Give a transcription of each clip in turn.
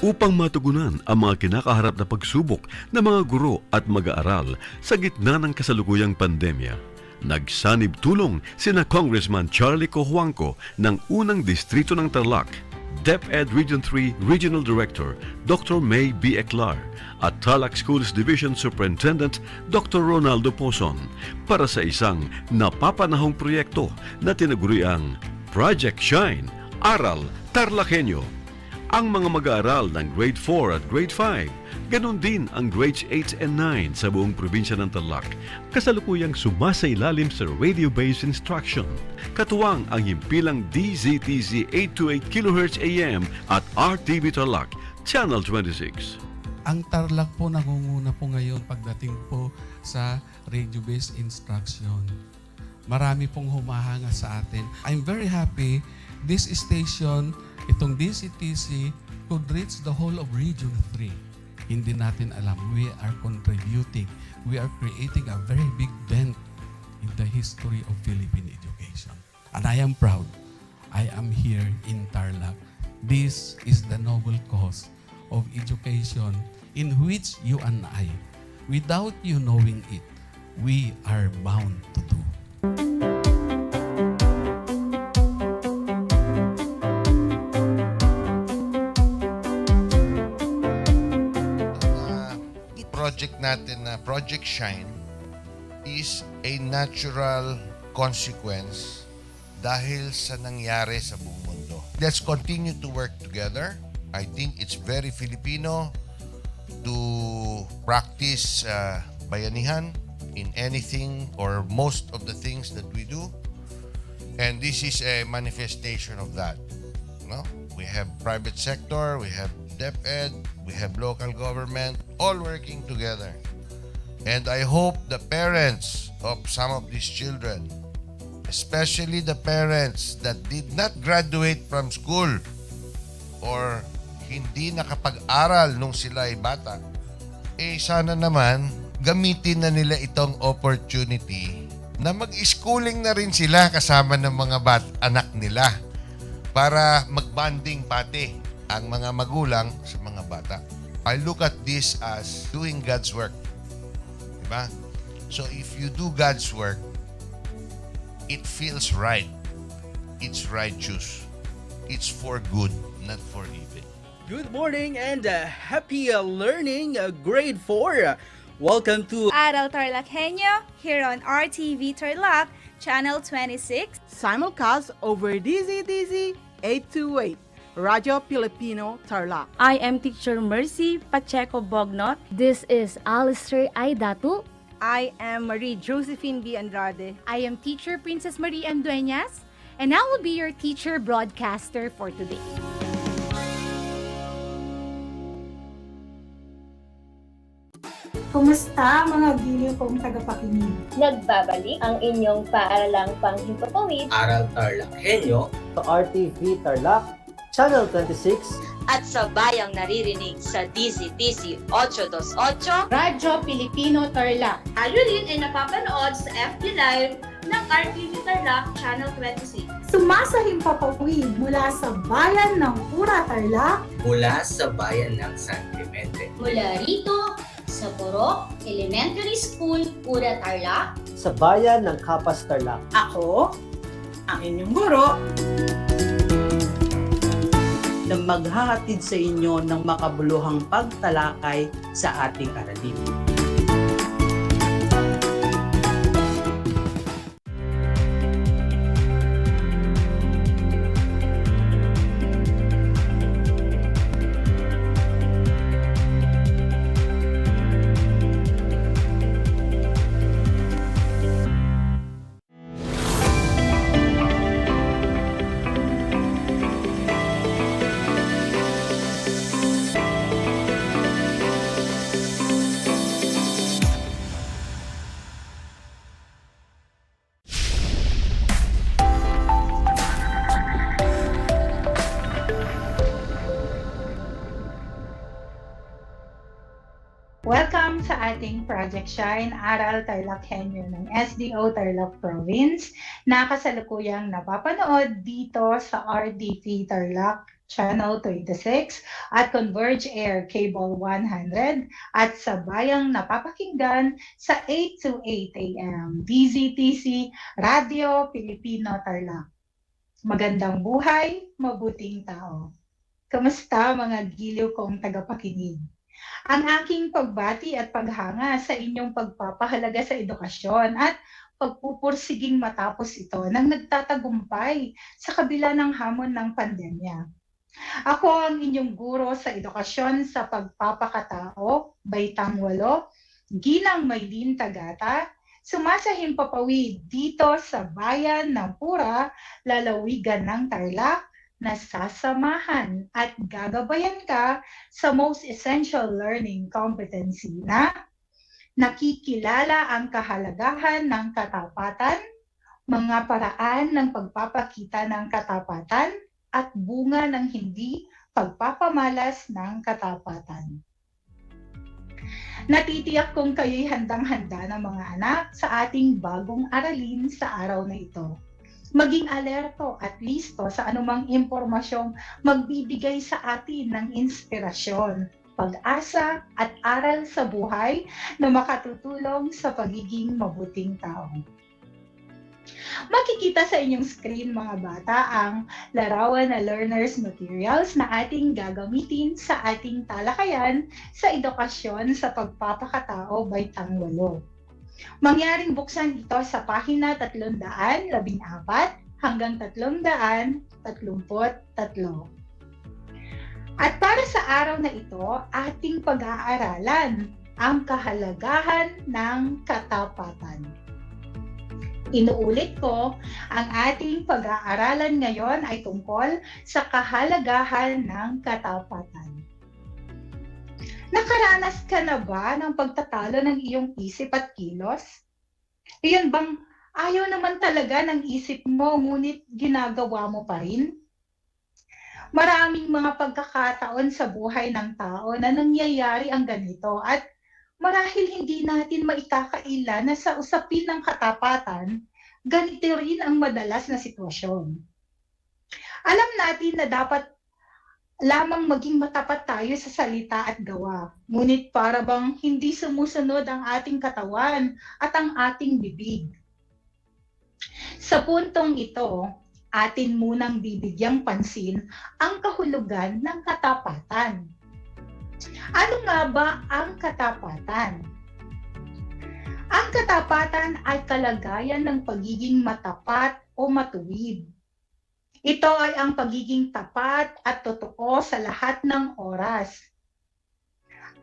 upang matugunan ang mga kinakaharap na pagsubok ng mga guro at mag-aaral sa gitna ng kasalukuyang pandemya. Nagsanib tulong sina Congressman Charlie Cojuangco ng unang distrito ng Tarlac, DEPED Region 3 Regional Director Dr. May B. Eclar at Tarlac Schools Division Superintendent Dr. Ronaldo Pozon para sa isang napapanahong proyekto na tinaguriang Project Shine, Aral TarlakHenyo. Ang mga mag-aaral ng Grade 4 at Grade 5, ganon din ang Grades 8 and 9 sa buong probinsya ng Tarlac, kasalukuyang sumasailalim sa radio-based instruction. Katuwang ang himpilang DZTZ 828 kHz AM at RTV Tarlac, Channel 26. Ang Tarlac po nangunguna po ngayon pagdating po sa radio-based instruction. Marami pong humahanga sa atin. I'm very happy this station, itong DCTC, could reach the whole of Region 3. Hindi natin alam, we are contributing, we are creating a very big dent in the history of Philippine education. And I am proud, I am here in Tarlac. This is the noble cause of education in which you and I, without you knowing it, we are bound to do. Project natin na Project Shine is a natural consequence dahil sa nangyari sa buong mundo. Let's continue to work together. I think it's very Filipino to practice bayanihan in anything or most of the things that we do. And this is a manifestation of that. No? We have private sector, we have DEPED, we have local government, all working together. And I hope the parents of some of these children, especially the parents that did not graduate from school or hindi nakapag-aral nung sila ay bata, sana naman gamitin na nila itong opportunity na mag-schooling na rin sila kasama ng mga anak nila para mag-bonding pati ang mga magulang sa mga bata. I look at this as doing God's work. Diba? So if you do God's work, it feels right. It's righteous. It's for good, not for evil. Good morning and happy learning, grade 4. Welcome to Aral TarlakHenyo here on RTV Tarlac, Channel 26. Simulcast over DZTZ 828. Radyo Pilipino Tarlac. I am Teacher Mercy Pacheco Bognot. This is Alistair Aidatu. I am Marie Josephine B. Andrade. I am Teacher Princess Marie M. Dueñas, and I will be your teacher broadcaster for today. Kumusta mga giliw kong tagapakinig? Nagbabalik ang inyong paaralang panghimpapawid, Aral TarlakHenyo, sa RTV Tarlac, Channel 26, at sa bayang naririnig sa DZTC 828, Radyo Pilipino Tarlac. Tayo rin ay napapanood sa FB Live ng RTV Tarlac, Channel 26. Sumasahimpapawid mula sa bayan ng Pura Tarlac, mula sa bayan ng San Clemente, mula rito sa Borok Elementary School, Pura Tarlac, sa bayan ng Kapas Tarlac. Ako, ang inyong guro, na maghahatid sa inyo ng makabuluhang pagtalakay sa ating aralin. welcome sa ating Project Shine, Aral TarlakHenyo ng SDO Tarlac Province na kasalukuyang napapanood dito sa RTV Tarlac, Channel 26 at Converge Air Cable 100 at sabayang napapakinggan sa 8 to 8 a.m. DZTC Radio Pilipino Tarlac. Magandang buhay, mabuting tao. Kamusta mga giliw kong tagapakinig? Ang aking pagbati at paghanga sa inyong pagpapahalaga sa edukasyon at pagpupursiging matapos ito nang nagtatagumpay sa kabila ng hamon ng pandemya. Ako ang inyong guro sa edukasyon sa pagpapakatao, Baitang 8, Ginang Maylin Tagata, sumasahing papawid dito sa bayan ng Pura, lalawigan ng Tarlac, na sasamahan at gagabayan ka sa Most Essential Learning Competency na nakikilala ang kahalagahan ng katapatan, mga paraan ng pagpapakita ng katapatan, at bunga ng hindi pagpapamalas ng katapatan. Natitiyak kong kayo'y handang-handa ng mga anak sa ating bagong aralin sa araw na ito. Maging alerto at listo sa anumang impormasyong magbibigay sa atin ng inspirasyon, pag-asa at aral sa buhay na makatutulong sa pagiging mabuting tao. Makikita sa inyong screen mga bata ang larawan na learners materials na ating gagamitin sa ating talakayan sa edukasyon sa pagpapakatao Baitang 8. Mangyaring buksan ito sa pahina 314 hanggang 333. At para sa araw na ito, ating pag-aaralan ang kahalagahan ng katapatan. Inuulit ko, ang ating pag-aaralan ngayon ay tungkol sa kahalagahan ng katapatan. Nakaranas ka na ba ng pagtatalo ng iyong isip at kilos? Iyon bang ayaw naman talaga ng isip mo ngunit ginagawa mo pa rin? Maraming mga pagkakataon sa buhay ng tao na nangyayari ang ganito at marahil hindi natin maitakaila na sa usapin ng katapatan, ganito rin ang madalas na sitwasyon. Alam natin na dapat lamang maging matapat tayo sa salita at gawa, ngunit para bang hindi sumusunod ang ating katawan at ang ating bibig. Sa puntong ito, atin munang bibigyang pansin ang kahulugan ng katapatan. Ano nga ba ang katapatan? Ang katapatan ay kalagayan ng pagiging matapat o matuwid. Ito ay ang pagiging tapat at totoo sa lahat ng oras.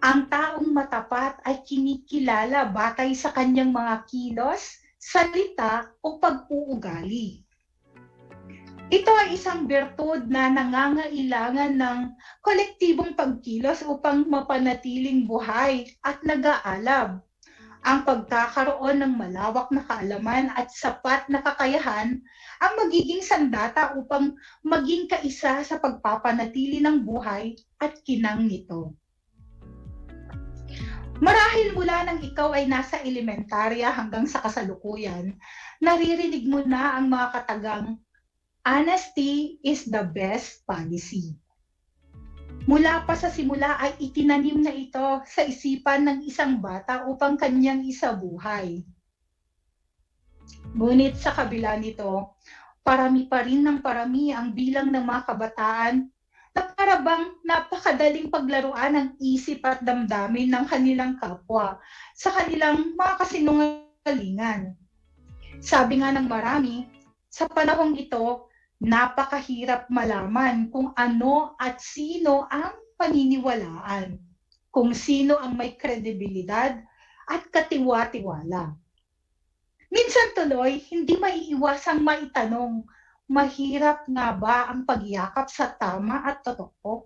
Ang taong matapat ay kinikilala batay sa kanyang mga kilos, salita o pag-uugali. Ito ay isang birtud na nangangailangan ng kolektibong pagkilos upang mapanatiling buhay at nag-aalab. Ang pagkakaroon ng malawak na kaalaman at sapat na kakayahan ang magiging sandata upang maging kaisa sa pagpapanatili ng buhay at kinang nito. Marahil mula nang ikaw ay nasa elementarya hanggang sa kasalukuyan, naririnig mo na ang mga katagang honesty is the best policy. Mula pa sa simula ay itinanim na ito sa isipan ng isang bata upang kanyang isabuhay. Ngunit sa kabila nito, parami pa rin ng parami ang bilang ng mga kabataan na parabang napakadaling paglaruan ng isip at damdamin ng kanilang kapwa sa kanilang mga kasinungalingan. Sabi nga ng marami, sa panahong ito, napakahirap malaman kung ano at sino ang paniniwalaan, kung sino ang may kredibilidad at katiwa-tiwala. Minsan tuloy, hindi maiiwasang maitanong, mahirap nga ba ang pagyakap sa tama at totoo?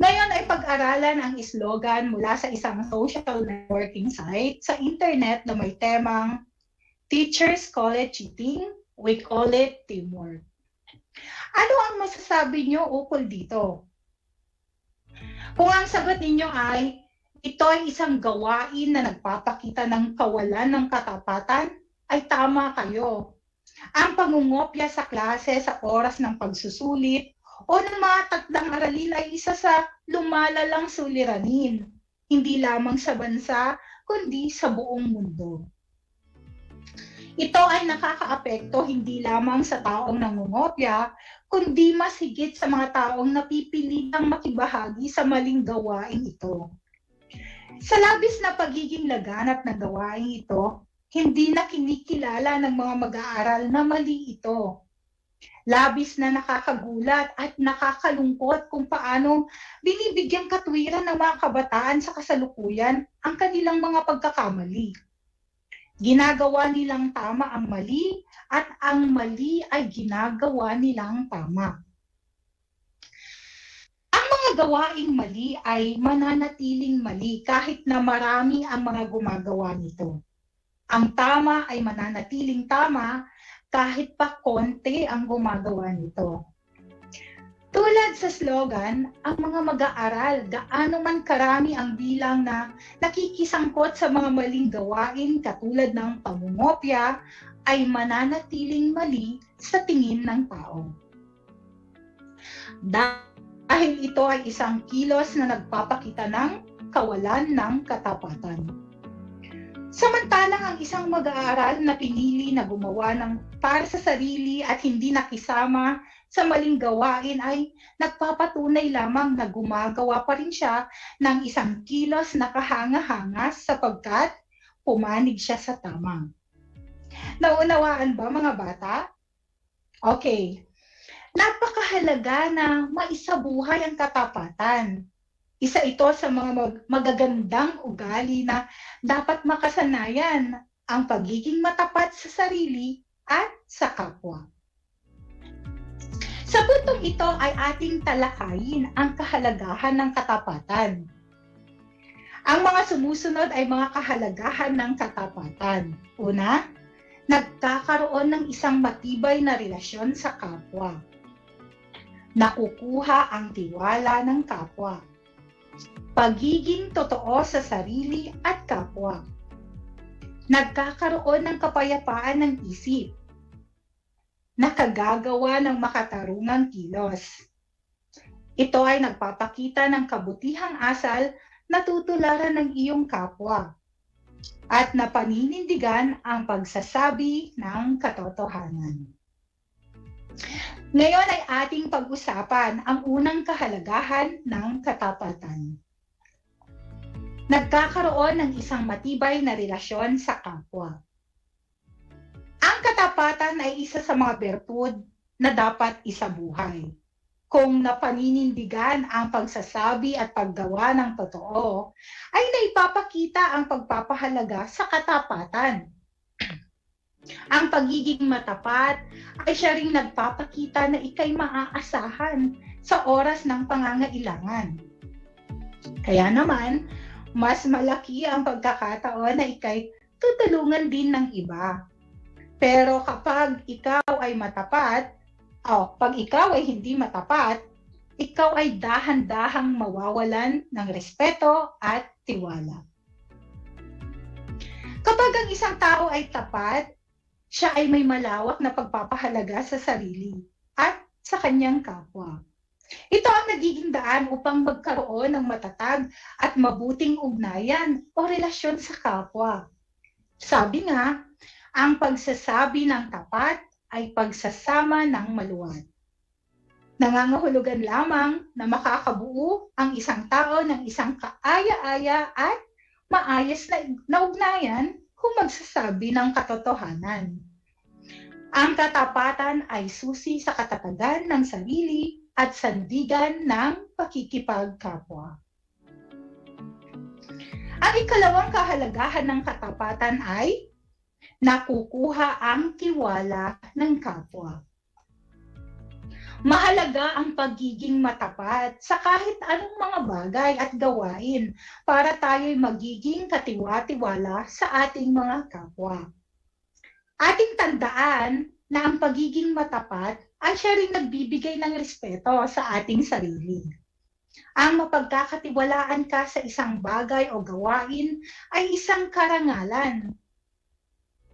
Ngayon ay pag-aralan ang slogan mula sa isang social networking site sa internet na may temang Teachers call it cheating, we call it teamwork. Ano ang masasabi nyo ukol dito? Kung ang sagot ninyo ay, ito ay isang gawain na nagpapakita ng kawalan ng katapatan, ay tama kayo. Ang pangungopya sa klase sa oras ng pagsusulit o ng mga takdang aralin ay isa sa lumalalang suliranin, hindi lamang sa bansa, kundi sa buong mundo. Ito ay nakakaapekto hindi lamang sa taong nangungopya, kundi mas higit sa mga taong napipilitang makibahagi sa maling gawain ito. Sa labis na pagiging laganap ng gawain ito, hindi na kinikilala ng mga mag-aaral na mali ito. Labis na nakakagulat at nakakalungkot kung paano binibigyang katwiran ng mga kabataan sa kasalukuyan ang kanilang mga pagkakamali. Ginagawa nilang tama ang mali at ang mali ay ginagawa nilang tama. Ang mga gawaing mali ay mananatiling mali kahit na marami ang mga gumagawa nito. Ang tama ay mananatiling tama kahit pa konti ang gumagawa nito. Tulad sa slogan, ang mga mag-aaral, gaano man karami ang bilang na nakikisangkot sa mga maling gawain katulad ng pangungopya, ay mananatiling mali sa tingin ng tao. Dahil ito ay isang kilos na nagpapakita ng kawalan ng katapatan. Samantalang ang isang mag-aaral na pinili na gumawa ng para sa sarili at hindi nakisama sa maling gawain ay nagpapatunay lamang na gumagawa pa rin siya ng isang kilos na kahanga-hanga sapagkat pumanig siya sa tama. Naunawaan ba mga bata? Okay. Napakahalaga na maisabuhay ang katapatan. Isa ito sa mga magagandang ugali na dapat makasanayan ang pagiging matapat sa sarili at sa kapwa. Sa puntong ito ay ating talakayin ang kahalagahan ng katapatan. Ang mga sumusunod ay mga kahalagahan ng katapatan. Una, nagkakaroon ng isang matibay na relasyon sa kapwa. Nakukuha ang tiwala ng kapwa. Pagiging totoo sa sarili at kapwa. Nagkakaroon ng kapayapaan ng isip. Nakagagawa ng makatarungang kilos. Ito ay nagpapakita ng kabutihang asal na tutularan ng iyong kapwa at napaninindigan ang pagsasabi ng katotohanan. Ngayon ay ating pag-usapan ang unang kahalagahan ng katapatan. Nagkakaroon ng isang matibay na relasyon sa kapwa. Ang katapatan ay isa sa mga bertud na dapat isabuhay. Kung napaninindigan ang pagsasabi at paggawa ng totoo, ay naipapakita ang pagpapahalaga sa katapatan. Ang pagiging matapat ay siya ring nagpapakita na ikay maaasahan sa oras ng pangangailangan. Kaya naman, mas malaki ang pagkakataon na ikay tutulungan din ng iba. Pero kapag ikaw ay matapat, pag ikaw ay hindi matapat, ikaw ay dahan-dahang mawawalan ng respeto at tiwala. Kapag ang isang tao ay tapat, siya ay may malawak na pagpapahalaga sa sarili at sa kanyang kapwa. Ito ang nagiging daan upang magkaroon ng matatag at mabuting ugnayan o relasyon sa kapwa. Sabi nga, ang pagsasabi ng tapat ay pagsasama ng maluwag. Nangangahulugan lamang na makakabuo ang isang tao ng isang kaaya-aya at maayos na ugnayan kung magsasabi ng katotohanan. Ang katapatan ay susi sa katatagan ng sarili at sandigan ng pakikipagkapwa. Ang ikalawang kahalagahan ng katapatan ay nakukuha ang tiwala ng kapwa. Mahalaga ang pagiging matapat sa kahit anong mga bagay at gawain para tayo'y magiging katiwa-tiwala sa ating mga kapwa. Ating tandaan na ang pagiging matapat ay siya rin nagbibigay ng respeto sa ating sarili. Ang mapagkakatiwalaan ka sa isang bagay o gawain ay isang karangalan.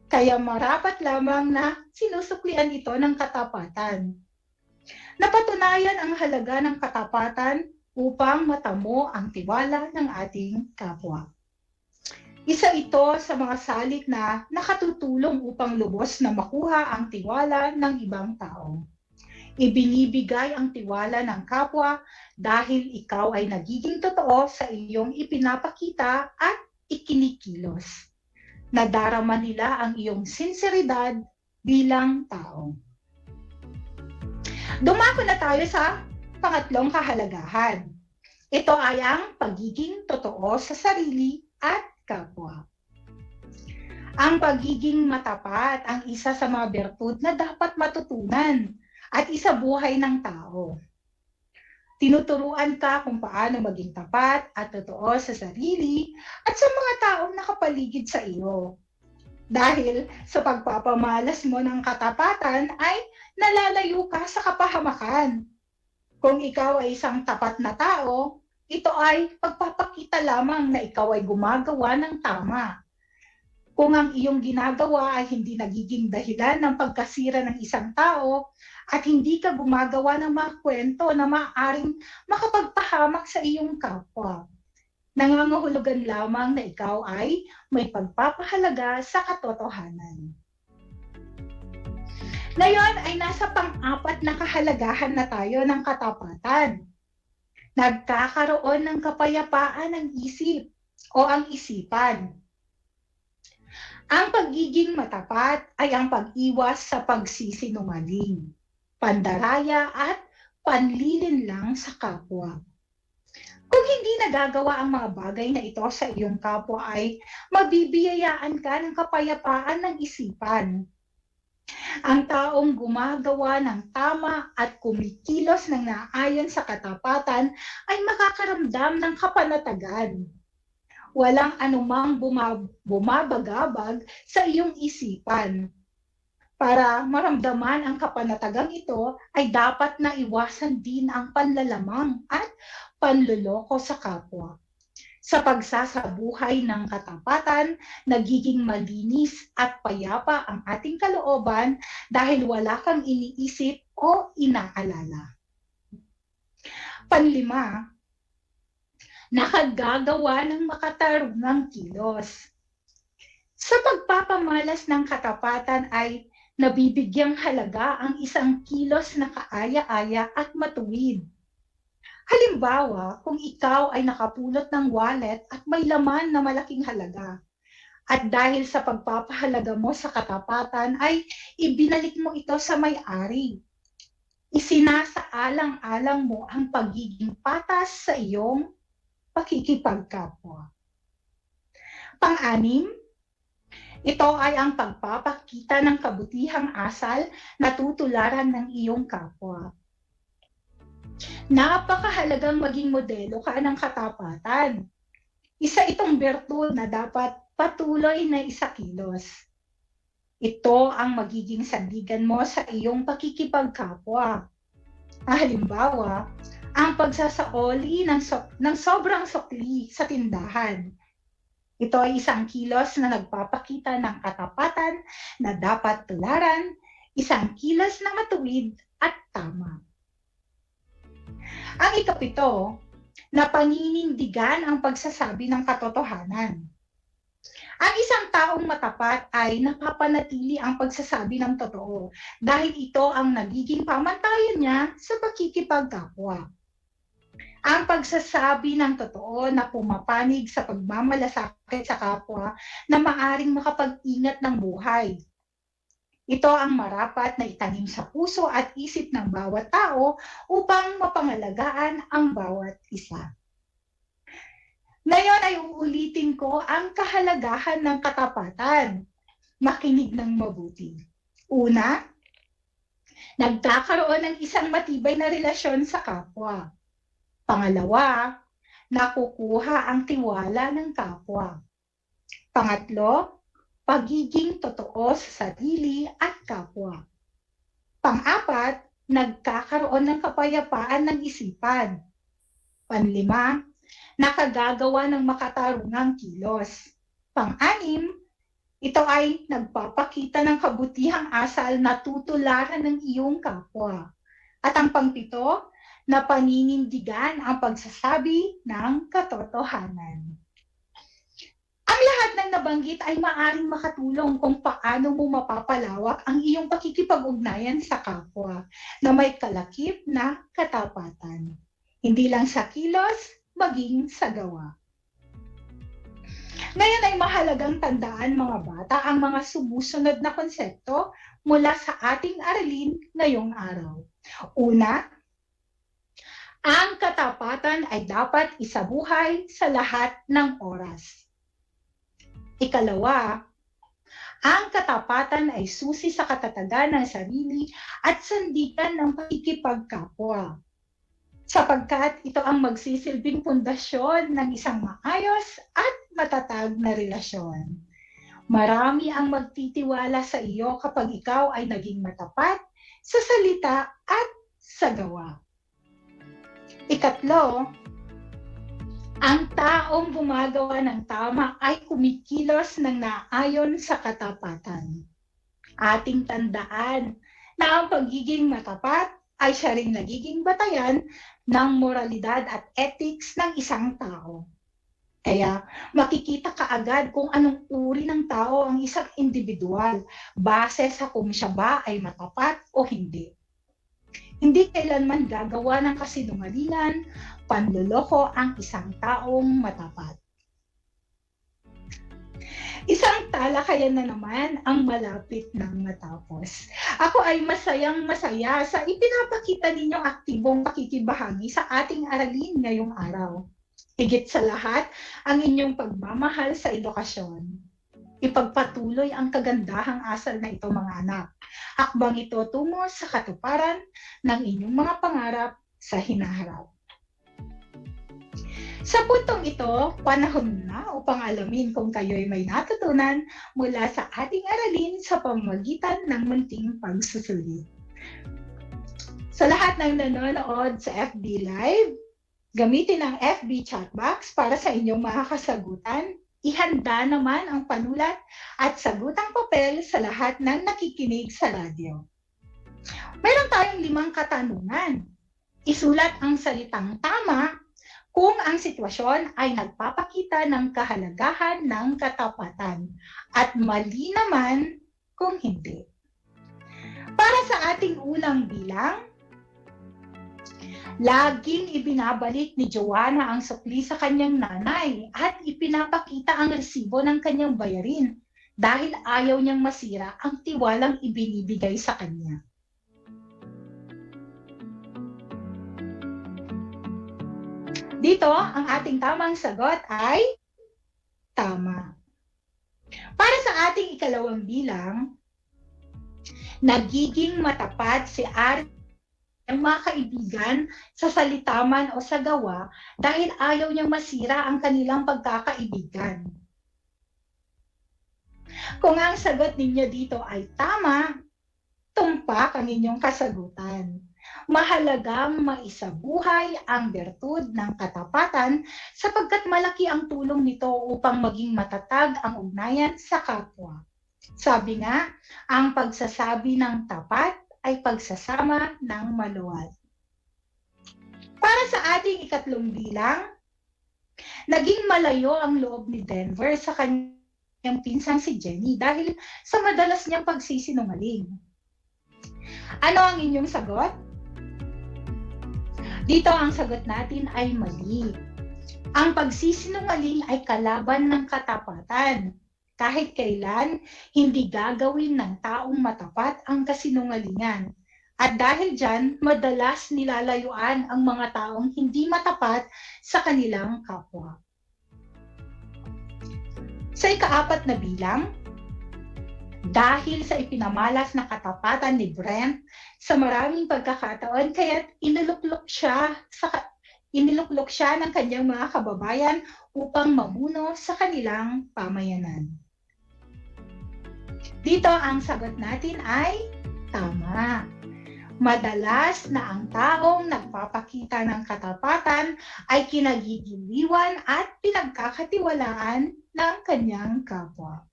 Kaya marapat lamang na sinusuklian ito ng katapatan. Napatunayan ang halaga ng katapatan upang matamo ang tiwala ng ating kapwa. Isa ito sa mga salik na nakatutulong upang lubos na makuha ang tiwala ng ibang tao. Ibinibigay ang tiwala ng kapwa dahil ikaw ay nagiging totoo sa iyong ipinapakita at ikinikilos. Nadarama nila ang iyong sinseridad bilang tao. Dumako na tayo sa pangatlong kahalagahan. Ito ay ang pagiging totoo sa sarili at kapwa. Ang pagiging matapat ang isa sa mga bertud na dapat matutunan at isabuhay ng tao. Tinuturuan ka kung paano maging tapat at totoo sa sarili at sa mga taong nakapaligid sa iyo. Dahil sa pagpapamalas mo ng katapatan ay nalalayo ka sa kapahamakan. Kung ikaw ay isang tapat na tao, ito ay pagpapakita lamang na ikaw ay gumagawa ng tama. Kung ang iyong ginagawa ay hindi nagiging dahilan ng pagkasira ng isang tao at hindi ka gumagawa ng mga kwento na maaaring makapagpahamak sa iyong kapwa, nangangahulugan lamang na ikaw ay may pagpapahalaga sa katotohanan. Ngayon ay nasa pang-apat na kahalagahan na tayo ng katapatan. Nagkakaroon ng kapayapaan ng isip o ang isipan. Ang pagiging matapat ay ang pag-iwas sa pagsisinungaling, pandaraya at panlilinlang sa kapwa. Kung hindi nagagawa ang mga bagay na ito sa iyong kapwa ay mabibiyayaan ka ng kapayapaan ng isipan. Ang taong gumagawa ng tama at kumikilos ng naayon sa katapatan ay makakaramdam ng kapanatagan. Walang anumang bumabagabag sa iyong isipan. Para maramdaman ang kapanatagang ito ay dapat na iwasan din ang panlalamang at panloloko sa kapwa. Sa pagsasabuhay ng katapatan, nagiging malinis at payapa ang ating kalooban dahil wala kang iniisip o inaalala. Panlima, nakagagawa ng makatarungang kilos. Sa pagpapamalas ng katapatan ay nabibigyang halaga ang isang kilos na kaaya-aya at matuwid. Halimbawa, kung ikaw ay nakapulot ng wallet at may laman na malaking halaga, at dahil sa pagpapahalaga mo sa katapatan ay ibinalik mo ito sa may-ari. Isinasaalang-alang mo ang pagiging patas sa iyong pakikipagkapwa. Pang-anim, ito ay ang pagpapakita ng kabutihang asal na tutularan ng iyong kapwa. Napakahalagang maging modelo ka ng katapatan. Isa itong bertud na dapat patuloy na isakilos. Ito ang magiging sandigan mo sa iyong pakikipagkapwa. Halimbawa, ang pagsasaoli ng sobrang sukli sa tindahan. Ito ay isang kilos na nagpapakita ng katapatan na dapat tularan, isang kilos na matuwid at tama. Ang ikapito, na paninindigan ang pagsasabi ng katotohanan. Ang isang taong matapat ay napapanatili ang pagsasabi ng totoo dahil ito ang nagiging pamantayan niya sa pakikipagkapwa. Ang pagsasabi ng totoo na pumapanig sa pagmamalasakit sa kapwa na maaring makapag-ingat ng buhay. Ito ang marapat na itanim sa puso at isip ng bawat tao upang mapangalagaan ang bawat isa. Ngayon ay uulitin ko ang kahalagahan ng katapatan. Makinig ng mabuti. Una, nagkakaroon ng isang matibay na relasyon sa kapwa. Pangalawa, nakukuha ang tiwala ng kapwa. Pangatlo, pagiging totoo sa sarili at kapwa. Pang-apat, nagkakaroon ng kapayapaan ng isipan. Panlima, nakagagawa ng makatarungang kilos. Pang-anim, Ito ay nagpapakita ng kabutihang asal na tutularan ng iyong kapwa. At ang pangpito, na paninindigan ang pagsasabi ng katotohanan. Ang lahat ng nabanggit ay maaaring makatulong kung paano mo mapapalawak ang iyong pakikipag-ugnayan sa kapwa na may kalakip na katapatan. Hindi lang sa kilos, maging sa gawa. Ngayon ay mahalagang tandaan mga bata ang mga sumusunod na konsepto mula sa ating aralin ngayong araw. Una, ang katapatan ay dapat isabuhay sa lahat ng oras. Ikalawa, ang katapatan ay susi sa katatagan ng sarili at sandigan ng pakikipagkapwa, sapagkat ito ang magsisilbing pundasyon ng isang maayos at matatag na relasyon. Marami ang magtitiwala sa iyo kapag ikaw ay naging matapat sa salita at sa gawa. Ikatlo, ang taong gumagawa ng tama ay kumikilos ng naayon sa katapatan. Ating tandaan na ang pagiging matapat ay siya ring nagiging batayan ng moralidad at ethics ng isang tao. Kaya makikita kaagad kung anong uri ng tao ang isang individual base sa kung siya ba ay matapat o hindi. Hindi kailanman gagawa ng kasinungalingan, panloloko ang isang taong matapat. Isang talakayan na naman ang malapit ng matapos. Ako ay masayang-masaya sa ipinapakita ninyong aktibong pakikibahagi sa ating aralin ngayong araw. Higit sa lahat, ang inyong pagmamahal sa edukasyon. Ipagpatuloy ang kagandahang asal na ito mga anak. Akbang ito tungo sa katuparan ng inyong mga pangarap sa hinaharap. Sa puntong ito, panahon na upang alamin kung kayo'y may natutunan mula sa ating aralin sa pamamagitan ng munting pagsusulit. Sa lahat ng nanonood sa FB Live, gamitin ang FB chat box para sa inyong mga kasagutan. Ihanda naman ang panulat at sagutang papel sa lahat ng nakikinig sa radyo. Meron tayong 5 katanungan. Isulat ang salitang tama kung ang sitwasyon ay nagpapakita ng kahalagahan ng katapatan at mali naman kung hindi. Para sa ating unang bilang, laging ibinabalik ni Joanna ang sukli sa kanyang nanay at ipinapakita ang resibo ng kanyang bayarin dahil ayaw niyang masira ang tiwalang ibinibigay sa kanya. Dito, ang ating tamang sagot ay tama. Para sa ating ikalawang bilang, nagiging matapat si Aral ang mga kaibigan sa salita man o sa gawa dahil ayaw niyang masira ang kanilang pagkakaibigan. Kung ang sagot ninyo dito ay tama, tumpak ang inyong kasagutan. Mahalagang maisabuhay ang bertud ng katapatan sapagkat malaki ang tulong nito upang maging matatag ang ugnayan sa kapwa. Sabi nga, ang pagsasabi ng tapat ay pagsasama ng maluwal. Para sa ating ikatlong bilang, naging malayo ang loob ni Denver sa kanyang pinsang si Jenny dahil sa madalas niyang pagsisinungaling. Ano ang inyong sagot? Dito ang sagot natin ay mali. Ang pagsisinungaling ay kalaban ng katapatan. Kahit kailan, hindi gagawin ng taong matapat ang kasinungalingan. At dahil dyan, madalas nilalayuan ang mga taong hindi matapat sa kanilang kapwa. Sa ika-4 na bilang, dahil sa ipinamalas na katapatan ni Brent sa maraming pagkakataon, kaya't iniluklok siya ng kanyang mga kababayan upang mamuno sa kanilang pamayanan. Dito ang sagot natin ay tama. Madalas na ang taong nagpapakita ng katapatan ay kinagigiliwan at pinagkakatiwalaan ng kanyang kapwa.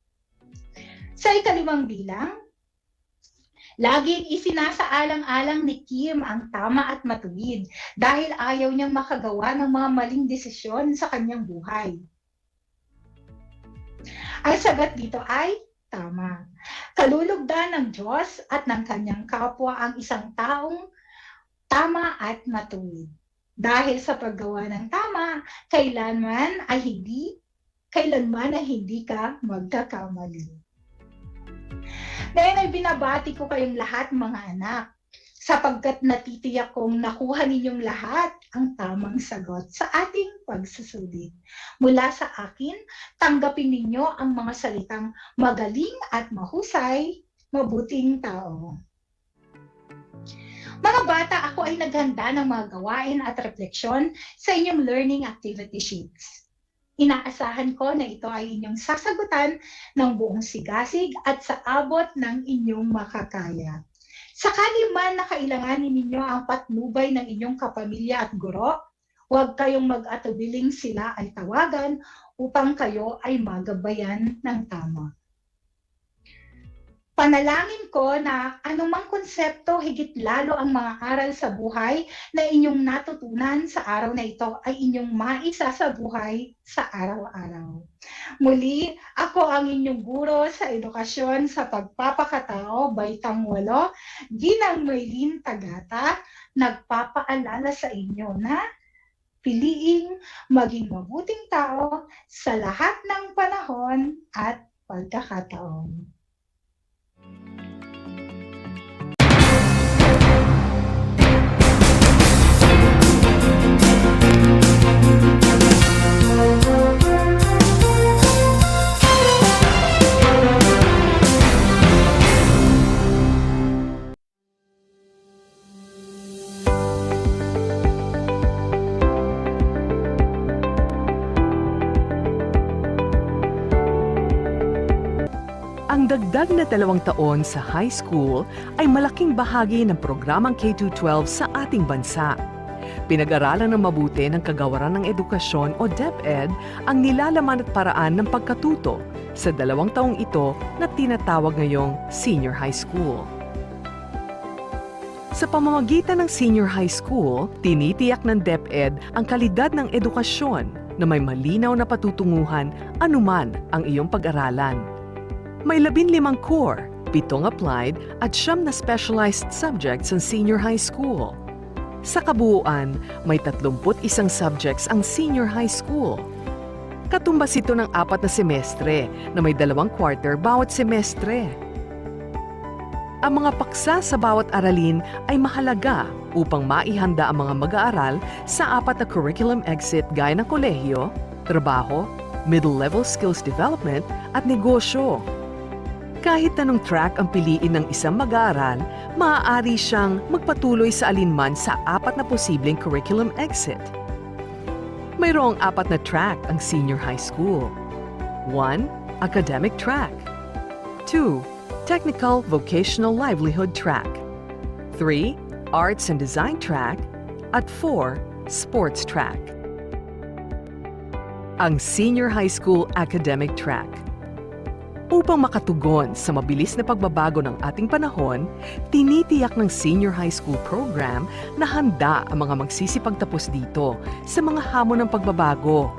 Sa ikalawang bilang, laging isinasaalang-alang ni Kim ang tama at matuwid dahil ayaw niyang makagawa ng mga maling desisyon sa kanyang buhay. Ang sagot dito ay tama. Kalulugdan ng Diyos at ng kanyang kapwa ang isang taong tama at matuwid. Dahil sa paggawa ng tama, kailanman ay hindi ka magkakamali. Ngayon ay binabati ko kayong lahat mga anak, sapagkat natitiyak kong nakuha ninyong lahat ang tamang sagot sa ating pagsusulit. Mula sa akin, tanggapin ninyo ang mga salitang magaling at mahusay, mabuting tao. Mga bata, ako ay naghanda ng mga gawain at refleksyon sa inyong learning activity sheets. Inaasahan ko na ito ay inyong sasagutan ng buong sigasig at sa abot ng inyong makakaya. Sakali man na kailanganin ninyo ang patnubay ng inyong kapamilya at guro, huwag kayong mag-atubiling sila ay tawagan upang kayo ay magabayan ng tama. Panalangin ko na anumang konsepto higit lalo ang mga aral sa buhay na inyong natutunan sa araw na ito ay inyong maisa sa buhay sa araw-araw. Muli, ako ang inyong guro sa edukasyon sa pagpapakatao, Baitang 8, Ginang Maylin Tagata, nagpapaalala sa inyo na piliing maging mabuting tao sa lahat ng panahon at pagkakataon. Ang dagdag na 2 taon sa high school ay malaking bahagi ng programang K-12 sa ating bansa. Pinag-aralan ng mabuti ng Kagawaran ng Edukasyon o DEPED ang nilalaman at paraan ng pagkatuto sa 2 taong ito na tinatawag ngayong senior high school. Sa pamamagitan ng senior high school, tinitiyak ng DEPED ang kalidad ng edukasyon na may malinaw na patutunguhan anuman ang iyong pag-aralan. May 15 core, 7 applied at 9 na specialized subjects ang senior high school. Sa kabuuan, may 31 subjects ang senior high school. Katumbas ito ng 4 na semestre na may 2 quarter bawat semestre. Ang mga paksa sa bawat aralin ay mahalaga upang maihanda ang mga mag-aaral sa 4 na curriculum exit gaya ng kolehiyo, trabaho, middle-level skills development at negosyo. Kahit anong track ang piliin ng isang mag-aaral, maaari siyang magpatuloy sa alinman sa 4 na posibleng curriculum exit. Mayroong 4 na track ang senior high school. 1. Academic track. 2. Technical Vocational Livelihood track. 3. Arts and Design track. At 4. Sports track. Ang senior high school academic track. Upang makatugon sa mabilis na pagbabago ng ating panahon, tinitiyak ng senior high school program na handa ang mga magsisipagtapos dito sa mga hamon ng pagbabago.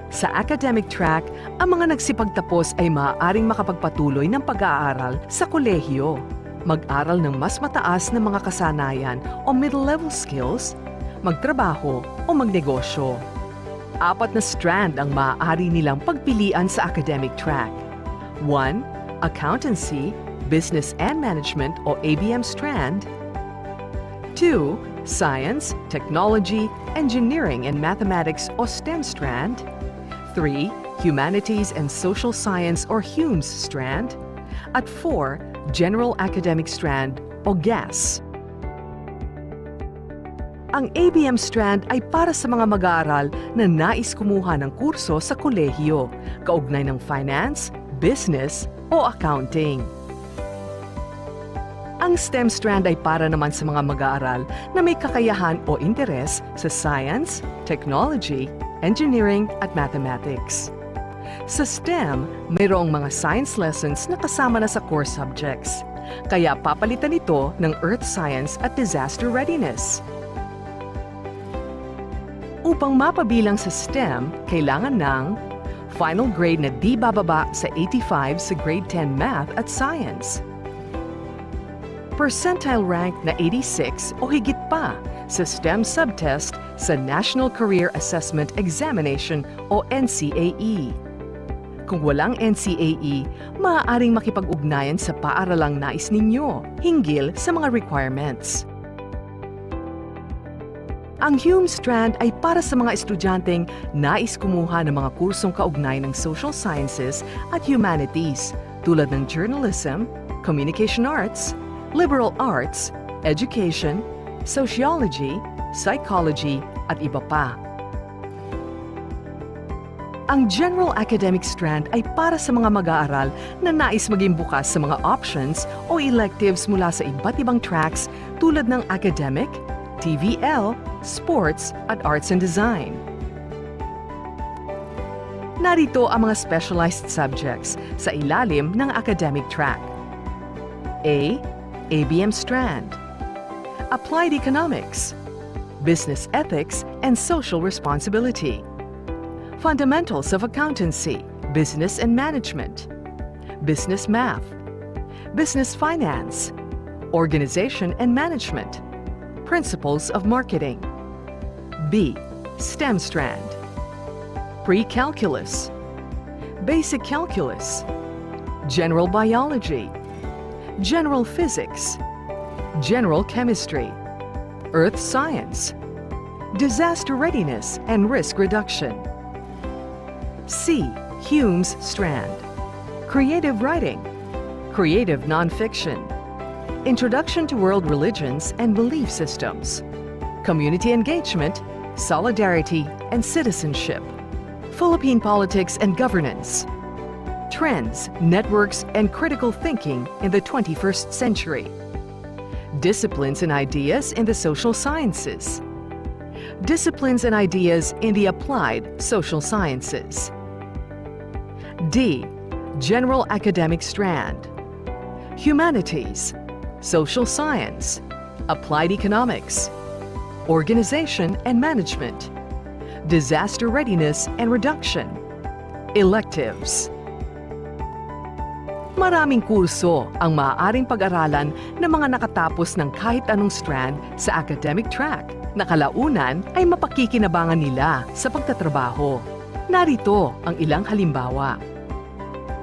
Sa academic track, ang mga nagsipagtapos ay maaaring makapagpatuloy ng pag-aaral sa kolehiyo, mag-aral ng mas mataas na mga kasanayan o middle-level skills, magtrabaho o magnegosyo. 4 na strand ang maaari nilang pagpilian sa academic track. 1. Accountancy, Business and Management o ABM strand. 2. Science, Technology, Engineering and Mathematics o STEM strand. 3. Humanities and Social Science or HUMS strand. At 4. General Academic strand o GAS. Ang ABM strand ay para sa mga mag-aaral na nais kumuha ng kurso sa kolehiyo, kaugnay ng finance, business o accounting. Ang STEM strand ay para naman sa mga mag-aaral na may kakayahan o interes sa science, technology, engineering at mathematics. Sa STEM, mayroong mga science lessons na kasama na sa core subjects. Kaya papalitan ito ng Earth Science at Disaster Readiness. Upang mapabilang sa STEM, kailangan ng final grade na di bababa sa 85 sa grade 10 Math at Science. Percentile rank na 86 o higit pa sa STEM subtest sa National Career Assessment Examination o NCAE. Kung walang NCAE, maaaring makipag-ugnayan sa paaralang nais ninyo hinggil sa mga requirements. Ang Hume Strand ay para sa mga estudyanteng nais kumuha ng mga kursong kaugnay ng social sciences at humanities tulad ng journalism, communication arts, liberal arts, education, sociology, psychology, at iba pa. Ang General Academic Strand ay para sa mga mag-aaral na nais maging bukas sa mga options o electives mula sa iba't ibang tracks tulad ng academic, TVL, sports, at arts and design. Narito ang mga specialized subjects sa ilalim ng academic track. A. ABM Strand. Applied Economics, Business Ethics and Social Responsibility. Fundamentals of Accountancy, Business and Management. Business Math. Business Finance. Organization and Management. Principles of Marketing. B. STEM Strand. Pre-Calculus. Basic Calculus. General Biology. General Physics. General Chemistry. Earth Science. Disaster Readiness and Risk Reduction. C. Hume's Strand. Creative Writing. Creative Nonfiction. Introduction to World Religions and Belief Systems. Community Engagement, Solidarity, and Citizenship. Philippine Politics and Governance. Trends, Networks, and Critical Thinking in the 21st Century. Disciplines and Ideas in the Social Sciences. Disciplines and Ideas in the Applied Social Sciences. D. General Academic Strand. Humanities, Social Science, Applied Economics, Organization and Management, Disaster Readiness and Reduction, Electives. Maraming kurso ang maaaring pag-aralan ng mga nakatapos ng kahit anong strand sa academic track na kalaunan ay mapakikinabangan nila sa pagtatrabaho. Narito ang ilang halimbawa.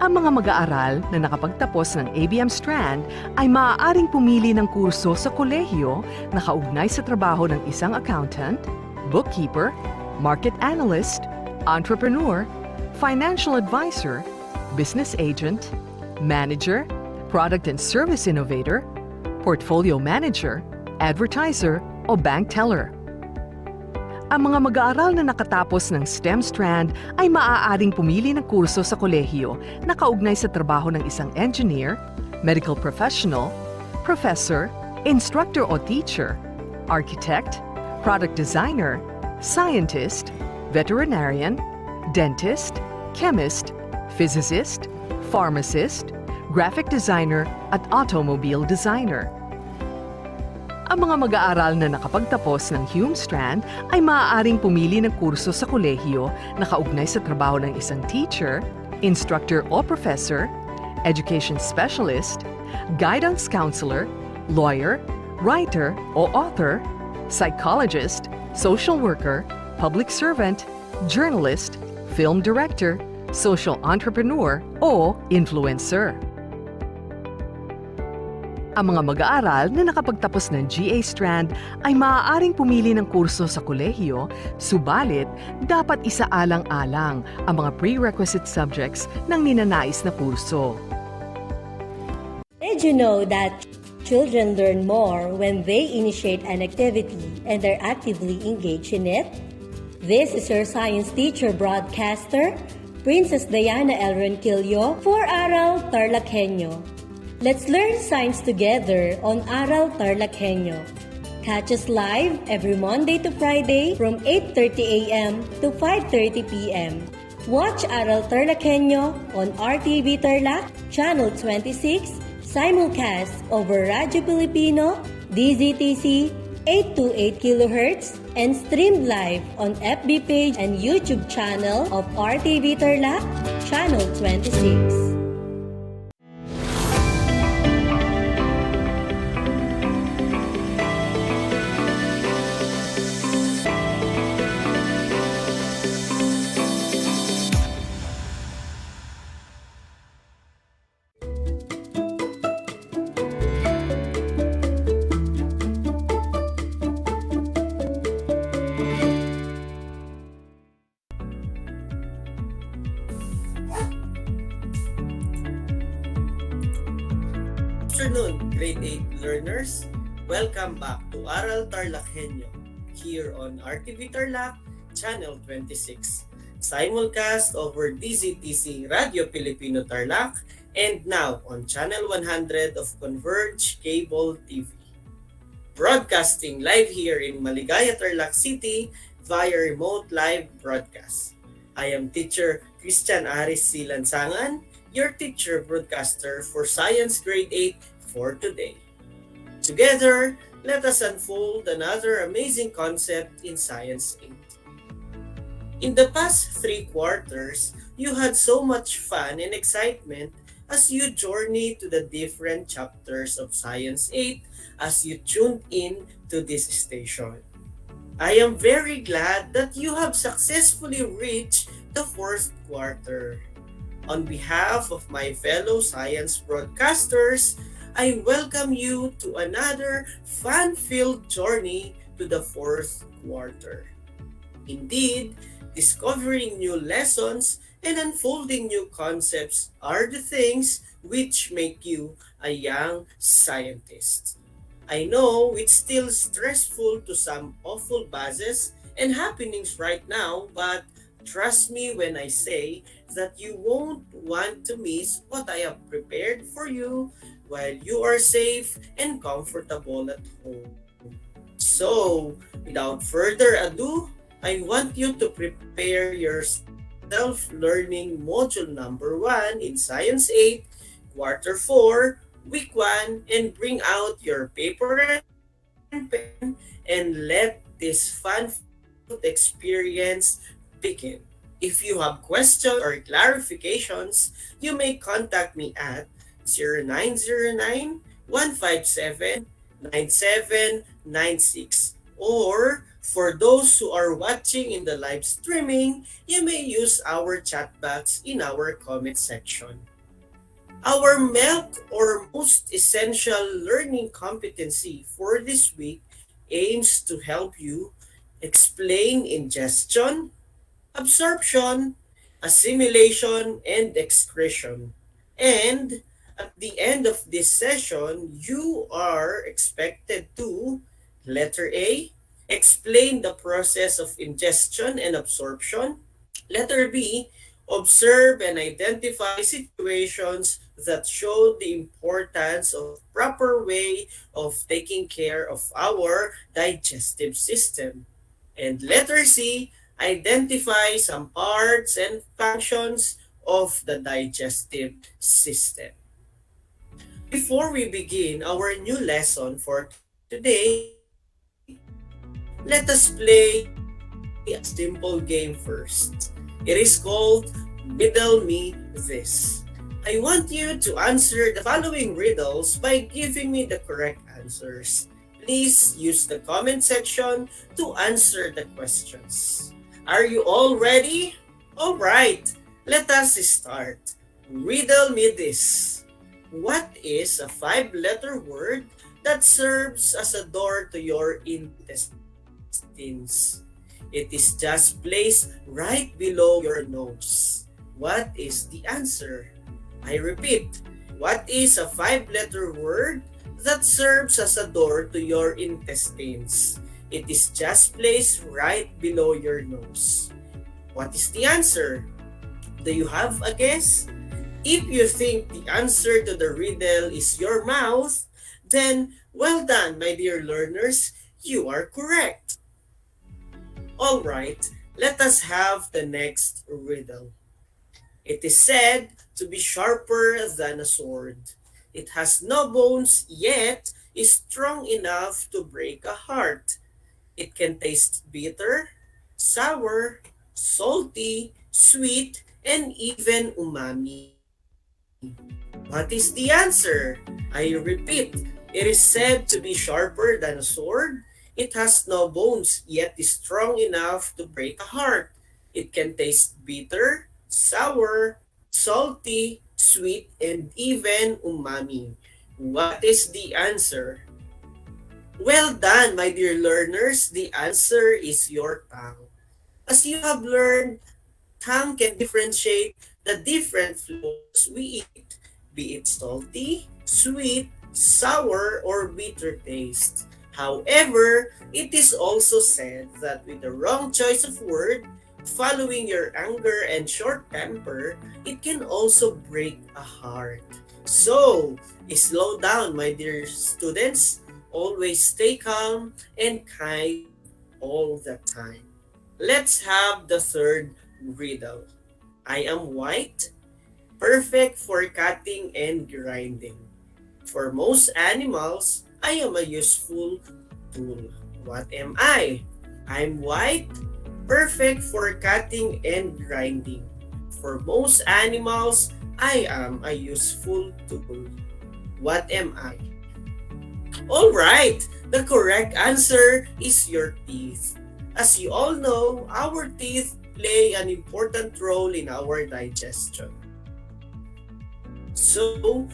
Ang mga mag-aaral na nakapagtapos ng ABM Strand ay maaaring pumili ng kurso sa kolehiyo na kaugnay sa trabaho ng isang accountant, bookkeeper, market analyst, entrepreneur, financial advisor, business agent, manager, product and service innovator, portfolio manager, advertiser, o bank teller. Ang mga mag-aaral na nakatapos ng STEM Strand ay maaaring pumili ng kurso sa kolehiyo na kaugnay sa trabaho ng isang engineer, medical professional, professor, instructor o teacher, architect, product designer, scientist, veterinarian, dentist, chemist, physicist, pharmacist, graphic designer, at automobile designer. Ang mga mag-aaral na nakapagtapos ng Hume Strand ay maaaring pumili ng kurso sa kolehiyo na kaugnay sa trabaho ng isang teacher, instructor o professor, education specialist, guidance counselor, lawyer, writer o author, psychologist, social worker, public servant, journalist, film director, social entrepreneur o influencer. Ang mga mag-aaral na nakapagtapos ng GA Strand ay maaaring pumili ng kurso sa kolehiyo, subalit dapat isaalang-alang ang mga prerequisite subjects ng ninanais na kurso. Did you know that children learn more when they initiate an activity and are actively engaged in it? This is your science teacher broadcaster, Princess Diana L. Ronquillo for Aral TarlakHenyo. Let's learn science together on Aral TarlakHenyo. Catch us live every Monday to Friday from 8:30 a.m. to 5:30 p.m. Watch Aral TarlakHenyo on RTV Tarlac, Channel 26, simulcast over Radyo Pilipino, DZTC 828 kHz, and streamed live on FB page and YouTube channel of RTV Tarlac, Channel 26. Afternoon, grade 8 learners. Welcome back to Aral TarlakHenyo here on RTV Tarlac, Channel 26. Simulcast over DZTC Radio Filipino Tarlac and now on Channel 100 of Converge Cable TV. Broadcasting live here in Maligaya, Tarlac City via remote live broadcast. I am teacher Christian Aris Silansangan, your teacher broadcaster for Science Grade 8 for today. Together, let us unfold another amazing concept in Science 8. In the past 3 quarters, you had so much fun and excitement as you journey to the different chapters of Science 8 as you tuned in to this station. I am very glad that you have successfully reached the 4th quarter. On behalf of my fellow science broadcasters, I welcome you to another fun-filled journey to the 4th quarter. Indeed, discovering new lessons and unfolding new concepts are the things which make you a young scientist. I know it's still stressful to some awful buzzes and happenings right now, but trust me when I say that you won't want to miss what I have prepared for you while you are safe and comfortable at home. So, without further ado, I want you to prepare your self-learning module number 1 in Science 8, Quarter 4, Week 1, and bring out your paper and pen and let this fun-filled experience begin. If you have questions or clarifications, you may contact me at 0909-157-9796. Or for those who are watching in the live streaming, you may use our chat box in our comment section. Our MELC or Most Essential Learning Competency for this week aims to help you explain ingestion, absorption, assimilation, and excretion. And at the end of this session, you are expected to, letter A, explain the process of ingestion and absorption. Letter B, observe and identify situations that show the importance of proper way of taking care of our digestive system. And letter C, identify some parts and functions of the digestive system. Before we begin our new lesson for today, let us play a simple game first. It is called Riddle Me This. I want you to answer the following riddles by giving me the correct answers. Please use the comment section to answer the questions. Are you all ready? All right, let us start. Riddle me this. What is a 5-letter word that serves as a door to your intestines? It is just placed right below your nose. What is the answer? I repeat, what is a 5-letter word that serves as a door to your intestines? It is just placed right below your nose. What is the answer? Do you have a guess? If you think the answer to the riddle is your mouth, then well done, my dear learners, you are correct. Alright, Let us have the next riddle. It is said to be sharper than a sword. It has no bones, yet is strong enough to break a heart. It can taste bitter, sour, salty, sweet, and even umami. What is the answer? I repeat, it is said to be sharper than a sword. It has no bones, yet is strong enough to break a heart. It can taste bitter, sour, salty, sweet, and even umami. What is the answer? Well done, my dear learners. The answer is your tongue. As you have learned, tongue can differentiate the different flavors we eat, be it salty, sweet, sour, or bitter taste. However, it is also said that with the wrong choice of word, following your anger and short temper, it can also break a heart. So, slow down, my dear students. Always stay calm and kind all the time. Let's have the third riddle. I am white, perfect for cutting and grinding. For most animals, I am a useful tool. What am I? I'm white, perfect for cutting and grinding. For most animals, I am a useful tool. What am I? All right, the correct answer is your teeth. As you all know, our teeth play an important role in our digestion. So,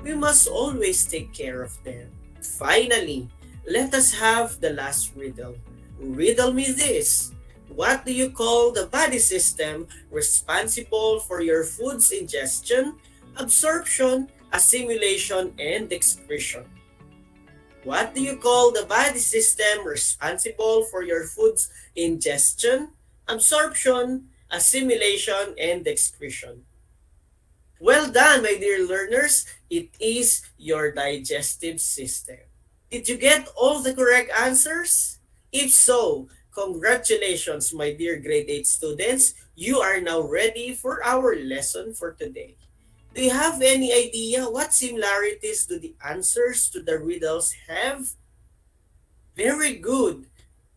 we must always take care of them. Finally, let us have the last riddle. Riddle me this. What do you call the body system responsible for your food's ingestion, absorption, assimilation, and excretion? What do you call the body system responsible for your food's ingestion, absorption, assimilation, and excretion? Well done, my dear learners. It is your digestive system. Did you get all the correct answers? If so, congratulations, my dear grade 8 students. You are now ready for our lesson for today. Do you have any idea what similarities do the answers to the riddles have? Very good.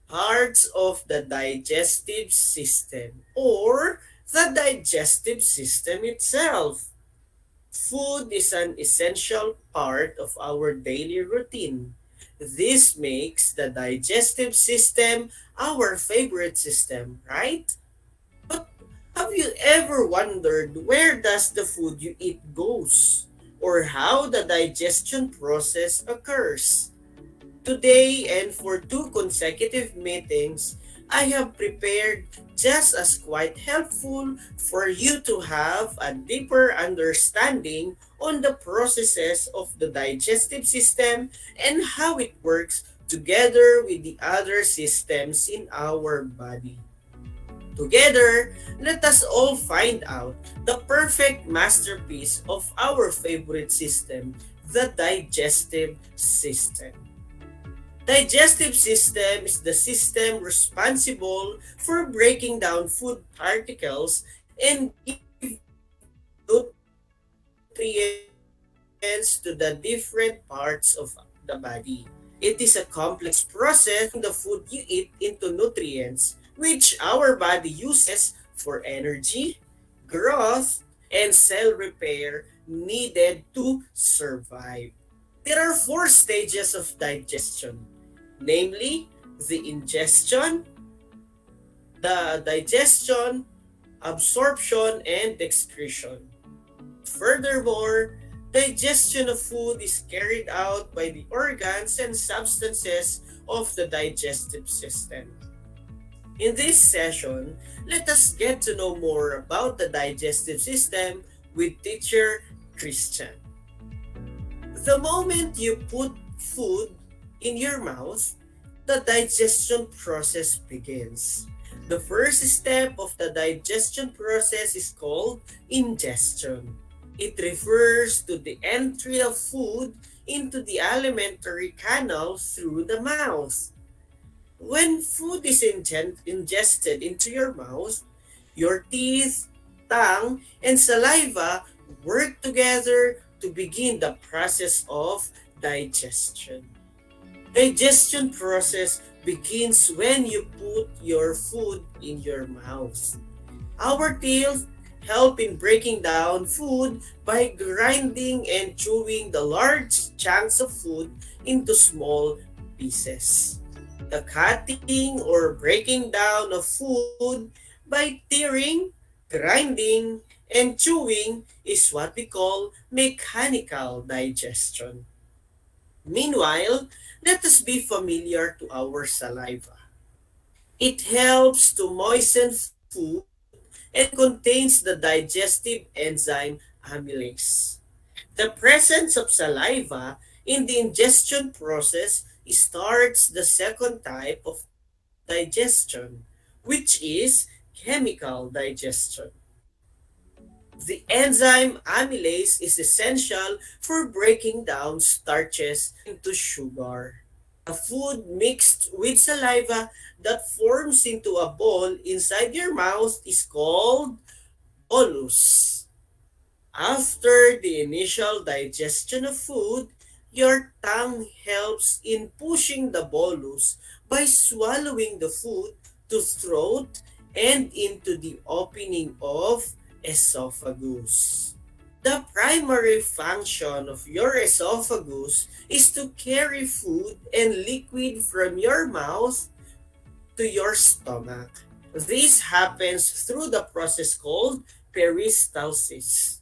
Parts of the digestive system or the digestive system itself. Food is an essential part of our daily routine. This makes the digestive system our favorite system, right? But have you ever wondered where does the food you eat goes or how the digestion process occurs? Today and for 2 consecutive meetings, I have prepared just as quite helpful for you to have a deeper understanding on the processes of the digestive system and how it works together with the other systems in our body. Together, let us all find out the perfect masterpiece of our favorite system, the digestive system. Digestive system is the system responsible for breaking down food particles and giving nutrients to the different parts of the body. It is a complex process the food you eat into nutrients which our body uses for energy, growth, and cell repair needed to survive. There are 4 stages of digestion, namely the ingestion, the digestion, absorption, and excretion. Furthermore, digestion of food is carried out by the organs and substances of the digestive system. In this session, let us get to know more about the digestive system with teacher Christian. The moment you put food in your mouth, the digestion process begins. The first step of the digestion process is called ingestion. It refers to the entry of food into the alimentary canal through the mouth. When food is ingested into your mouth, your teeth, tongue, and saliva work together to begin the process of digestion. Digestion process begins when you put your food in your mouth. Our teeth help in breaking down food by grinding and chewing the large chunks of food into small pieces. The cutting or breaking down of food by tearing, grinding, and chewing is what we call mechanical digestion. Meanwhile, let us be familiar to our saliva. It helps to moisten food and contains the digestive enzyme amylase. The presence of saliva in the ingestion process starts the second type of digestion, which is chemical digestion. The enzyme amylase is essential for breaking down starches into sugar. The food mixed with saliva that forms into a ball inside your mouth is called bolus. After the initial digestion of food, your tongue helps in pushing the bolus by swallowing the food to throat and into the opening of esophagus. The primary function of your esophagus is to carry food and liquid from your mouth to your stomach. This happens through the process called peristalsis.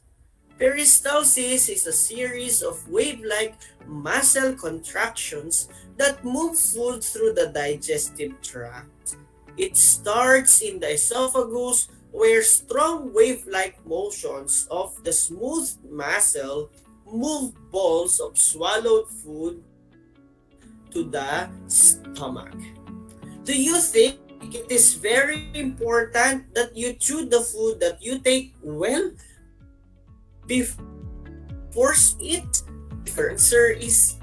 Peristalsis is a series of wave-like muscle contractions that move food through the digestive tract. It starts in the esophagus where strong wave-like motions of the smooth muscle move balls of swallowed food to the stomach. Do you think it is very important that you chew the food that you take well before it? If your answer is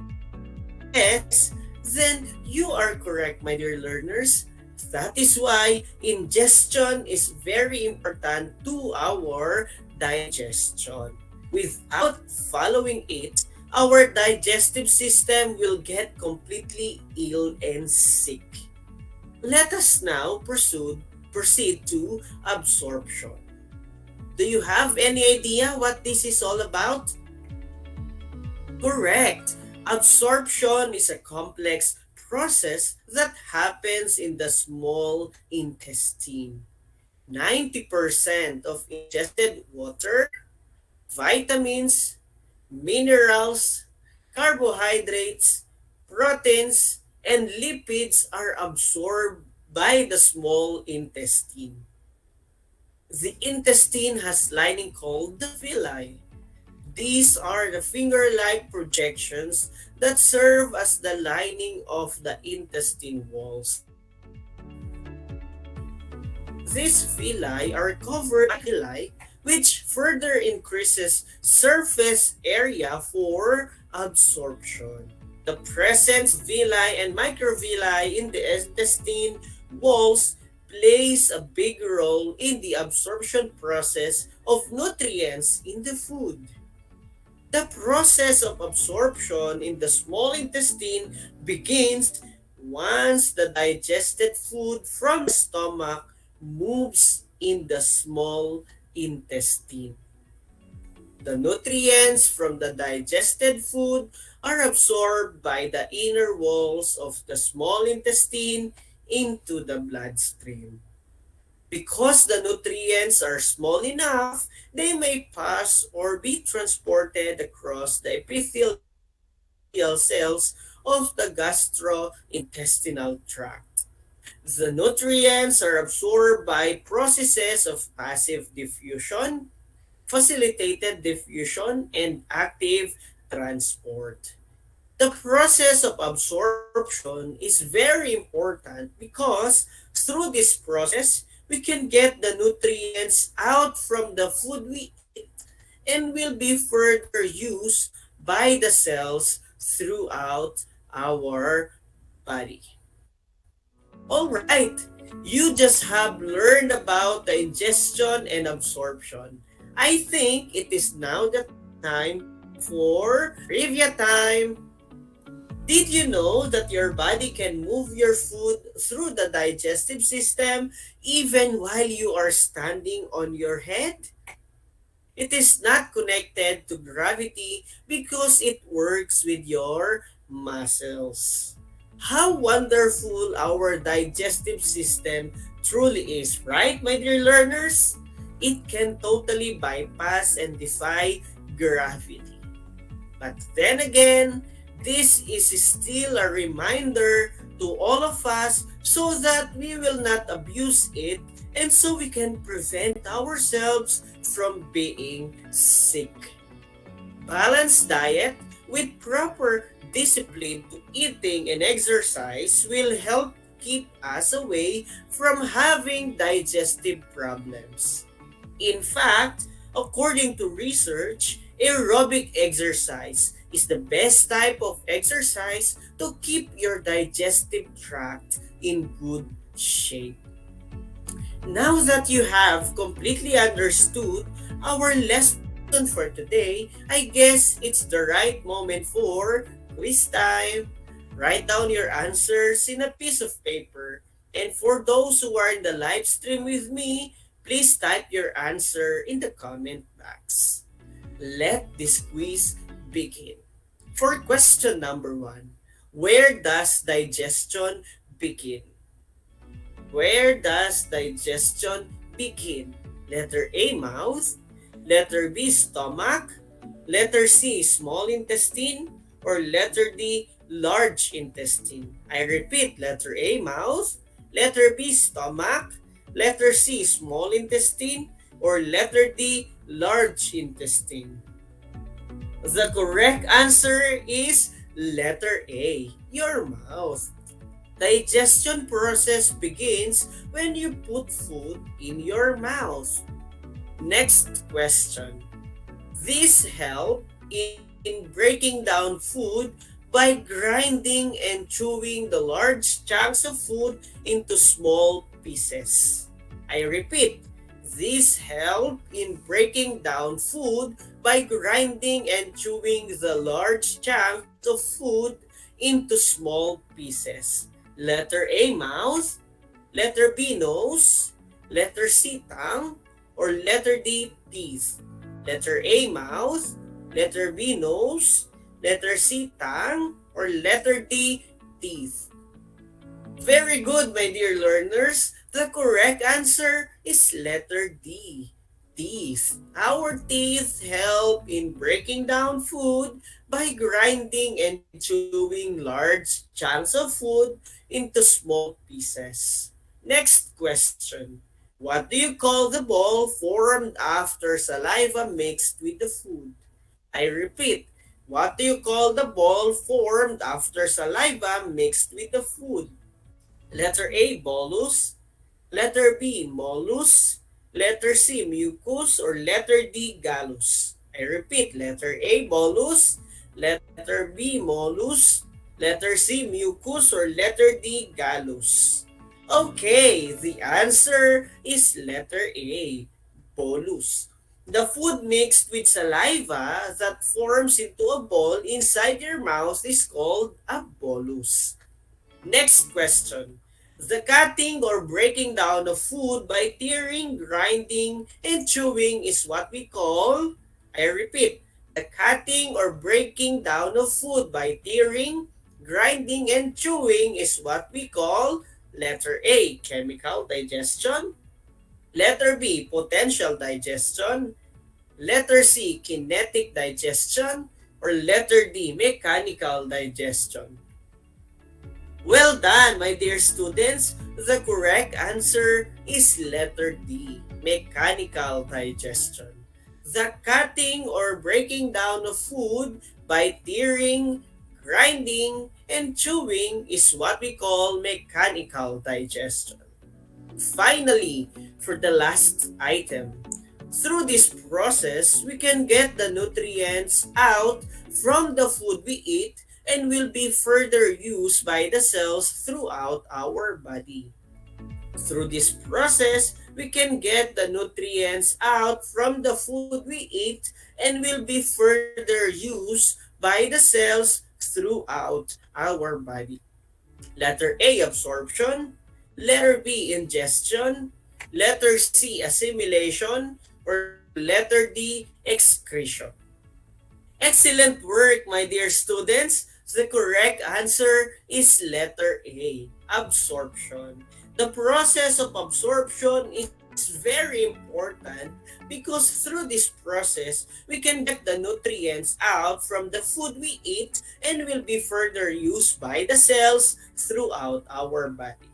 yes, then you are correct, my dear learners. That is why ingestion is very important to our digestion. Without following it, our digestive system will get completely ill and sick. Let us now proceed to absorption. Do you have any idea what this is all about? Correct. Absorption is a complex process that happens in the small intestine. 90% of ingested water, vitamins, minerals, carbohydrates, proteins, and lipids are absorbed by the small intestine. The intestine has lining called the villi. These are the finger-like projections that serve as the lining of the intestine walls. These villi are covered by villi, which further increases surface area for absorption. The presence of villi and microvilli in the intestine walls plays a big role in the absorption process of nutrients in the food. The process of absorption in the small intestine begins once the digested food from the stomach moves in the small intestine. The nutrients from the digested food are absorbed by the inner walls of the small intestine into the bloodstream. Because the nutrients are small enough, they may pass or be transported across the epithelial cells of the gastrointestinal tract. The nutrients are absorbed by processes of passive diffusion, facilitated diffusion, and active transport. The process of absorption is very important because through this process, we can get the nutrients out from the food we eat and will be further used by the cells throughout our body. Alright, you just have learned about the ingestion and absorption. I think it is now the time for trivia time. Did you know that your body can move your food through the digestive system even while you are standing on your head? It is not connected to gravity because it works with your muscles. How wonderful our digestive system truly is, right, my dear learners? It can totally bypass and defy gravity. But then again, this is still a reminder to all of us so that we will not abuse it and so we can prevent ourselves from being sick. Balanced diet with proper discipline to eating and exercise will help keep us away from having digestive problems. In fact, according to research, aerobic exercise is the best type of exercise to keep your digestive tract in good shape. Now that you have completely understood our lesson for today, I guess it's the right moment for quiz time. Write down your answers in a piece of paper. And for those who are in the live stream with me, please type your answer in the comment box. Let this quiz begin. For question number 1, where does digestion begin? Where does digestion begin? Letter A, mouth. Letter B, stomach. Letter C, small intestine. Or letter D, large intestine. I repeat, letter A, mouth. Letter B, stomach. Letter C, small intestine. Or letter D, large intestine. The correct answer is letter A, your mouth. Digestion process begins when you put food in your mouth. Next question. This help in breaking down food by grinding and chewing the large chunks of food into small pieces. I repeat, this help in breaking down food by grinding and chewing the large chunks of food into small pieces. Letter A, mouth. Letter B, nose. Letter C, tongue. Or letter D, teeth. Letter A, mouth. Letter B, nose. Letter C, tongue. Or letter D, teeth. Very good, my dear learners. The correct answer is letter D, teeth. Our teeth help in breaking down food by grinding and chewing large chunks of food into small pieces. Next question. What do you call the ball formed after saliva mixed with the food? I repeat, what do you call the ball formed after saliva mixed with the food? Letter A, bolus. Letter B, molus. Letter C, mucus. Or letter D, gallus. I repeat, letter A, bolus. Letter B, molus. Letter C, mucus. Or letter D, gallus. Okay, the answer is letter A, bolus. The food mixed with saliva that forms into a ball inside your mouth is called a bolus. Next question. The cutting or breaking down of food by tearing, grinding, and chewing is what we call, I repeat, the cutting or breaking down of food by tearing, grinding, and chewing is what we call letter A, chemical digestion. Letter B, potential digestion. Letter C, kinetic digestion. Or letter D, mechanical digestion. Well done, my dear students. The correct answer is letter D, mechanical digestion. The cutting or breaking down of food by tearing, grinding, and chewing is what we call mechanical digestion. Finally, for the last item, through this process, we can get the nutrients out from the food we eat and will be further used by the cells throughout our body. Through this process, we can get the nutrients out from the food we eat and will be further used by the cells throughout our body. Letter A, absorption. Letter B, ingestion. Letter C, assimilation. Or letter D, excretion. Excellent work, my dear students. The correct answer is letter A, absorption. The process of absorption is very important because through this process, we can get the nutrients out from the food we eat and will be further used by the cells throughout our body.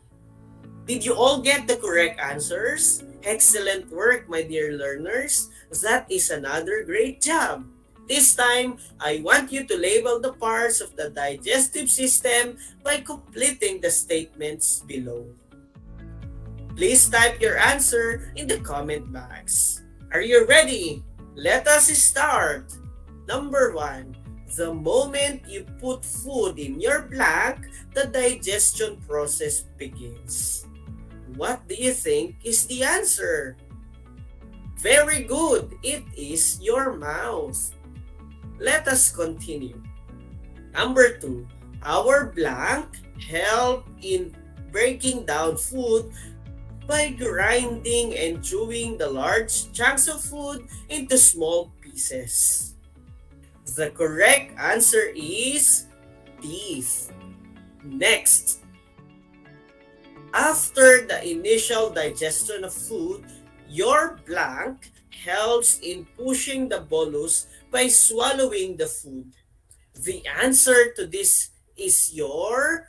Did you all get the correct answers? Excellent work, my dear learners. That is another great job. This time, I want you to label the parts of the digestive system by completing the statements below. Please type your answer in the comment box. Are you ready? Let us start. Number 1. The moment you put food in your blank, the digestion process begins. What do you think is the answer? Very good. It is your mouth. Let us continue. Number 2. Our blank help in breaking down food by grinding and chewing the large chunks of food into small pieces. The correct answer is teeth. Next, after the initial digestion of food, your blank helps in pushing the bolus by swallowing the food. The answer to this is your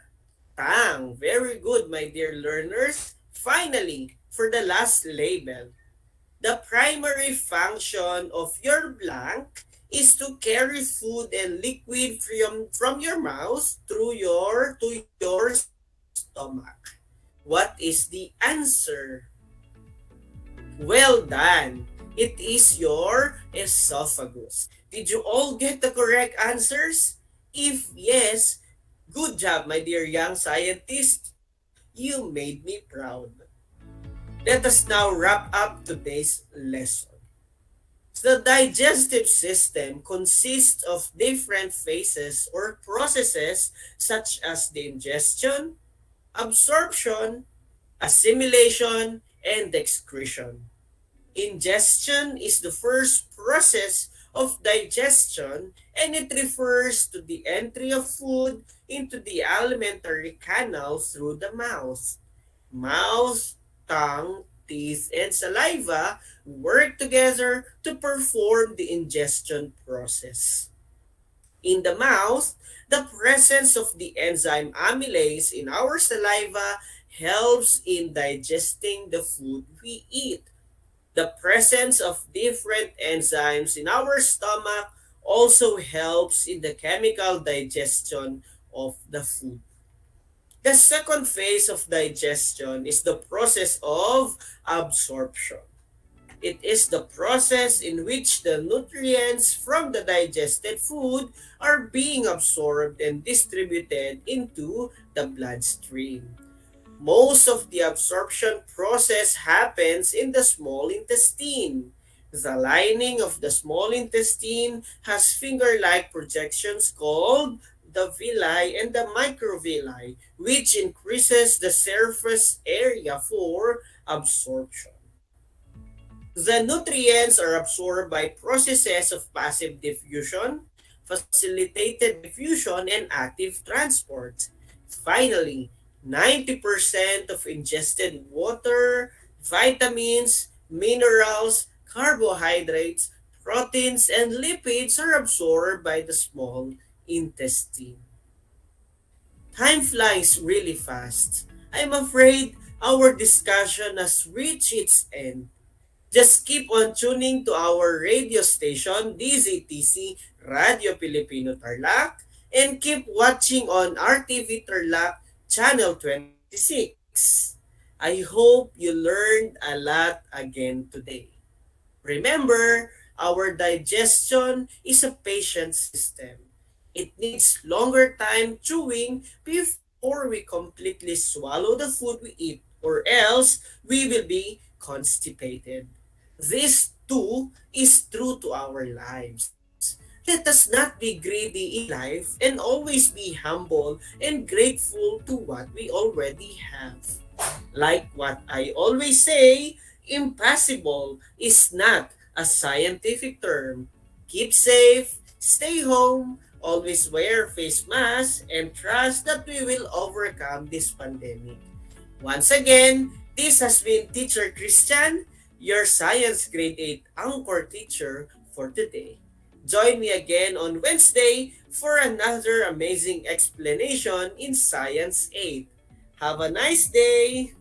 tongue. Very good, my dear learners. Finally, for the last label, the primary function of your blank is to carry food and liquid from your mouth through your stomach. What is the answer? Well done. It is your esophagus. Did you all get the correct answers? If yes, good job, my dear young scientists. You made me proud. Let us now wrap up today's lesson. The digestive system consists of different phases or processes such as the ingestion, absorption, assimilation, and excretion. Ingestion is the first process of digestion and it refers to the entry of food into the alimentary canal through the mouth. Mouth, tongue, teeth, and saliva work together to perform the ingestion process. In the mouth, the presence of the enzyme amylase in our saliva helps in digesting the food we eat. The presence of different enzymes in our stomach also helps in the chemical digestion of the food. The second phase of digestion is the process of absorption. It is the process in which the nutrients from the digested food are being absorbed and distributed into the bloodstream. Most of the absorption process happens in the small intestine. The lining of the small intestine has finger-like projections called the villi and the microvilli, which increases the surface area for absorption. The nutrients are absorbed by processes of passive diffusion, facilitated diffusion, and active transport. Finally, 90% of ingested water, vitamins, minerals, carbohydrates, proteins, and lipids are absorbed by the small intestine. Time flies really fast. I'm afraid our discussion has reached its end. Just keep on tuning to our radio station, DZTC Radio Filipino Tarlac, and keep watching on RTV Tarlac Channel 26. I hope you learned a lot again today. Remember, our digestion is a patient system. It needs longer time chewing before we completely swallow the food we eat, or else we will be constipated. This too is true to our lives. Let us not be greedy in life and always be humble and grateful to what we already have. Like what I always say, impossible is not a scientific term. Keep safe, stay home, always wear face masks, and trust that we will overcome this pandemic. Once again, this has been Teacher Christian, your Science Grade 8 Anchor teacher for today. Join me again on Wednesday for another amazing explanation in Science 8. Have a nice day!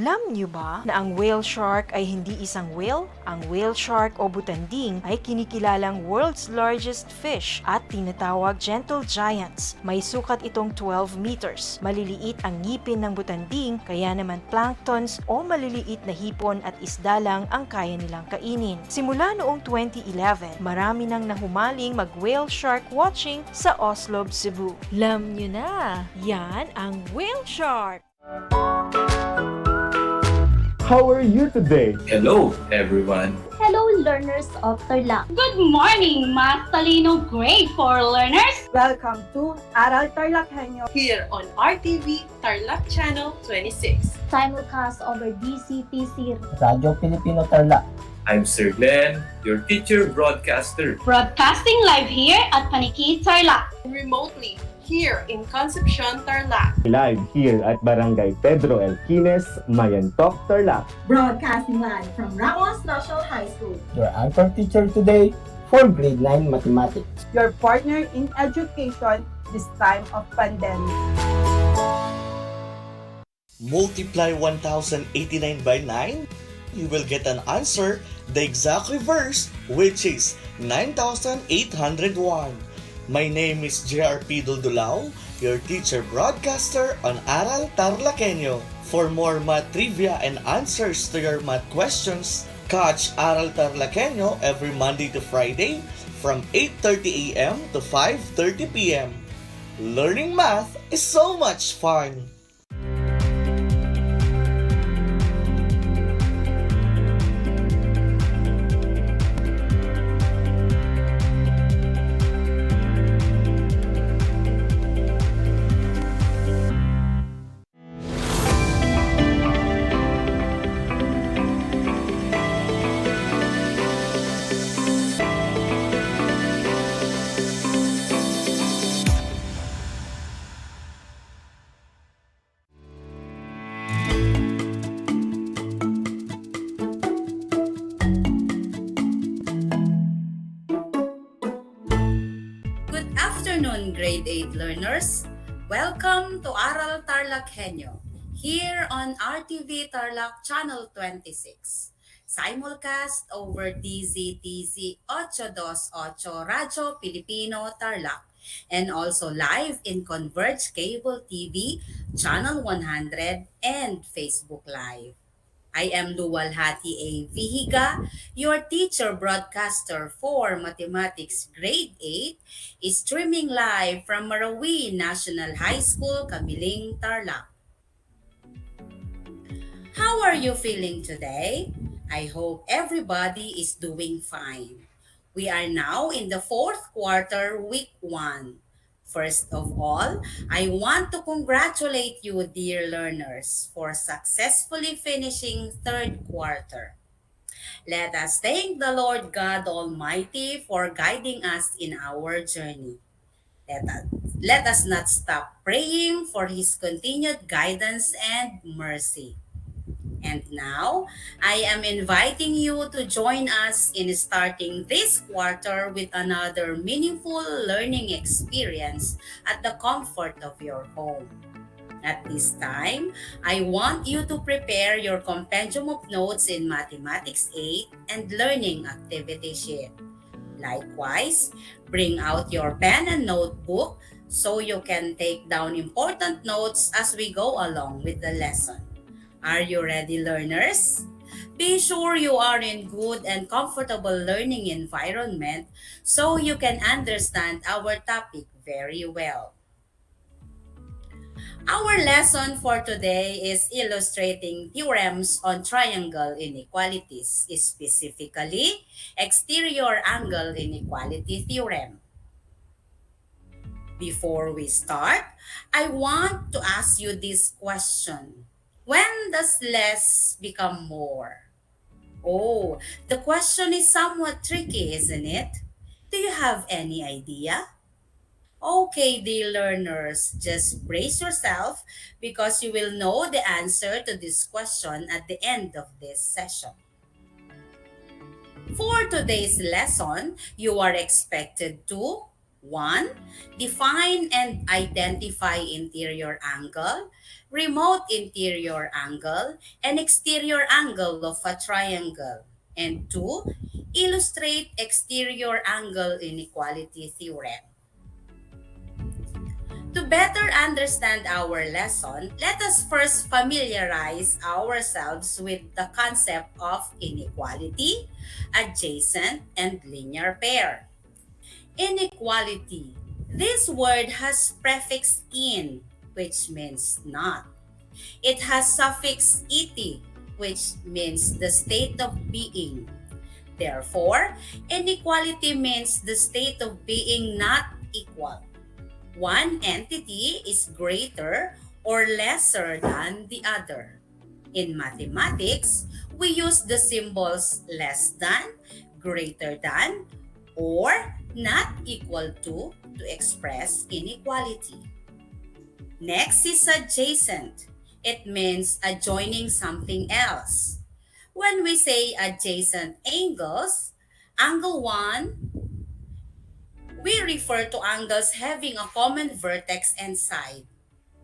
Alam niyo ba na ang whale shark ay hindi isang whale? Ang whale shark o butanding ay kinikilalang world's largest fish at tinatawag gentle giants. May sukat itong 12 meters. Maliliit ang ngipin ng butanding, kaya naman planktons o maliliit na hipon at isda lang ang kaya nilang kainin. Simula noong 2011, marami nang nahumaling mag-whale shark watching sa Oslo, Cebu. Alam niyo na, yan ang whale shark! How are you today? Hello, everyone. Hello, learners of Tarlac. Good morning, Math Talino Grade 4 learners. Welcome to Aral TarlakHenyo here on RTV Tarlac Channel 26. Simulcast over DCTC Radio Filipino Tarlac. I'm Sir Glenn, your teacher broadcaster. Broadcasting live here at Paniki Tarlac. Remotely here in Concepcion, Tarlac. Live here at Barangay Pedro Elquines, Mayantok, Tarlac. Broadcasting live from Ramos National High School. Your anchor teacher today for grade 9 mathematics. Your partner in education this time of pandemic. Multiply 1089 by 9. You will get an answer, the exact reverse, which is 9,801. My name is JRP Duldulao, your teacher broadcaster on Aral TarlakHenyo. For more math trivia and answers to your math questions, catch Aral TarlakHenyo every Monday to Friday from 8:30 a.m. to 5:30 p.m. Learning math is so much fun! grade 8 learners. Welcome to Aral TarlakHenyo here on RTV Tarlac Channel 26. Simulcast over DZTZ 828 Radyo Pilipino Tarlac and also live in Converge Cable TV Channel 100 and Facebook Live. I am Luwalhati A. Vihiga, your teacher broadcaster for Mathematics Grade 8, is streaming live from Marawi National High School, Kamiling, Tarlac. How are you feeling today? I hope everybody is doing fine. We are now in the fourth quarter, week 1. First of all, I want to congratulate you, dear learners, for successfully finishing third quarter. Let us thank the Lord God Almighty for guiding us in our journey. Let us, let us not stop praying for His continued guidance and mercy. And now, I am inviting you to join us in starting this quarter with another meaningful learning experience at the comfort of your home. At this time, I want you to prepare your compendium of notes in Mathematics 8 and Learning Activity Sheet. Likewise, bring out your pen and notebook so you can take down important notes as we go along with the lesson. Are you ready, learners? Be sure you are in good and comfortable learning environment so you can understand our topic very well. Our lesson for today is illustrating theorems on triangle inequalities, specifically exterior angle inequality theorem. Before we start, I want to ask you this question. When does less become more? Oh, the question is somewhat tricky, isn't it? Do you have any idea? Okay, dear learners, just brace yourself because you will know the answer to this question at the end of this session. For today's lesson, you are expected to 1. Define and identify interior angle, remote interior angle, and exterior angle of a triangle. And 2. Illustrate exterior angle inequality theorem. To better understand our lesson, let us first familiarize ourselves with the concept of inequality, adjacent, and linear pair. Inequality. This word has prefix in, which means not. It has suffix ity, which means the state of being. Therefore, inequality means the state of being not equal. One entity is greater or lesser than the other. In mathematics, we use the symbols less than, greater than, or not equal to express inequality. Next is adjacent. It means adjoining something else. When we say adjacent angles, angle 1, we refer to angles having a common vertex and side.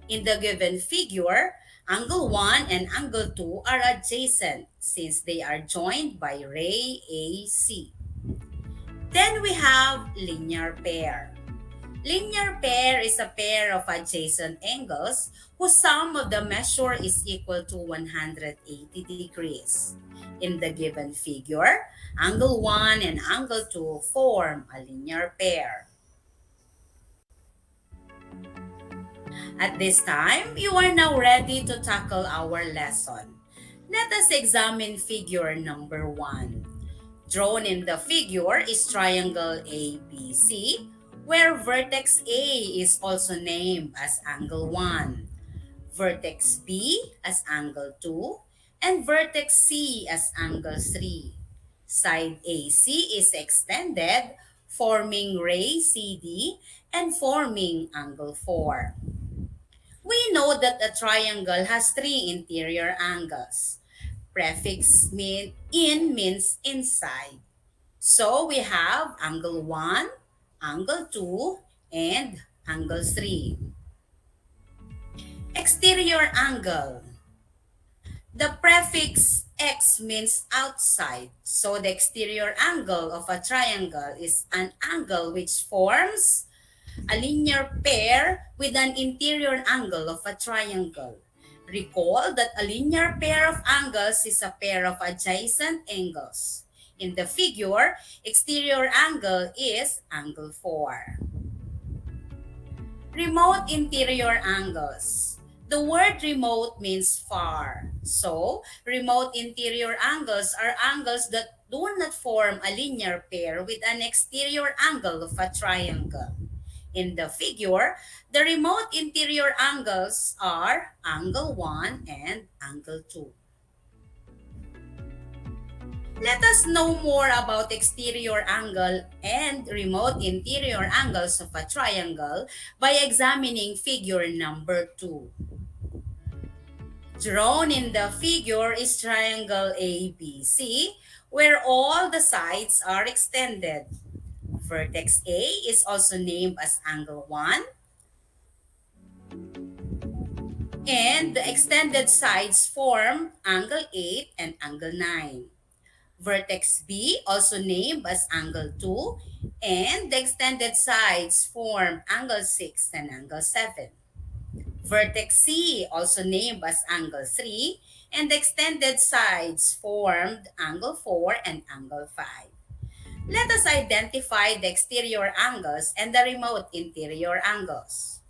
In the given figure, angle 1 and angle 2 are adjacent since they are joined by ray AC. Then we have linear pair. Linear pair is a pair of adjacent angles whose sum of the measure is equal to 180 degrees. In the given figure, angle 1 and angle 2 form a linear pair. At this time, you are now ready to tackle our lesson. Let us examine figure number 1. Drawn in the figure is triangle ABC, where vertex A is also named as angle 1, vertex B as angle 2, and vertex C as angle 3. Side AC is extended, forming ray CD and forming angle 4. We know that a triangle has 3 interior angles. Prefix in means inside. So we have angle 1, angle 2, and angle 3. Exterior angle. The prefix x means outside, so the exterior angle of a triangle is an angle which forms a linear pair with an interior angle of a triangle. Recall that a linear pair of angles is a pair of adjacent angles. In the figure, exterior angle is angle 4. Remote interior angles. The word remote means far. So, remote interior angles are angles that do not form a linear pair with an exterior angle of a triangle. In the figure, the remote interior angles are angle 1 and angle 2. Let us know more about exterior angle and remote interior angles of a triangle by examining figure number 2. Drawn in the figure is triangle ABC, where all the sides are extended. Vertex A is also named as angle 1, and the extended sides form angle 8 and angle 9. Vertex B, also named as angle 2, and the extended sides form angle 6 and angle 7. Vertex C, also named as angle 3, and the extended sides formed angle 4 and angle 5. Let us identify the exterior angles and the remote interior angles.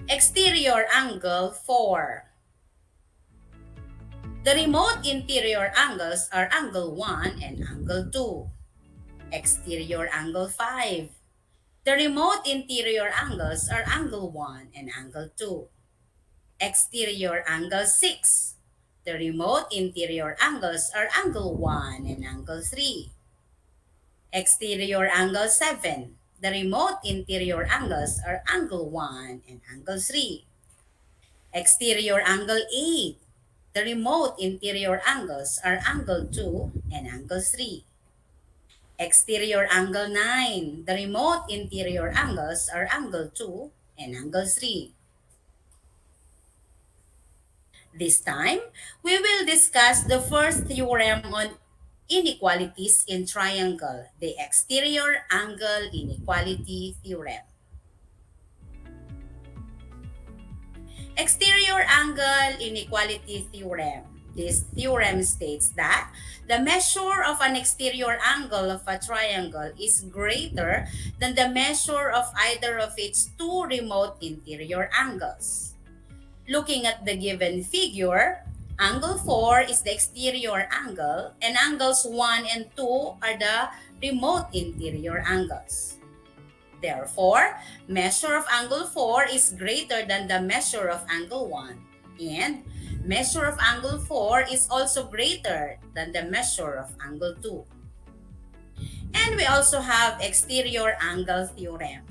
Exterior angle 4. The remote interior angles are angle 1 and angle 2. Exterior angle 5. The remote interior angles are angle 1 and angle 2. Exterior angle 6. The remote interior angles are angle 1 and angle 3. Exterior angle 7. The remote interior angles are angle 1 and angle 3. Exterior angle 8. The remote interior angles are angle 2 and angle 3. Exterior angle 9. The remote interior angles are angle 2 and angle 3. This time, we will discuss the first theorem on inequalities in triangle, the exterior angle inequality theorem. Exterior angle inequality theorem. This theorem states that the measure of an exterior angle of a triangle is greater than the measure of either of its two remote interior angles. Looking at the given figure, angle 4 is the exterior angle and angles 1 and 2 are the remote interior angles. Therefore, measure of angle 4 is greater than the measure of angle 1, and measure of angle 4 is also greater than the measure of angle 2. And we also have exterior angle theorem.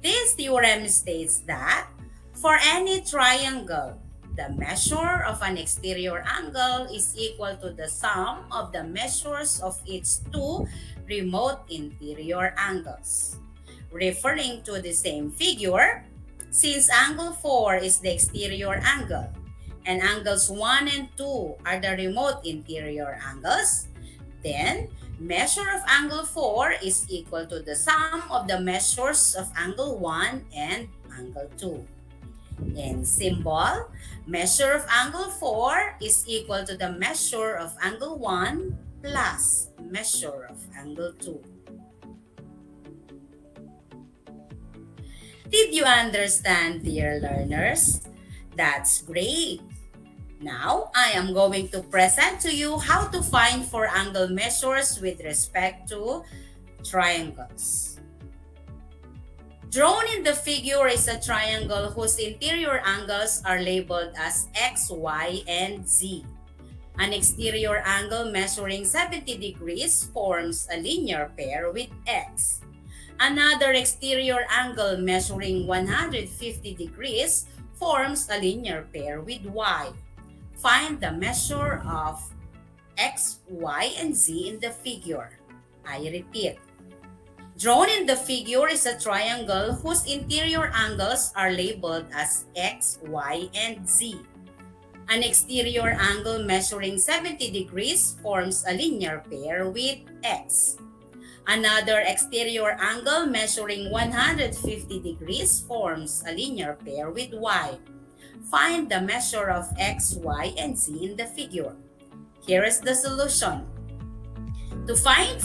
This theorem states that for any triangle, the measure of an exterior angle is equal to the sum of the measures of its two remote interior angles. Referring to the same figure, since angle 4 is the exterior angle and angles 1 and 2 are the remote interior angles, then measure of angle 4 is equal to the sum of the measures of angle 1 and angle 2. In symbol, measure of angle 4 is equal to the measure of angle 1 plus measure of angle 2. Did you understand, dear learners? That's great! Now, I am going to present to you how to find four angle measures with respect to triangles. Drawn in the figure is a triangle whose interior angles are labeled as x, y, and z. An exterior angle measuring 70 degrees forms a linear pair with x. Another exterior angle measuring 150 degrees forms a linear pair with y. Find the measure of x, y, and z in the figure. I repeat. Drawn in the figure is a triangle whose interior angles are labeled as X, Y, and Z. An exterior angle measuring 70 degrees forms a linear pair with X. Another exterior angle measuring 150 degrees forms a linear pair with Y. Find the measure of X, Y, and Z in the figure. Here is the solution. To find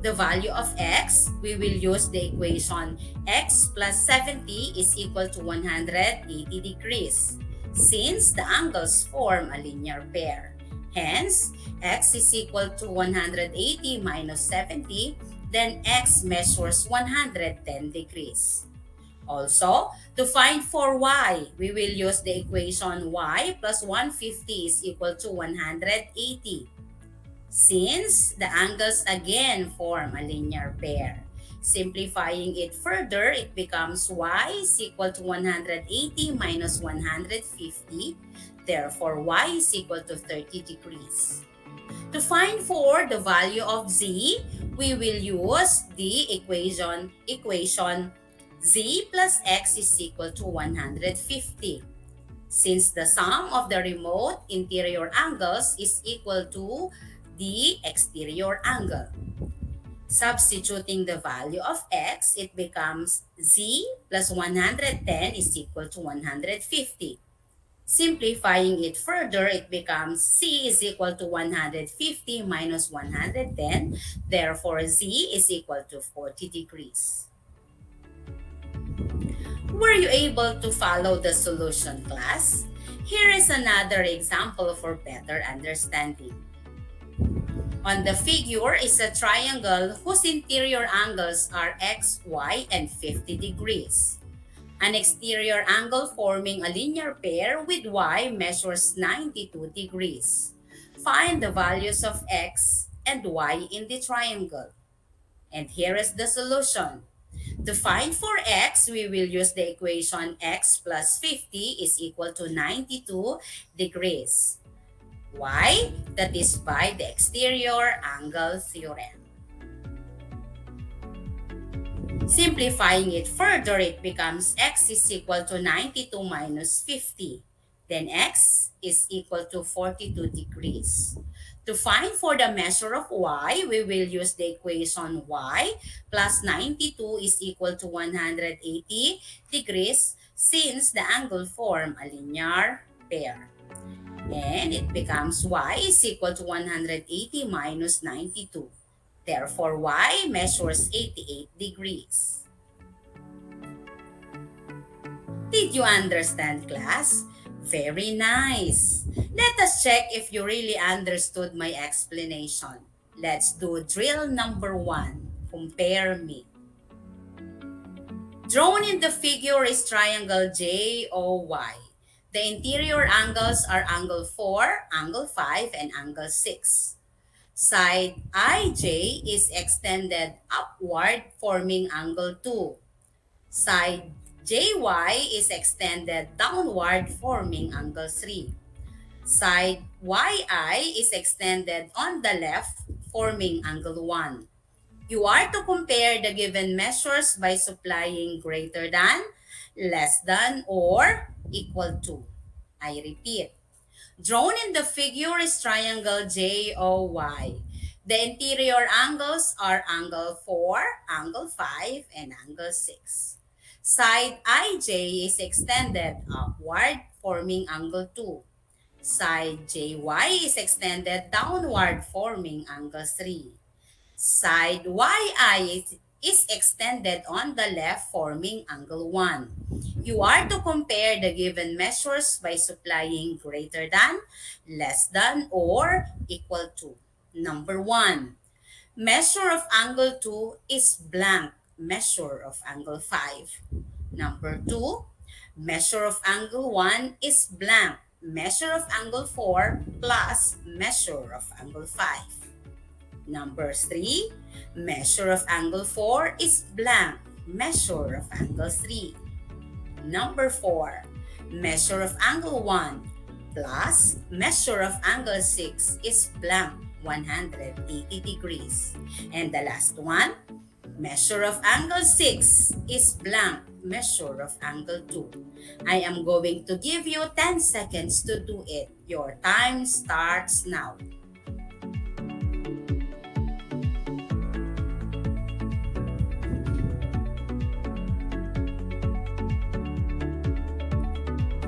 the value of X, we will use the equation X plus 70 is equal to 180 degrees, since the angles form a linear pair. Hence, X is equal to 180 minus 70, then X measures 110 degrees. Also, to find for Y, we will use the equation Y plus 150 is equal to 180. Since the angles again form a linear pair. Simplifying it further, it becomes Y is equal to 180 minus 150. Therefore, Y is equal to 30 degrees. To find the value of Z, we will use the equation Z plus X is equal to 150. Since the sum of the remote interior angles is equal to the exterior angle. Substituting the value of X, it becomes Z plus 110 is equal to 150. Simplifying it further, it becomes C is equal to 150 minus 110. Therefore, Z is equal to 40 degrees. Were you able to follow the solution, class? Here is another example for better understanding. On the figure is a triangle whose interior angles are X, Y, and 50 degrees. An exterior angle forming a linear pair with Y measures 92 degrees. Find the values of X and Y in the triangle. And here is the solution. To find for X, we will use the equation X plus 50 is equal to 92 degrees. Why? That is by the exterior angle theorem. Simplifying it further, it becomes X is equal to 92 minus 50. Then X is equal to 42 degrees. To find for the measure of Y, we will use the equation Y plus 92 is equal to 180 degrees since the angle form a linear pair. And it becomes Y is equal to 180 minus 92. Therefore, Y measures 88 degrees. Did you understand, class? Very nice. Let us check if you really understood my explanation. Let's do drill number 1. Compare me. Drawn in the figure is triangle JOY. The interior angles are angle 4, angle 5, and angle 6. Side IJ is extended upward forming angle 2. Side JY is extended downward forming angle 3. Side YI is extended on the left forming angle 1. You are to compare the given measures by supplying greater than, less than, or equal to. I repeat. Drawn in the figure is triangle JOY. The interior angles are angle 4, angle 5, and angle 6. Side IJ is extended upward, forming angle 2. Side JY is extended downward, forming angle 3. Side YI is extended on the left, forming angle 1. You are to compare the given measures by supplying greater than, less than, or equal to. Number 1. Measure of angle 2 is blank measure of angle 5. Number 2. Measure of angle 1 is blank measure of angle 4 plus measure of angle 5. Number 3. Measure of angle 4 is blank measure of angle 3. Number 4. Measure of angle 1 plus measure of angle 6 is blank 180 degrees. And the last one, Measure of angle 6 is blank. Measure of angle 2. I am going to give you 10 seconds to do it. Your time starts now.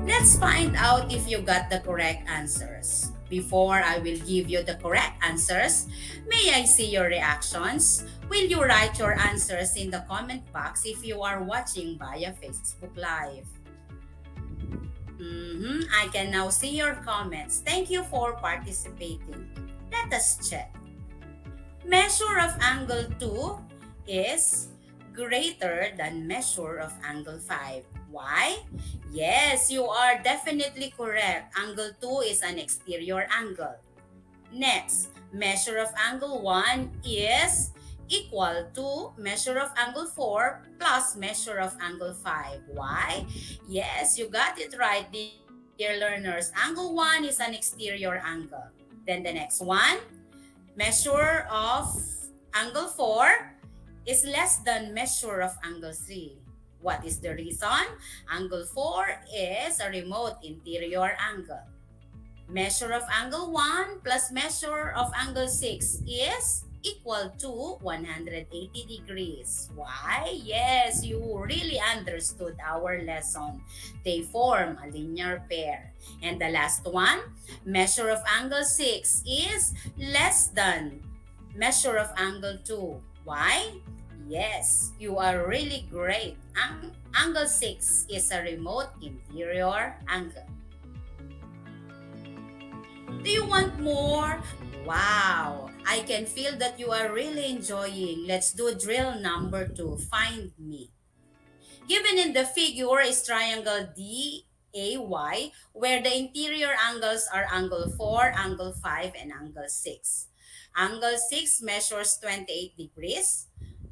Let's find out if you got the correct answers. Before I will give you the correct answers, may I see your reactions? Will you write your answers in the comment box if you are watching via Facebook Live? I can now see your comments. Thank you for participating. Let us check. Measure of angle 2 is greater than measure of angle 5. Why? Yes, you are definitely correct. Angle 2 is an exterior angle. Next, measure of angle 1 is equal to measure of angle 4 plus measure of angle 5. Why? Yes, you got it right, dear learners. Angle 1 is an exterior angle. Then the next one, measure of angle 4 is less than measure of angle 3. What is the reason? Angle 4 is a remote interior angle. Measure of angle 1 plus measure of angle 6 is equal to 180 degrees. Why? Yes, you really understood our lesson. They form a linear pair. And the last one, measure of angle 6 is less than measure of angle 2. Why? Yes, you are really great. Angle 6 is a remote interior angle. Do you want more? Wow, I can feel that you are really enjoying. Let's do drill number 2. Find me. Given in the figure is triangle DAY, where the interior angles are angle 4, angle 5, and angle 6. Angle 6 measures 28 degrees.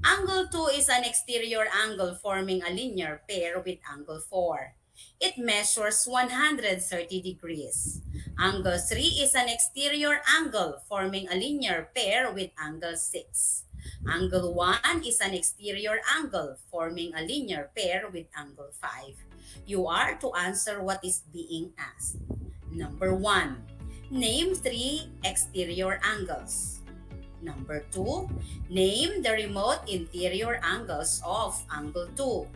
Angle 2 is an exterior angle forming a linear pair with angle 4. It measures 130 degrees. Angle 3 is an exterior angle forming a linear pair with angle 6. Angle 1 is an exterior angle forming a linear pair with angle 5. You are to answer what is being asked. Number 1. Name 3 exterior angles. Number 2. Name the remote interior angles of angle 2.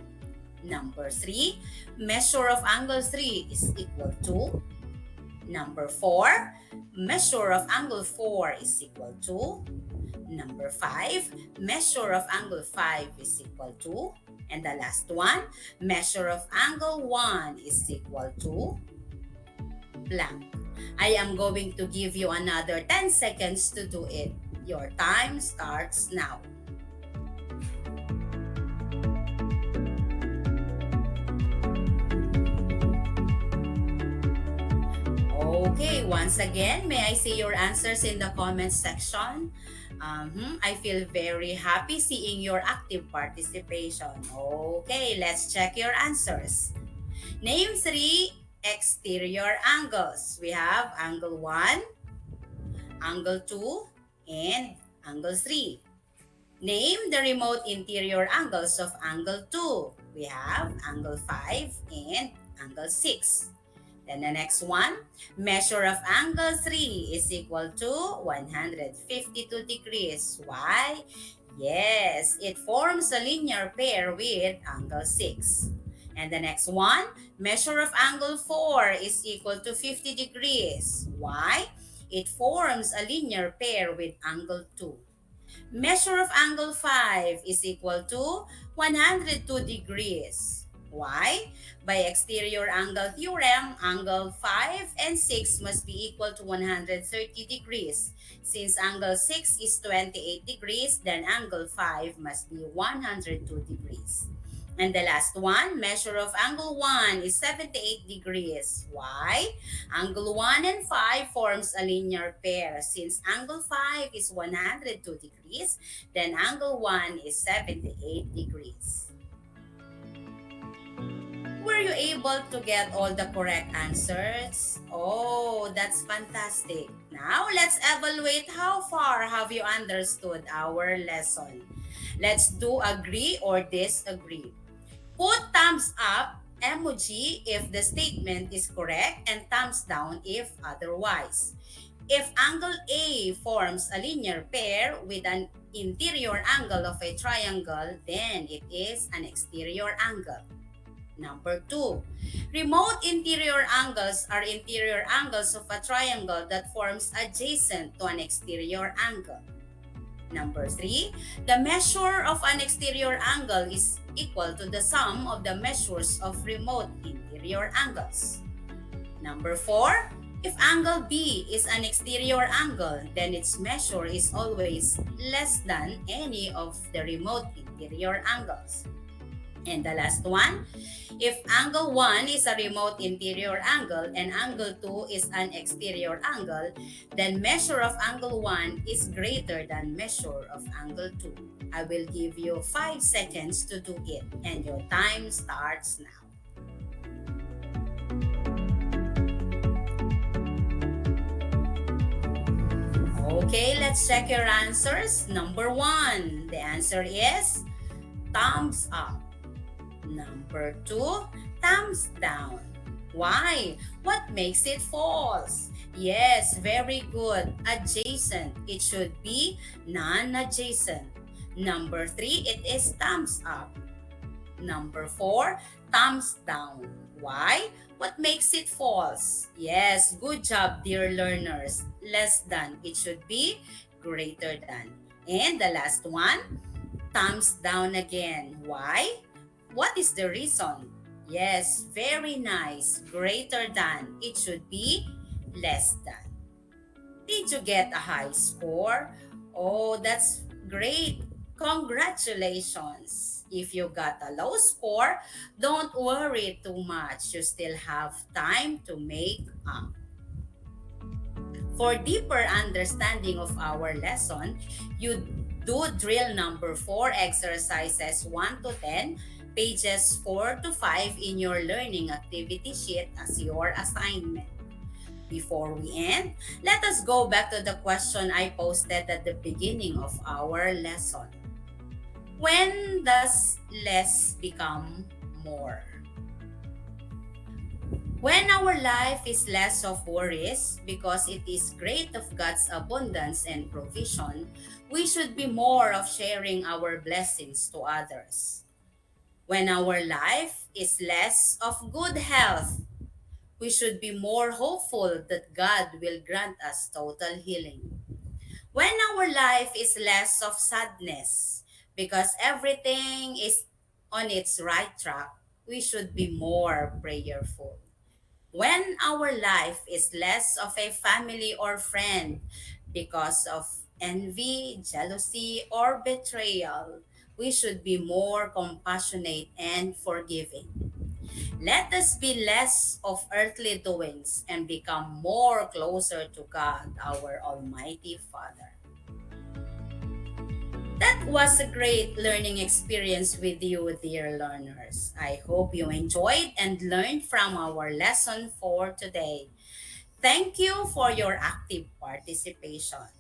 Number 3. Measure of angle 3 is equal to. Number 4. Measure of angle 4 is equal to. Number 5, measure of angle 5 is equal to. And the last one, measure of angle 1 is equal to blank. I am going to give you another 10 seconds to do it. Your time starts now. Okay, once again, may I see your answers in the comments section? I feel very happy seeing your active participation. Okay, let's check your answers. Name 3 exterior angles. We have angle 1, angle 2, and angle 3. Name the remote interior angles of angle 2. We have angle 5 and angle 6. Then the next one, measure of angle 3 is equal to 152 degrees. Why? Yes, it forms a linear pair with angle 6. And the next one, measure of angle 4 is equal to 50 degrees. Why? It forms a linear pair with angle 2. Measure of angle 5 is equal to 102 degrees. Why? By exterior angle theorem, angle 5 and 6 must be equal to 130 degrees. Since angle 6 is 28 degrees, then angle 5 must be 102 degrees. And the last one, measure of angle 1 is 78 degrees. Why? Angle 1 and 5 forms a linear pair. Since angle 5 is 102 degrees, then angle 1 is 78 degrees. Were you able to get all the correct answers? Oh, that's fantastic. Now, let's evaluate how far have you understood our lesson. Let's do agree or disagree. Put thumbs up emoji if the statement is correct and thumbs down if otherwise. If angle A forms a linear pair with an interior angle of a triangle, then it is an exterior angle. Number 2, remote interior angles are interior angles of a triangle that forms adjacent to an exterior angle. Number 3, the measure of an exterior angle is equal to the sum of the measures of remote interior angles. Number 4, if angle B is an exterior angle, then its measure is always less than any of the remote interior angles. And the last one, if angle 1 is a remote interior angle and angle 2 is an exterior angle, then measure of angle 1 is greater than measure of angle 2. I will give you 5 seconds to do it, and your time starts now. Okay, let's check your answers. Number 1, the answer is thumbs up. Number 2, thumbs down. Why? What makes it false? Yes, very good. Adjacent. It should be non-adjacent. Number 3, it is thumbs up. Number 4, thumbs down. Why? What makes it false? Yes, good job, dear learners. Less than. It should be greater than. And the last one, thumbs down again. Why? What is the reason? Yes, very nice. Greater than. It should be less than. Did you get a high score? Oh, that's great. Congratulations. If you got a low score, don't worry too much. You still have time to make up. For deeper understanding of our lesson, you do drill number 4, exercises 1 to 10, pages 4 to 5 in your learning activity sheet as your assignment. Before we end, let us go back to the question I posted at the beginning of our lesson. When does less become more? When our life is less of worries because it is great of God's abundance and provision, we should be more of sharing our blessings to others. When our life is less of good health, we should be more hopeful that God will grant us total healing. When our life is less of sadness, because everything is on its right track, we should be more prayerful. When our life is less of a family or friend because of envy, jealousy, or betrayal, we should be more compassionate and forgiving. Let us be less of earthly doings and become more closer to God, our Almighty Father. That was a great learning experience with you, dear learners. I hope you enjoyed and learned from our lesson for today. Thank you for your active participation.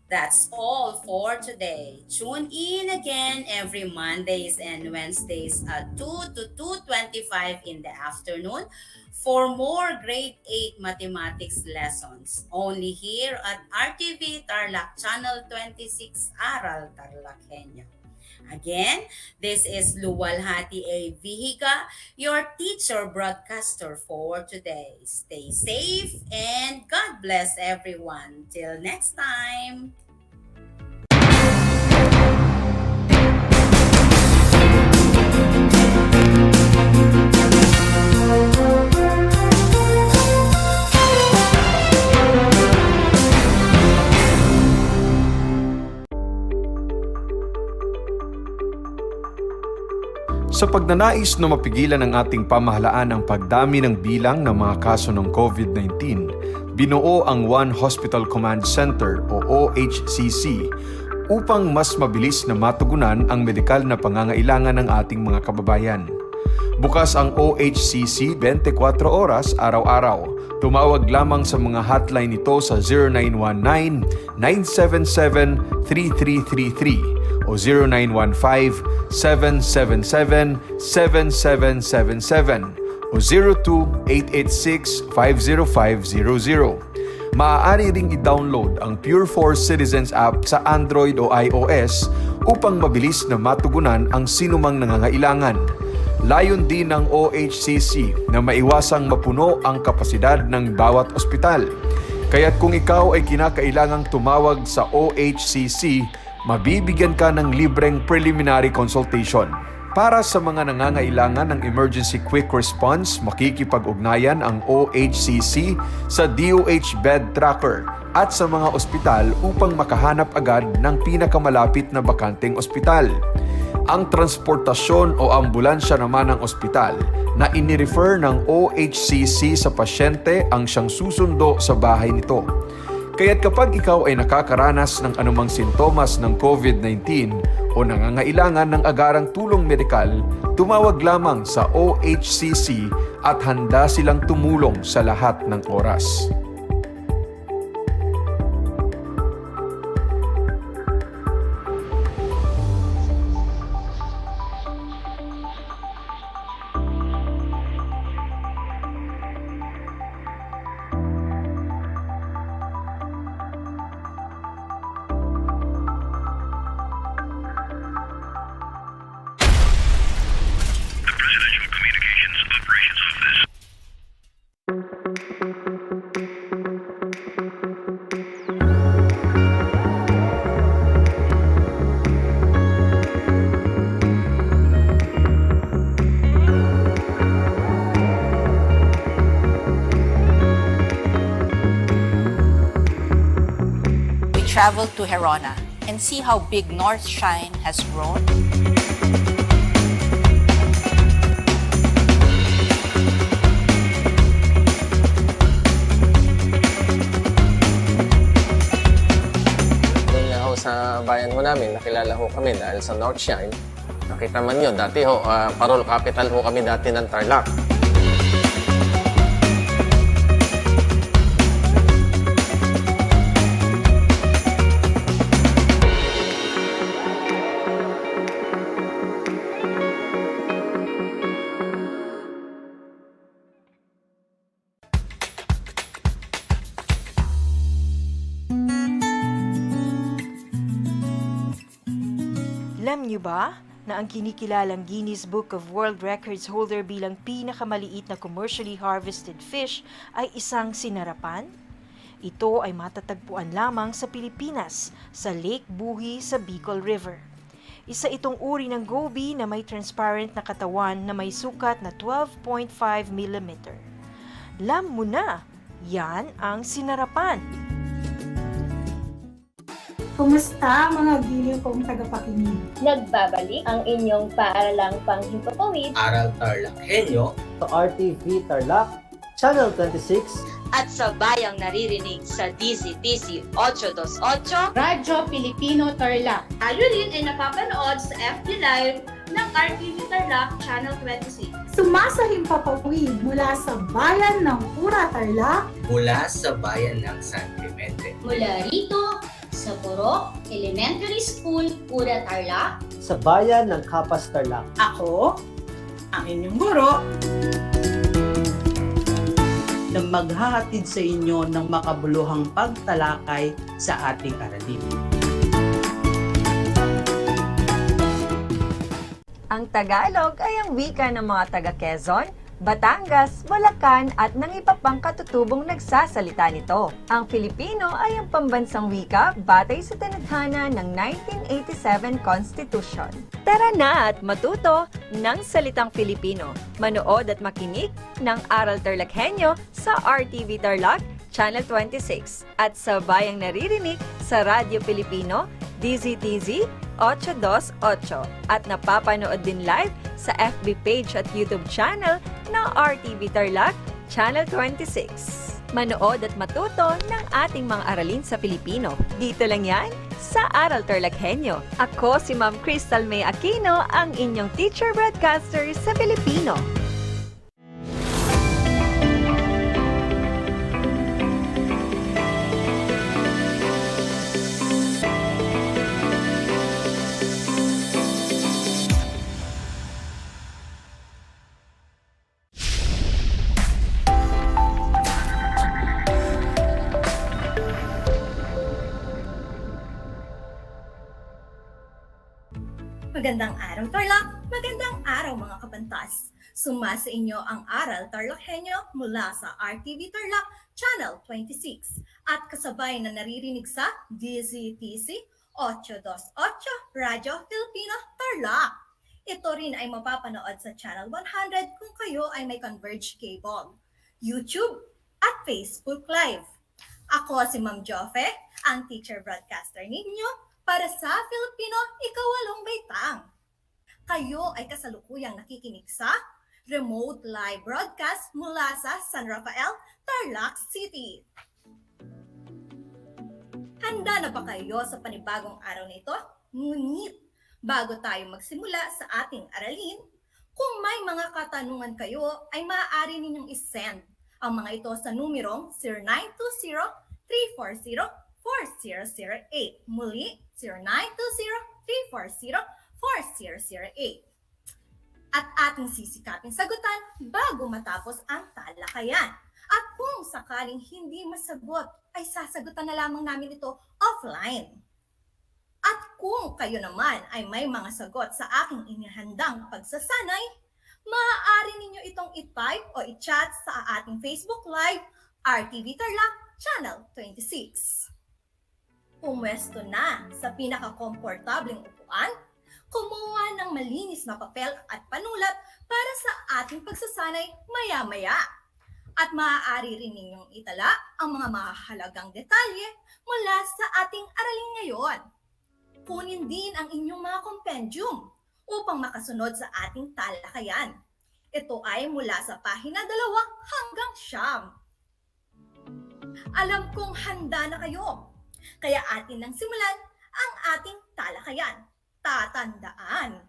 That's all for today. Tune in again every Mondays and Wednesdays at 2 to 2:25 in the afternoon for more grade 8 mathematics lessons. Only here at RTV Tarlac Channel 26 Aral TarlakHenyo. Again, this is Luwalhati A. Vihiga, your teacher broadcaster for today. Stay safe and God bless everyone. Till next time. Sa pagnanais na mapigilan ng ating pamahalaan ang pagdami ng bilang ng mga kaso ng COVID-19, binuo ang One Hospital Command Center o OHCC upang mas mabilis na matugunan ang medikal na pangangailangan ng ating mga kababayan. Bukas ang OHCC 24 oras araw-araw. Tumawag lamang sa mga hotline nito sa 0919-977-3333 o 0915-777-7777 o 02-886-50500. Maaari ring i-download ang Pure Force Citizens app sa Android o iOS upang mabilis na matugunan ang sinumang nangangailangan. Layon din ng OHCC na maiwasang mapuno ang kapasidad ng bawat ospital. Kaya't kung ikaw ay kinakailangang tumawag sa OHCC, mabibigyan ka ng libreng preliminary consultation. Para sa mga nangangailangan ng emergency quick response, makikipag-ugnayan ang OHCC sa DOH Bed Tracker at sa mga ospital upang makahanap agad ng pinakamalapit na bakanteng ospital. Ang transportasyon o ambulansya naman ng ospital na inirefer ng OHCC sa pasyente ang siyang susundo sa bahay nito. Kaya't kapag ikaw ay nakakaranas ng anumang sintomas ng COVID-19 o nangangailangan ng agarang tulong medikal, tumawag lamang sa OHCC at handa silang tumulong sa lahat ng oras. Travel to Herona and see how big North Shine has grown. Doon nga ho sa bayan ho namin, nakilala ho kami dahil sa North Shine. Nakita man yun, dati ho, parol capital ho kami dati ng Tarlac. Alam niyo ba na ang kinikilalang Guinness Book of World Records holder bilang pinakamaliit na commercially harvested fish ay isang sinarapan? Ito ay matatagpuan lamang sa Pilipinas, sa Lake Buhi sa Bicol River. Isa itong uri ng goby na may transparent na katawan na may sukat na 12.5 mm. Alam mo na, yan ang sinarapan. Kumusta mga giliw kong tagapakinig? Nagbabalik ang inyong paaralang panghimpapawid. Aral TarlakHenyo sa RTV Tarlac, Channel 26 at sa bayang naririnig sa DZTC 828 Radyo Pilipino Tarlac. Tayo rin ay napapanood sa FB Live ng RTV Tarlac Channel 26. Sumasahimpapawid mula sa bayan ng Pura Tarlac, mula sa bayan ng San Clemente, mula rito sa Puro Elementary School, Pura Tarlac, sa bayan ng Kapas Tarlac. Ako, ang inyong guro, na maghahatid sa inyo ng makabuluhang pagtalakay sa ating aralin. Ang Tagalog ay ang wika ng mga taga-Quezon, Batangas, Bulacan at ng iba pang katutubong nagsasalita nito. Ang Filipino ay ang pambansang wika batay sa tanathana ng 1987 Constitution. Tara na at matuto ng salitang Filipino. Manood at makinig ng Aral TarlakHenyo sa RTV Tarlac, Channel 26 at sa bayang naririnig sa Radyo Pilipino, DZTZ 828 at napapanood din live sa FB page at YouTube channel ng RTV Tarlac, Channel 26. Manood at matuto ng ating mga aralin sa Filipino. Dito lang yan sa Aral TarlakHenyo. Ako si Ma'am Crystal May Aquino, ang inyong teacher broadcaster sa Filipino. Magandang araw, Tarlac! Magandang araw, mga kapantas! Suma sa inyo ang Aral TarlakHenyo mula sa RTV Tarlac, Channel 26 at kasabay na naririnig sa DZTC 828 Radyo Filipino Tarlac. Ito rin ay mapapanood sa Channel 100 kung kayo ay may converged cable, YouTube at Facebook Live. Ako si Ma'am Joffe, ang teacher broadcaster ninyo para sa Filipino Ikawalong Baitang. Kayo ay kasalukuyang nakikinig sa remote live broadcast mula sa San Rafael, Tarlac City. Handa na ba kayo sa panibagong araw na ito? Ngunit, bago tayo magsimula sa ating aralin, kung may mga katanungan kayo ay maaari ninyong isend ang mga ito sa numerong 0920-340-4008. Muli, 0920-340-4008. At ating sisikaping sagutan bago matapos ang talakayan. At kung sakaling hindi masagot, ay sasagutan na lamang namin ito offline. At kung kayo naman ay may mga sagot sa aking inihandang pagsasanay, maaari ninyo itong i-type o i-chat sa ating Facebook Live, RTV Tarlac, Channel 26. Pumwesto na sa pinaka-komportableng upuan, kumuha ng malinis na papel at panulat para sa ating pagsasanay maya-maya. At maaari rin ninyong itala ang mga mahalagang detalye mula sa ating aralin ngayon. Kunin din ang inyong mga compendium upang makasunod sa ating talakayan. Ito ay mula sa pahina 2 hanggang 9. Alam kong handa na kayo, kaya atin nang simulan ang ating talakayan. Tatandaan,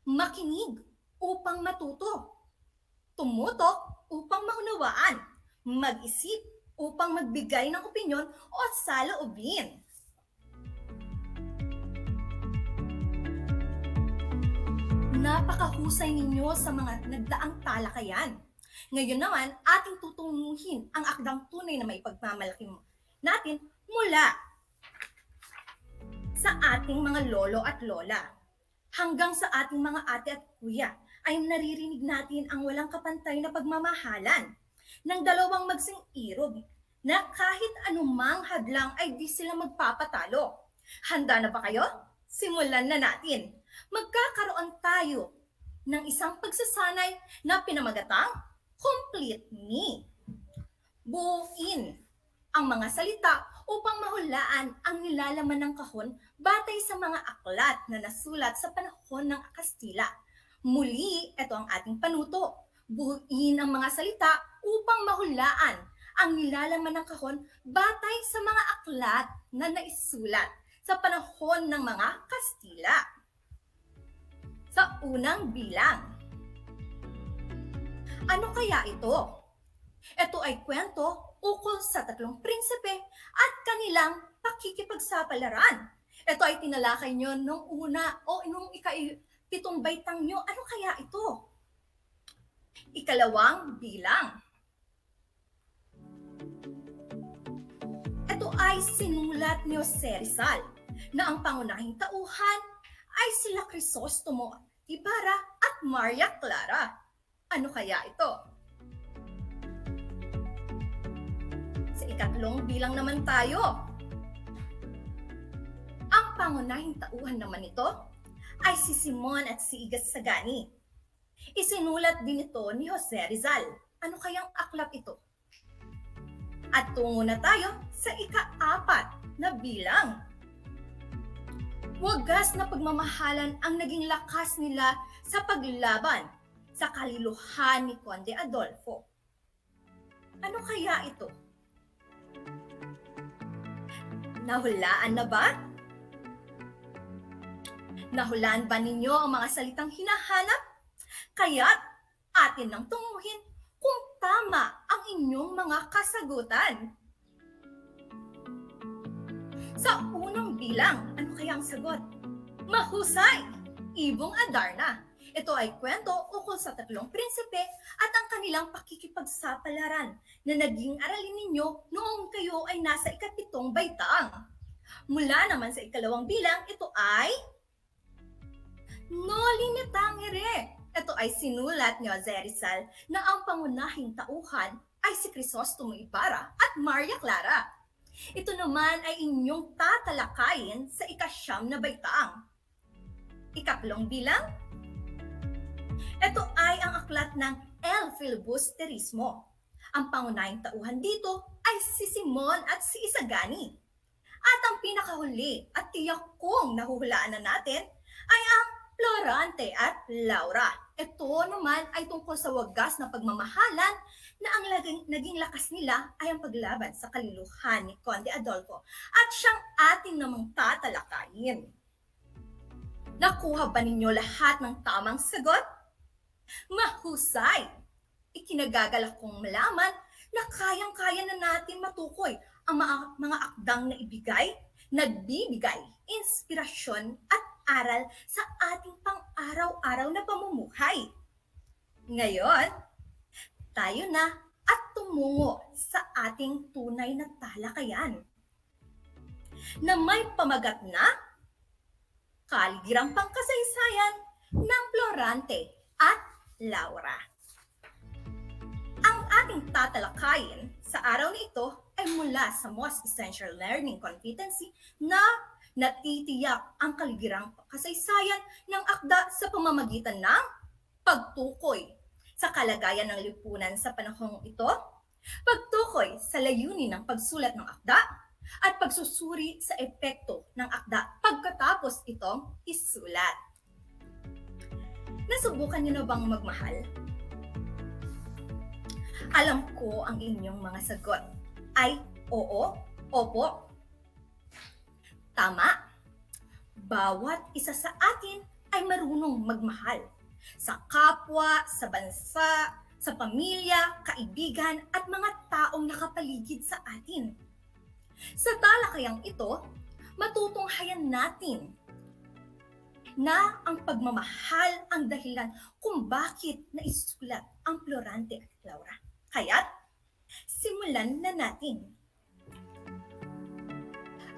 makinig upang matuto, tumutok upang maunawaan, mag-isip upang magbigay ng opinyon o saloobin. Napakahusay ninyo sa mga nagdaang talakayan. Ngayon naman, ating tutunguhin ang akdang tunay na maipagmamalaki natin mula sa ating mga lolo at lola hanggang sa ating mga ate at kuya ay naririnig natin ang walang kapantay na pagmamahalan ng dalawang magsing irog na kahit anumang hadlang ay di sila magpapatalo. Handa na ba kayo? Simulan na natin. Magkakaroon tayo ng isang pagsasanay na pinamagatang Complete Me. Buuin ang mga salita upang mahulaan ang nilalaman ng kahon batay sa mga aklat na nasulat sa panahon ng Kastila. Muli, ito ang ating panuto. Buuin ang mga salita upang mahulaan ang nilalaman ng kahon batay sa mga aklat na naisulat sa panahon ng mga Kastila. Sa unang bilang. Ano kaya ito? Ito ay kwento ukol sa 3 prinsipe at kanilang pakikipagsapalaran. Ito ay tinalakay nyo nung una o nung ika-7 baitang nyo. Ano kaya ito? Ikalawang bilang. Ito ay sinulat ni Jose Rizal na ang pangunahing tauhan ay sila Crisostomo Ibarra at Maria Clara. Ano kaya ito? Sa ikatlong bilang naman tayo. Ang pangunahing tauhan naman ito ay si Simon at si Igasagani. Isinulat din ito ni Jose Rizal. Ano kayang aklat ito? At tungo na tayo sa ika-4 na bilang. Wagas na pagmamahalan ang naging lakas nila sa paglaban sa kaliluhan ni Conde Adolfo. Ano kaya ito? Nahulaan na ba? Nahulaan ba ninyo ang mga salitang hinahanap? Kaya't atin nang tunguhin kung tama ang inyong mga kasagutan. Sa unang bilang, ano kaya ang sagot? Mahusay! Ibong Adarna. Ito ay kwento ukol sa 3 prinsipe at ang kanilang pakikipagsapalaran na naging aralin ninyo noong kayo ay nasa ika-7 baitang. Mula naman sa ikalawang bilang, ito ay Noli me tangere. Ito ay sinulat ni Jose Rizal na ang pangunahing tauhan ay si Crisostomo Ibarra at Maria Clara. Ito naman ay inyong tatalakayin sa ikasyam na baitang. Ikatlong bilang. Ito ay ang aklat ng El Filibusterismo. Ang pangunahing tauhan dito ay si Simon at si Isagani. At ang pinakahuli at tiyak kong nahuhulaan na natin ay ang Florante at Laura. Ito naman ay tungkol sa wagas na pagmamahalan na ang naging lakas nila ay ang paglaban sa kaliluhan ni Conde Adolfo at siyang ating namang tatalakayin. Nakuha ba ninyo lahat ng tamang sagot? Mahusay! Ikinagagalak kong malaman na kayang-kaya na natin matukoy ang mga akdang na nagbibigay, inspirasyon at aral sa ating pang-araw-araw na pamumuhay. Ngayon, tayo na at tumungo sa ating tunay na talakayan na may pamagat na Kaligirang Pangkasaysayan ng Florante at Laura. Ang ating tatalakayin sa araw na ito ay mula sa Most Essential Learning Competency na natitiyak ang kaligirang kasaysayan ng akda sa pamamagitan ng pagtukoy sa kalagayan ng lipunan sa panahong ito, pagtukoy sa layunin ng pagsulat ng akda, at pagsusuri sa epekto ng akda pagkatapos itong isulat. Nasubukan niyo na bang magmahal? Alam ko ang inyong mga sagot ay oo, opo. Tama. Bawat isa sa atin ay marunong magmahal. Sa kapwa, sa bansa, sa pamilya, kaibigan, at mga taong nakapaligid sa atin. Sa talakayang ito, matutunghayan natin na ang pagmamahal ang dahilan kung bakit naisulat ang Florante at Laura. Kaya't, simulan na natin.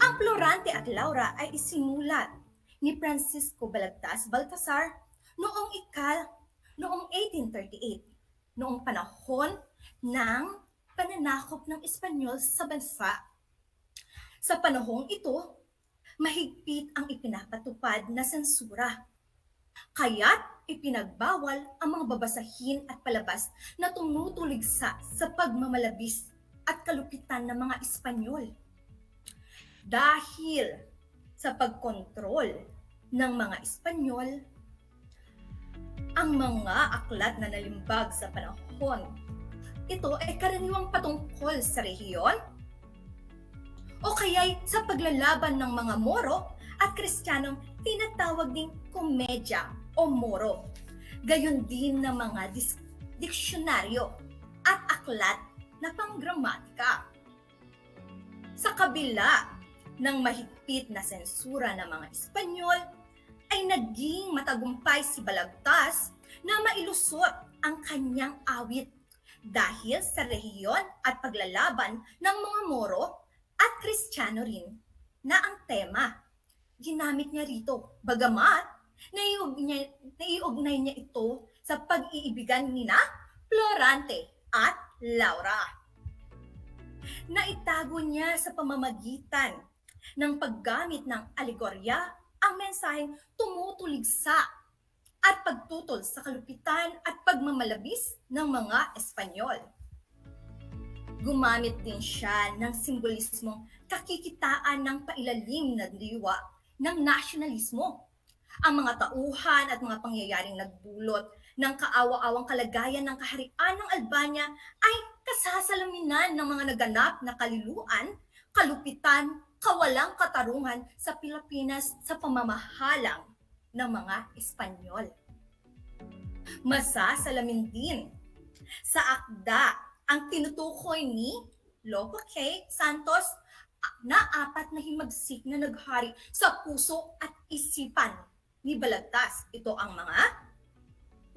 Ang Florante at Laura ay isinulat ni Francisco Balagtas Baltasar noong 1838, noong panahon ng pananakop ng Espanyol sa bansa. Sa panahong ito, mahigpit ang ipinapatupad na sensura. Kaya't ipinagbawal ang mga babasahin at palabas na tumutuligsa sa pagmamalabis at kalupitan ng mga Espanyol. Dahil sa pagkontrol ng mga Espanyol, ang mga aklat na nalimbag sa panahon ito ay karaniwang patungkol sa rehiyon o kaya'y sa paglalaban ng mga Moro at Kristiyanong tinatawag ding komedya o Moro. Gayon din ng mga diksyonaryo at aklat na panggramatika. Sa kabila ng mahigpit na sensura ng mga Espanyol, ay naging matagumpay si Balagtas na mailusot ang kanyang awit dahil sa rehiyon at paglalaban ng mga Moro at Kristiyano rin na ang tema. Ginamit niya rito, bagamat naiugnay niya ito sa pag-iibigan nina Florante at Laura. Naitago niya sa pamamagitan ng paggamit ng alegorya ang mensaheng tumutuligsa at pagtutol sa kalupitan at pagmamalabis ng mga Espanyol. Gumamit din siya ng simbolismong kakikitaan ng pailalim na diwa ng nasyonalismo. Ang mga tauhan at mga pangyayaring nagbulot ng kaawa-awang kalagayan ng kaharian ng Albania ay kasasalaminan ng mga naganap na kaliluan, kalupitan, kawalang katarungan sa Pilipinas sa pamamahalang ng mga Espanyol. Masasalamin din sa akda ang tinutukoy ni Lope K. Santos na 4 na himagsik na naghari sa puso at isipan ni Balagtas. Ito ang mga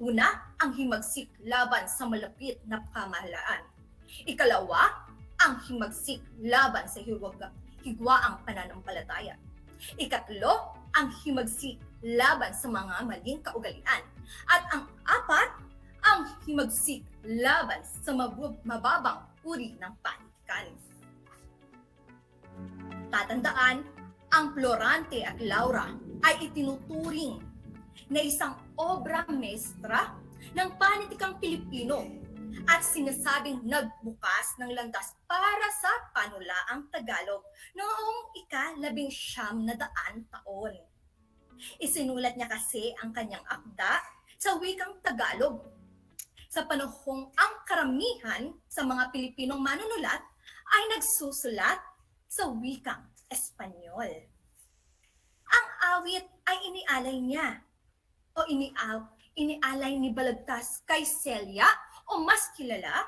una, ang himagsik laban sa malapit na pamahalaan. Ikalawa, ang himagsik laban sa higwaang pananampalataya. Ikatlo, ang himagsik laban sa mga maling kaugalian. At ang 4, ang himagsik laban sa mababang uri ng panitikan. Tatandaan, ang Florante at Laura ay itinuturing na isang obra maestra ng panitikang Pilipino at sinasabing nagbukas ng landas para sa panulaang Tagalog noong ika-19 taon. Isinulat niya kasi ang kanyang akda sa wikang Tagalog sa panahong ang karamihan sa mga Pilipinong manunulat ay nagsusulat sa wikang Espanyol. Ang awit ay inialay niya o inialay ni Balagtas kay Celia o mas kilala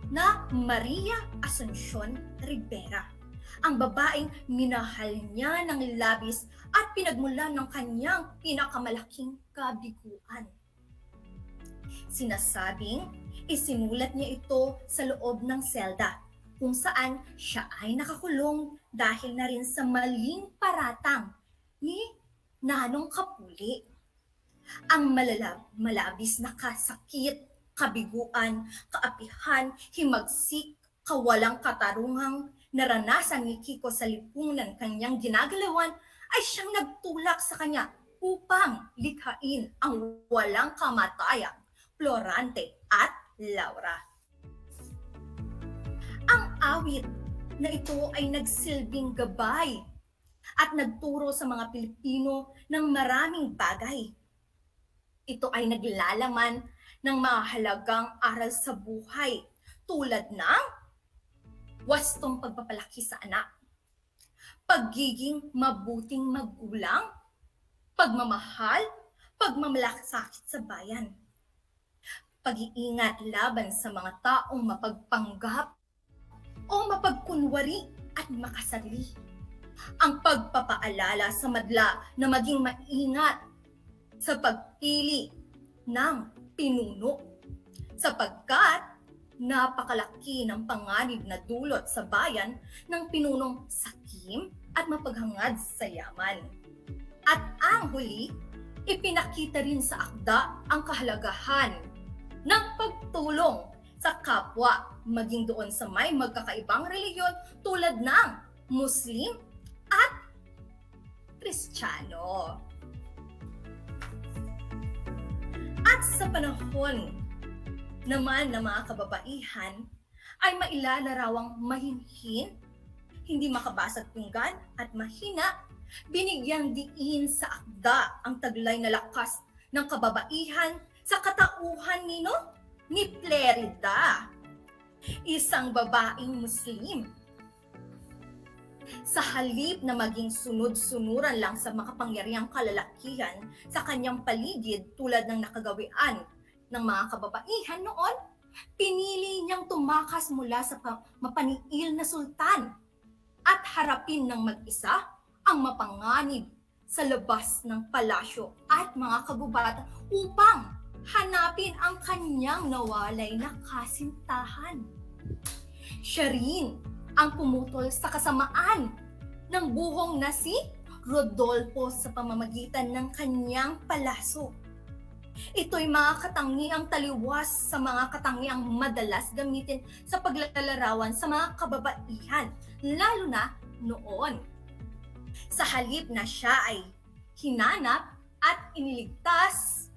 na Maria Asuncion Rivera, ang babaeng minahal niya ng labis at pinagmulan ng kanyang pinakamalaking kabiguan. Sinasabing isinulat niya ito sa loob ng selda kung saan siya ay nakakulong dahil na rin sa maling paratang ni Nanong Kapuli. Ang malabis na kasakit, kabiguan, kaapihan, himagsik, kawalang katarungang naranasan ni Kiko sa lipunan kanyang ginagalawan ay siyang nagtulak sa kanya upang likhain ang walang kamatayang Florante at Laura. Ang awit na ito ay nagsilbing gabay at nagturo sa mga Pilipino ng maraming bagay. Ito ay naglalaman ng mahalagang aral sa buhay tulad ng wastong pagpapalaki sa anak, pagiging mabuting magulang, pagmamahal, pagmamalasakit sa bayan, pag-iingat laban sa mga taong mapagpanggap o mapagkunwari at makasarili, ang pagpapaalala sa madla na maging maingat sa pagpili ng pinuno sapagkat napakalaki ng panganib na dulot sa bayan ng pinunong sakim at mapaghangad sa yaman. At ang huli, ipinakita rin sa akda ang kahalagahan ng pagtulong sa kapwa maging doon sa may magkakaibang reliyon tulad ng Muslim at Kristiyano. At sa panahon naman ng mga kababaihan ay mailalarawang mahinhin, hindi makabasag pinggan at mahina, binigyang diin sa akda ang taglay na lakas ng kababaihan sa katauhan ni Plerida, isang babaeng Muslim. Sa halip na maging sunod-sunuran lang sa makapangyarihang kalalakihan sa kanyang paligid tulad ng nakagawian ng mga kababaihan noon, pinili niyang tumakas mula sa mapaniil na sultan at harapin ng mag-isa ang mapanganib sa labas ng palasyo at mga kagubatan upang hanapin ang kanyang nawalay na kasintahan. Siya rin ang pumutol sa kasamaan ng buhong na si Rodolfo sa pamamagitan ng kanyang palaso. Ito'y mga katangiang taliwas sa mga katangiang madalas gamitin sa paglalarawan sa mga kababaihan, lalo na noon. Sa halip na siya ay hinanap at iniligtas,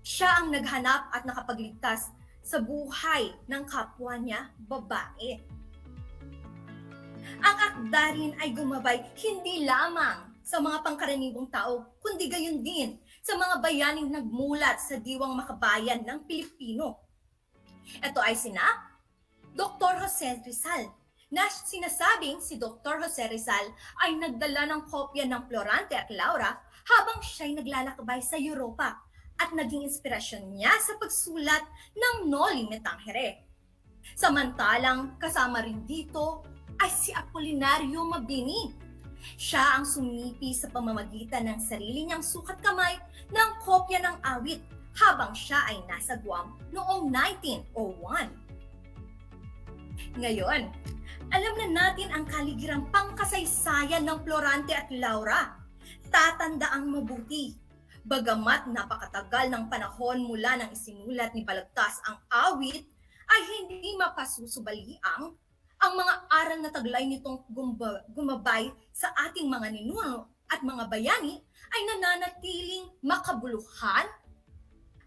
siya ang naghanap at nakapagligtas sa buhay ng kapwa niya babae. Ang akda rin ay gumabay hindi lamang sa mga pangkaraniwang tao, kundi gayon din sa mga bayaning nagmulat sa diwang makabayan ng Pilipino. Ito ay sina Dr. Jose Rizal, na sinasabing si Dr. Jose Rizal ay nagdala ng kopya ng Florante at Laura habang siya'y naglalakbay sa Europa at naging inspirasyon niya sa pagsulat ng Noli Me Tangere. Samantalang kasama rin dito ay si Apolinario Mabini. Siya ang sumipi sa pamamagitan ng sarili niyang sukat kamay ng kopya ng awit habang siya ay nasa Guam noong 1901. Ngayon, alam na natin ang kaligirang pangkasaysayan ng Florante at Laura. Tatandaang mabuti. Bagamat napakatagal ng panahon mula nang isinulat ni Balagtas ang awit, ay hindi mapasusubaliang ang mga aral na taglay nitong gumabay sa ating mga ninuno at mga bayani ay nananatiling makabuluhan,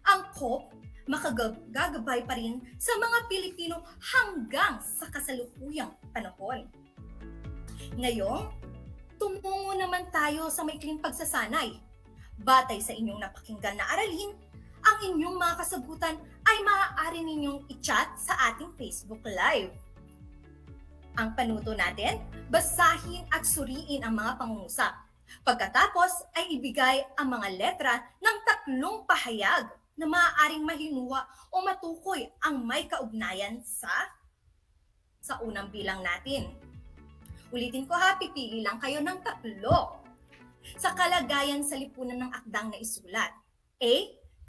angkop, makagagabay pa rin sa mga Pilipino hanggang sa kasalukuyang panahon. Ngayon, tumungo naman tayo sa maikling pagsasanay. Batay sa inyong napakinggan na aralin, ang inyong mga kasagutan ay maaari ninyong i-chat sa ating Facebook Live. Ang panuto natin, basahin at suriin ang mga pangungusap. Pagkatapos ay ibigay ang mga letra ng 3 pahayag na maaaring mahinuha o matukoy ang may kaugnayan sa unang bilang natin. Ulitin ko ha, pipili lang kayo ng 3. Sa kalagayan sa lipunan ng akdang na isulat. A.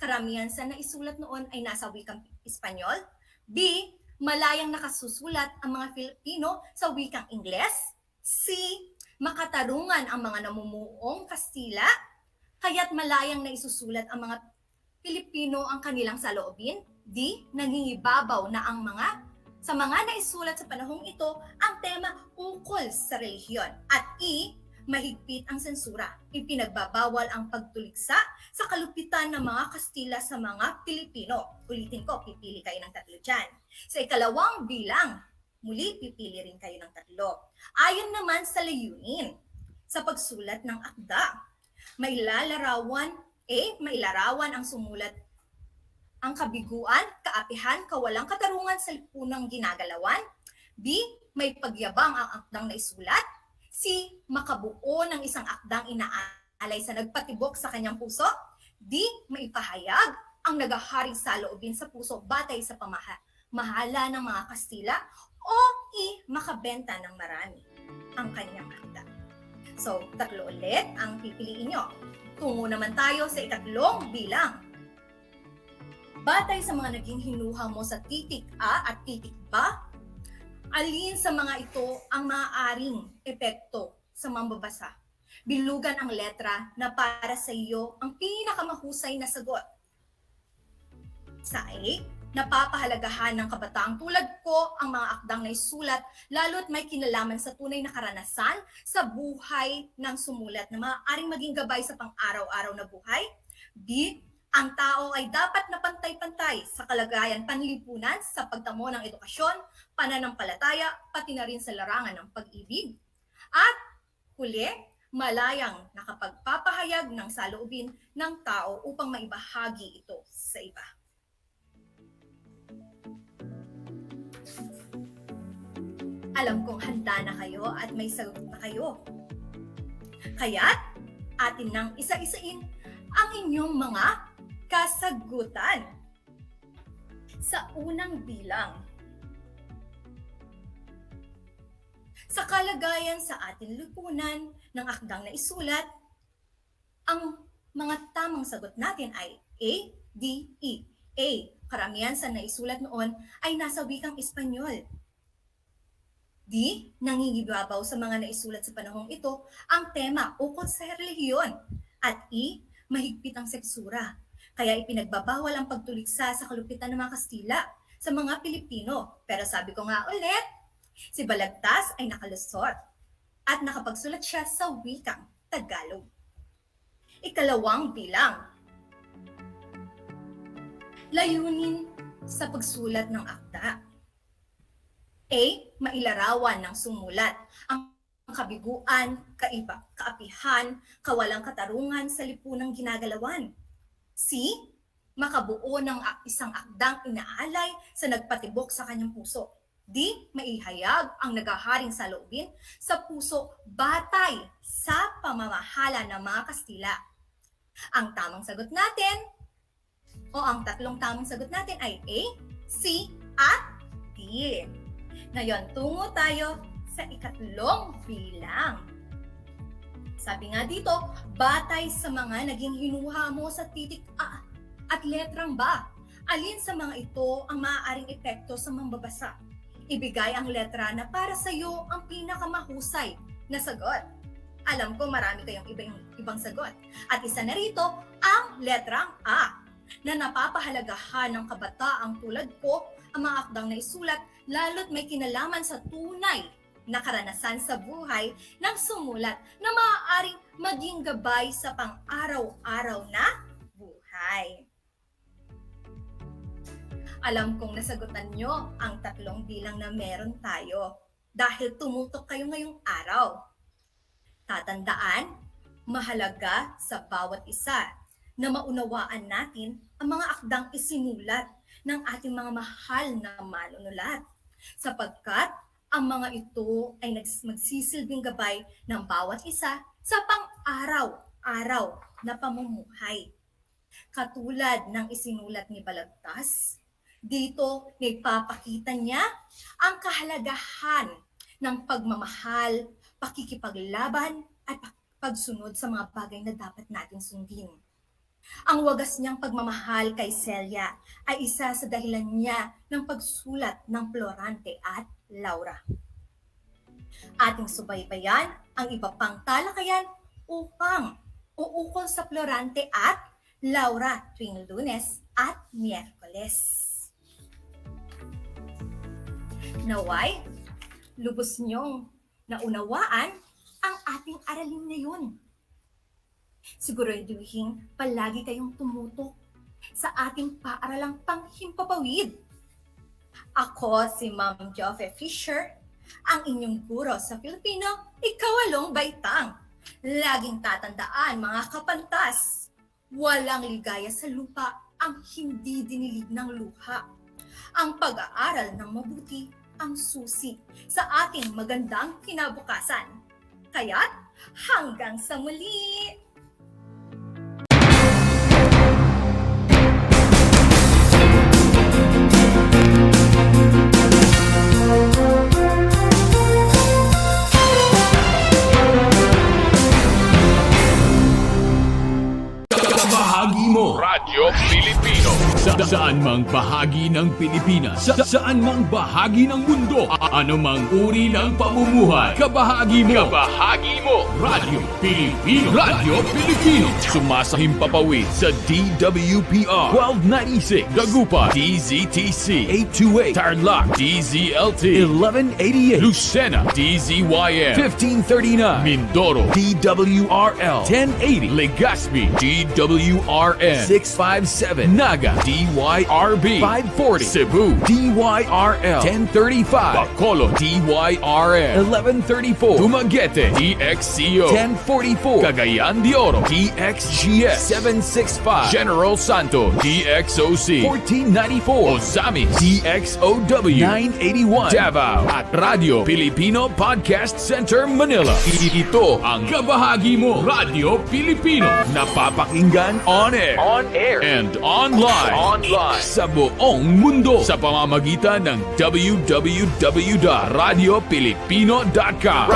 Karamihan sa naisulat noon ay nasa wikang Espanyol. B. Malayang nakasusulat ang mga Filipino sa wikang Ingles. C. Makatarungan ang mga namumuong Kastila, kaya't malayang naisusulat ang mga Pilipino ang kanilang saloobin. D. Nangingibabaw na sa mga naisulat sa panahong ito ang tema ukol sa relihiyon. At E. Mahigpit ang sensura. Ipinagbabawal ang pagtuliksa sa kalupitan ng mga Kastila sa mga Pilipino. Ulitin ko, pipili kayo ng 3 dyan. Sa ikalawang bilang, muli pipili rin kayo ng 3. Ayon naman sa layunin, sa pagsulat ng akda, mailarawan ang sumulat ang kabiguan, kaapihan, kawalang katarungan sa lipunang ginagalawan. B. May pagyabang ang akdang naisulat. C. Makabuo ng isang akdang inaalay sa nagpatibok sa kanyang puso. D. Maipahayag ang nagaharing saloobin sa puso batay sa pamahala ng mga Kastila. O E. Makabenta ng marami ang kanyang akda. So, 3 ulit ang pipiliin nyo. Tungo naman tayo sa 3 bilang. Batay sa mga naging hinuha mo sa titik A at titik B, alin sa mga ito ang maaaring epekto sa mambabasa? Bilugan ang letra na para sa iyo ang pinakamahusay na sagot. Sa A, napapahalagahan ng kabataang tulad ko ang mga akdang naisulat lalo't may kinalaman sa tunay na karanasan sa buhay ng sumulat na maaaring maging gabay sa pang-araw-araw na buhay. B, ang tao ay dapat na pantay-pantay sa kalagayan panlipunan sa pagtamo ng edukasyon, pananampalataya, pati na rin sa larangan ng pag-ibig. At huli, malayang nakapagpapahayag ng saloobin ng tao upang maibahagi ito sa iba. Alam kong handa na kayo at may sagot na kayo. Kaya't atin nang isa-isain ang inyong mga kasagutan. Sa unang bilang, sa kalagayan sa ating lipunan ng akdang na isulat, ang mga tamang sagot natin ay A, D, E. A, karamihan sa naisulat noon ay nasa wikang Espanyol. D, nangingibabaw sa mga naisulat sa panahong ito ang tema ukol sa relihiyon. At E, mahigpit ang sensura. Kaya ipinagbabawal ang pagtuliksa sa kalupitan ng mga Kastila sa mga Pilipino. Pero sabi ko nga ulit, si Balagtas ay nakalusot at nakapagsulat siya sa wikang Tagalog. Ikalawang bilang. Layunin sa pagsulat ng akda. A. Mailarawan ng sumulat ang kabiguan, kaapihan, kawalang katarungan sa lipunang ginagalawan. C. Makabuo ng isang akdang inaalay sa nagpatibok sa kanyang puso. D. Maihayag ang nagaharing saloobin sa puso batay sa pamamahala ng mga Kastila. Ang tamang sagot natin, o ang 3 tamang sagot natin ay A, C, at D. Ngayon, tungo tayo sa 3 bilang. Sabi nga dito, batay sa mga naging hinuha mo sa titik A at letrang B, alin sa mga ito ang maaaring epekto sa mambabasa? Ibigay ang letra na para sa iyo ang pinakamahusay na sagot. Alam ko marami kayong ibang sagot. At isa na rito ang letrang A, na napapahalagahan ng kabataang tulad ko ang mga akdang na isulat lalo't may kinalaman sa tunay na karanasan sa buhay ng sumulat na maaaring maging gabay sa pang-araw-araw na buhay. Alam kong nasagutan nyo ang 3 bilang na meron tayo dahil tumutok kayo ngayong araw. Tatandaan, mahalaga sa bawat isa na maunawaan natin ang mga akdang isinulat ng ating mga mahal na manunulat, sapagkat ang mga ito ay magsisilbing gabay ng bawat isa sa pang-araw-araw na pamumuhay. Katulad ng isinulat ni Balagtas, dito nagpapakita niya ang kahalagahan ng pagmamahal, pakikipaglaban at pagsunod sa mga bagay na dapat natin sundin. Ang wagas niyang pagmamahal kay Celia ay isa sa dahilan niya ng pagsulat ng Florante at Laura. Ating subaybayan ang iba pang talakayan upang uukol sa Florante at Laura tuwing Lunes at Miyerkules. Naway, lubos niyong naunawaan ang ating aralin ngayon. Siguraduhin palagi kayong tumutok sa ating paaralang panghimpapawid. Ako si Ma'am Joffe Fisher, ang inyong guro sa Filipino, ikawalong baitang. Laging tatandaan mga kapantas, walang ligaya sa lupa ang hindi dinilig ng luha. Ang pag-aaral ng mabuti ang susi sa ating magandang kinabukasan. Kaya't hanggang sa muli! Bahagi mo Radyo Pilipino saan mang bahagi ng Pilipinas, saan mang bahagi ng mundo, anumang uri ng pamumuhay, kabahagi mo Radyo Pilipino. Radyo Pilipino sumasahimpapawid sa DWPR 1296 Dagupan, DZTC 828 Tarlac, DZLT 1188 Lucena, DZYM 1539 Mindoro, DWRL 1080 Legazpi, DWRN 657 Naga, DYRB 540 Cebu, DYRL 1035 Bacolod, DYRN 1134 Dumaguete, DXCO 1044 Cagayan de Oro, DXGS 765 General Santos, DXOC 1494 Ozamis, DXOW 981 Davao at Radio Filipino Podcast Center Manila. Ito ang kabahagi mo Radyo Pilipino, napapakinggan on air and online sa buong mundo sa pamamagitan ng www.radiopilipino.com.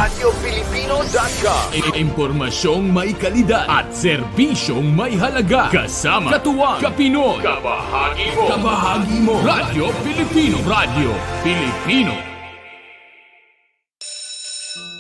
Impormasyong may kalidad at serbisyong may halaga. Kasama, katuwang, kapinoy, kabahagi mo, Radyo Pilipino. Radyo Pilipino.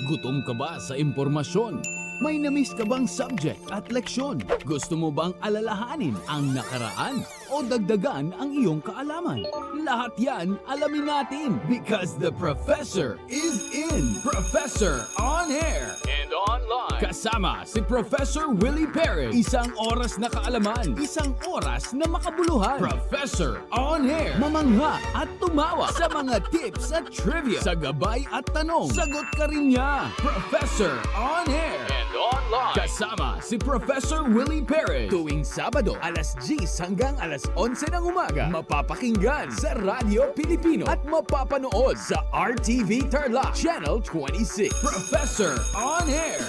Gutom ka ba sa impormasyon? May namiss ka bang subject at leksyon? Gusto mo bang alalahanin ang nakaraan o dagdagan ang iyong kaalaman? Lahat yan alamin natin because the professor is in. Professor on air and online. Kasama si Professor Willie Perez. Isang oras na kaalaman, isang oras na makabuluhan. Professor on air. Mamangha at tumawa sa mga tips at trivia. Sa gabay at tanong, sagot ka rin niya. Professor on air and online. Kasama si Professor Willie Perez. Tuwing Sabado, alas 10 hanggang alas 11 ng umaga. Mapapakinggan sa Radyo Pilipino at mapapanood sa RTV Tarlac Channel 26. Professor on air.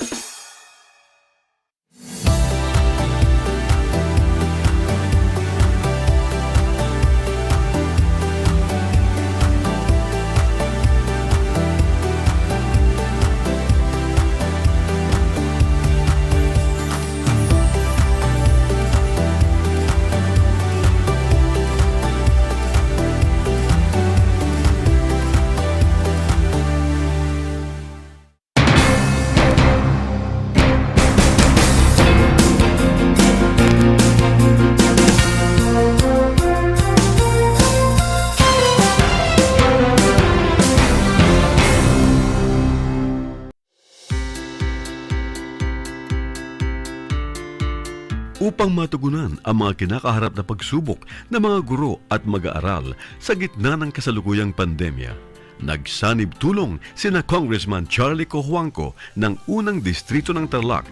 upang matugunan ang mga kinakaharap na pagsubok ng mga guro at mag-aaral sa gitna ng kasalukuyang pandemya. Nagsanib tulong sina Congressman Charlie Cojuangco ng unang distrito ng Tarlac,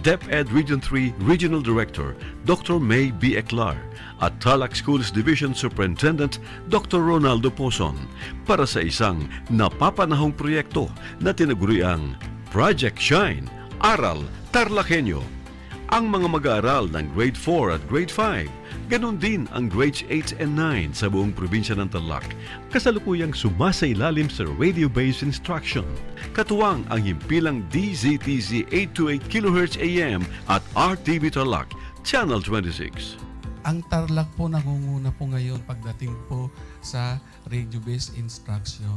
DEPED Region 3 Regional Director Dr. May B. Eclar at Tarlac Schools Division Superintendent Dr. Ronaldo Pozon para sa isang napapanahong proyekto na tinaguriang Project Shine, Aral TarlakHenyo. Ang mga mag-aaral ng Grade 4 at Grade 5, ganon din ang Grades 8 and 9 sa buong probinsya ng Tarlac, kasalukuyang sumasailalim sa radio-based instruction. Katuwang ang himpilang DZTZ 828 kHz AM at RTV Tarlac, Channel 26. Ang Tarlac po nangunguna po ngayon pagdating po sa radio-based instruction.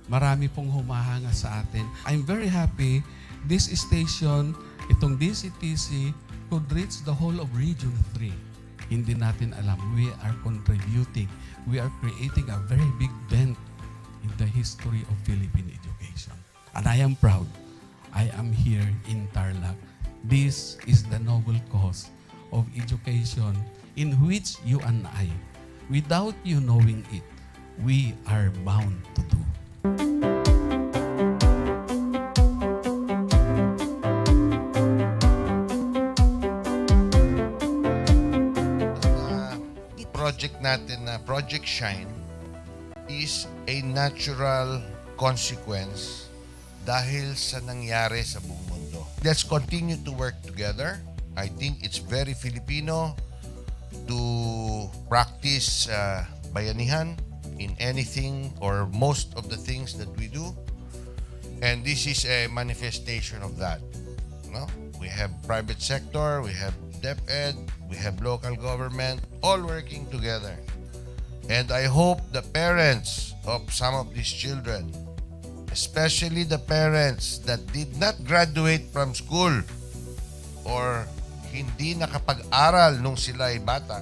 Marami pong humahanga sa atin. I'm very happy this station, itong DCTC, could reach the whole of Region 3. Hindi natin alam, we are contributing, we are creating a very big dent in the history of Philippine education. And I am proud, I am here in Tarlac. This is the noble cause of education in which you and I, without you knowing it, we are bound to do. Project natin na Project Shine is a natural consequence dahil sa nangyari sa buong mundo. Let's continue to work together. I think it's very Filipino to practice bayanihan in anything or most of the things that we do. And this is a manifestation of that. No? We have private sector, we have DEPED, we have local government, all working together. And I hope the parents of some of these children, especially the parents that did not graduate from school or hindi nakapag-aral nung sila ay bata,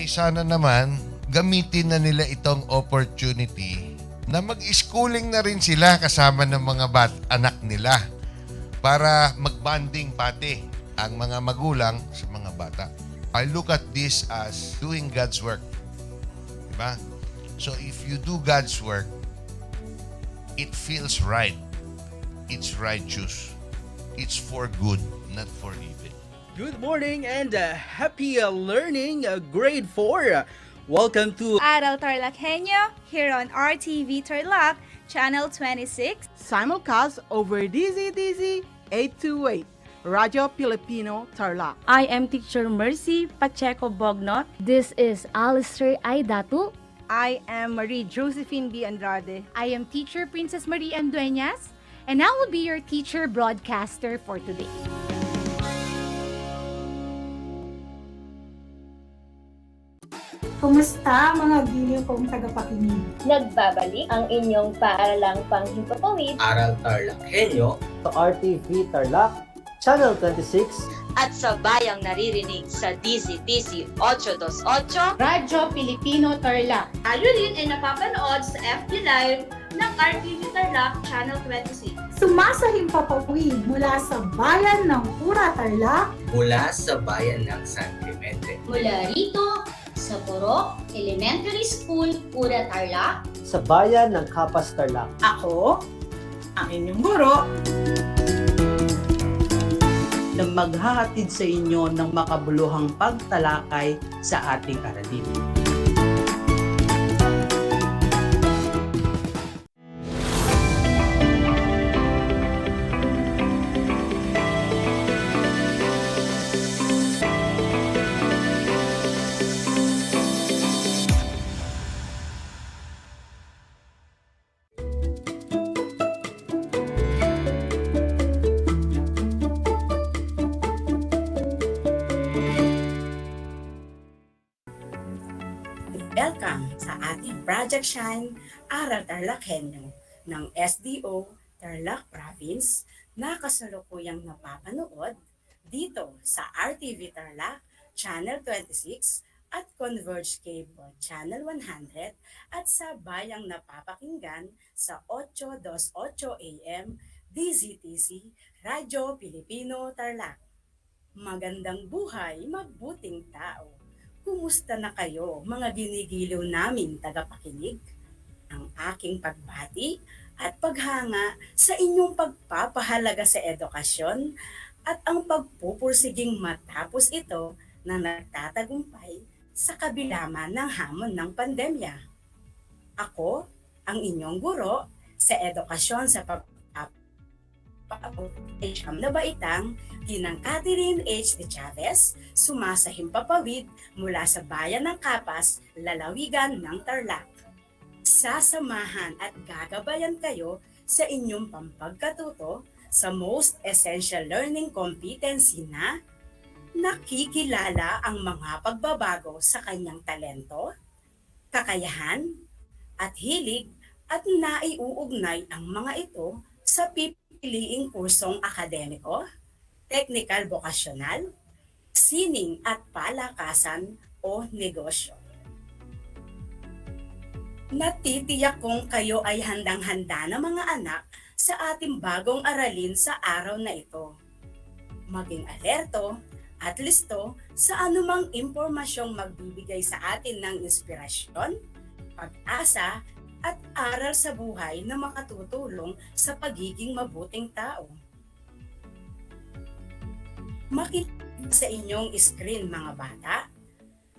sana naman gamitin na nila itong opportunity na mag-schooling na rin sila kasama ng mga anak nila para mag-bonding pati ang mga magulang sa mga bata. I look at this as doing God's work. Diba? So if you do God's work, it feels right. It's righteous. It's for good, not for evil. Good morning and happy learning, grade 4. Welcome to Aral TarlakHenyo here on RTV Tarlac, Channel 26. Simulcast over DZTZ 828. Radio Filipino Tarlac. I am Teacher Mercy Pacheco Bognot. This is Alistair Aidatu. I am Marie Josephine B. Andrade. I am Teacher Princess Marie M. Dueñas, and I will be your teacher broadcaster for today. Kumusta mga giliw kong tagapakinig? Nagbabalik ang inyong paaralang panghimpapawid. Aral TarlakHenyo sa RTV Tarlac, Channel 26 at sa bayang naririnig sa DZTC 828 Radyo Pilipino Tarlac. Tayo rin ay napapanood sa FB Live ng RTV Tarlac Channel 26. Sumasahimpapawid mula sa bayan ng Pura Tarlac, mula sa bayan ng San Clemente, mula rito sa Puro Elementary School, Pura Tarlac, sa bayan ng Kapas Tarlac. Ako, ang inyong guro, na maghahatid sa inyo ng makabuluhang pagtalakay sa ating aralin. Welcome sa ating Project Shine, Aral TarlakHenyo ng SDO Tarlac Province na kasalukuyang napapanood dito sa RTV Tarlac Channel 26 at Converge Cable Channel 100 at sa bayang napapakinggan sa 828 AM DZTC Radyo Pilipino Tarlac. Magandang buhay, mabuting tao. Kumusta na kayo, mga ginigiliw naming tagapakinig? Ang aking pagbati at paghanga sa inyong pagpapahalaga sa edukasyon at ang pagpupursiging matapos ito na nagtatagumpay sa kabila man ng hamon ng pandemya. Ako, ang inyong guro sa edukasyon sa ay siyam na baitang Ginang Catherine H. de Chavez, sumasahimpapawid mula sa bayan ng Kapas, lalawigan ng Tarlac. Sasamahan at gagabayan kayo sa inyong pampagkatuto sa Most Essential Learning Competency na nakikilala ang mga pagbabago sa kanyang talento, kakayahan, at hilig at naiuugnay ang mga ito sa pipiliing kursong akademiko, technical vocational, sining at palakasan o negosyo. Natitiyak kong kayo ay handang-handa na mga anak sa ating bagong aralin sa araw na ito. Maging alerto at listo sa anumang impormasyong magbibigay sa atin ng inspirasyon, pag-asa at aral sa buhay na makatutulong sa pagiging mabuting tao. Makikita sa inyong screen, mga bata,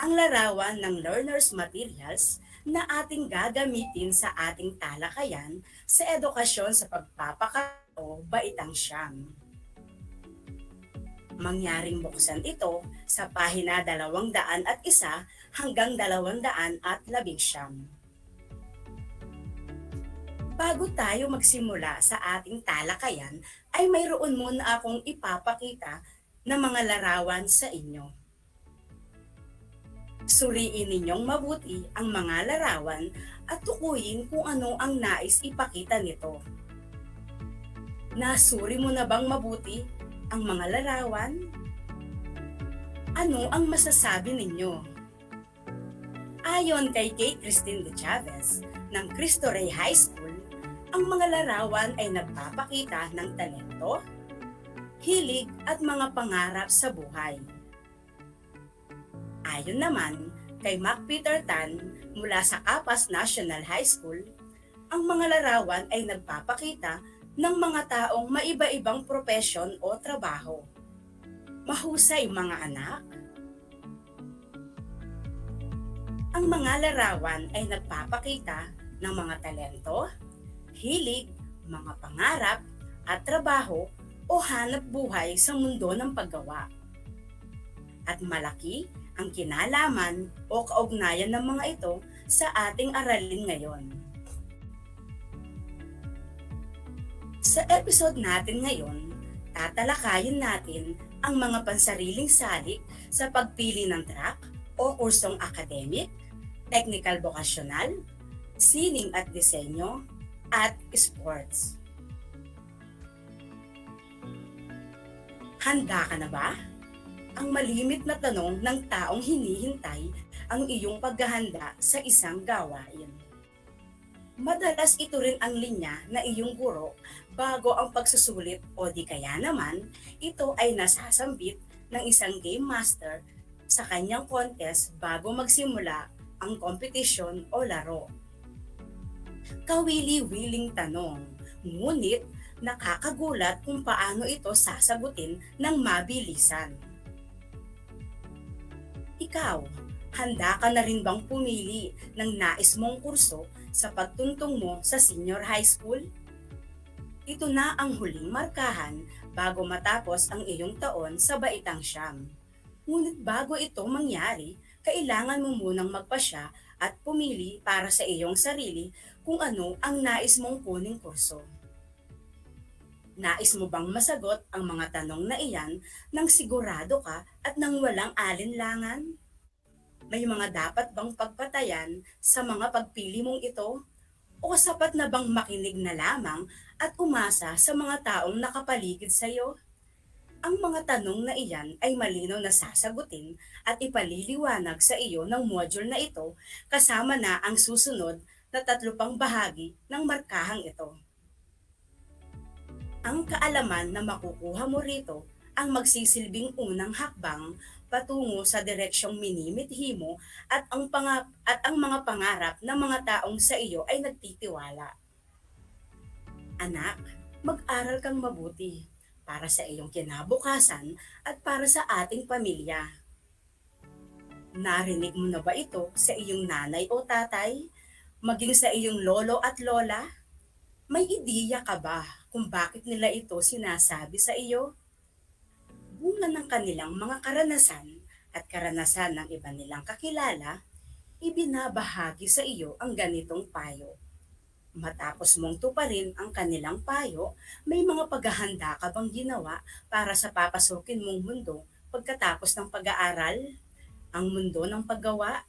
ang larawan ng learner's materials na ating gagamitin sa ating talakayan sa edukasyon sa pagpapakatao baitang siyam. Mangyaring buksan ito sa pahina 201 hanggang 219. Bago tayo magsimula sa ating talakayan, ay mayroon muna akong ipapakita na mga larawan sa inyo. Suriin ninyong mabuti ang mga larawan at tukuyin kung ano ang nais ipakita nito. Nasuri mo na bang mabuti ang mga larawan? Ano ang masasabi ninyo? Ayon kay Kate Christine de Chavez ng Cristo Rey High School, ang mga larawan ay nagpapakita ng talento, hilig at mga pangarap sa buhay. Ayon naman kay Mac Peter Tan mula sa Kapas National High School, ang mga larawan ay nagpapakita ng mga taong maiba-ibang propesyon o trabaho. Mahusay, mga anak! Ang mga larawan ay nagpapakita ng mga talento, hilig, mga pangarap at trabaho o hanap buhay sa mundo ng paggawa. At malaki ang kinalaman o kaugnayan ng mga ito sa ating aralin ngayon. Sa episode natin ngayon, tatalakayin natin ang mga pansariling salik sa pagpili ng track o kursong academic, technical vocational, sining at disenyo, at sports. Handa ka na ba? Ang malimit na tanong ng taong hinihintay ang iyong paghahanda sa isang gawain. Madalas ito rin ang linya na iyong guro bago ang pagsusulit o di kaya naman ito ay nasasambit ng isang game master sa kanyang contest bago magsimula ang kompetisyon o laro. Kawili-wiling tanong, ngunit nakakagulat kung paano ito sasagutin ng mabilisan. Ikaw, handa ka na rin bang pumili ng nais mong kurso sa pagtuntong mo sa senior high school? Ito na ang huling markahan bago matapos ang iyong taon sa baitang siyam. Ngunit bago ito mangyari, kailangan mo munang magpasya at pumili para sa iyong sarili kung ano ang nais mong kuning kurso. Nais mo bang masagot ang mga tanong na iyan nang sigurado ka at nang walang alinlangan? May mga dapat bang pagpatayan sa mga pagpili mong ito? O sapat na bang makinig na lamang at umasa sa mga taong nakapaligid sa iyo? Ang mga tanong na iyan ay malinaw na sasagutin at ipaliliwanag sa iyo ng module na ito kasama na ang susunod na 3 pang bahagi ng markahang ito. Ang kaalaman na makukuha mo rito ang magsisilbing unang hakbang patungo sa direksyong minimithi mo at ang mga pangarap ng mga taong sa iyo ay nagtitiwala. Anak, mag-aral kang mabuti para sa iyong kinabukasan at para sa ating pamilya. Narinig mo na ba ito sa iyong nanay o tatay? Maging sa iyong lolo at lola? May ideya ka ba kung bakit nila ito sinasabi sa iyo? Bunga ng kanilang mga karanasan at karanasan ng iba nilang kakilala, ibinabahagi sa iyo ang ganitong payo. Matapos mong tuparin ang kanilang payo, may mga paghahanda ka bang ginawa para sa papasukin mong mundo pagkatapos ng pag-aaral? Ang mundo ng paggawa?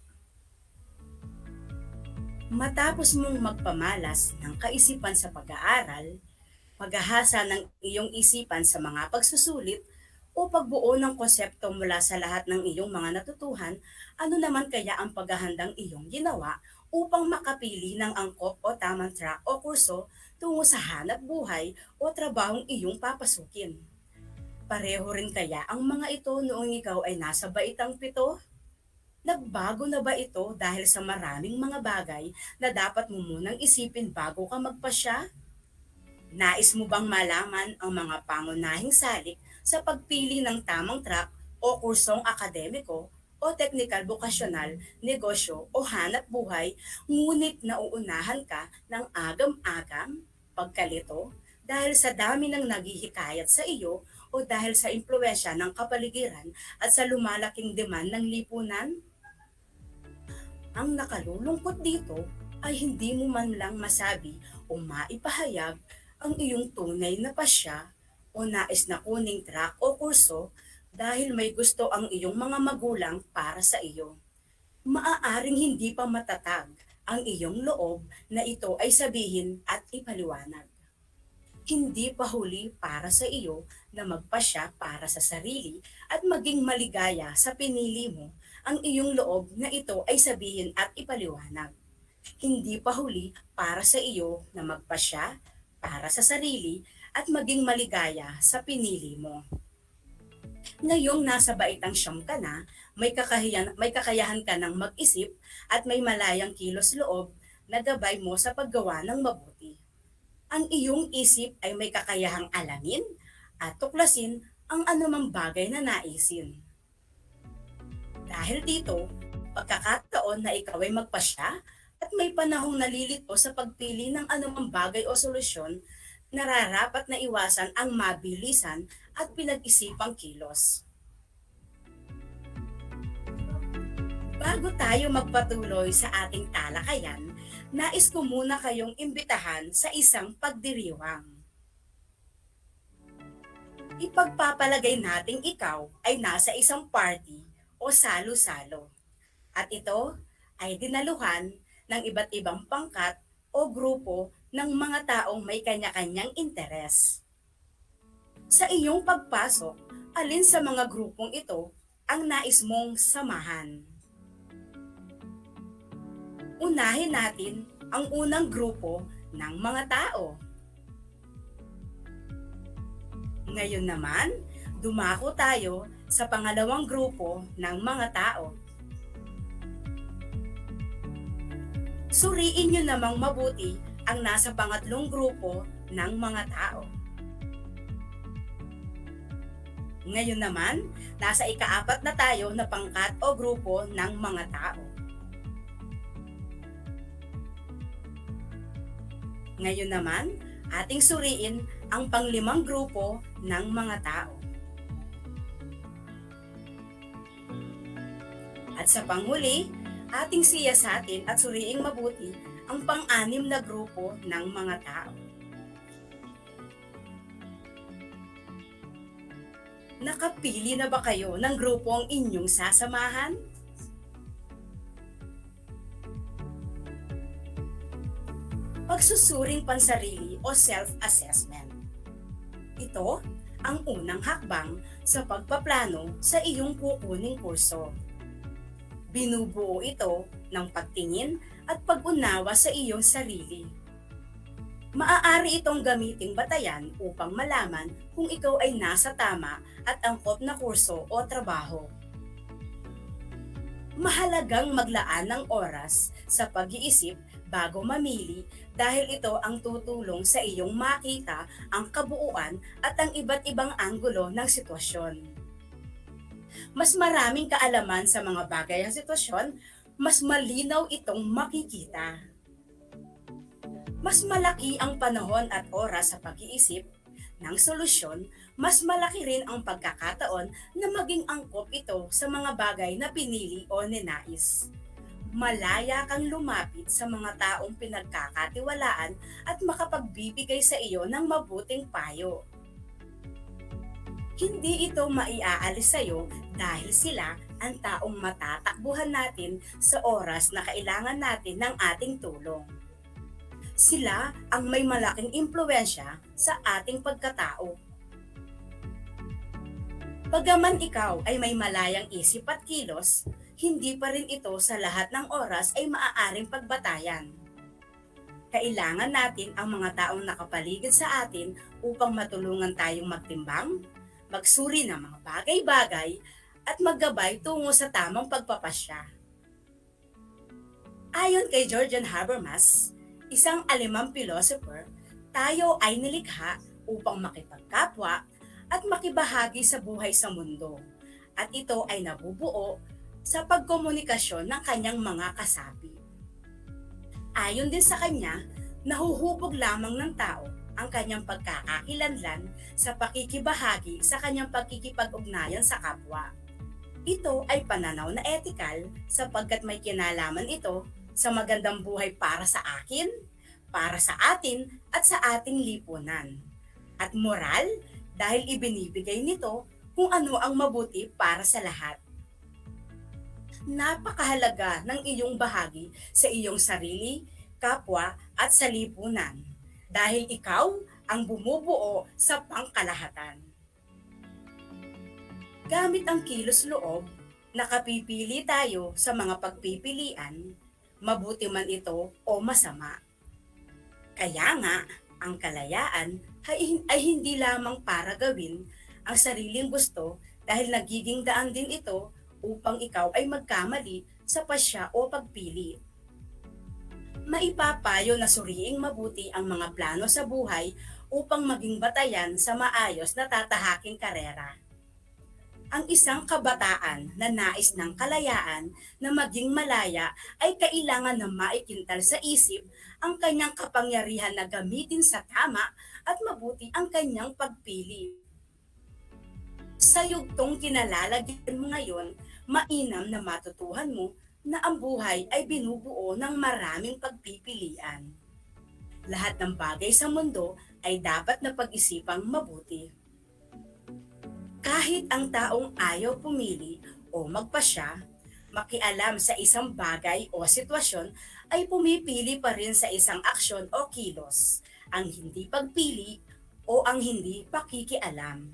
Matapos mong magpamalas ng kaisipan sa pag-aaral, paghahasa ng iyong isipan sa mga pagsusulit o pagbuo ng konsepto mula sa lahat ng iyong mga natutuhan, ano naman kaya ang paghahandang iyong ginawa upang makapili ng angkop o tamang track o kurso tungo sa hanap buhay o trabahong iyong papasukin? Pareho rin kaya ang mga ito noong ikaw ay nasa baitang 7? Nagbago na ba ito dahil sa maraming mga bagay na dapat mo munang isipin bago ka magpasya? Nais mo bang malaman ang mga pangunahing salik sa pagpili ng tamang track o kursong akademiko o teknikal vokasyonal, negosyo o hanap buhay, ngunit nauunahan ka ng agam-agam, pagkalito, dahil sa dami ng naghihikayat sa iyo o dahil sa impluwensya ng kapaligiran at sa lumalaking demand ng lipunan? Ang nakalulungkot dito ay hindi mo man lang masabi o maipahayag ang iyong tunay na pasya o nais na kuning track o kurso dahil may gusto ang iyong mga magulang para sa iyo. Maaaring hindi pa matatag ang iyong loob na ito ay sabihin at ipaliwanag. Hindi pa huli para sa iyo na magpasya para sa sarili at maging maligaya sa pinili mo. Ang iyong loob na ito ay sabihin at ipaliwanag. Hindi pa huli para sa iyo na magpasya para sa sarili at maging maligaya sa pinili mo. Ngayong nasa baitang 9 ka na, may kakayahan ka ng mag-isip at may malayang kilos loob na gabay mo sa paggawa ng mabuti. Ang iyong isip ay may kakayahang alamin at tuklasin ang anumang bagay na naisin. Dahil dito, pagkakataon na ikaw ay magpasya at may panahong nalilito sa pagpili ng anumang bagay o solusyon, nararapat na iwasan ang mabilisan at pinag-isipang kilos. Bago tayo magpatuloy sa ating talakayan, nais ko muna kayong imbitahan sa isang pagdiriwang. Ipagpapalagay nating ikaw ay nasa isang party o salo-salo. At ito ay dinaluhan ng iba't ibang pangkat o grupo ng mga taong may kanya-kanyang interes. Sa iyong pagpasok, alin sa mga grupong ito ang nais mong samahan? Unahin natin ang unang grupo ng mga tao. Ngayon naman, dumako tayo sa pangalawang grupo ng mga tao. Suriin nyo namang mabuti ang nasa pangatlong grupo ng mga tao. Ngayon naman, nasa ika-4 na tayo na pangkat o grupo ng mga tao. Ngayon naman, ating suriin ang pang-5 grupo ng mga tao. At sa panghuli, ating siyasatin at suriing mabuti ang pang-6 na grupo ng mga tao. Nakapili na ba kayo ng grupo ang inyong sasamahan? Pagsusuring pansarili o self-assessment. Ito ang unang hakbang sa pagpaplano sa iyong kukuning kurso. Binubuo ito ng pagtingin at pag-unawa sa iyong sarili. Maaari itong gamiting batayan upang malaman kung ikaw ay nasa tama at angkop na kurso o trabaho. Mahalagang maglaan ng oras sa pag-iisip bago mamili dahil ito ang tutulong sa iyong makita ang kabuuan at ang iba't ibang anggulo ng sitwasyon. Mas maraming kaalaman sa mga bagay at sitwasyon, mas malinaw itong makikita. Mas malaki ang panahon at oras sa pag-iisip ng solusyon, mas malaki rin ang pagkakataon na maging angkop ito sa mga bagay na pinili o ninais. Malaya kang lumapit sa mga taong pinagkakatiwalaan at makapagbibigay sa iyo ng mabuting payo. Hindi ito maiaalis sa iyo dahil sila ang taong matatakbuhan natin sa oras na kailangan natin ng ating tulong. Sila ang may malaking impluwensya sa ating pagkatao. Bagaman ikaw ay may malayang isip at kilos, hindi pa rin ito sa lahat ng oras ay maaaring pagbatayan. Kailangan natin ang mga taong nakapaligid sa atin upang matulungan tayong magtimbang, magsuri ng mga bagay-bagay, at maggabay tungo sa tamang pagpapasya. Ayon kay Georgian Habermas, isang Alemang philosopher, tayo ay nilikha upang makipagkapwa at makibahagi sa buhay sa mundo, at ito ay nabubuo sa pagkomunikasyon ng kanyang mga kasapi. Ayon din sa kanya, nahuhubog lamang ng tao ang kanyang pagkakakilanlan sa pakikibahagi sa kanyang pagkikipag-ugnayan sa kapwa. Ito ay pananaw na etikal sapagkat may kinalaman ito sa magandang buhay para sa akin, para sa atin at sa ating lipunan. At moral dahil ibinibigay nito kung ano ang mabuti para sa lahat. Napakahalaga ng iyong bahagi sa iyong sarili, kapwa at sa lipunan dahil ikaw ang bumubuo sa pangkalahatan. Gamit ang kilos loob, nakapipili tayo sa mga pagpipilian, mabuti man ito o masama. Kaya nga, ang kalayaan ay hindi lamang para gawin ang sariling gusto dahil nagiging daan din ito upang ikaw ay magkamali sa pasya o pagpili. Maipapayo na suriing mabuti ang mga plano sa buhay upang maging batayan sa maayos na tatahaking karera. Ang isang kabataan na nais ng kalayaan na maging malaya ay kailangan na maikintal sa isip ang kanyang kapangyarihan na gamitin sa tama at mabuti ang kanyang pagpili. Sa yugtong kinalalagyan mo ngayon, mainam na matutuhan mo na ang buhay ay binubuo ng maraming pagpipilian. Lahat ng bagay sa mundo ay dapat na pag-isipang mabuti. Kahit ang taong ayaw pumili o magpasya, makialam sa isang bagay o sitwasyon ay pumipili pa rin sa isang aksyon o kilos, ang hindi pagpili o ang hindi pakikialam.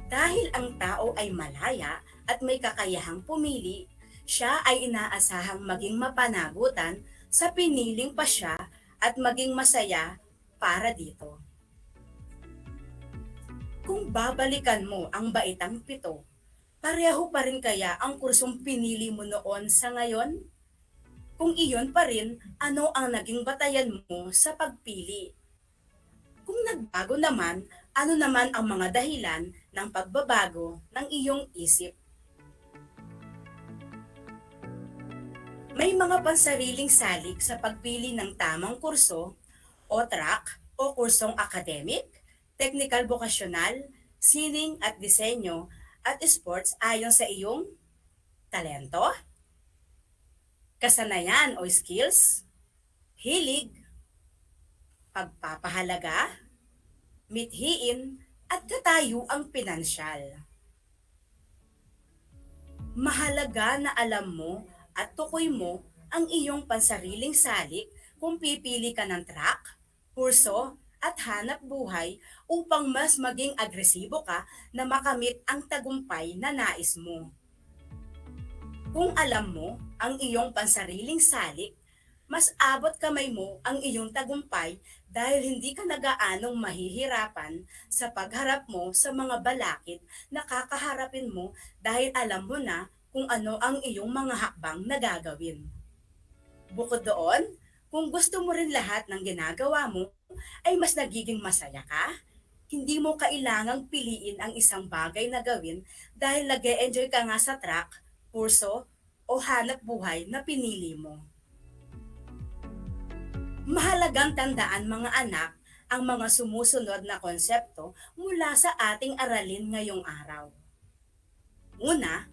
Dahil ang tao ay malaya at may kakayahang pumili, siya ay inaasahang maging mapanagutan sa piniling pasya at maging masaya para dito. Kung babalikan mo ang baitang pito, pareho pa rin kaya ang kursong pinili mo noon sa ngayon? Kung iyon pa rin, ano ang naging batayan mo sa pagpili? Kung nagbago naman, ano naman ang mga dahilan ng pagbabago ng iyong isip? May mga pansariling salik sa pagpili ng tamang kurso o track o kursong academic, technical vocational, sining at disenyo at sports ayon sa iyong talento, kasanayan o skills, hilig, pagpapahalaga, mithiin at katayuang pinansyal. Mahalaga na alam mo at tukoy mo ang iyong pansariling salik kung pipili ka ng track, kurso at hanap buhay upang mas maging agresibo ka na makamit ang tagumpay na nais mo. Kung alam mo ang iyong pansariling salik, mas abot kamay mo ang iyong tagumpay dahil hindi ka nagaanong mahihirapan sa pagharap mo sa mga balakid na kakaharapin mo dahil alam mo na kung ano ang iyong mga hakbang na gagawin. Bukod doon, kung gusto mo rin lahat ng ginagawa mo ay mas nagiging masaya ka, hindi mo kailangang piliin ang isang bagay na gawin dahil nag-e-enjoy ka nga sa track, kurso, o hanap buhay na pinili mo. Mahalagang tandaan mga anak ang mga sumusunod na konsepto mula sa ating aralin ngayong araw. Una,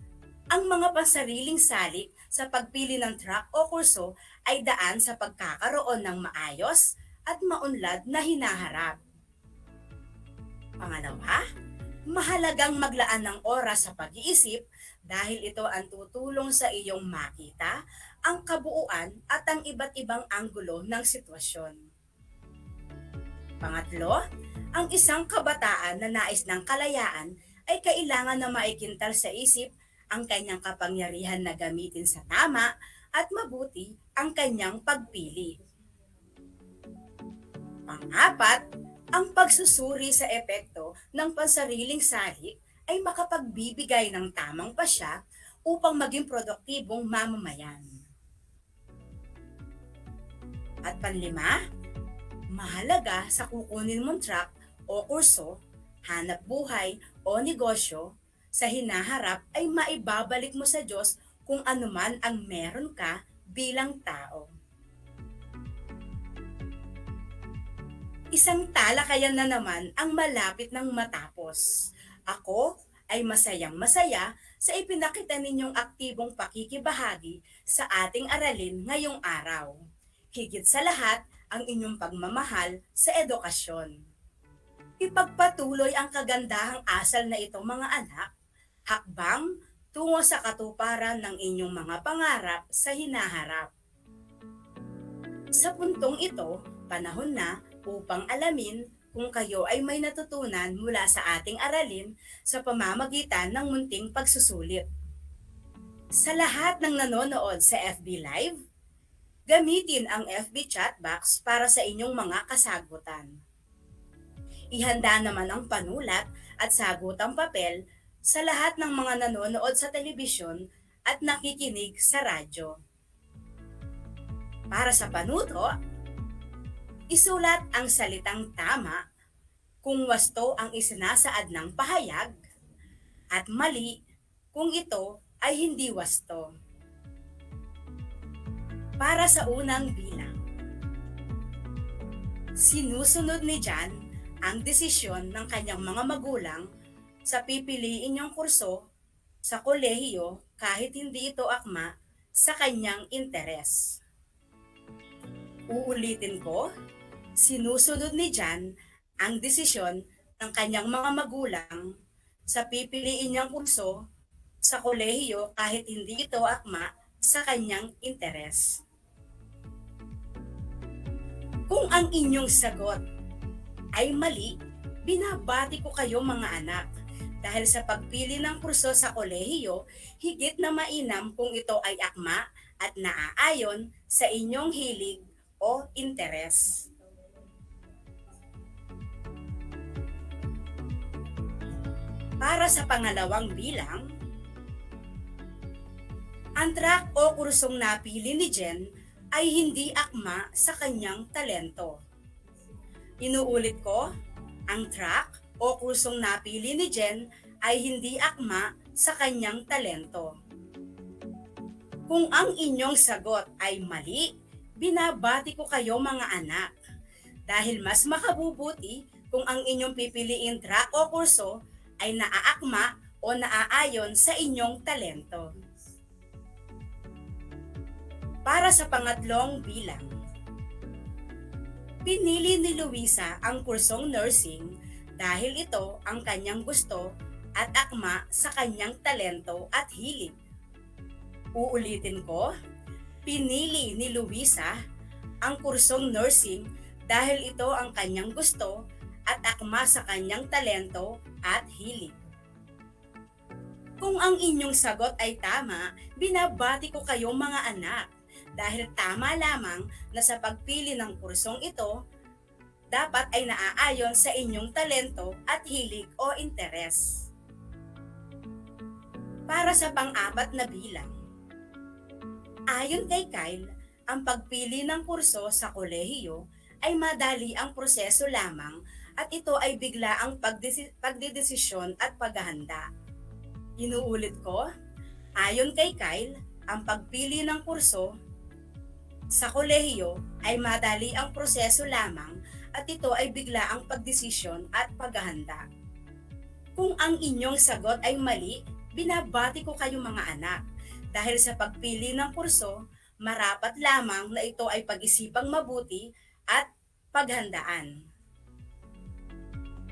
ang mga pansariling salik sa pagpili ng track o kurso ay daan sa pagkakaroon ng maayos at maunlad na hinaharap. Pangalawa, mahalagang maglaan ng oras sa pag-iisip dahil ito ang tutulong sa iyong makita ang kabuuan at ang iba't ibang anggulo ng sitwasyon. Pangatlo, ang isang kabataan na nais ng kalayaan ay kailangan na maikintal sa isip ang kanyang kapangyarihan na gamitin sa tama at mabuti ang kanyang pagpili. Pang-apat, ang pagsusuri sa epekto ng pansariling salik ay makapagbibigay ng tamang pasya upang maging produktibong mamamayan. At panlima, mahalaga sa kukunin mong track o kurso, hanap buhay o negosyo, sa hinaharap ay maibabalik mo sa Diyos kung anuman ang meron ka bilang tao. Isang talakayan na naman ang malapit ng matapos. Ako ay masayang-masaya sa ipinakita ninyong aktibong pakikibahagi sa ating aralin ngayong araw. Higit sa lahat, ang inyong pagmamahal sa edukasyon. Ipagpatuloy ang kagandahang asal na ito mga anak, hakbang tungo sa katuparan ng inyong mga pangarap sa hinaharap. Sa puntong ito, panahon na upang alamin kung kayo ay may natutunan mula sa ating aralin sa pamamagitan ng munting pagsusulit. Sa lahat ng nanonood sa FB Live, gamitin ang FB chat box para sa inyong mga kasagutan. Ihanda naman ang panulat at sagutang papel sa lahat ng mga nanonood sa telebisyon at nakikinig sa radyo. Para sa panuto, isulat ang salitang tama kung wasto ang isinasaad ng pahayag at mali kung ito ay hindi wasto. Para sa unang bilang, sinusunod ni Jan ang desisyon ng kanyang mga magulang sa pipiliin niyang kurso sa kolehiyo kahit hindi ito akma sa kanyang interes. Uulitin ko, sinusunod ni Jan ang desisyon ng kanyang mga magulang sa pipiliin niyang kurso sa kolehiyo kahit hindi ito akma sa kanyang interes. Kung ang inyong sagot ay mali, binabati ko kayo mga anak dahil sa pagpili ng kurso sa kolehiyo, higit na mainam kung ito ay akma at naaayon sa inyong hilig o interes. Para sa pangalawang bilang, ang track o kursong napili ni Jen ay hindi akma sa kanyang talento. Inuulit ko, ang track o kursong napili ni Jen ay hindi akma sa kanyang talento. Kung ang inyong sagot ay mali, binabati ko kayo mga anak dahil mas makabubuti kung ang inyong pipiliin track o kurso ay naaakma o naaayon sa inyong talento. Para sa pangatlong bilang, pinili ni Luisa ang kursong nursing dahil ito ang kanyang gusto at akma sa kanyang talento at hilig. Uulitin ko, pinili ni Luisa ang kursong nursing dahil ito ang kanyang gusto at akma sa kanyang talento at hilig. Kung ang inyong sagot ay tama, binabati ko kayo mga anak dahil tama lamang na sa pagpili ng kursong ito, dapat ay naaayon sa inyong talento at hilig o interes. Para sa pang-apat na bilang, ayon kay Kyle, ang pagpili ng kurso sa kolehiyo ay madali ang proseso lamang at ito ay bigla ang pagdedesisyon at paghahanda. Inuulit ko, ayon kay Kyle, ang pagpili ng kurso sa kolehiyo ay madali ang proseso lamang at ito ay bigla ang pagdesisyon at paghahanda. Kung ang inyong sagot ay mali, binabati ko kayong mga anak. Dahil sa pagpili ng kurso, marapat lamang na ito ay pag-isipang mabuti at paghandaan.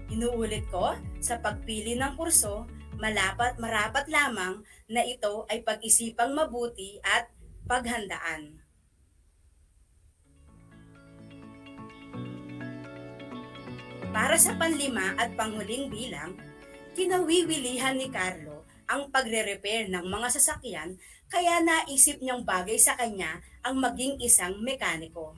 Inuulit ko, sa pagpili ng kurso, marapat lamang na ito ay pag-isipang mabuti at paghandaan. Para sa panlima at panghuling bilang, kinawiwilihan ni Carlo ang pagre-repair ng mga sasakyan kaya naisip niyang bagay sa kanya ang maging isang mekaniko.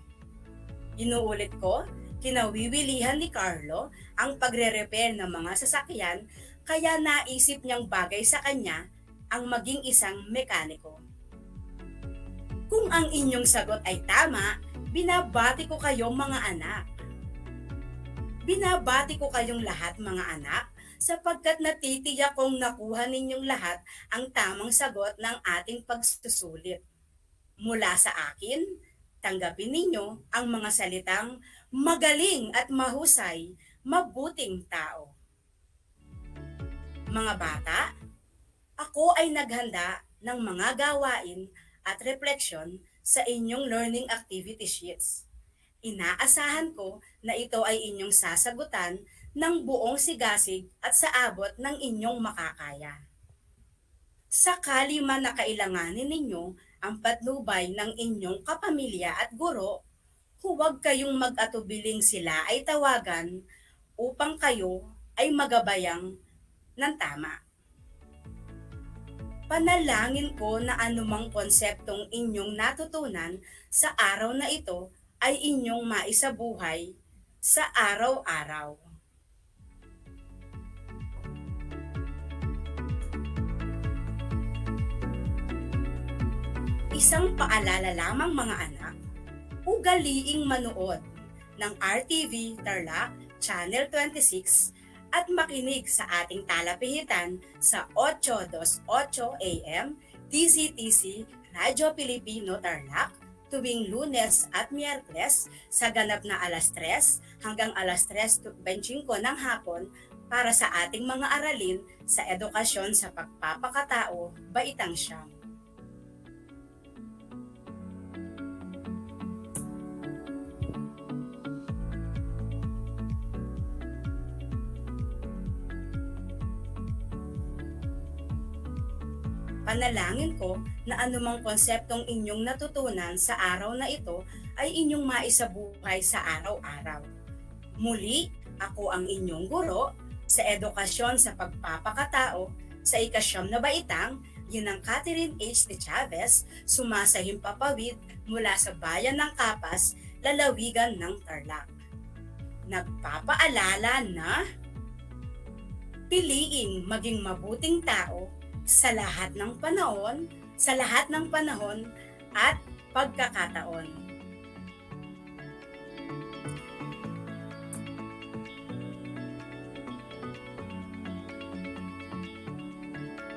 Inuulit ko, kinawiwilihan ni Carlo ang pagre-repair ng mga sasakyan kaya naisip niyang bagay sa kanya ang maging isang mekaniko. Kung ang inyong sagot ay tama, binabati ko kayong mga anak. Binabati ko kayong lahat mga anak sapagkat natitiyak kong nakuha ninyong lahat ang tamang sagot ng ating pagsusulit. Mula sa akin, tanggapin ninyo ang mga salitang magaling at mahusay, mabuting tao. Mga bata, ako ay naghanda ng mga gawain at refleksyon sa inyong learning activity sheets. Inaasahan ko na ito ay inyong sasagutan ng buong sigasig at sa abot ng inyong makakaya. Sakali man na kailanganin ninyo ang patnubay ng inyong kapamilya at guro, huwag kayong mag-atubiling sila ay tawagan upang kayo ay magabayang ng tama. Panalangin ko na anumang konseptong inyong natutunan sa araw na ito ay inyong maisabuhay sa araw-araw. Isang paalala lamang mga anak, ugaliing manood ng RTV Tarlac Channel 26 at makinig sa ating talapihitan sa 8:28 AM DZTC Radyo Pilipino Tarlac tuwing Lunes at Miyerkules sa ganap na alas 3 hanggang alas 3:25 ng hapon para sa ating mga aralin sa edukasyon sa pagpapakatao, baitang siyam. Panalangin ko na anumang konseptong inyong natutunan sa araw na ito ay inyong maisabuhay sa araw-araw. Muli, ako ang inyong guro sa edukasyon sa pagpapakatao sa ikasyam na baitang, Ginang Catherine H. de Chavez, sumasahim papawid mula sa bayan ng Kapas, lalawigan ng Tarlac. Nagpapaalala na piliing maging mabuting tao sa lahat ng panahon at pagkakataon.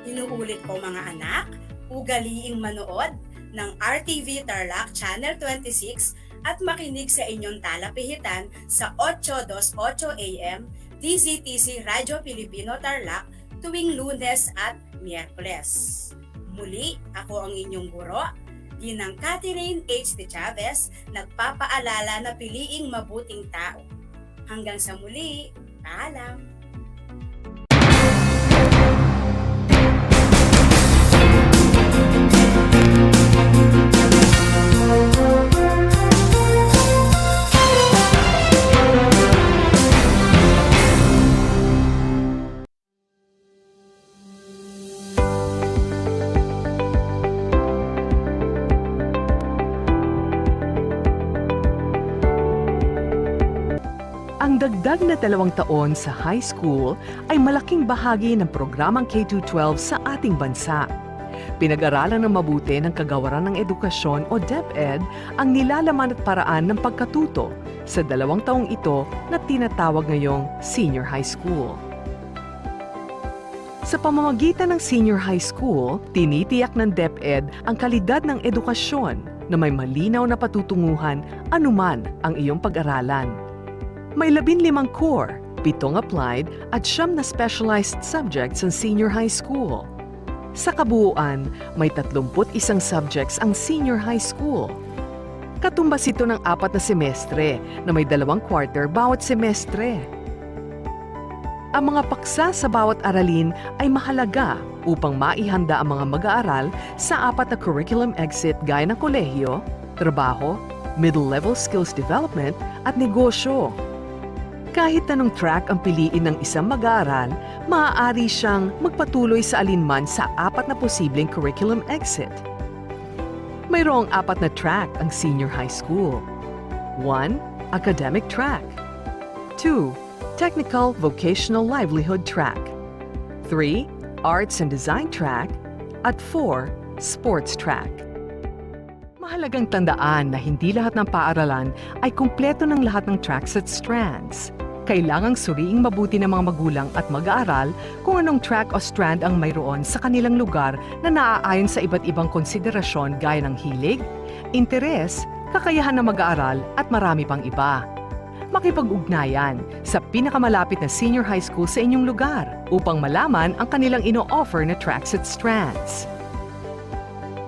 Inuulit ko mga anak, ugaliing manood ng RTV Tarlac Channel 26 at makinig sa inyong talapihitan sa 8:28 AM DZTC Radyo Pilipino Tarlac tuwing Lunes at Miyerkules. Muli, ako ang inyong guro, Ginang Catherine H. de Chavez, nagpapaalala na piliing mabuting tao. Hanggang sa muli, paalam! Ang dagdag na 2 taon sa high school ay malaking bahagi ng programang K-12 sa ating bansa. Pinag-aralan ng mabuti ng Kagawaran ng Edukasyon o DEPED ang nilalaman at paraan ng pagkatuto sa 2 taong ito na tinatawag ngayong senior high school. Sa pamamagitan ng senior high school, tinitiyak ng DEPED ang kalidad ng edukasyon na may malinaw na patutunguhan anuman ang iyong pag-aralan. May 15 core, 7 applied at 9 na specialized subjects ang senior high school. Sa kabuuan, may 31 subjects ang senior high school. Katumbas ito ng 4 na semestre na may 2 quarter bawat semestre. Ang mga paksa sa bawat aralin ay mahalaga upang maihanda ang mga mag-aaral sa 4 na curriculum exit gaya ng kolehiyo, trabaho, middle-level skills development at negosyo. Kahit anong track ang piliin ng isang mag-aaral, maaari siyang magpatuloy sa alinman sa 4 na posibleng curriculum exit. Mayroong 4 na track ang senior high school. 1. Academic track. 2. Technical Vocational Livelihood track. 3. Arts and Design track. At 4. Sports track. Mahalagang tandaan na hindi lahat ng paaralan ay kumpleto ng lahat ng tracks at strands. Kailangang suriing mabuti ng mga magulang at mag-aaral kung anong track o strand ang mayroon sa kanilang lugar na naaayon sa iba't ibang konsiderasyon gaya ng hilig, interes, kakayahan ng mag-aaral at marami pang iba. Makipag-ugnayan sa pinakamalapit na senior high school sa inyong lugar upang malaman ang kanilang ino-offer na tracks at strands.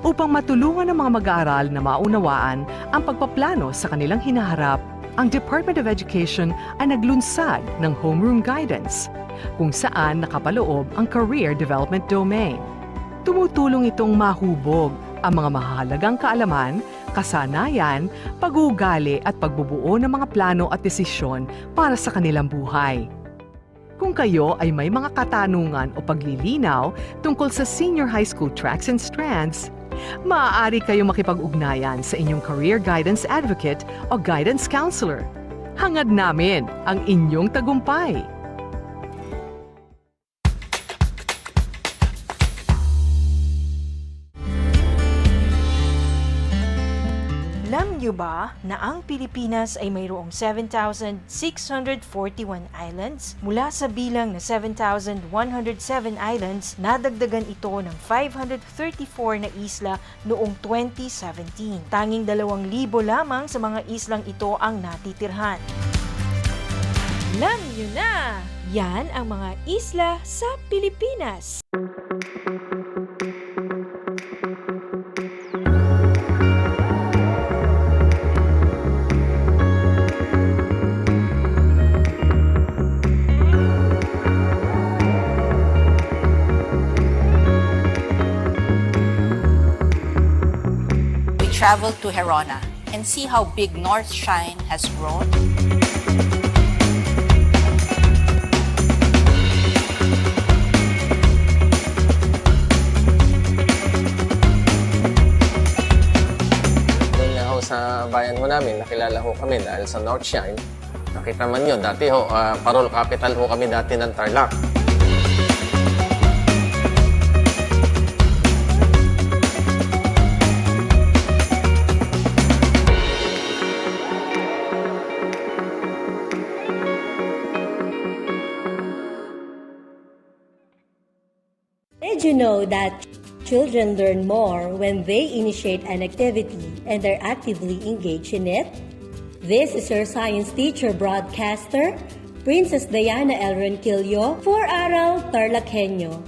Upang matulungan ng mga mag-aaral na maunawaan ang pagpaplano sa kanilang hinaharap, ang Department of Education ay naglunsad ng Homeroom Guidance, kung saan nakapaloob ang Career Development Domain. Tumutulong itong mahubog ang mga mahalagang kaalaman, kasanayan, pag-uugali at pagbubuo ng mga plano at desisyon para sa kanilang buhay. Kung kayo ay may mga katanungan o paglilinaw tungkol sa senior high school tracks and strands, maaari kayong makipag-ugnayan sa inyong career guidance advocate o guidance counselor. Hangad namin ang inyong tagumpay! Alam niyo ba na ang Pilipinas ay mayroong 7,641 islands? Mula sa bilang na 7,107 islands, nadagdagan ito ng 534 na isla noong 2017. Tanging 2,000 lamang sa mga islang ito ang natitirhan. Alam niyo na! Yan ang mga isla sa Pilipinas. Travel to Herona and see how big North Shine has grown. Doon nga ho sa bayan ho namin, nakilala ho kami dahil sa North Shine. Nakita man yun, dati ho, parol capital ho kami dati ng Tarlac. Did you know that children learn more when they initiate an activity and are actively engaged in it? This is your science teacher broadcaster, Princess Diana L. Ronquillo for Aral TarlakHenyo.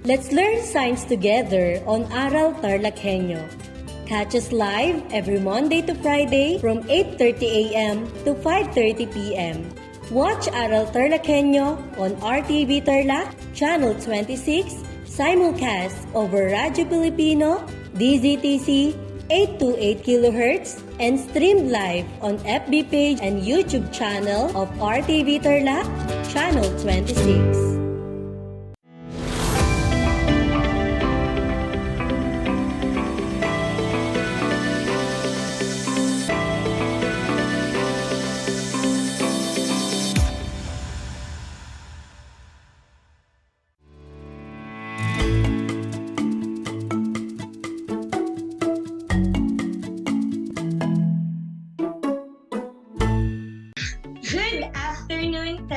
Let's learn science together on Aral TarlakHenyo. Catch us live every Monday to Friday from 8:30 a.m. to 5:30 p.m. Watch Aral TarlakHenyo on RTV Tarlac, Channel 26, simulcast over Radyo Pilipino, DZTC 828 kHz, and streamed live on FB page and YouTube channel of RTV Tarlac, Channel 26.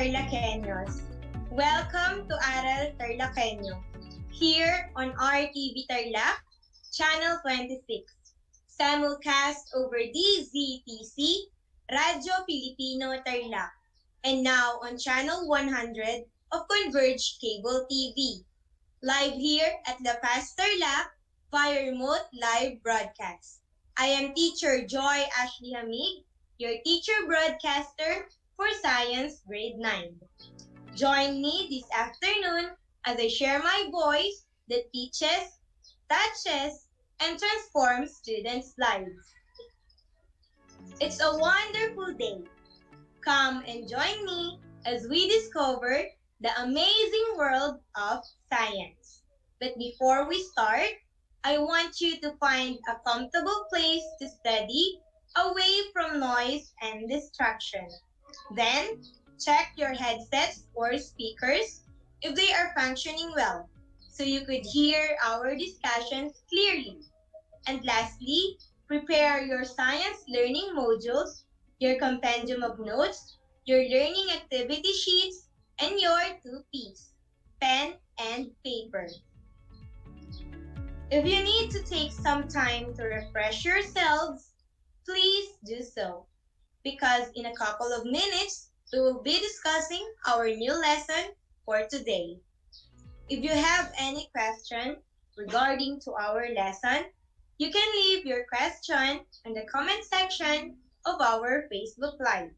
TarlakHenyos. Welcome to Aral TarlakHenyo, here on RTV Tarlac, Channel 26, simulcast over DZTC, Radyo Pilipino Tarlac, and now on Channel 100 of Converge Cable TV, live here at La Paz Tarlac via remote live broadcast. I am Teacher Joy Ashley Hamig, your teacher broadcaster for Science Grade 9. Join me this afternoon as I share my voice that teaches, touches, and transforms students' lives. It's a wonderful day. Come and join me as we discover the amazing world of science. But before we start, I want you to find a comfortable place to study away from noise and distraction. Then, check your headsets or speakers if they are functioning well, so you could hear our discussions clearly. And lastly, prepare your science learning modules, your compendium of notes, your learning activity sheets, and your 2Ps, pen and paper. If you need to take some time to refresh yourselves, please do so, because in a couple of minutes, we will be discussing our new lesson for today. If you have any question regarding to our lesson, you can leave your question in the comment section of our Facebook Live.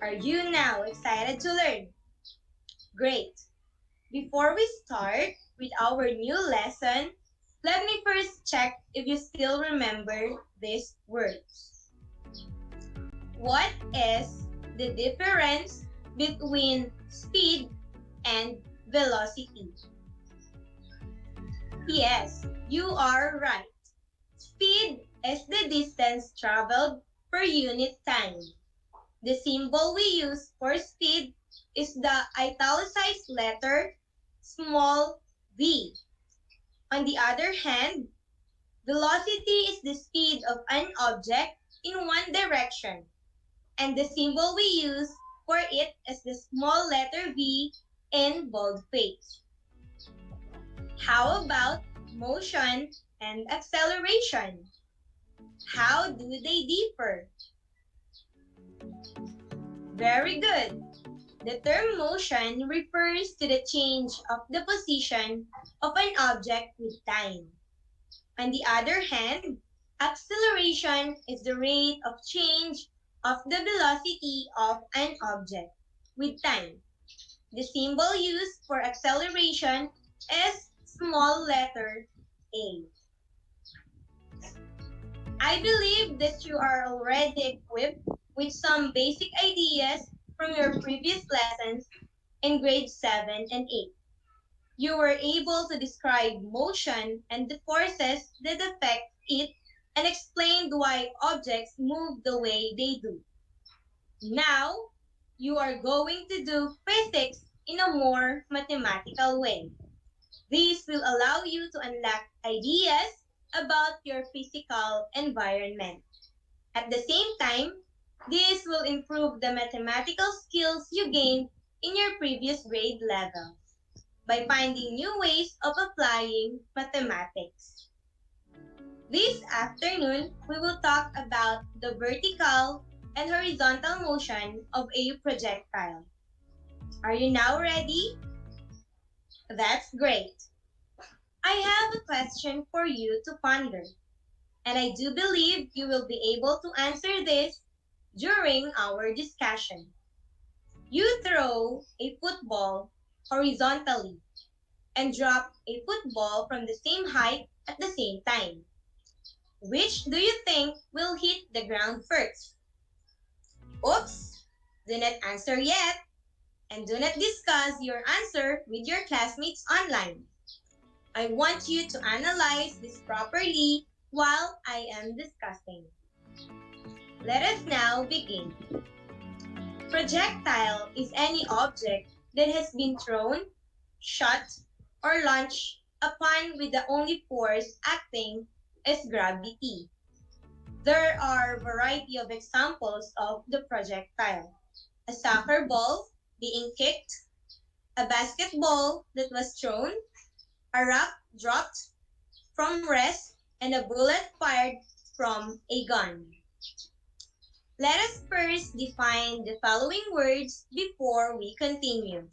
Are you now excited to learn? Great! Before we start with our new lesson, let me first check if you still remember these words. What is the difference between speed and velocity? Yes, you are right. Speed is the distance traveled per unit time. The symbol we use for speed is the italicized letter small v. On the other hand, velocity is the speed of an object in one direction, and the symbol we use for it is the small letter v in boldface. How about motion and acceleration? How do they differ? Very good. The term motion refers to the change of the position of an object with time. On the other hand, acceleration is the rate of change of the velocity of an object with time. The symbol used for acceleration is small letter a. I believe that you are already equipped with some basic ideas from your previous lessons in grade 7 and 8. You were able to describe motion and the forces that affect it and explained why objects move the way they do. Now, you are going to do physics in a more mathematical way. This will allow you to unlock ideas about your physical environment. At the same time, this will improve the mathematical skills you gained in your previous grade level by finding new ways of applying mathematics. This afternoon, we will talk about the vertical and horizontal motion of a projectile. Are you now ready? That's great. I have a question for you to ponder, and I do believe you will be able to answer this during our discussion. You throw a football horizontally and drop a football from the same height at the same time. Which do you think will hit the ground first? Oops! Do not answer yet, and do not discuss your answer with your classmates online. I want you to analyze this properly while I am discussing. Let us now begin. Projectile is any object that has been thrown, shot, or launched upon with the only force acting is gravity. There are a variety of examples of the projectile. A soccer ball, being kicked, a basketball that was thrown, a rock dropped from rest, and a bullet fired from a gun. Let us first define the following words before we continue.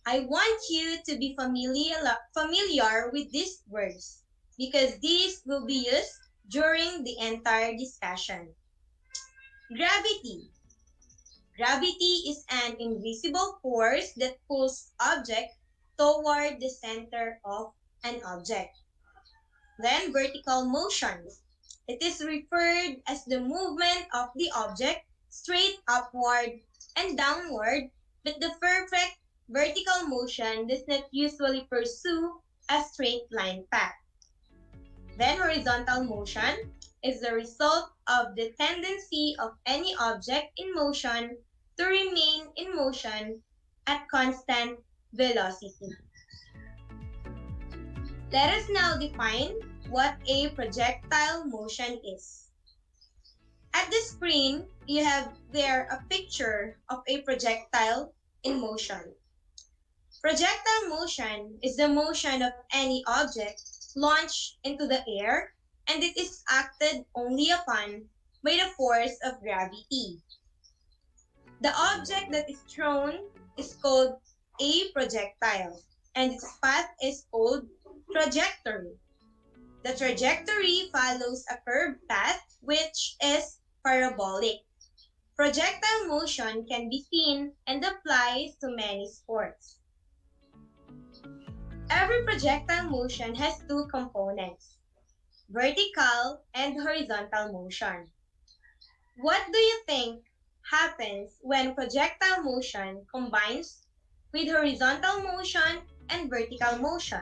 I want you to be familiar with these words because these will be used during the entire discussion. Gravity. Gravity is an invisible force that pulls object toward the center of an object. Then vertical motion. It is referred as the movement of the object straight upward and downward, but the perfect vertical motion does not usually pursue a straight line path. Then horizontal motion is the result of the tendency of any object in motion to remain in motion at constant velocity. Let us now define what a projectile motion is. At the screen, you have there a picture of a projectile in motion. Projectile motion is the motion of any object launched into the air, and it is acted only upon by the force of gravity. The object that is thrown is called a projectile, and its path is called trajectory. The trajectory follows a curved path which is parabolic. Projectile motion can be seen and applies to many sports. Every projectile motion has two components, vertical and horizontal motion. What do you think happens when projectile motion combines with horizontal motion and vertical motion?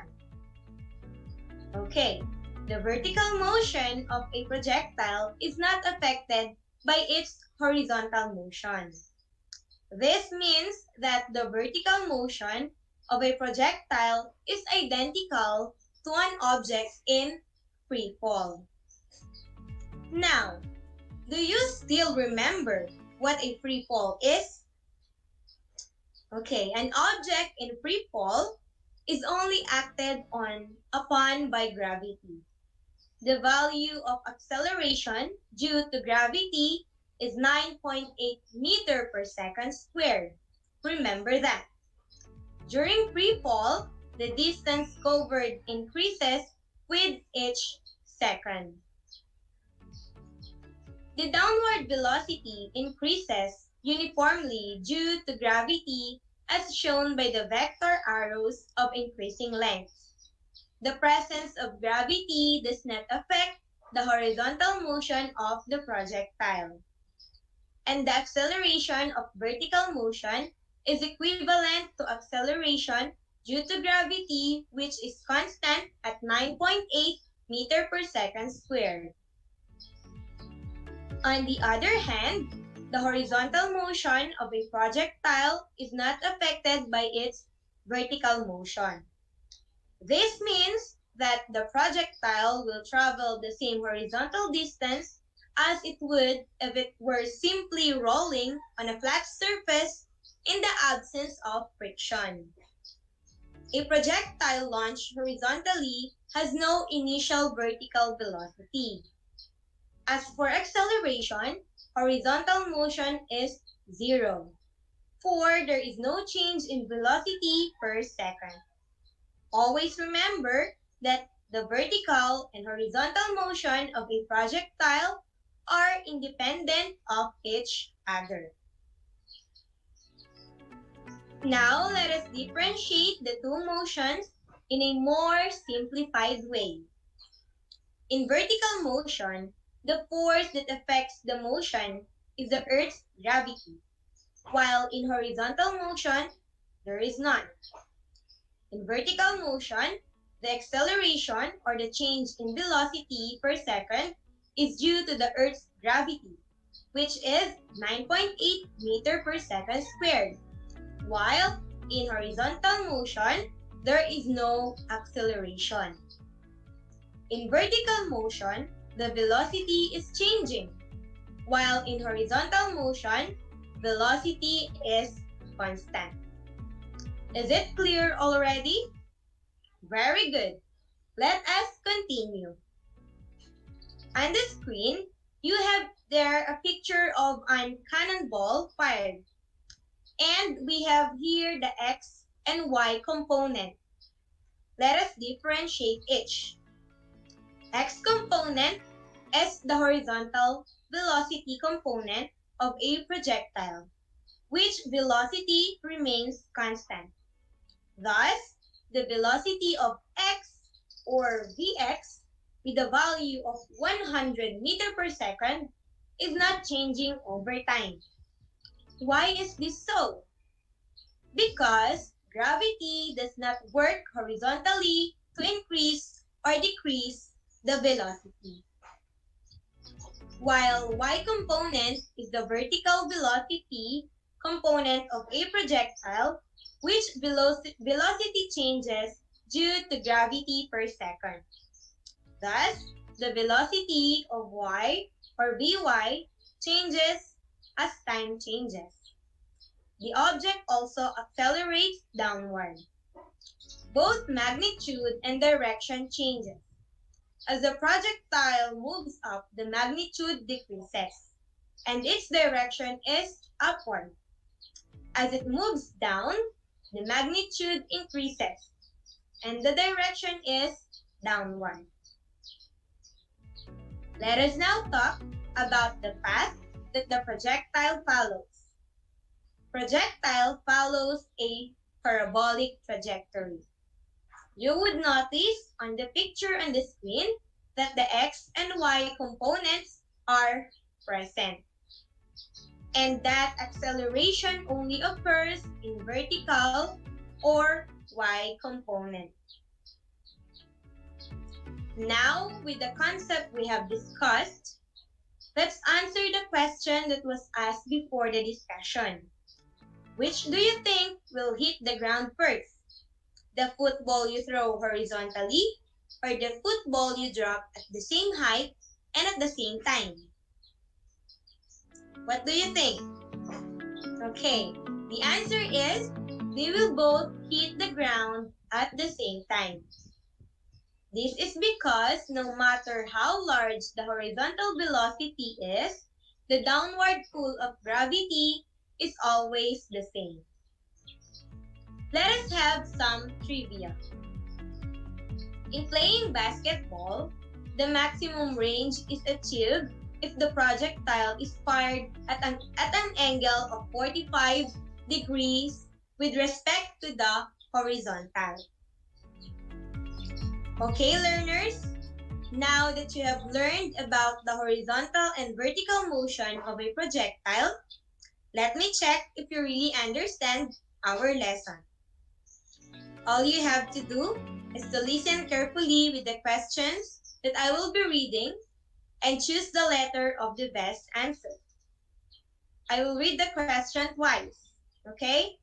Okay, the vertical motion of a projectile is not affected by its horizontal motion. This means that the vertical motion of a projectile is identical to an object in free fall. Now, do you still remember what a free fall is? Okay, an object in free fall is only acted upon by gravity. The value of acceleration due to gravity is 9.8 meter per second squared. Remember that. During free fall, the distance covered increases with each second. The downward velocity increases uniformly due to gravity as shown by the vector arrows of increasing length. The presence of gravity does not affect the horizontal motion of the projectile. And the acceleration of vertical motion is equivalent to acceleration due to gravity, which is constant at 9.8 meter per second squared. On the other hand, the horizontal motion of a projectile is not affected by its vertical motion. This means that the projectile will travel the same horizontal distance as it would if it were simply rolling on a flat surface in the absence of friction. A projectile launched horizontally has no initial vertical velocity. As for acceleration, horizontal motion is 0, for there is no change in velocity per second. Always remember that the vertical and horizontal motion of a projectile are independent of each other. Now, let us differentiate the two motions in a more simplified way. In vertical motion, the force that affects the motion is the Earth's gravity, while in horizontal motion, there is none. In vertical motion, the acceleration or the change in velocity per second is due to the Earth's gravity, which is 9.8 meter per second squared, while in horizontal motion, there is no acceleration. In vertical motion, the velocity is changing, while in horizontal motion, velocity is constant. Is it clear already? Very good. Let us continue. On the screen, you have there a picture of a cannonball fired. And we have here the X and Y component. Let us differentiate each. X component is the horizontal velocity component of a projectile, which velocity remains constant. Thus, the velocity of X or Vx with a value of 100 meter per second is not changing over time. Why is this so? Because gravity does not work horizontally to increase or decrease the velocity. While y component is the vertical velocity component of a projectile, which velocity changes due to gravity per second. Thus, the velocity of y or Vy changes as time changes. The object also accelerates downward. Both magnitude and direction changes. As the projectile moves up, the magnitude decreases, and its direction is upward. As it moves down, the magnitude increases, and the direction is downward. Let us now talk about the path that the projectile follows. Projectile follows a parabolic trajectory. You would notice on the picture on the screen that the X and Y components are present, and that acceleration only occurs in vertical or Y component. Now, with the concept we have discussed, let's answer the question that was asked before the discussion. Which do you think will hit the ground first? The football you throw horizontally or the football you drop at the same height and at the same time? What do you think? Okay, the answer is they will both hit the ground at the same time. This is because no matter how large the horizontal velocity is, the downward pull of gravity is always the same. Let us have some trivia. In playing basketball, the maximum range is achieved if the projectile is fired at an angle of 45 degrees with respect to the horizontal. Okay, learners? Now that you have learned about the horizontal and vertical motion of a projectile, let me check if you really understand our lesson. All you have to do is to listen carefully with the questions that I will be reading and choose the letter of the best answer. I will read the question twice, okay?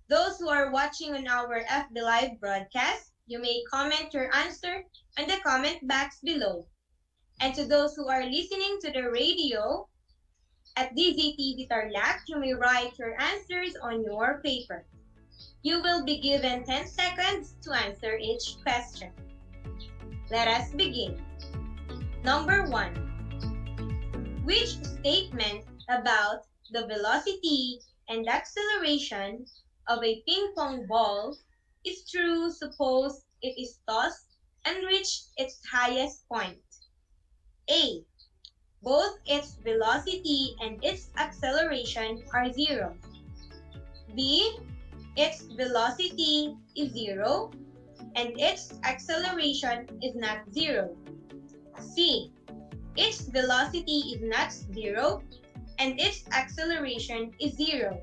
Those who are watching on our FB Live broadcast, you may comment your answer in the comment box below. And to those who are listening to the radio at RTV Tarlac, you may write your answers on your paper. You will be given 10 seconds to answer each question. Let us begin. Number 1. Which statement about the velocity and acceleration of a ping pong ball is true suppose it is tossed and reached its highest point? A. Both its velocity and its acceleration are zero. B. Its velocity is zero and its acceleration is not zero. C. Its velocity is not zero and its acceleration is zero.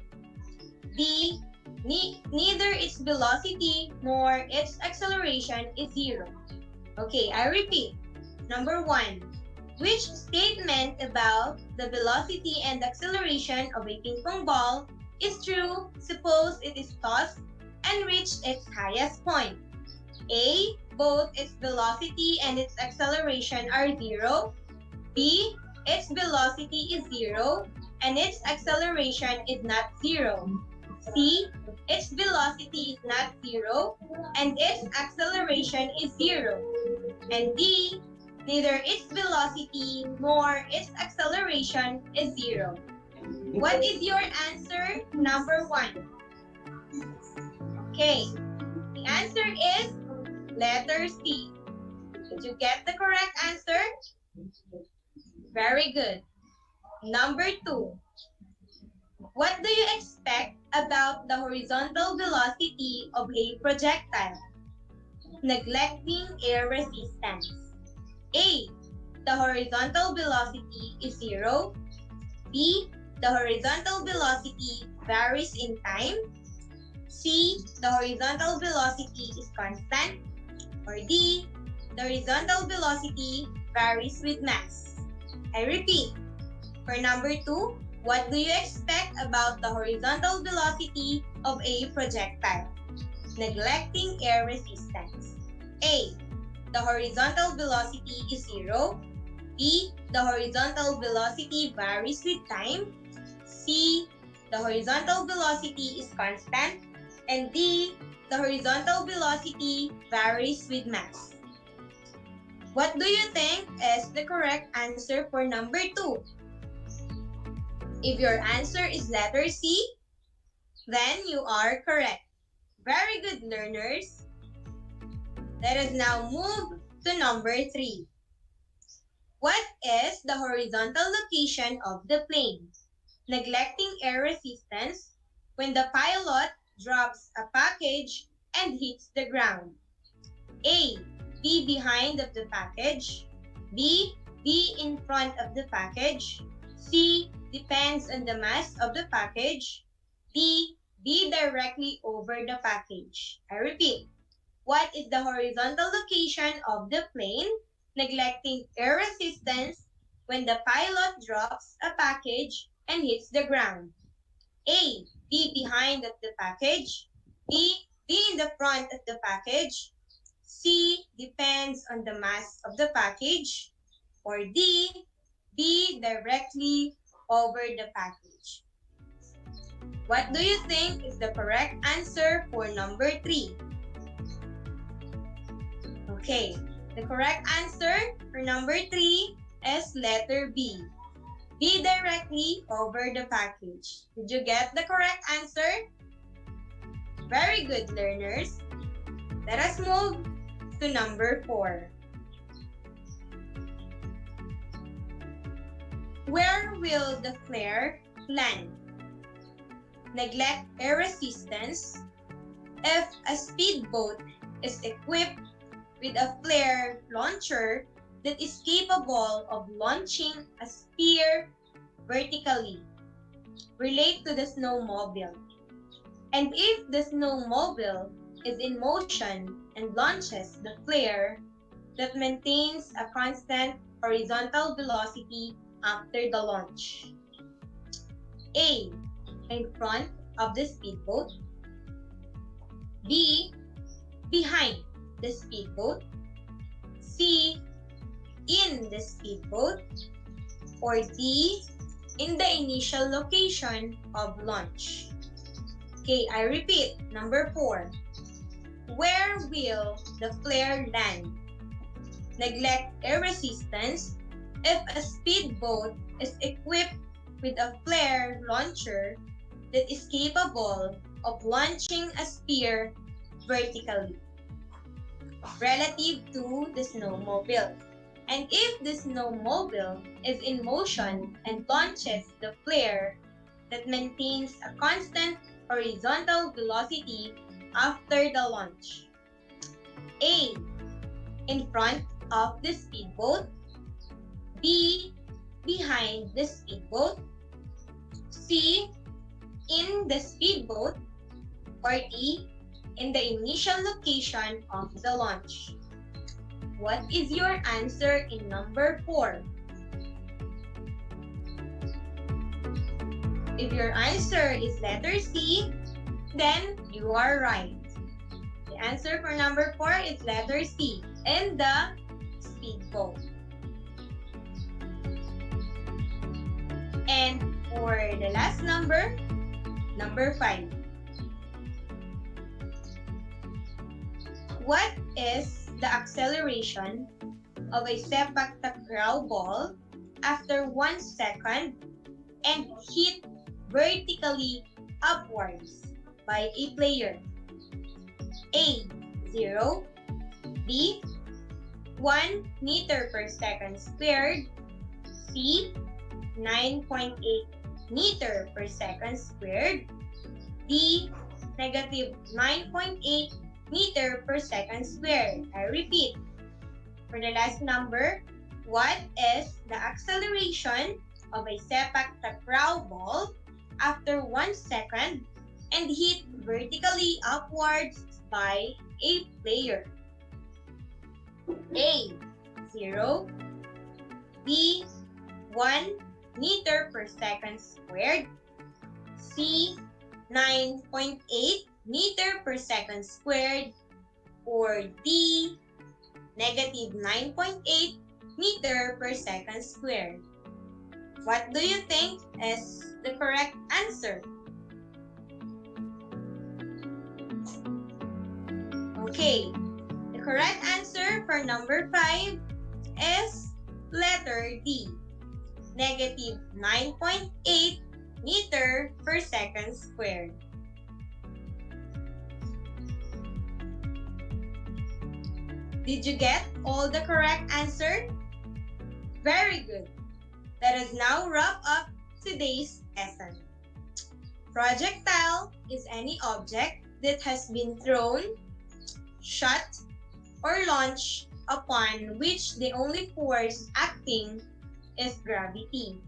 D. Neither its velocity nor its acceleration is zero. Okay, I repeat. Number 1. Which statement about the velocity and acceleration of a ping pong ball is true suppose it is tossed and reached its highest point? A. Both its velocity and its acceleration are zero. B. Its velocity is zero and its acceleration is not zero. C. Its velocity is not zero, and its acceleration is zero. And D. Neither its velocity nor its acceleration is zero. What is your answer, number 1? Okay, the answer is letter C. Did you get the correct answer? Very good. Number 2. What do you expect about the horizontal velocity of a projectile? Neglecting air resistance. A. The horizontal velocity is zero. B. The horizontal velocity varies in time. C. The horizontal velocity is constant. Or D. The horizontal velocity varies with mass. I repeat, for number 2, what do you expect about the horizontal velocity of a projectile? Neglecting air resistance. A. The horizontal velocity is zero. B. The horizontal velocity varies with time. C. The horizontal velocity is constant. And D. The horizontal velocity varies with mass. What do you think is the correct answer for number 2? If your answer is letter C, then you are correct. Very good, learners. Let us now move to number 3. What is the horizontal location of the plane? Neglecting air resistance when the pilot drops a package and hits the ground. A. Be behind of the package. B. Be in front of the package. C. Depends on the mass of the package. D. Be directly over the package. I repeat, what is the horizontal location of the plane? Neglecting air resistance when the pilot drops a package and hits the ground. A. Be behind of the package. B. Be in the front of the package. C. Depends on the mass of the package. Or D. Be directly over the package. What do you think is the correct answer for number 3? Okay, the correct answer for number 3 is letter B. Be directly over the package. Did you get the correct answer? Very good, learners. Let us move to number 4. Where will the flare land? Neglect air resistance if a speedboat is equipped with a flare launcher that is capable of launching a spear vertically. Relate to the snowmobile. And if the snowmobile is in motion and launches the flare that maintains a constant horizontal velocity after the launch. A. In front of the speedboat. B. Behind the speedboat. C. In the speedboat. Or D. In the initial location of launch. Okay, I repeat. Number 4. Where will the flare land? Neglect air resistance if a speedboat is equipped with a flare launcher that is capable of launching a spear vertically relative to the snowmobile. And if the snowmobile is in motion and launches the flare that maintains a constant horizontal velocity after the launch. A. In front of the speedboat. B. Behind the speedboat. C. In the speedboat. Or D. In the initial location of the launch. What is your answer in number 4? If your answer is letter C, then you are right. The answer for number 4 is letter C, in the speedboat. And for the last number, number 5. What is the acceleration of a sepak takraw ball after 1 second and hit vertically upwards by a player? A. 0. B. 1 meter per second squared. C. 9.8 meter per second squared. D. Negative 9.8 meter per second squared. I repeat. For the last number, what is the acceleration of a sepak takraw ball after 1 second and hit vertically upwards by a player? A. 0. B. 1 meter per second squared. C. 9.8 meter per second squared. Or D. Negative 9.8 meter per second squared. What do you think is the correct answer? Okay, the correct answer for number 5 is letter D. Negative 9.8 meter per second squared. Did you get all the correct answer? Very good. Let us now wrap up today's lesson. Projectile is any object that has been thrown, shot, or launched upon which the only force acting is gravity.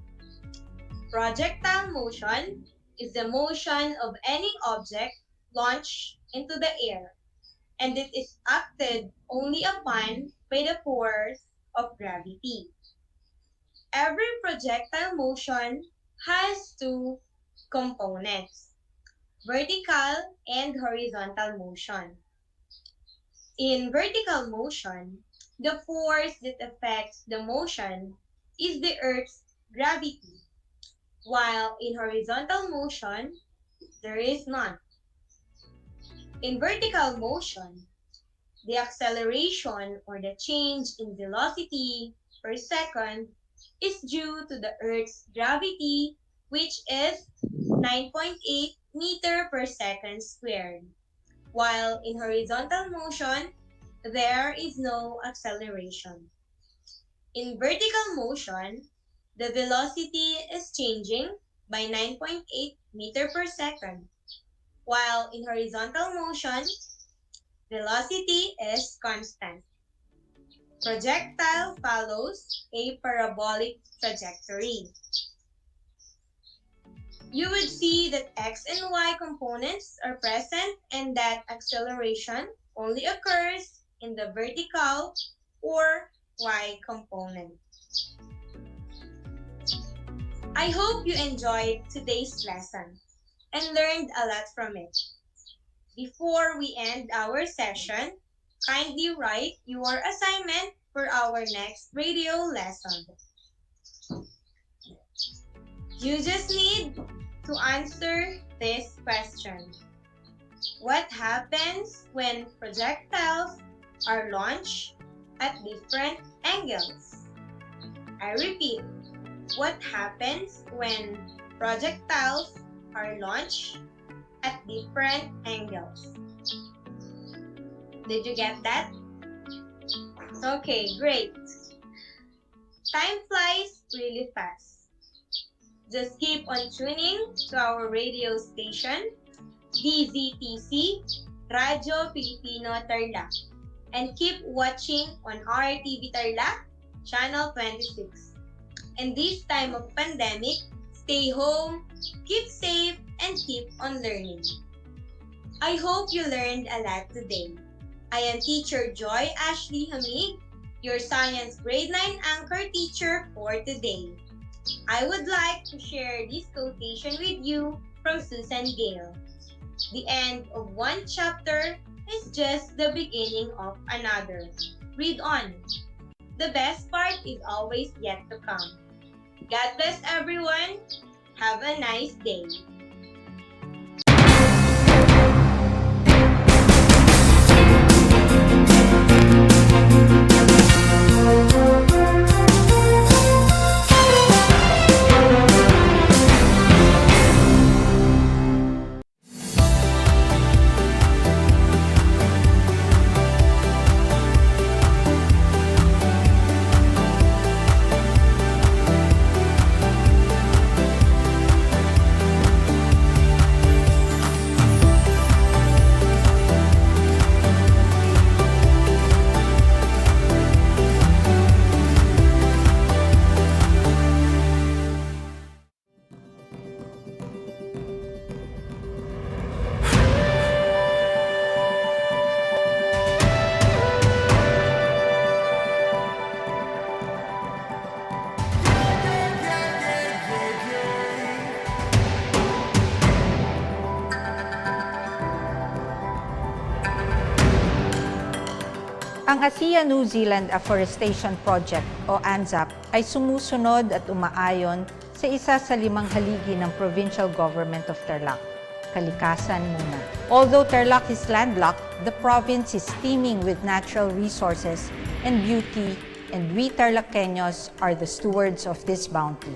Projectile motion is the motion of any object launched into the air, and it is acted only upon by the force of gravity. Every projectile motion has two components, vertical and horizontal motion. In vertical motion, the force that affects the motion is the Earth's gravity, while in horizontal motion, there is none. In vertical motion, the acceleration or the change in velocity per second is due to the Earth's gravity, which is 9.8 meter per second squared. While in horizontal motion, there is no acceleration. In vertical motion, the velocity is changing by 9.8 meter per second, while in horizontal motion, velocity is constant. Projectile follows a parabolic trajectory. You would see that x and y components are present and that acceleration only occurs in the vertical or y component. I hope you enjoyed today's lesson and learned a lot from it. Before we end our session, kindly write your assignment for our next radio lesson. You just need to answer this question. What happens when projectiles are launched at different angles? I repeat, what happens when projectiles are launched at different angles? Did you get that? Okay, great. Time flies really fast. Just keep on tuning to our radio station, DZTC, Radyo Pilipino Tarlac, and keep watching on RTV Tarlac, Channel 26. In this time of pandemic, stay home, keep safe, and keep on learning. I hope you learned a lot today. I am Teacher Joy Ashley Hamig, your Science Grade 9 Anchor Teacher for today. I would like to share this quotation with you from Susan Gale. The end of one chapter is just the beginning of another. Read on. The best part is always yet to come. God bless everyone. Have a nice day. Ang ASEAN New Zealand Afforestation Project o ANZAP ay sumusunod at umaayon sa isa sa 5 haligi ng Provincial Government of Tarlac, kalikasan muna. Although Tarlac is landlocked, the province is teeming with natural resources and beauty, and we TarlakHenyos are the stewards of this bounty.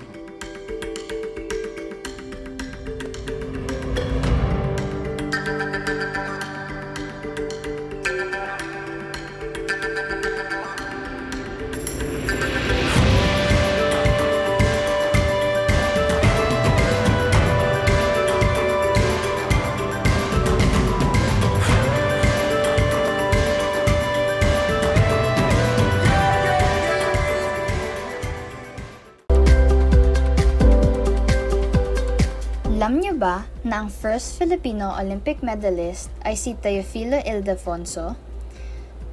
Alam niyo ba na ang first Filipino Olympic medalist ay si Teofilo Ildefonso?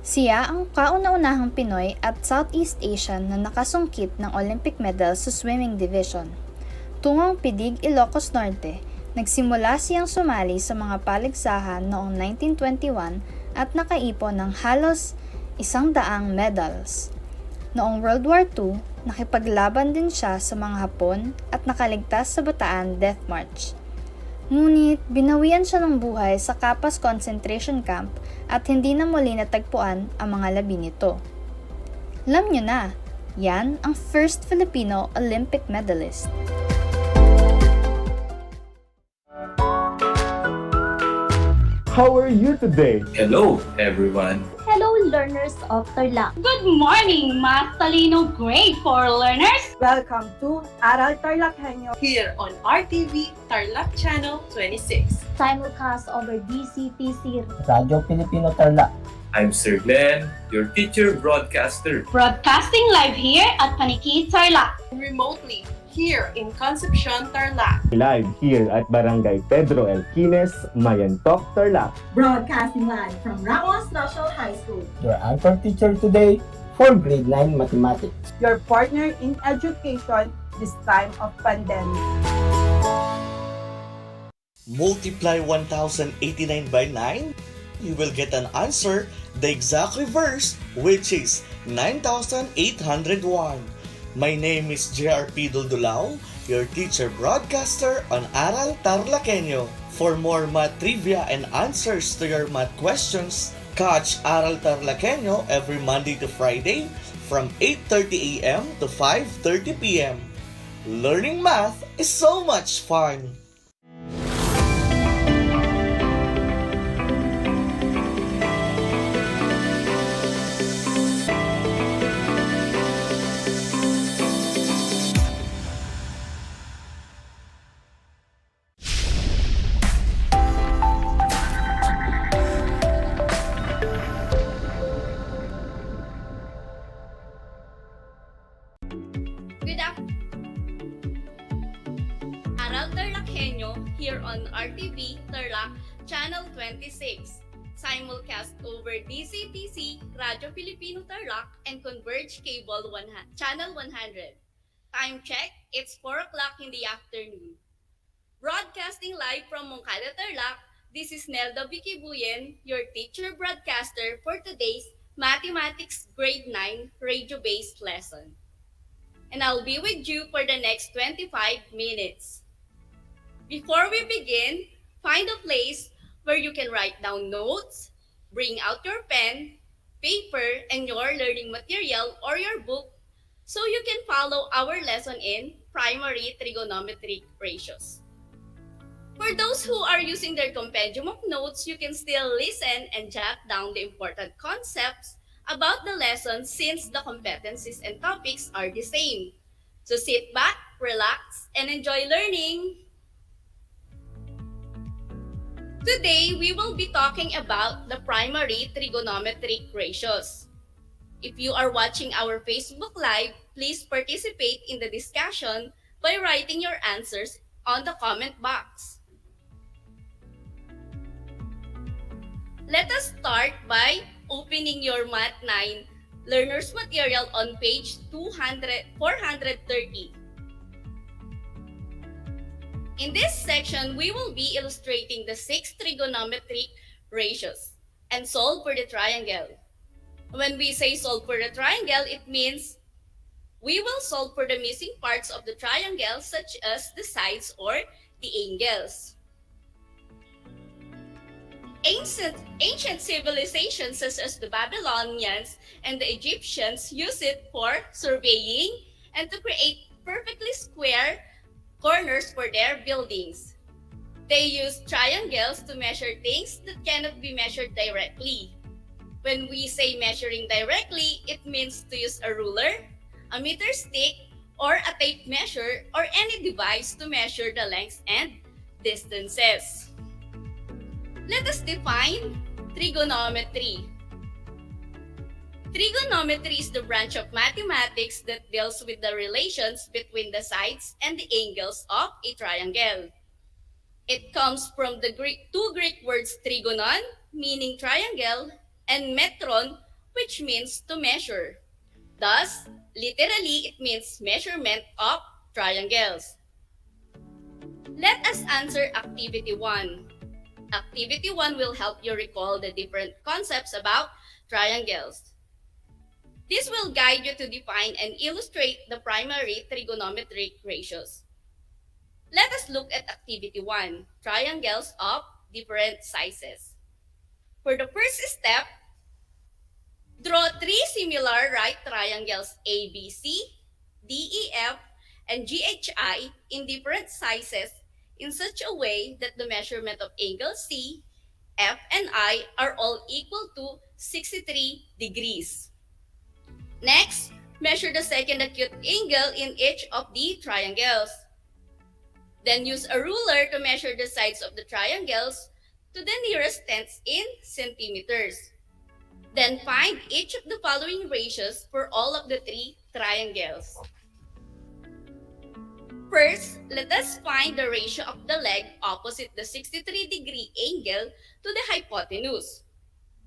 Siya ang kauna-unahang Pinoy at Southeast Asian na nakasungkit ng Olympic medal sa swimming division. Tungong Pidig, Ilocos Norte, nagsimula siyang sumali sa mga paligsahan noong 1921 at nakaipon ng halos 100 medals. Noong World War II, nakipaglaban din siya sa mga Hapon at nakaligtas sa Bataan Death March. Ngunit binawian siya ng buhay sa Capas Concentration Camp at hindi na muli natagpuan ang mga labi nito. Alam nyo na, yan ang first Filipino Olympic medalist. How are you today? Hello, everyone. Hello, learners of Tarlac. Good morning, Math Talino Grade 4 learners! Welcome to Aral TarlakHenyo here on RTV Tarlac Channel 26. Simulcast over DCTC. Radyo Pilipino Tarlac. I'm Sir Glenn, your teacher broadcaster. Broadcasting live here at Paniki, Tarlac. Remotely here in Concepcion, Tarlac. Live here at Barangay Pedro Elquines, Mayantok, Tarlac. Broadcasting live from Ramos National High School. Your anchor teacher today for grade 9 mathematics. your partner in education this time of pandemic. Multiply 1089 by 9, you will get an answer, the exact reverse, which is 9801. My name is JRP Duldulao, your teacher broadcaster on Aral TarlakHenyo. For more math trivia and answers to your math questions, catch Aral TarlakHenyo every Monday to Friday from 8:30 a.m. to 5:30 p.m. Learning math is so much fun! Good afternoon. Aral TarlakHenyo here on RTV Tarlac Channel 26. Simulcast over DCTC, Radyo Filipino Tarlac, and Converge Cable Channel 100. Time check, it's 4 o'clock in the afternoon. Broadcasting live from Moncada, Tarlac, this is Nelda Vicky Buyen, your teacher broadcaster for today's Mathematics Grade 9 radio-based lesson. And I'll be with you for the next 25 minutes. Before we begin, find a place where you can write down notes, bring out your pen, paper, and your learning material or your book so you can follow our lesson in primary trigonometric ratios. For those who are using their compendium of notes, you can still listen and jot down the important concepts about the lesson since the competencies and topics are the same. So sit back, relax, and enjoy learning. Today, we will be talking about the primary trigonometric ratios. If you are watching our Facebook Live, please participate in the discussion by writing your answers on the comment box. Let us start by opening your Math 9 learner's material on page 430. In this section, we will be illustrating the 6 trigonometric ratios and solve for the triangle. When we say solve for the triangle, it means we will solve for the missing parts of the triangle such as the sides or the angles. Ancient civilizations such as the Babylonians and the Egyptians used it for surveying and to create perfectly square corners for their buildings. They used triangles to measure things that cannot be measured directly. When we say measuring directly, it means to use a ruler, a meter stick, or a tape measure, or any device to measure the lengths and distances. Let us define trigonometry. Trigonometry is the branch of mathematics that deals with the relations between the sides and the angles of a triangle. It comes from the two Greek words trigonon, meaning triangle, and metron, which means to measure. Thus, literally, it means measurement of triangles. Let us answer Activity 1. Activity 1 will help you recall the different concepts about triangles. This will guide you to define and illustrate the primary trigonometric ratios. Let us look at Activity 1, triangles of different sizes. For the first step, draw three similar right triangles ABC, DEF, and GHI in different sizes in such a way that the measurement of angle C, F, and I are all equal to 63 degrees. Next, measure the second acute angle in each of the triangles. Then use a ruler to measure the sides of the triangles to the nearest tenths in centimeters. Then find each of the following ratios for all of the three triangles. First, let us find the ratio of the leg opposite the 63-degree angle to the hypotenuse.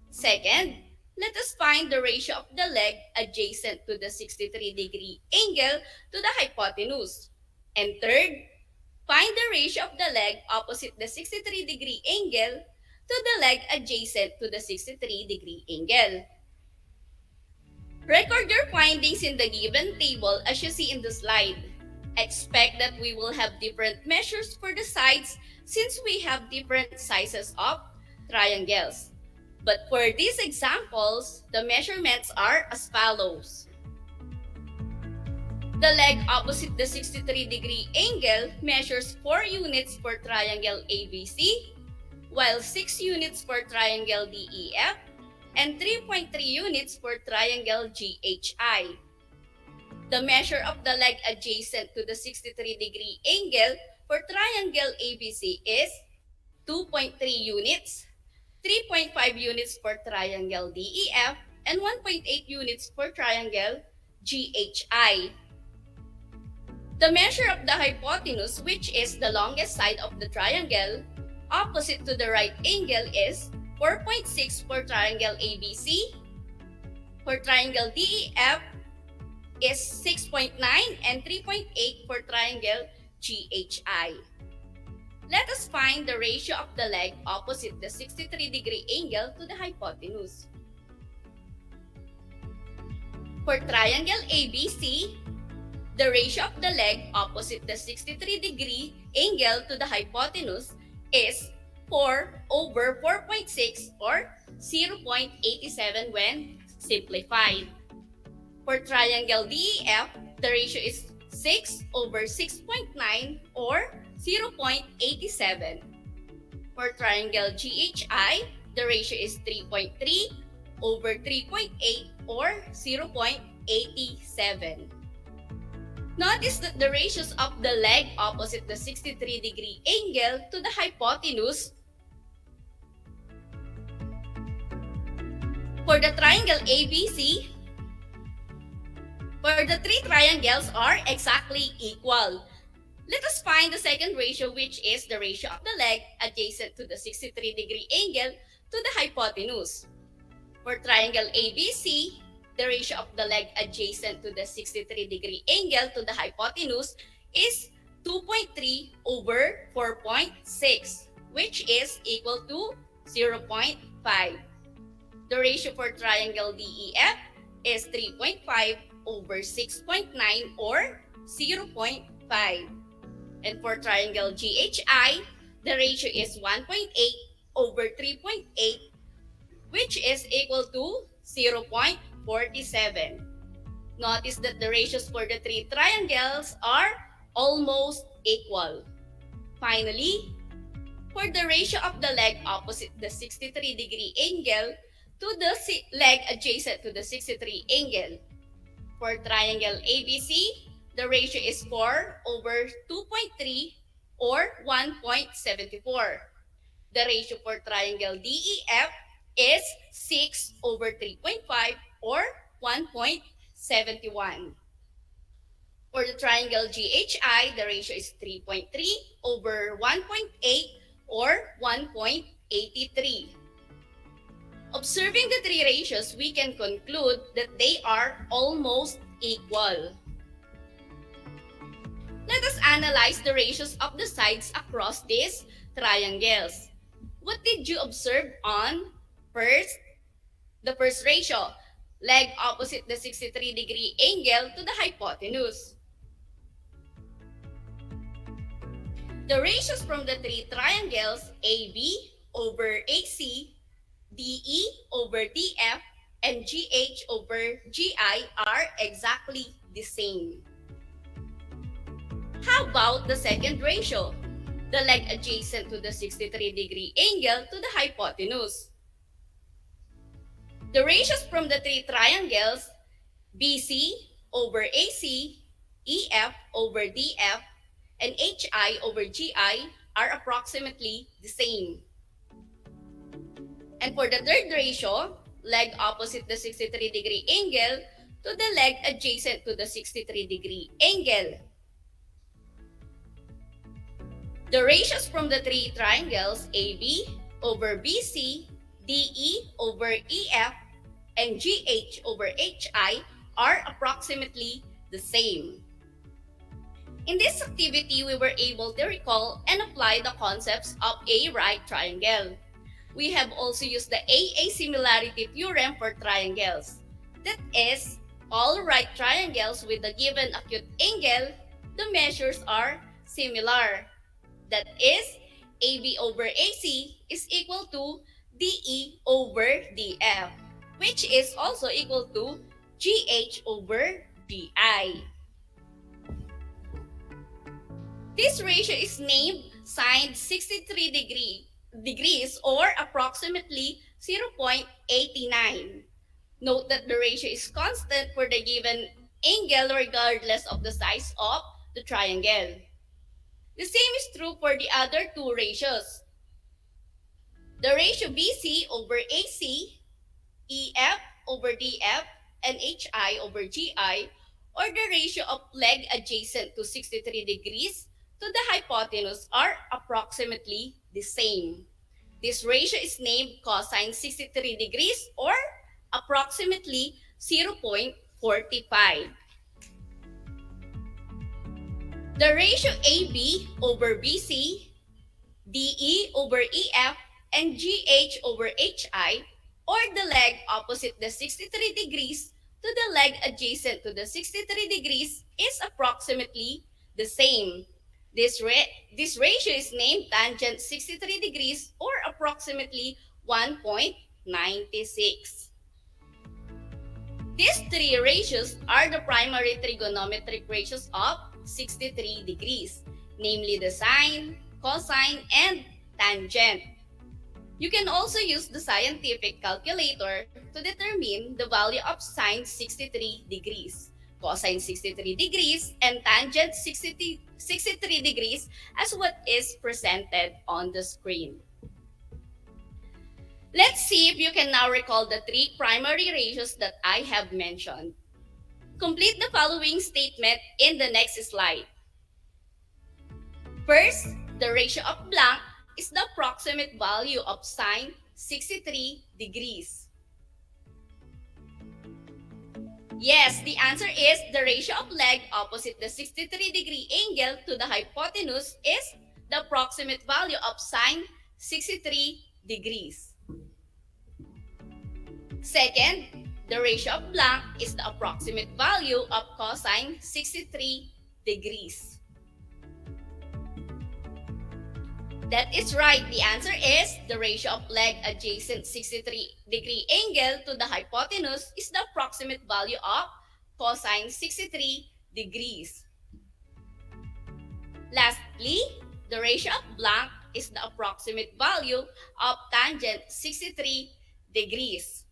Second, let us find the ratio of the leg adjacent to the 63-degree angle to the hypotenuse. And third, find the ratio of the leg opposite the 63-degree angle to the leg adjacent to the 63-degree angle. Record your findings in the given table as you see in the slide. Expect that we will have different measures for the sides since we have different sizes of triangles. But for these examples, the measurements are as follows. The leg opposite the 63-degree angle measures 4 units for triangle ABC, while 6 units for triangle DEF, and 3.3 units for triangle GHI. The measure of the leg adjacent to the 63-degree angle for triangle ABC is 2.3 units, 3.5 units for triangle DEF, and 1.8 units for triangle GHI. The measure of the hypotenuse, which is the longest side of the triangle, opposite to the right angle is 4.6 for triangle ABC. For triangle DEF is 6.9 and 3.8 for triangle GHI. Let us find the ratio of the leg opposite the 63-degree angle to the hypotenuse. For triangle ABC, the ratio of the leg opposite the 63-degree angle to the hypotenuse is 4 over 4.6 or 0.87 when simplified. For triangle DEF, the ratio is 6 over 6.9 or 0.87. For triangle GHI, the ratio is 3.3 over 3.8 or 0.87. Notice that the ratios of the leg opposite the 63-degree angle to the hypotenuse for the triangle ABC, for the three triangles are exactly equal. Let us find the second ratio, which is the ratio of the leg adjacent to the 63-degree angle to the hypotenuse. For triangle ABC, the ratio of the leg adjacent to the 63-degree angle to the hypotenuse is 2.3 over 4.6, which is equal to 0.5. The ratio for triangle DEF is 3.5 over 6.9 or 0.5. And for triangle GHI, the ratio is 1.8 over 3.8, which is equal to 0.47. Notice that the ratios for the three triangles are almost equal. Finally, for the ratio of the leg opposite the 63-degree angle to the leg adjacent to the 63 angle. For triangle ABC, the ratio is 4 over 2.3 or 1.74. The ratio for triangle DEF is 6 over 3.5 or 1.71. For the triangle GHI, the ratio is 3.3 over 1.8 or 1.83. Observing the three ratios, we can conclude that they are almost equal. Let us analyze the ratios of the sides across these triangles. What did you observe on the first ratio? Leg opposite the 63-degree angle to the hypotenuse. The ratios from the three triangles AB over AC, DE over DF, and GH over GI are exactly the same. How about the second ratio? The leg adjacent to the 63-degree angle to the hypotenuse. The ratios from the three triangles BC over AC, EF over DF, and HI over GI are approximately the same. And for the third ratio, leg opposite the 63-degree angle to the leg adjacent to the 63-degree angle. The ratios from the three triangles AB over BC, DE over EF, and GH over HI are approximately the same. In this activity, we were able to recall and apply the concepts of a right triangle. We have also used the AA similarity theorem for triangles. That is, all right triangles with a given acute angle, the measures are similar. That is, AB over AC is equal to DE over DF, which is also equal to GH over GI. This ratio is named sine 63 degrees or approximately 0.89. Note that the ratio is constant for the given angle regardless of the size of the triangle. The same is true for the other two ratios. The ratio BC over AC, EF over DF, and HI over GI, or the ratio of leg adjacent to 63 degrees to the hypotenuse are approximately the same. This ratio is named cosine 63 degrees or approximately 0.45. The ratio AB over BC, DE over EF, and GH over HI, or the leg opposite the 63 degrees to the leg adjacent to the 63 degrees is approximately the same. This ratio is named tangent 63 degrees or approximately 1.96. These three ratios are the primary trigonometric ratios of 63 degrees, namely the sine, cosine, and tangent. You can also use the scientific calculator to determine the value of sine 63 degrees, cosine 63 degrees, and tangent 63 degrees as what is presented on the screen. Let's see if you can now recall the three primary ratios that I have mentioned. Complete the following statement in the next slide. First, the ratio of blank is the approximate value of sine 63 degrees. Yes, the answer is the ratio of leg opposite the 63-degree angle to the hypotenuse is the approximate value of sine 63 degrees. Second, the ratio of blank is the approximate value of cosine 63 degrees. That is right. The answer is the ratio of leg adjacent 63-degree angle to the hypotenuse is the approximate value of cosine 63 degrees. Lastly, the ratio of blank is the approximate value of tangent 63 degrees.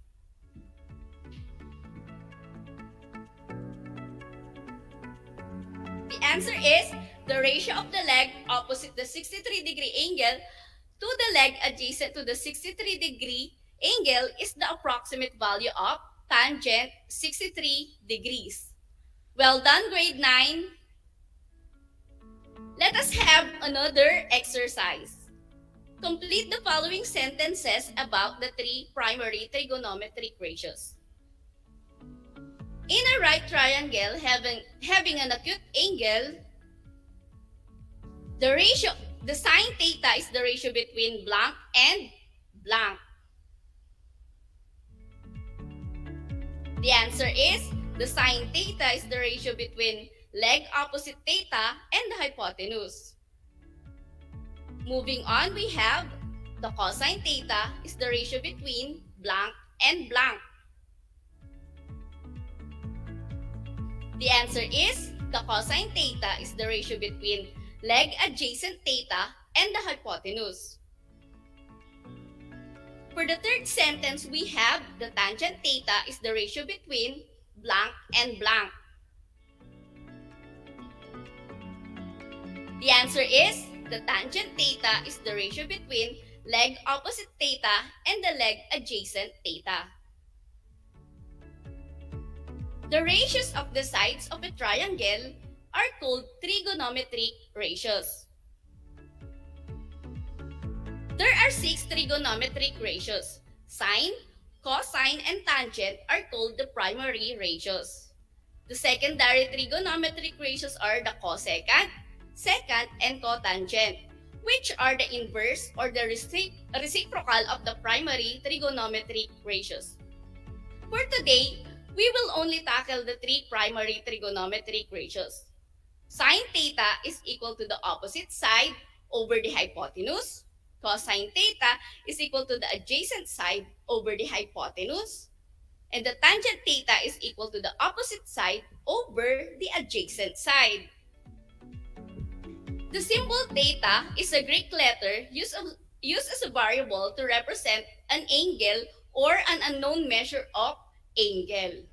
The answer is the ratio of the leg opposite the 63-degree angle to the leg adjacent to the 63-degree angle is the approximate value of tangent 63 degrees. Well done, grade 9. Let us have another exercise. Complete the following sentences about the three primary trigonometric ratios. In a right triangle having an acute angle, the sine theta is the ratio between blank and blank. The answer is the sine theta is the ratio between leg opposite theta and the hypotenuse. Moving on, we have the cosine theta is the ratio between blank and blank. The answer is the cosine theta is the ratio between leg adjacent theta and the hypotenuse. For the third sentence, we have the tangent theta is the ratio between blank and blank. The answer is the tangent theta is the ratio between leg opposite theta and the leg adjacent theta. The ratios of the sides of a triangle are called trigonometric ratios. There are 6 trigonometric ratios. Sine, cosine, and tangent are called the primary ratios. The secondary trigonometric ratios are the cosecant, secant, and cotangent, which are the inverse or the reciprocal of the primary trigonometric ratios. For today, we will only tackle the 3 primary trigonometric ratios. Sine theta is equal to the opposite side over the hypotenuse. Cosine theta is equal to the adjacent side over the hypotenuse. And the tangent theta is equal to the opposite side over the adjacent side. The symbol theta is a Greek letter used as a variable to represent an angle or an unknown measure of angle.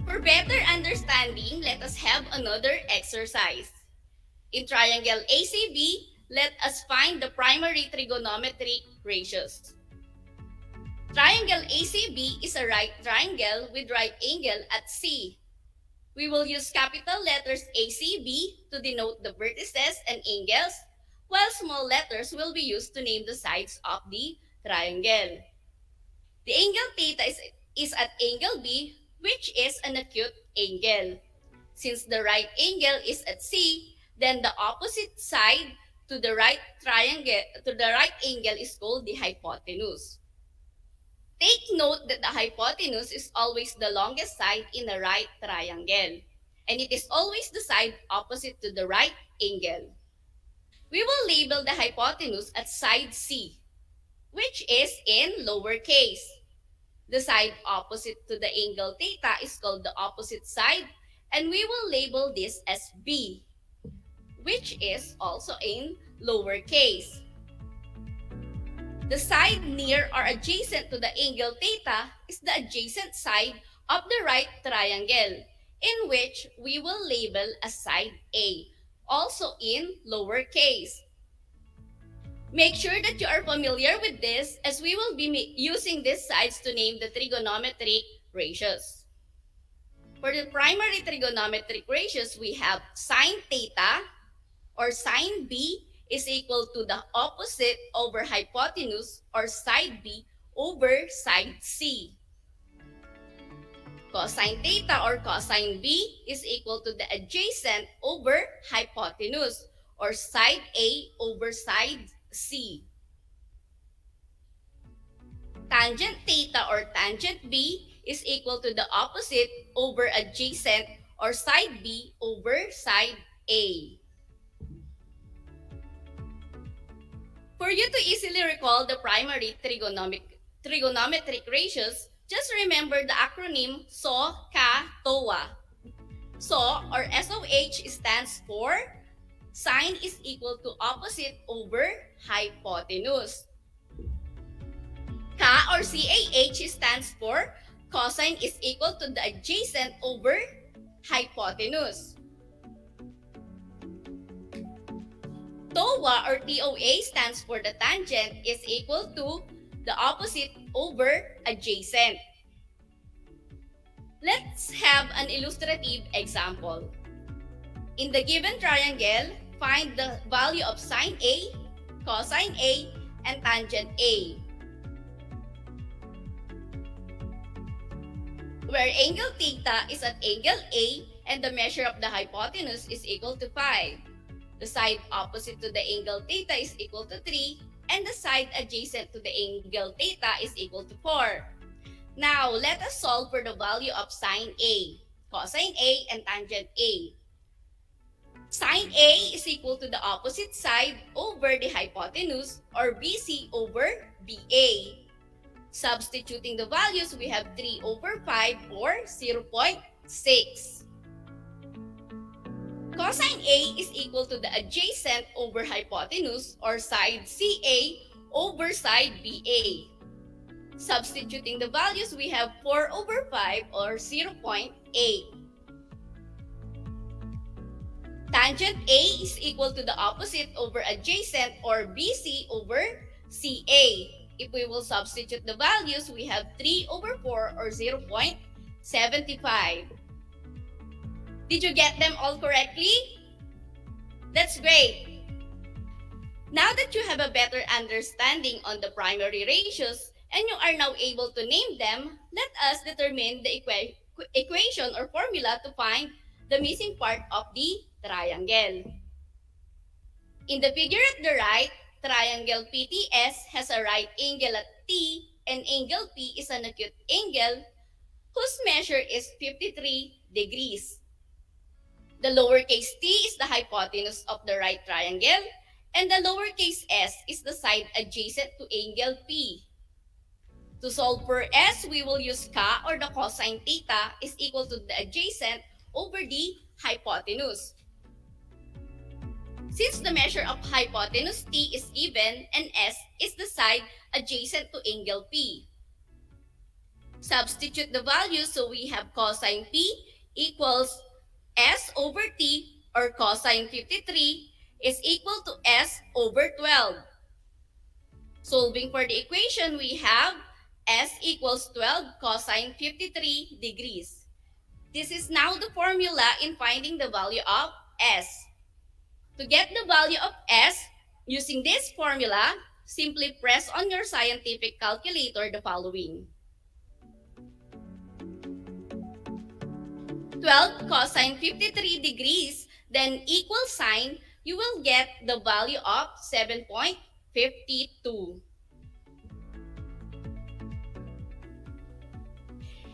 For better understanding, let us have another exercise. In triangle ACB, let us find the primary trigonometric ratios. Triangle ACB is a right triangle with right angle at C. We will use capital letters ACB to denote the vertices and angles, while small letters will be used to name the sides of the triangle. The angle theta is at angle B, which is an acute angle. Since the right angle is at C, then the opposite side to the right angle is called the hypotenuse. Take note that the hypotenuse is always the longest side in a right triangle, and it is always the side opposite to the right angle. We will label the hypotenuse at side C, which is in lowercase. The side opposite to the angle theta is called the opposite side, and we will label this as B, which is also in lowercase. The side near or adjacent to the angle theta is the adjacent side of the right triangle, in which we will label as side A, also in lowercase. Make sure that you are familiar with this, as we will be using these sides to name the trigonometric ratios. For the primary trigonometric ratios, we have sine theta or sine B is equal to the opposite over hypotenuse or side B over side C. Cosine theta or cosine B is equal to the adjacent over hypotenuse or side A over side C. Tangent theta or tangent B is equal to the opposite over adjacent or side B over side A. For you to easily recall the primary trigonometric ratios, just remember the acronym SO, CA, TOA. SO or SOH stands for sine is equal to opposite over hypotenuse. CA or CAH stands for cosine is equal to the adjacent over hypotenuse. TOA or TOA stands for the tangent is equal to the opposite over adjacent. Let's have an illustrative example. In the given triangle, find the value of sine A, cosine A, and tangent A. Where angle theta is at angle A and the measure of the hypotenuse is equal to 5. The side opposite to the angle theta is equal to 3, and the side adjacent to the angle theta is equal to 4. Now, let us solve for the value of sine A, cosine A, and tangent A. Sine A is equal to the opposite side over the hypotenuse or BC over BA. Substituting the values, we have 3 over 5 or 0.6. Cosine A is equal to the adjacent over hypotenuse or side CA over side BA. Substituting the values, we have 4 over 5 or 0.8. Tangent A is equal to the opposite over adjacent or BC over CA. If we will substitute the values, we have 3 over 4 or 0.75. Did you get them all correctly? That's great! Now that you have a better understanding on the primary ratios and you are now able to name them, let us determine the equation or formula to find the missing part of the triangle. In the figure at the right, triangle PTS has a right angle at T and angle P is an acute angle whose measure is 53 degrees. The lowercase t is the hypotenuse of the right triangle and the lowercase s is the side adjacent to angle P. To solve for s, we will use ka or the cosine theta is equal to the adjacent over the hypotenuse. Since the measure of hypotenuse t is given and s is the side adjacent to angle P. Substitute the values, so we have cosine p equals s over t or cosine 53 is equal to s over 12. Solving for the equation, we have s equals 12 cosine 53 degrees. This is now the formula in finding the value of s. To get the value of s, using this formula, simply press on your scientific calculator the following. 12 cosine 53 degrees, then equal sign, you will get the value of 7.52.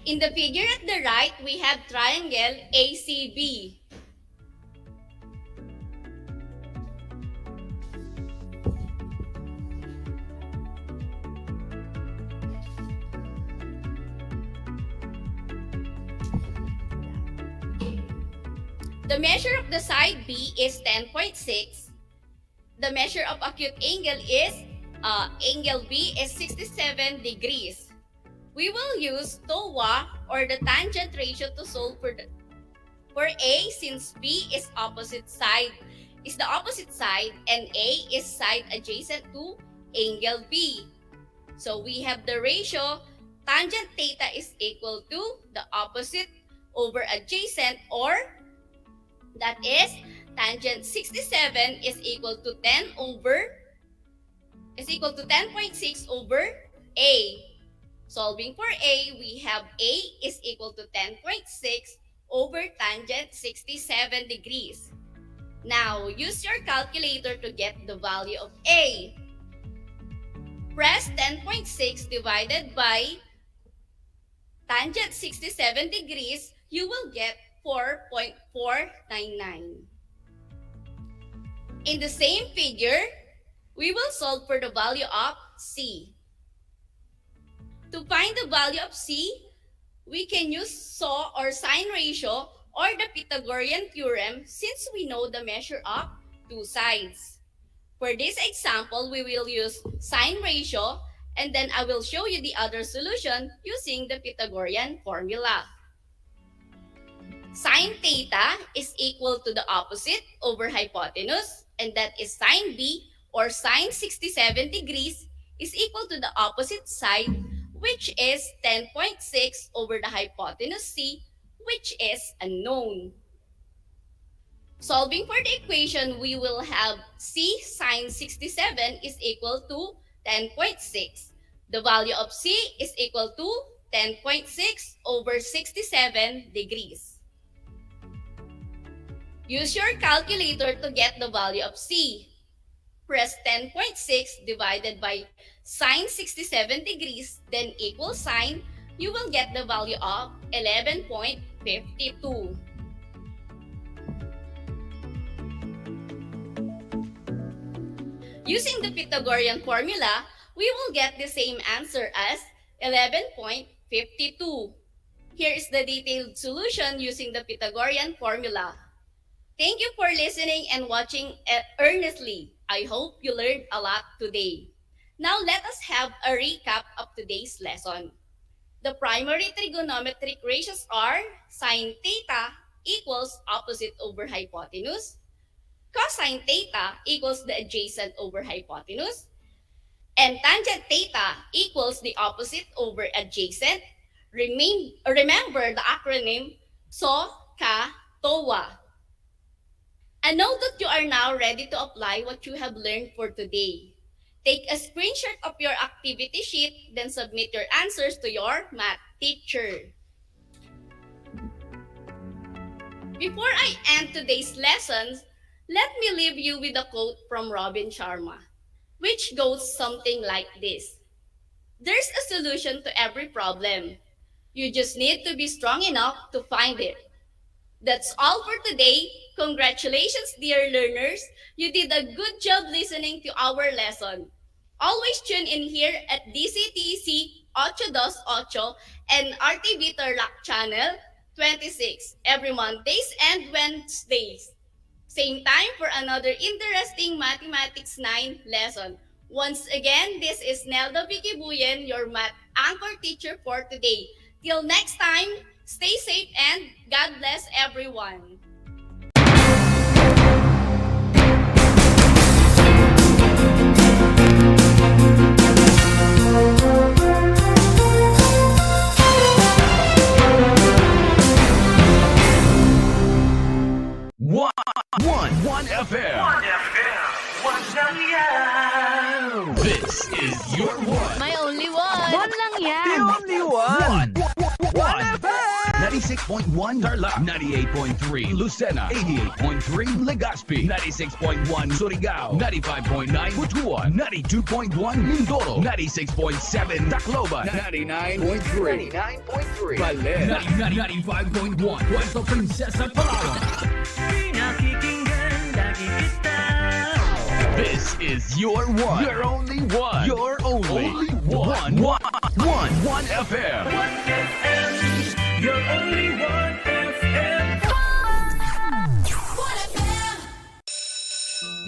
In the figure at the right, we have triangle ACB. The measure of the side B is 10.6. The measure of acute angle is angle B is 67 degrees. We will use TOA or the tangent ratio to solve for A, since B is the opposite side and A is side adjacent to angle B. So we have the ratio tangent theta is equal to the opposite over adjacent, or that is tangent 67 is equal to 10.6 over A. Solving for A, we have A is equal to 10.6 over tangent 67 degrees. Now, use your calculator to get the value of A. Press 10.6 divided by tangent 67 degrees, you will get 4.499. In the same figure, we will solve for the value of C. To find the value of C, we can use saw or sine ratio or the Pythagorean theorem since we know the measure of two sides. For this example, we will use sine ratio and then I will show you the other solution using the Pythagorean formula. Sine theta is equal to the opposite over hypotenuse, and that is sine B or sine 67 degrees is equal to the opposite side, which is 10.6 over the hypotenuse C, which is unknown. Solving for the equation, we will have C sine 67 is equal to 10.6. The value of C is equal to 10.6 over 67 degrees. Use your calculator to get the value of C. Press 10.6 divided by sine 67 degrees, then equal sign, you will get the value of 11.52. Using the Pythagorean formula, we will get the same answer as 11.52. Here is the detailed solution using the Pythagorean formula. Thank you for listening and watching earnestly. I hope you learned a lot today. Now let us have a recap of today's lesson. The primary trigonometric ratios are sine theta equals opposite over hypotenuse, cosine theta equals the adjacent over hypotenuse, and tangent theta equals the opposite over adjacent. Remember the acronym SO, CA, TOA. And know that you are now ready to apply what you have learned for today. Take a screenshot of your activity sheet, then submit your answers to your math teacher. Before I end today's lessons, let me leave you with a quote from Robin Sharma, which goes something like this. There's a solution to every problem. You just need to be strong enough to find it. That's all for today. Congratulations, dear learners. You did a good job listening to our lesson. Always tune in here at DCTC 828 and RTV Tarlac Channel 26 every Mondays and Wednesdays. Same time for another interesting Mathematics 9 lesson. Once again, this is Nelda Vikibuyen, your math anchor teacher for today. Till next time, stay safe and God bless everyone. One FM. This is your one. My only one. One lang yan. The only one. One FM. 96.1 Tarlac, 98.3 Lucena, 88.3 Legazpi, 96.1 Surigao, 95.9 Butuan, 92.1 Mindoro, 96.7 Tacloban, 99.3 Baler, 95.1 Puerto Princesa, Palawan. This is your one. Your only one. Your only one. One FM. Your only one FM.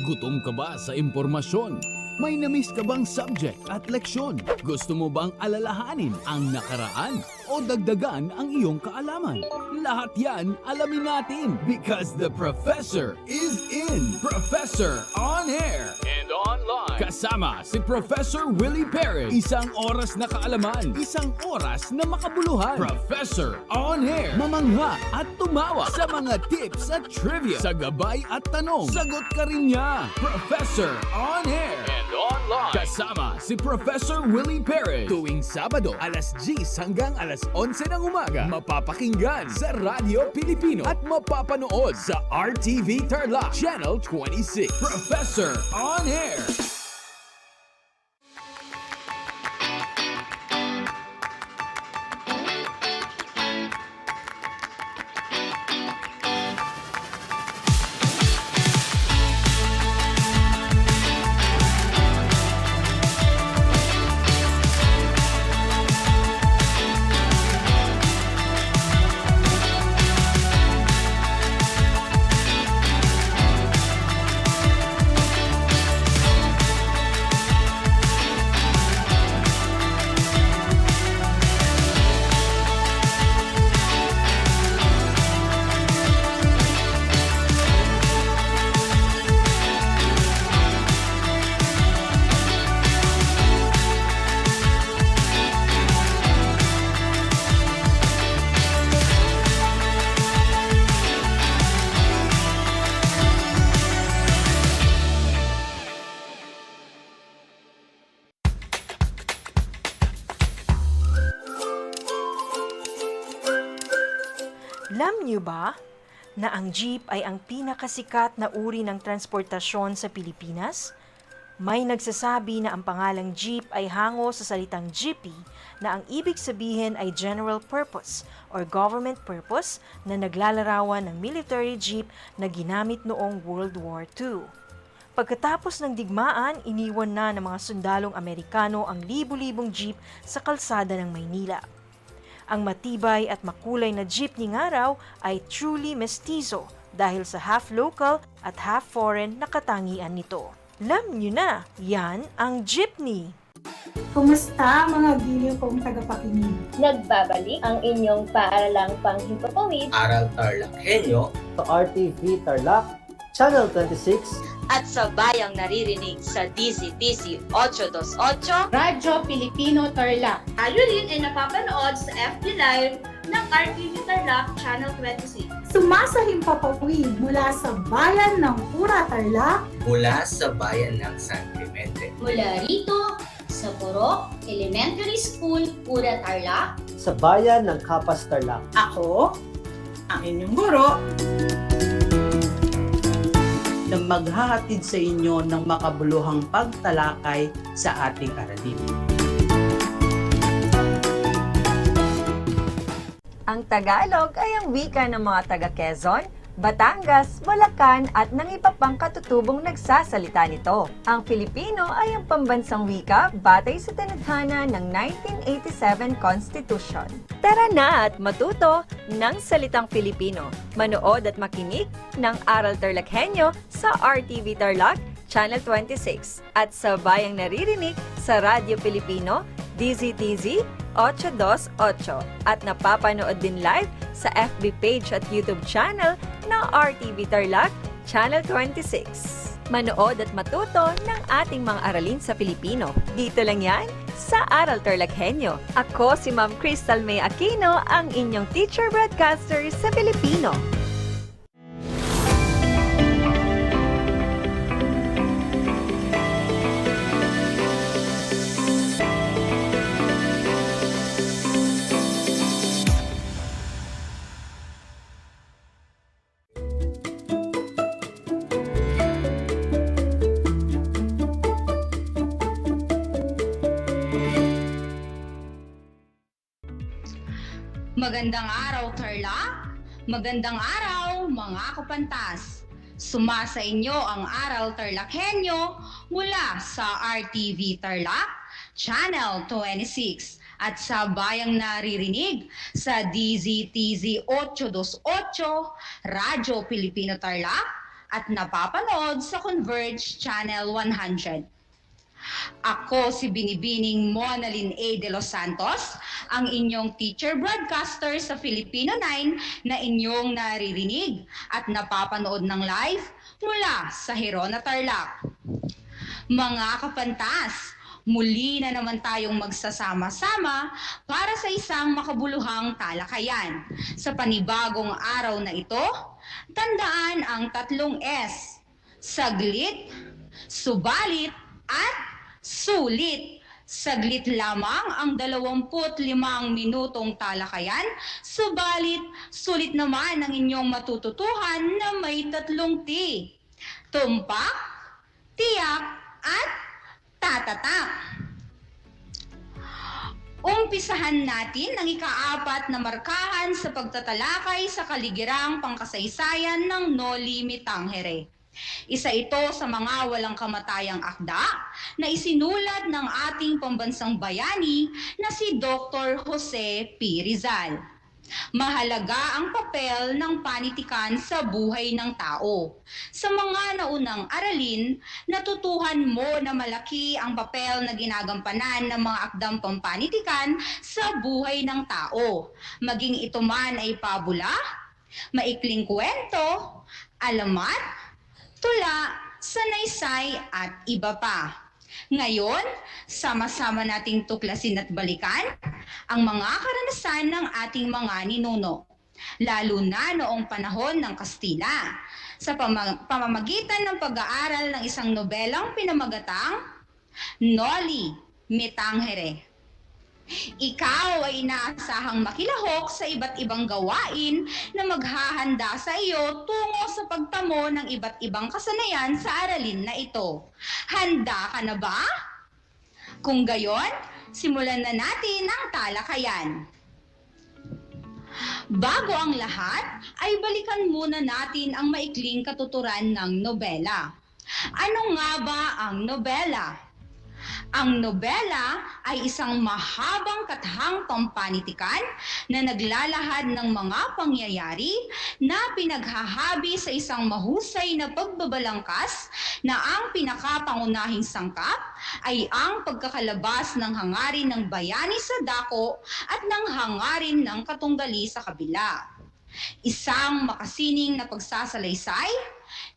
Gutom ka ba sa impormasyon? May na-miss ka bang subject at leksyon? Gusto mo bang alalahanin ang nakaraan o dagdagan ang iyong kaalaman? Lahat yan alamin natin because the professor is in. Professor on air and online. Kasama si Professor Willie Perez. Isang oras na kaalaman, isang oras na makabuluhan. Professor on air. Mamangha at tumawa sa mga tips at trivia. Sa gabay at tanong, sagot ka rin niya. Professor on air and online. Kasama si Professor Willie Perez. Tuwing Sabado, alas 10 hanggang alas 11 ng umaga. Mapapakinggan sa Radyo Pilipino at mapapanood sa RTV Tarlac Channel 26. Professor on Air. Alam niyo ba na ang jeep ay ang pinakasikat na uri ng transportasyon sa Pilipinas? May nagsasabi na ang pangalang jeep ay hango sa salitang jeepy na ang ibig sabihin ay general purpose or government purpose na naglalarawan ng military jeep na ginamit noong World War II. Pagkatapos ng digmaan, iniwan na ng mga sundalong Amerikano ang libu-libong jeep sa kalsada ng Maynila. Ang matibay at makulay na jeepney nga raw ay truly mestizo dahil sa half local at half foreign na katangian nito. Alam nyo na, yan ang jeepney. Kumusta mga giliw kong tagapakinig? Nagbabalik ang inyong paaralang panghimpapawid Aral TarlakHenyo sa RTV Tarlac, Channel 26 at sa bayang naririnig sa DZTC 828 Radyo Pilipino Tarlac. Tayo rin ay napapanood sa FB Live ng RTV Tarlac Channel 26. Sumasahimpapawid mula sa bayan ng Pura Tarlac, mula sa bayan ng San Clemente, mula rito sa Purok Elementary School, Pura Tarlac, sa bayan ng Kapas Tarlac. Ako, ang inyong guro, na maghahatid sa inyo ng makabuluhang pagtalakay sa ating aralin. Ang Tagalog ay ang wika ng mga taga-Quezon, Batangas, Bulacan at ng iba pang katutubong nagsasalita nito. Ang Filipino ay ang pambansang wika batay sa tinadhana ng 1987 Constitution. Tara na at matuto ng salitang Filipino. Manood at makinig ng Aral TarlakHenyo sa RTV Tarlac, Channel 26 at sa bayang naririnig sa Radyo Pilipino, DZTZ 828 at napapanood din live sa FB page at YouTube channel ng RTV Tarlac, Channel 26. Manood at matuto ng ating mga aralin sa Filipino. Dito lang yan sa Aral TarlakHenyo. Ako si Ma'am Crystal May Aquino, ang inyong teacher broadcaster sa Filipino. Magandang araw, Tarlac! Magandang araw, mga kapantas! Sumasa inyo ang Aral TarlakHenyo mula sa RTV Tarlac, Channel 26 at sa bayang naririnig sa DZTZ 828, Radyo Pilipino Tarlac at napapanood sa Converge Channel 100. Ako si Binibining Monalyn A. De Los Santos, ang inyong teacher broadcaster sa Filipino 9 na inyong naririnig at napapanood ng live mula sa Hirona, Tarlac. Mga kapantas, muli na naman tayong magsasama-sama para sa isang makabuluhang talakayan. Sa panibagong araw na ito, tandaan ang 3 S: saglit, subalit, at sulit. Saglit lamang ang 25 minutong talakayan, subalit sulit naman ang inyong matututuhan na may 3 T. Tumpak, tiyak, at tatatak. Umpisahan natin ang ika-4 na markahan sa pagtatalakay sa kaligirang pangkasaysayan ng Noli Me Tangere. Isa ito sa mga walang kamatayang akda na isinulat ng ating pambansang bayani na si Dr. Jose P. Rizal. Mahalaga ang papel ng panitikan sa buhay ng tao. Sa mga naunang aralin, natutuhan mo na malaki ang papel na ginagampanan ng mga akdang pampanitikan sa buhay ng tao. Maging ito man ay pabula, maikling kwento, alamat, tula, sanaysay at iba pa. Ngayon, sama-sama nating tuklasin at balikan ang mga karanasan ng ating mga ninuno, lalo na noong panahon ng Kastila, sa pamamagitan ng pag-aaral ng isang nobelang pinamagatang Noli Me Tangere. Ikaw ay inaasahang makilahok sa iba't ibang gawain na maghahanda sa iyo tungo sa pagtamo ng iba't ibang kasanayan sa aralin na ito. Handa ka na ba? Kung gayon, simulan na natin ang talakayan. Bago ang lahat, ay balikan muna natin ang maikling katuturan ng nobela. Ano nga ba ang nobela? Ang nobela ay isang mahabang kathang pampanitikan na naglalahad ng mga pangyayari na pinaghahabi sa isang mahusay na pagbabalangkas na ang pinakapangunahing sangkap ay ang pagkakalabas ng hangarin ng bayani sa dako at ng hangarin ng katunggali sa kabila. Isang makasining na pagsasalaysay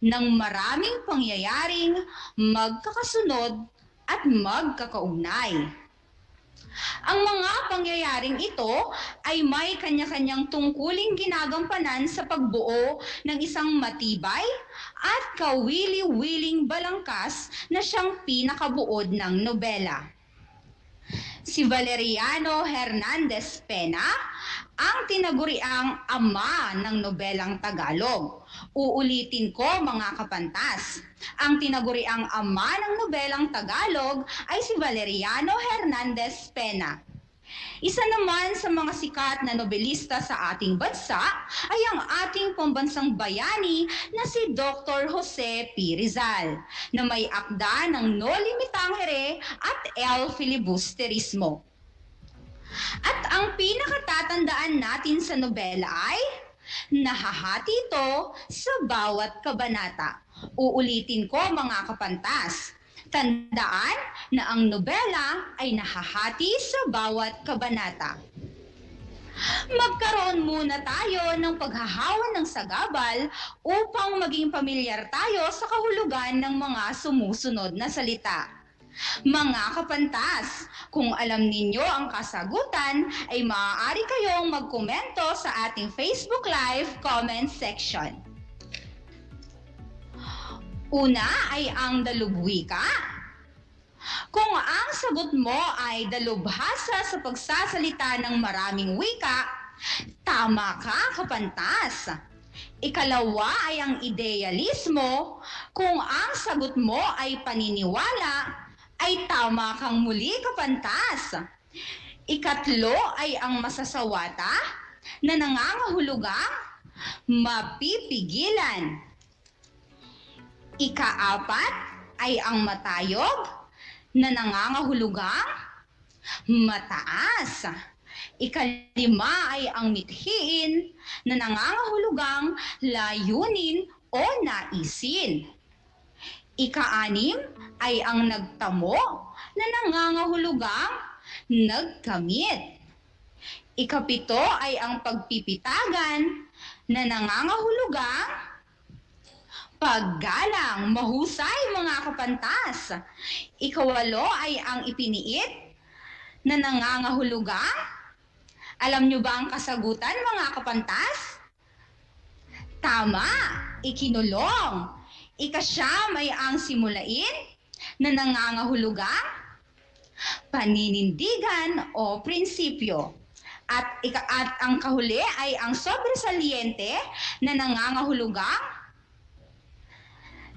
ng maraming pangyayaring magkakasunod at magkakaugnay. Ang mga pangyayaring ito ay may kanya-kanyang tungkuling ginagampanan sa pagbuo ng isang matibay at kawili-wiling balangkas na siyang pinakabuod ng nobela. Si Valeriano Hernandez Pena ang tinaguriang ama ng nobelang Tagalog. Uulitin ko mga kapantas. Ang tinaguriang ama ng nobelang Tagalog ay si Valeriano Hernandez Pena. Isa naman sa mga sikat na nobelista sa ating bansa ay ang ating pambansang bayani na si Dr. Jose P. Rizal, na may akda ng Noli Me Tangere at El Filibusterismo. At ang pinakatatandaan natin sa nobela ay nahahati ito sa bawat kabanata. Uulitin ko mga kapantas. Tandaan na ang nobela ay nahahati sa bawat kabanata. Magkaroon muna tayo ng paghahawan ng sagabal upang maging pamilyar tayo sa kahulugan ng mga sumusunod na salita. Mga kapantas, kung alam ninyo ang kasagutan, ay maaari kayong magkomento sa ating Facebook Live comment section. Una ay ang dalubwika. Kung ang sagot mo ay dalubhasa sa pagsasalita ng maraming wika, tama ka, kapantas. Ikalawa ay ang idealismo. Kung ang sagot mo ay paniniwala, ay tama kang muli, kapantas. Ikatlo ay ang masasawata na nangangahulugang mapipigilan. Ikaapat ay ang matayog na nangangahulugang mataas. Ikalima ay ang mithiin na nangangahulugang layunin o naisin. Ikaanim ay ang nagtamo na nangangahulugang nagkamit. Ikapito ay ang pagpipitagan na nangangahulugang paggalang. Mahusay mga kapantas. Ikawalo ay ang ipiniit na nangangahulugang, alam nyo ba ang kasagutan mga kapantas? Tama, ikinulong. Ikasyam ay ang simulain na nangangahulugang paninindigan o prinsipyo. At ang kahuli ay ang sobresaliente na nangangahulugang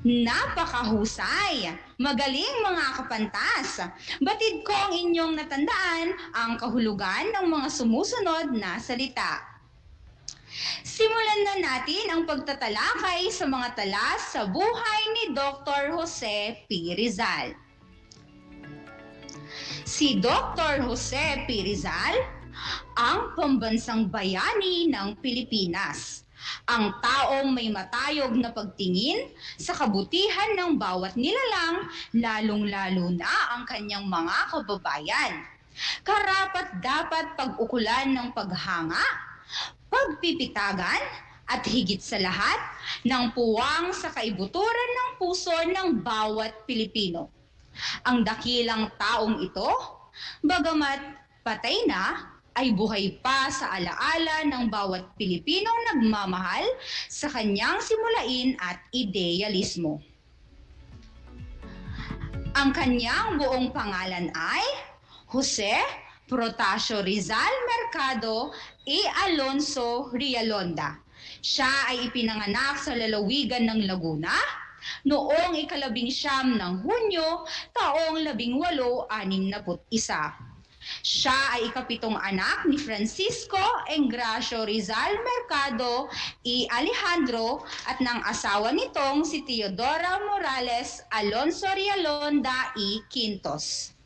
napakahusay. Magaling mga kapantas. Batid ko ang inyong natandaan ang kahulugan ng mga sumusunod na salita. Simulan na natin ang pagtatalakay sa mga tala sa buhay ni Dr. Jose P. Rizal. Si Dr. Jose P. Rizal ang pambansang bayani ng Pilipinas. Ang taong may matayog na pagtingin sa kabutihan ng bawat nilalang, lalong-lalo na ang kanyang mga kababayan. Karapat dapat pag-ukulan ng paghanga, pagpipitagan, at higit sa lahat, ng puwang sa kaibuturan ng puso ng bawat Pilipino. Ang dakilang taong ito, bagamat patay na, ay buhay pa sa alaala ng bawat Pilipinong nagmamahal sa kanyang simulain at idealismo. Ang kanyang buong pangalan ay Jose Protasio Rizal Mercado E. Alonso Rialonda. Siya ay ipinanganak sa lalawigan ng Laguna noong 19 ng Hunyo, taong 1861. Siya ay ikapitong anak ni Francisco Engracio Rizal Mercado y Alejandro at ng asawa nitong si Teodora Morales Alonso Rialonda y Quintos.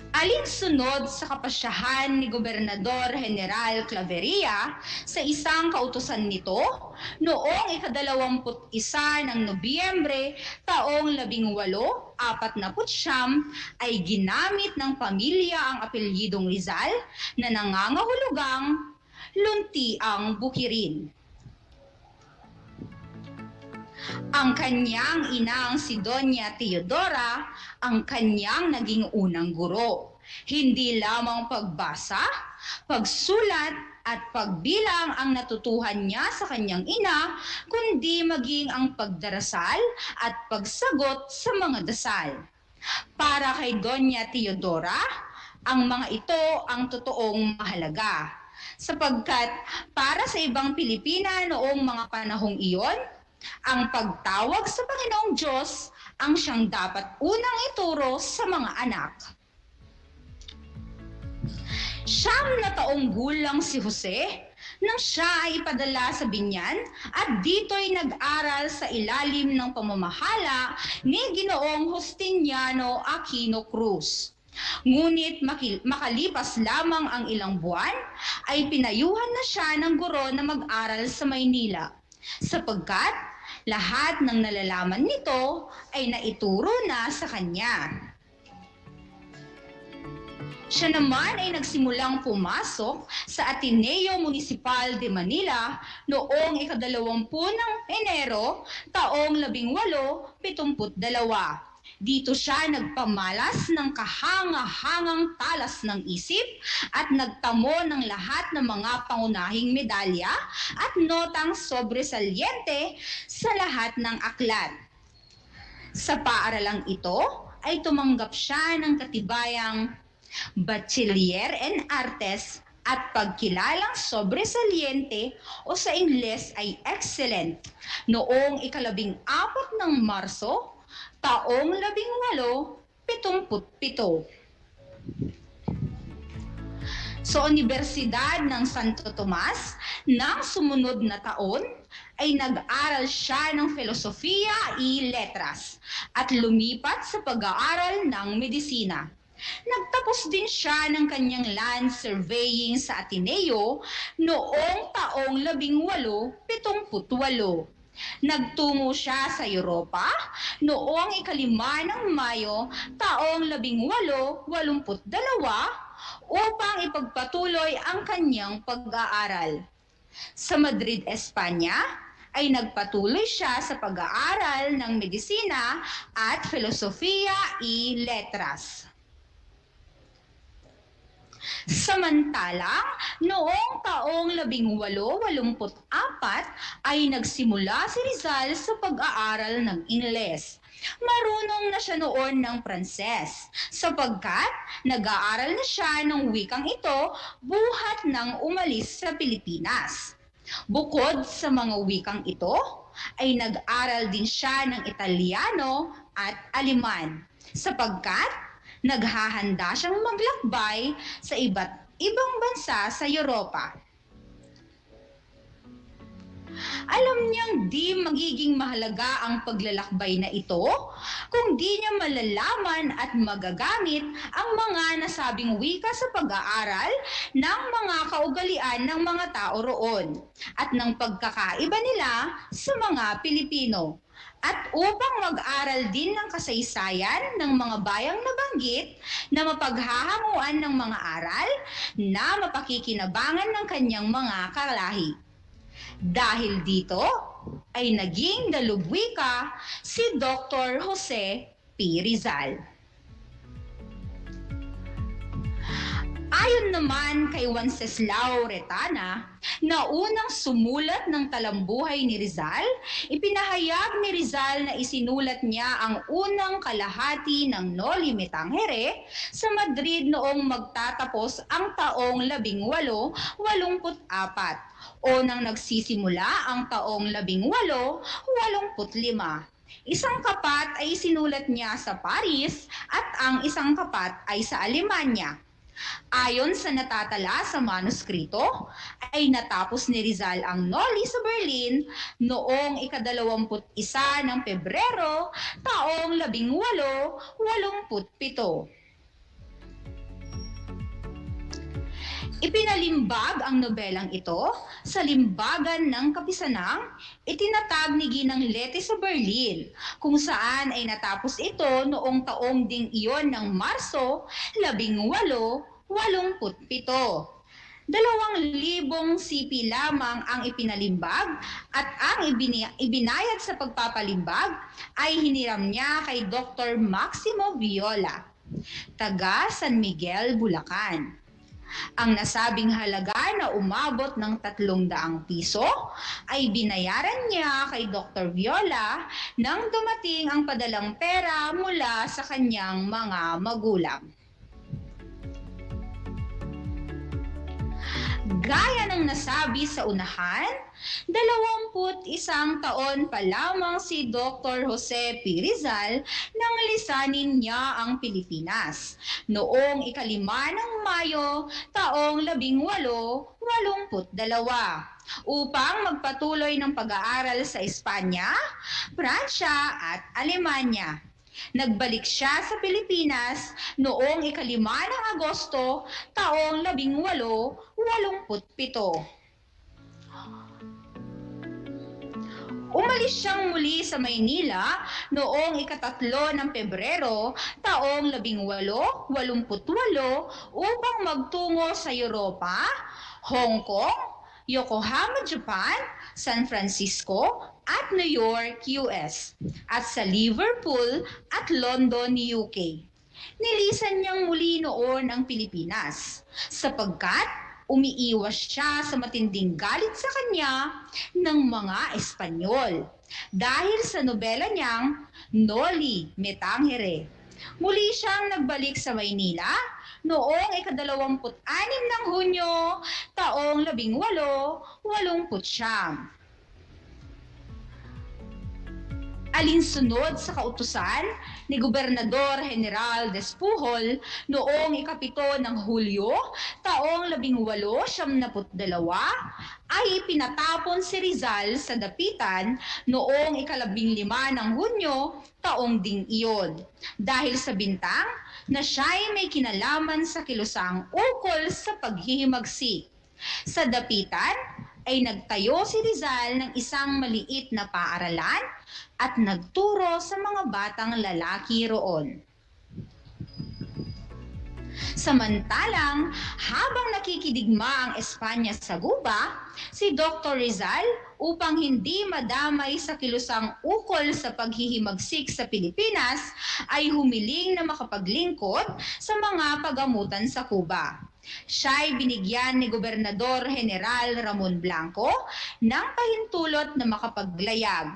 Alinsunod sa kapasyahan ni Gobernador General Claveria sa isang kautusan nito noong 21 ng Nobyembre taong 1849 ay ginamit ng pamilya ang apelyidong Rizal na nangangahulugang luntiang bukirin. Ang kanyang inang si Doña Teodora ang kanyang naging unang guro. Hindi lamang pagbasa, pagsulat at pagbilang ang natutuhan niya sa kanyang ina, kundi maging ang pagdarasal at pagsagot sa mga dasal. Para kay Doña Teodora, ang mga ito ang totoong mahalaga. Sapagkat para sa ibang Pilipina noong mga panahong iyon, ang pagtawag sa Panginoong Diyos ang siyang dapat unang ituro sa mga anak. 9 na taong gulang si Jose nang siya ay ipadala sa Binyan at dito'y nag-aral sa ilalim ng pamamahala ni Ginoong Justiniano Aquino Cruz. Ngunit makalipas lamang ang ilang buwan ay pinayuhan na siya ng guro na mag-aral sa Maynila, sapagkat lahat ng nalalaman nito ay naituro na sa kanya. Siya naman ay nagsimulang pumasok sa Ateneo Municipal de Manila noong 20 ng Enero taong 1872. Dito siya nagpamalas ng kahanga-hangang talas ng isip at nagtamo ng lahat ng mga pangunahing medalya at notang sobresalyente sa lahat ng aklat. Sa paaralang ito ay tumanggap siya ng katibayang Bachelier en Artes at pagkilalang sobresaliente o sa Ingles ay excellent noong 14 ng Marso taong 1877. Sa Universidad ng Santo Tomas, nang sumunod na taon, ay nag-aral siya ng Filosofiya y Letras at lumipat sa pag-aaral ng medisina. Nagtapos din siya ng kanyang land surveying sa Ateneo noong taong 1878. Nagtungo siya sa Europa noong 5 ng Mayo taong 1882 upang ipagpatuloy ang kanyang pag-aaral. Sa Madrid, Espanya, ay nagpatuloy siya sa pag-aaral ng medisina at filosofiya y letras. Samantalang, noong taong 1884 ay nagsimula si Rizal sa pag-aaral ng Ingles. Marunong na siya noon ng Pranses, sapagkat nag-aaral na siya ng wikang ito buhat nang umalis sa Pilipinas. Bukod sa mga wikang ito, ay nag-aral din siya ng Italiano at Aleman, sapagkat naghahanda siyang maglakbay sa iba't ibang bansa sa Europa. Alam niyang di magiging mahalaga ang paglalakbay na ito kung di niya malalaman at magagamit ang mga nasabing wika sa pag-aaral ng mga kaugalian ng mga tao roon at ng pagkakaiba nila sa mga Pilipino. At upang mag-aral din ng kasaysayan ng mga bayang nabanggit na mapaghahanguan ng mga aral na mapakikinabangan ng kanyang mga kalahi. Dahil dito ay naging dalubwika si Dr. Jose P. Rizal. Ayon naman kay Wenceslao Retana, na unang sumulat ng talambuhay ni Rizal, ipinahayag ni Rizal na isinulat niya ang unang kalahati ng Noli Me Tangere sa Madrid noong magtatapos ang taong 1884 o nang nagsisimula ang taong 1885. Isang kapat ay sinulat niya sa Paris at ang isang kapat ay sa Alemanya. Ayon sa natatala sa manuskrito, ay natapos ni Rizal ang Noli sa Berlin noong ika-21 ng Pebrero taong 1887. Ipinalimbag ang nobelang ito sa limbagan ng Kapisanang, itinatag ni Ginang Lete sa Berlin, kung saan ay natapos ito noong taong ding iyon ng Marso 1887. 2,000 sipi lamang ang ipinalimbag at ang ibinayad sa pagpapalimbag ay hiniram niya kay Dr. Maximo Viola, taga San Miguel, Bulacan. Ang nasabing halaga na umabot ng 300 piso ay binayaran niya kay Dr. Viola nang dumating ang padalang pera mula sa kanyang mga magulang. Gaya ng nasabi sa unahan, 21 taon pa lamang si Dr. Jose P. Rizal nang lisanin niya ang Pilipinas noong ika-5 ng Mayo taong 1882 upang magpatuloy ng pag-aaral sa Espanya, Pransya at Alemanya. Nagbalik siya sa Pilipinas noong ika-5 ng Agosto taong 1887. Umalis siyang muli sa Maynila noong ika-3 ng Pebrero taong 1888 upang magtungo sa Europa, Hong Kong, Yokohama, Japan, San Francisco at New York, US, at sa Liverpool at London, UK. Nilisan niyang muli noon ang Pilipinas sapagkat umiiwas siya sa matinding galit sa kanya ng mga Espanyol dahil sa nobela niyang Noli Me Tangere. Muli siyang nagbalik sa Maynila noong ika-26 ng Hunyo taong 1889. Alinsunod sa kautusan ni Gobernador General Despujol noong ika-7 ng Hulyo taong 1892 ay ipinatapon si Rizal sa dapitan noong ika-15 ng Hunyo taong ding iyon dahil sa bintang na siya'y may kinalaman sa kilusang ukol sa paghihimagsik. Sa dapitan ay nagtayo si Rizal ng isang maliit na paaralan at nagturo sa mga batang lalaki roon. Samantalang, habang nakikidigma ang Espanya sa Guba, si Dr. Rizal, upang hindi madamay sa kilusang ukol sa paghihimagsik sa Pilipinas, ay humiling na makapaglingkod sa mga pagamutan sa Cuba. Siya'y binigyan ni Gobernador General Ramon Blanco ng pahintulot na makapaglayag.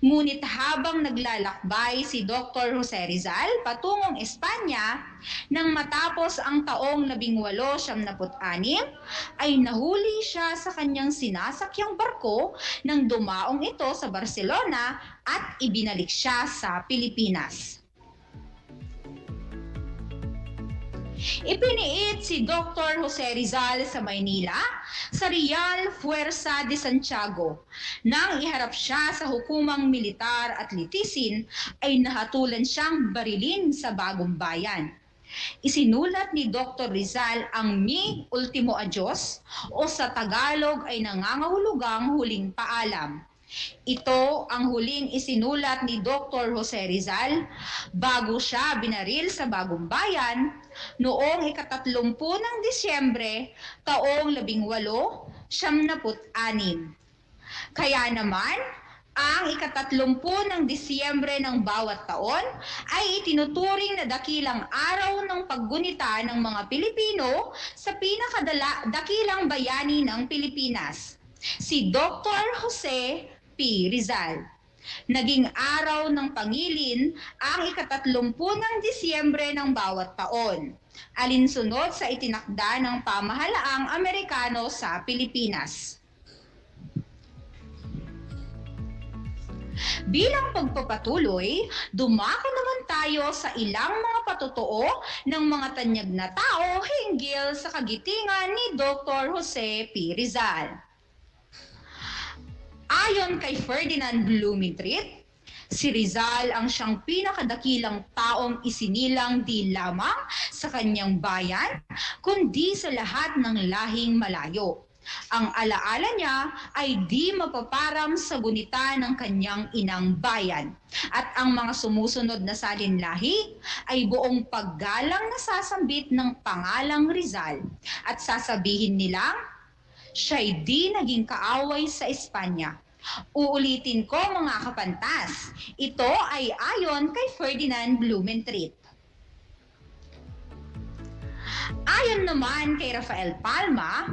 Ngunit habang naglalakbay si Dr. Jose Rizal patungong Espanya, nang matapos ang taong 1896, ay nahuli siya sa kanyang sinasakyang barko nang dumaong ito sa Barcelona at ibinalik siya sa Pilipinas. Ipiniit si Dr. Jose Rizal sa Maynila sa Real Fuerza de Santiago. Nang iharap siya sa hukumang militar at litisin, ay nahatulan siyang barilin sa Bagong Bayan. Isinulat ni Dr. Rizal ang Mi Ultimo Adios o sa Tagalog ay nangangahulugang huling paalam. Ito ang huling isinulat ni Dr. Jose Rizal bago siya binaril sa Bagong Bayan noong ika-30 ng Disyembre taong 1896. Kaya naman, Ang ika-30 ng Disyembre ng bawat taon ay itinuturing na dakilang araw ng paggunita ng mga Pilipino sa pinakadakilang bayani ng Pilipinas, si Dr. Jose P. Rizal. Naging araw ng pangilin ang ika-30 ng Disyembre ng bawat taon, alinsunod sa itinakda ng pamahalaang Amerikano sa Pilipinas. Bilang pagpapatuloy, dumako naman tayo sa ilang mga patotoo ng mga tanyag na tao hinggil sa kagitingan ni Dr. Jose P. Rizal. Ayon kay Ferdinand Blumentritt, si Rizal ang siyang pinakadakilang taong isinilang di lamang sa kanyang bayan, kundi sa lahat ng lahing malayo. Ang alaala niya ay di mapaparam sa gunita ng kanyang inang bayan. At ang mga sumusunod na salinlahi ay buong paggalang nasasambit ng pangalang Rizal. At sasabihin nilang, siya'y di naging kaaway sa Espanya. Uulitin ko mga kapantas, ito ay ayon kay Ferdinand Blumentritt. Ayon naman kay Rafael Palma,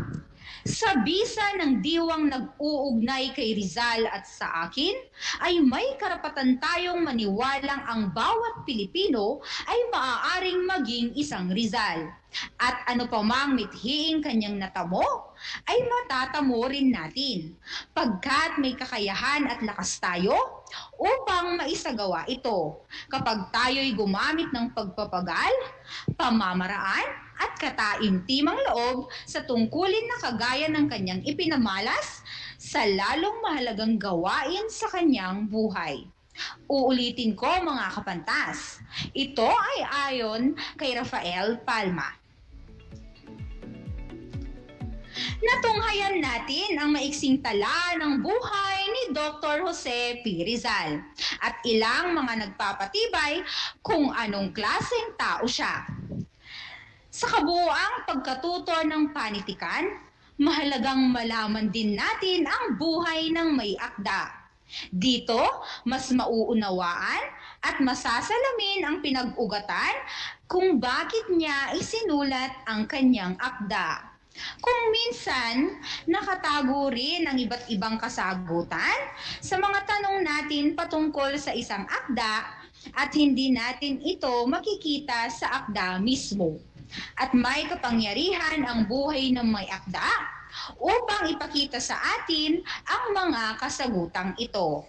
sa bisa ng diwang nag-uugnay kay Rizal at sa akin, ay may karapatan tayong maniwalang ang bawat Pilipino ay maaaring maging isang Rizal. At ano pa mang mithiing kanyang natamo, ay matatamo rin natin, pagkat may kakayahan at lakas tayo upang maisagawa ito kapag tayo'y gumamit ng pagpapagal, pamamaraan, at kataimtimang loob sa tungkulin na kagaya ng kanyang ipinamalas sa lalong mahalagang gawain sa kanyang buhay. Uulitin ko mga kapantas, ito ay ayon kay Rafael Palma. Natunghayan natin ang maiksing tala ng buhay ni Dr. Jose P. Rizal at ilang mga nagpapatibay kung anong klaseng tao siya. Sa kabuuang pagkatuto ng panitikan, mahalagang malaman din natin ang buhay ng may akda. Dito, mas mauunawaan at masasalamin ang pinag-ugatan kung bakit niya isinulat ang kanyang akda. Kung minsan, nakatago rin ang iba't ibang kasagutan sa mga tanong natin patungkol sa isang akda at hindi natin ito makikita sa akda mismo. At may kapangyarihan ang buhay ng may akda upang ipakita sa atin ang mga kasagutang ito.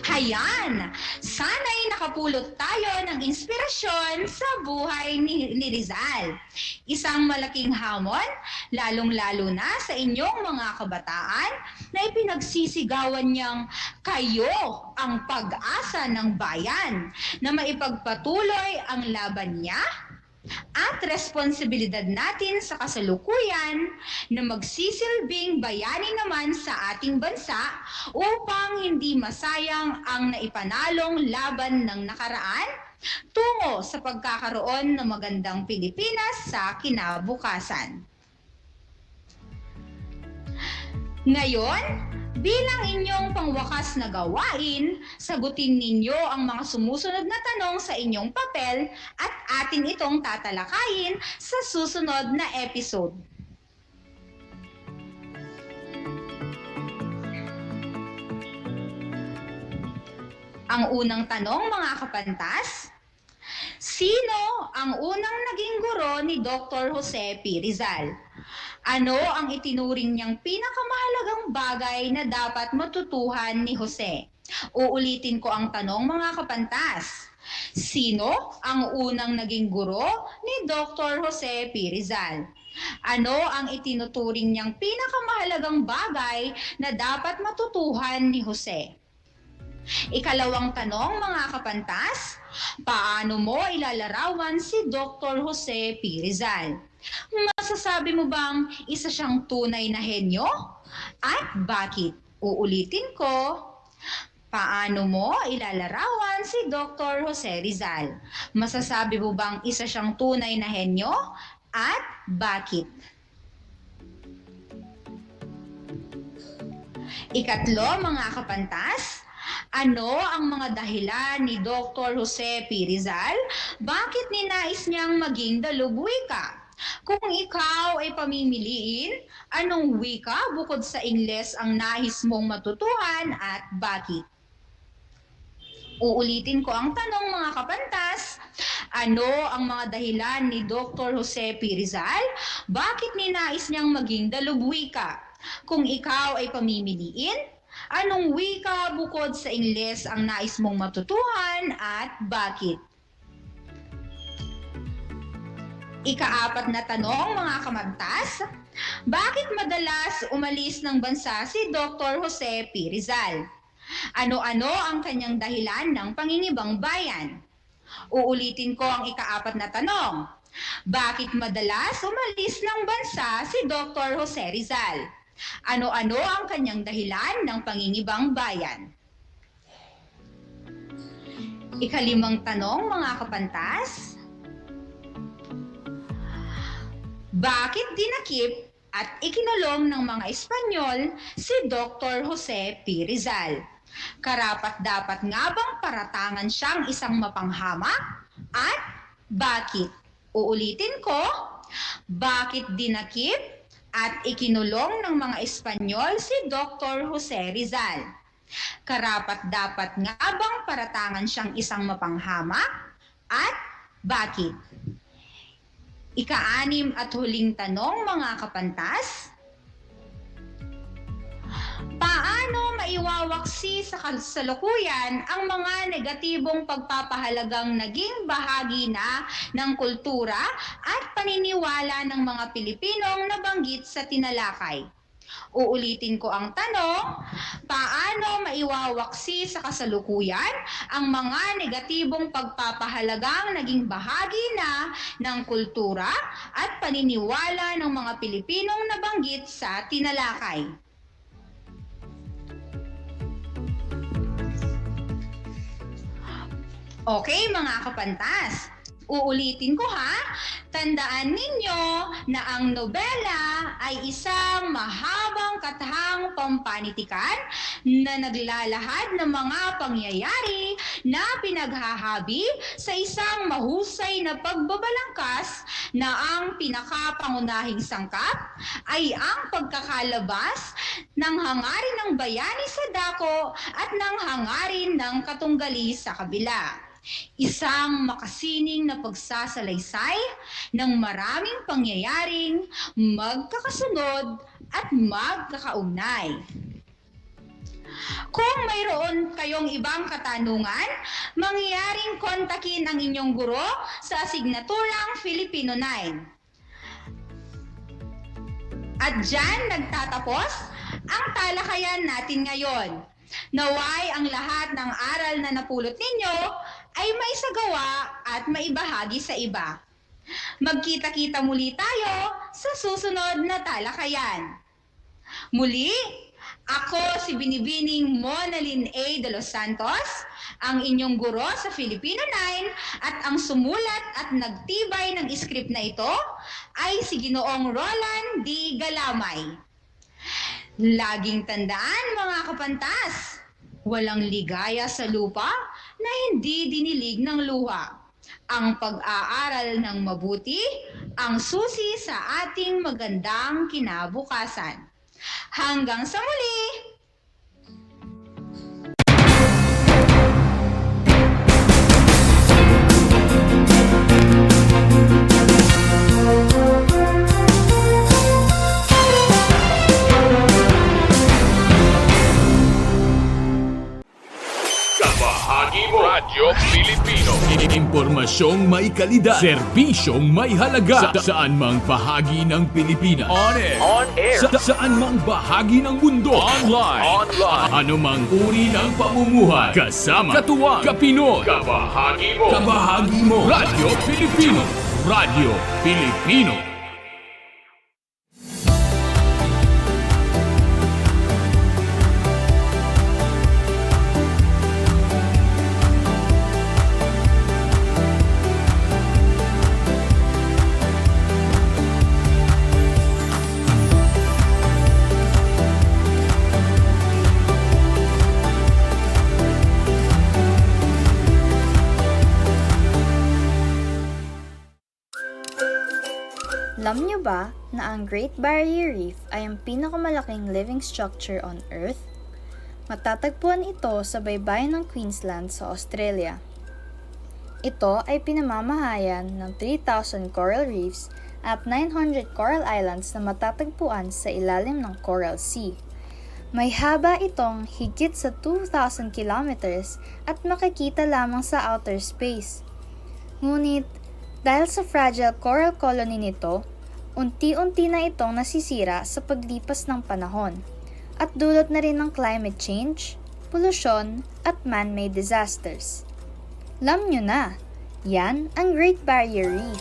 Hayan! Sana'y nakapulot tayo ng inspirasyon sa buhay ni Rizal. Isang malaking hamon, lalong-lalo na sa inyong mga kabataan na ipinagsisigawan niyang kayo ang pag-asa ng bayan na maipagpatuloy ang laban niya at responsibilidad natin sa kasalukuyan na magsisilbing bayani naman sa ating bansa upang hindi masayang ang naipanalong laban ng nakaraan tungo sa pagkakaroon ng magandang Pilipinas sa kinabukasan. Ngayon, bilang inyong pangwakas na gawain, sagutin ninyo ang mga sumusunod na tanong sa inyong papel at atin itong tatalakayin sa susunod na episode. Ang unang tanong mga kapantas, sino ang unang naging guro ni Dr. Jose P. Rizal? Ano ang itinuring niyang pinakamahalagang bagay na dapat matutuhan ni Jose? Uulitin ko ang tanong mga kapantas. Sino ang unang naging guro ni Dr. Jose P. Rizal? Ano ang itinuturing niyang pinakamahalagang bagay na dapat matutuhan ni Jose? Ikalawang tanong mga kapantas, paano mo ilalarawan si Dr. Jose P. Rizal? Masasabi mo bang isa siyang tunay na henyo? At bakit? Uulitin ko, paano mo ilalarawan si Dr. Jose Rizal? Masasabi mo bang isa siyang tunay na henyo? At bakit? Ikatlo, mga kapantas, ano ang mga dahilan ni Dr. Jose P. Rizal bakit ninais niyang maging dalubwika? Kung ikaw ay pamimiliin, anong wika bukod sa Ingles ang nais mong matutuhan at bakit? Uulitin ko ang tanong, mga kapantas. Ano ang mga dahilan ni Dr. Jose P. Rizal bakit ninais niyang maging dalubwika? Kung ikaw ay pamimiliin, anong wika bukod sa Ingles ang nais mong matutuhan at bakit? Ika-4 na tanong, mga kamantas. Bakit madalas umalis ng bansa si Dr. Jose P. Rizal? Ano-ano ang kanyang dahilan ng pangingibang bayan? Uulitin ko ang ika-4 na tanong. Bakit madalas umalis ng bansa si Dr. Jose Rizal? Ano-ano ang kanyang dahilan ng pangingibang bayan? Ika-5 tanong, mga kapantas. Bakit dinakip at ikinulong ng mga Espanyol si Dr. Jose P. Rizal? Karapat-dapat nga bang paratangan siyang isang mapanghamak? At bakit? Uulitin ko, bakit dinakip at ikinulong ng mga Espanyol si Dr. Jose Rizal? Karapat-dapat nga bang paratangan siyang isang mapanghamak? At bakit? Ika-6 at huling tanong, mga kapantas. Paano maiwawaksi sa kasalukuyan ang mga negatibong pagpapahalagang naging bahagi na ng kultura at paniniwala ng mga Pilipinong nabanggit sa tinalakay? Uulitin ko ang tanong, paano maiwawaksi sa kasalukuyan ang mga negatibong pagpapahalagang naging bahagi na ng kultura at paniniwala ng mga Pilipinong nabanggit sa tinalakay? Okay, mga kapantas. Uulitin ko ha, tandaan ninyo na ang nobela ay isang mahabang katahang pampanitikan na naglalahad ng mga pangyayari na pinaghahabi sa isang mahusay na pagbabalangkas na ang pinakapangunahing sangkap ay ang pagkakalabas ng hangarin ng bayani sa dako at ng hangarin ng katunggali sa kabila. Isang makasining na pagsasalaysay ng maraming pangyayaring magkakasunod at magkakaugnay. Kung mayroon kayong ibang katanungan, mangyaring kontakin ang inyong guro sa asignaturang Filipino 9. At dyan nagtatapos ang talakayan natin ngayon. Naway ang lahat ng aral na napulot ninyo ay maisagawa at maibahagi sa iba. Magkita-kita muli tayo sa susunod na talakayan. Muli, ako si Binibining Monalyn A. de los Santos, ang inyong guro sa Filipino 9 at ang sumulat at nagtibay ng script na ito ay si Ginoong Roland D. Galamay. Laging tandaan, mga kapantas, walang ligaya sa lupa na hindi dinilig ng luha. Ang pag-aaral ng mabuti ang susi sa ating magandang kinabukasan. Hanggang sa muli! Radyo Pilipino. Impormasyong may kalidad. Serbisyong may halaga. Saan mang bahagi ng Pilipinas. On air. Saan mang bahagi ng mundo. Online. Ano mang uri ng pamumuhay. Kasama. Katuwang. Kapinoy. Kabahagi mo. Radyo Pilipino. Radyo Pilipino. Alam niyo ba na ang Great Barrier Reef ay ang pinakamalaking living structure on Earth? Matatagpuan ito sa baybayin ng Queensland sa Australia. Ito ay pinamamahayan ng 3,000 coral reefs at 900 coral islands na matatagpuan sa ilalim ng Coral Sea. May haba itong higit sa 2,000 kilometers at makikita lamang sa outer space. Ngunit, dahil sa fragile coral colony nito, unti-unti na itong nasisira sa paglipas ng panahon at dulot na rin ng climate change, polusyon at man-made disasters. Alam nyo na, yan ang Great Barrier Reef.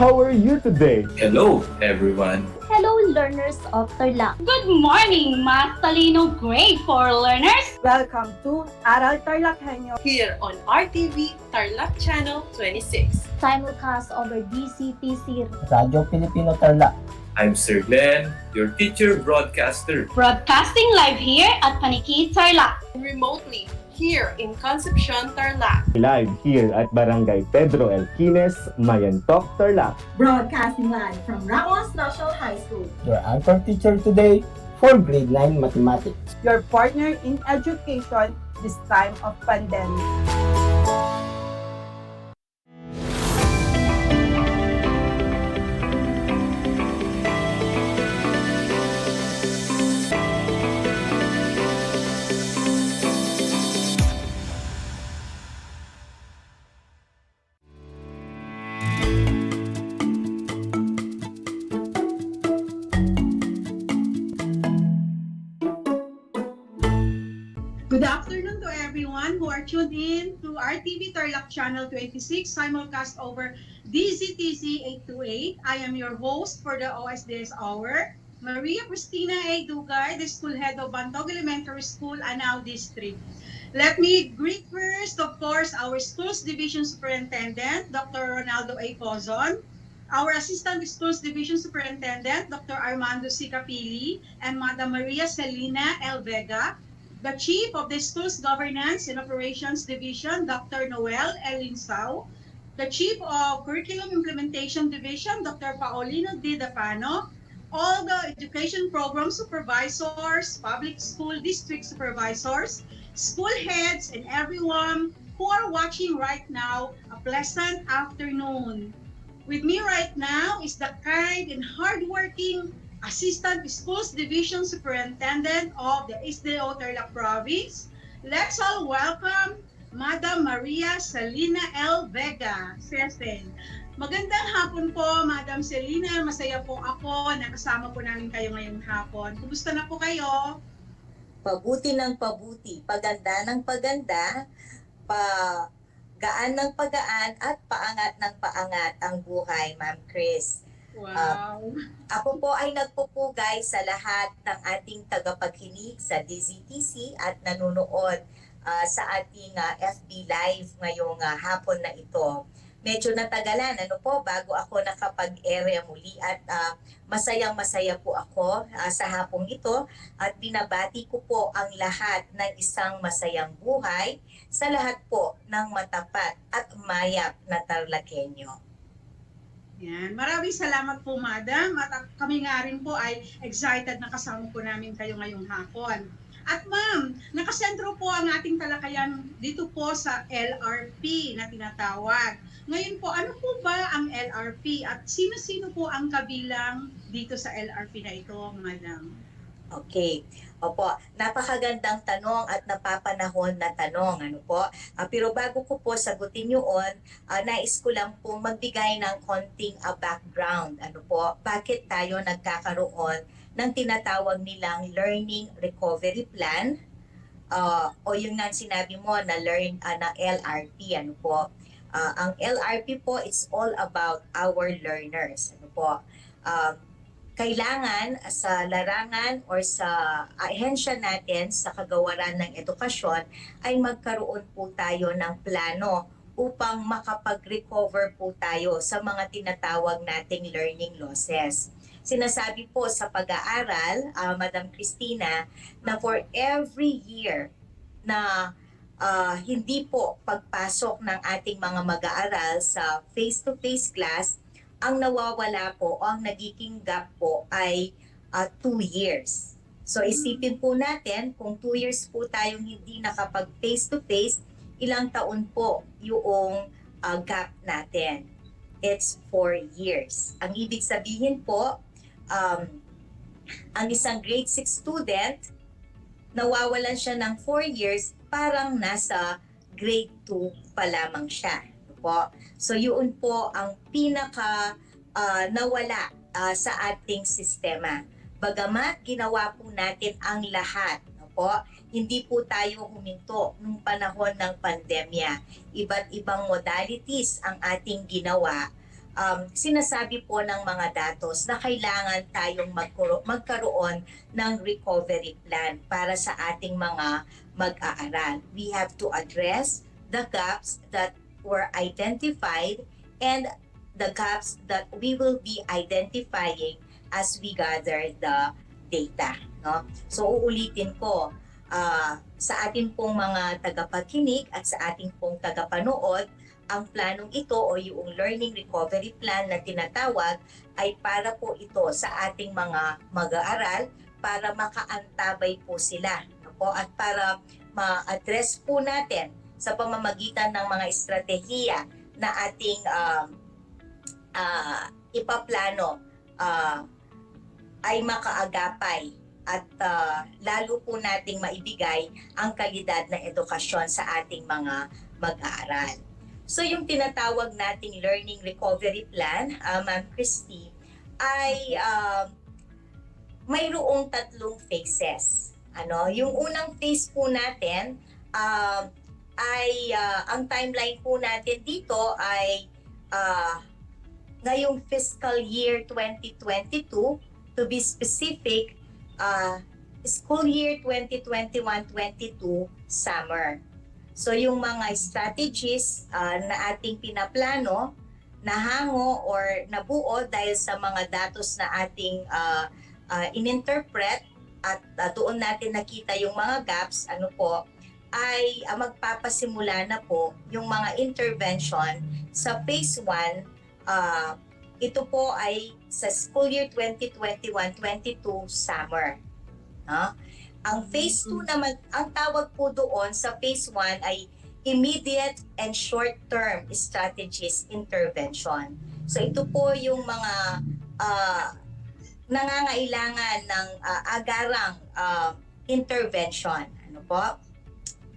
How are you today? Hello, everyone. Hello, learners of Tarlac. Good morning, Math Talino Grade 4 learners! Welcome to Aral TarlakHenyo Here on RTV Tarlac Channel 26. Simulcast over DCTC Radyo Pilipino Tarlac. I'm Sir Glenn, your teacher broadcaster. Broadcasting live here at Paniki Tarlac. Remotely here in Concepcion, Tarlac. Live here at Barangay Pedro Elquines, Mayantok, Tarlac. Broadcasting live from Ramos National High School. Your anchor teacher today for grade 9 mathematics. your partner in education this time of pandemic. Good afternoon to everyone who are tuned in to RTV Tarlac Channel 26, simulcast over DZTC 828. I am your host for the OSDS Hour, Maria Cristina A. Dugay, the School Head of Bantog Elementary School, Anao District. Let me greet first, of course, our Schools Division Superintendent, Dr. Ronaldo A. Pozon, our Assistant Schools Division Superintendent, Dr. Armando C. Capili, and Madam Maria Celina L. Vega, the Chief of the Schools Governance and Operations Division, Dr. Noel L. Linsao, the Chief of Curriculum Implementation Division, Dr. Paolino D. Dapano, all the education program supervisors, public school district supervisors, school heads, and everyone who are watching right now, a pleasant afternoon. With me right now is the kind and hardworking Assistant Schools Division Superintendent of the SDO Tarlac Province. Let's all welcome Madam Maria Celina L. Vega. Sesen. Magandang hapon po, Madam Celina. Masaya po ako na kasama po namin kayo ngayong hapon. Kumusta na po kayo? Pabuti ng pabuti, paganda ng paganda, pagaan ng pagaan at paangat ng paangat ang buhay, Ma'am Chris. Wow. Ako po ay nagpupugay sa lahat ng ating tagapagkinig sa DZTC at nanonood sa ating FB Live ngayong hapon na ito. Medyo natagalan bago ako nakapag-area muli at masayang-masaya po ako sa hapong ito at binabati ko po ang lahat ng isang masayang buhay sa lahat po ng matapat at mayap na TarlakHenyo. Yan. Maraming salamat po, Madam. At kami nga rin po ay excited na kasama po namin kayo ngayong hapon. At ma'am, nakasentro po ang ating talakayan dito po sa LRP na tinatawag. Ngayon po, ano po ba ang LRP at sino-sino po ang kabilang dito sa LRP na ito, madam? Okay. Opo, napakagandang tanong at napapanahon na tanong. Ano po? Pero bago ko po sagutin yun, nais ko lang pong magbigay ng konting background. Ano po? Bakit tayo nagkakaroon ng tinatawag nilang Learning Recovery Plan? O yung nga sinabi mo na na LRP. Ano po? Ang LRP po, it's all about our learners. Ano po? Kailangan sa larangan or sa ahensya natin sa kagawaran ng edukasyon ay magkaroon po tayo ng plano upang makapag-recover po tayo sa mga tinatawag nating learning losses. Sinasabi po sa pag-aaral, Madam Cristina, na for every year na hindi po pagpasok ng ating mga mag-aaral sa face-to-face class, ang nawawala po o ang nagiging gap po ay 2 years. So isipin po natin, kung 2 years po tayong hindi nakapag face-to-face, ilang taon po yung gap natin? It's 4 years. Ang ibig sabihin po, ang isang grade 6 student, nawawalan siya ng 4 years, parang nasa grade 2 pa lamang siya. Po. So yun po ang pinaka nawala sa ating sistema. Bagamat ginawa po natin ang lahat, po, hindi po tayo huminto nung panahon ng pandemya. Iba't ibang modalities ang ating ginawa. Sinasabi po ng mga datos na kailangan tayong magkaroon ng recovery plan para sa ating mga mag-aaral. We have to address the gaps that were identified and the gaps that we will be identifying as we gather the data. No? So uulitin ko, sa ating pong mga tagapakinig at sa ating pong tagapanood, ang planong ito o yung Learning Recovery Plan na tinatawag ay para po ito sa ating mga mag-aaral para makaantabay po sila, no? At para ma-address po natin sa pamamagitan ng mga estratehiya na ating ipaplano ay makaagapay at lalo po nating maibigay ang kalidad na edukasyon sa ating mga mag-aaral. So yung tinatawag nating Learning Recovery Plan, Ma'am Christy, ay mayroong 3 phases. Yung unang phase po natin ang timeline po natin dito ay ngayong fiscal year 2022, to be specific, school year 2021-22 summer. So yung mga strategies na ating pinaplano, nahango or nabuo dahil sa mga datos na ating ininterpret at doon natin nakita yung mga gaps, ay magpapasimula na po yung mga intervention sa phase 1. Ito po ay sa school year 2021-22 summer. Ang phase 2 naman, ang tawag po doon sa phase 1 ay immediate and short-term strategies intervention. So ito po yung mga nangangailangan ng agarang intervention.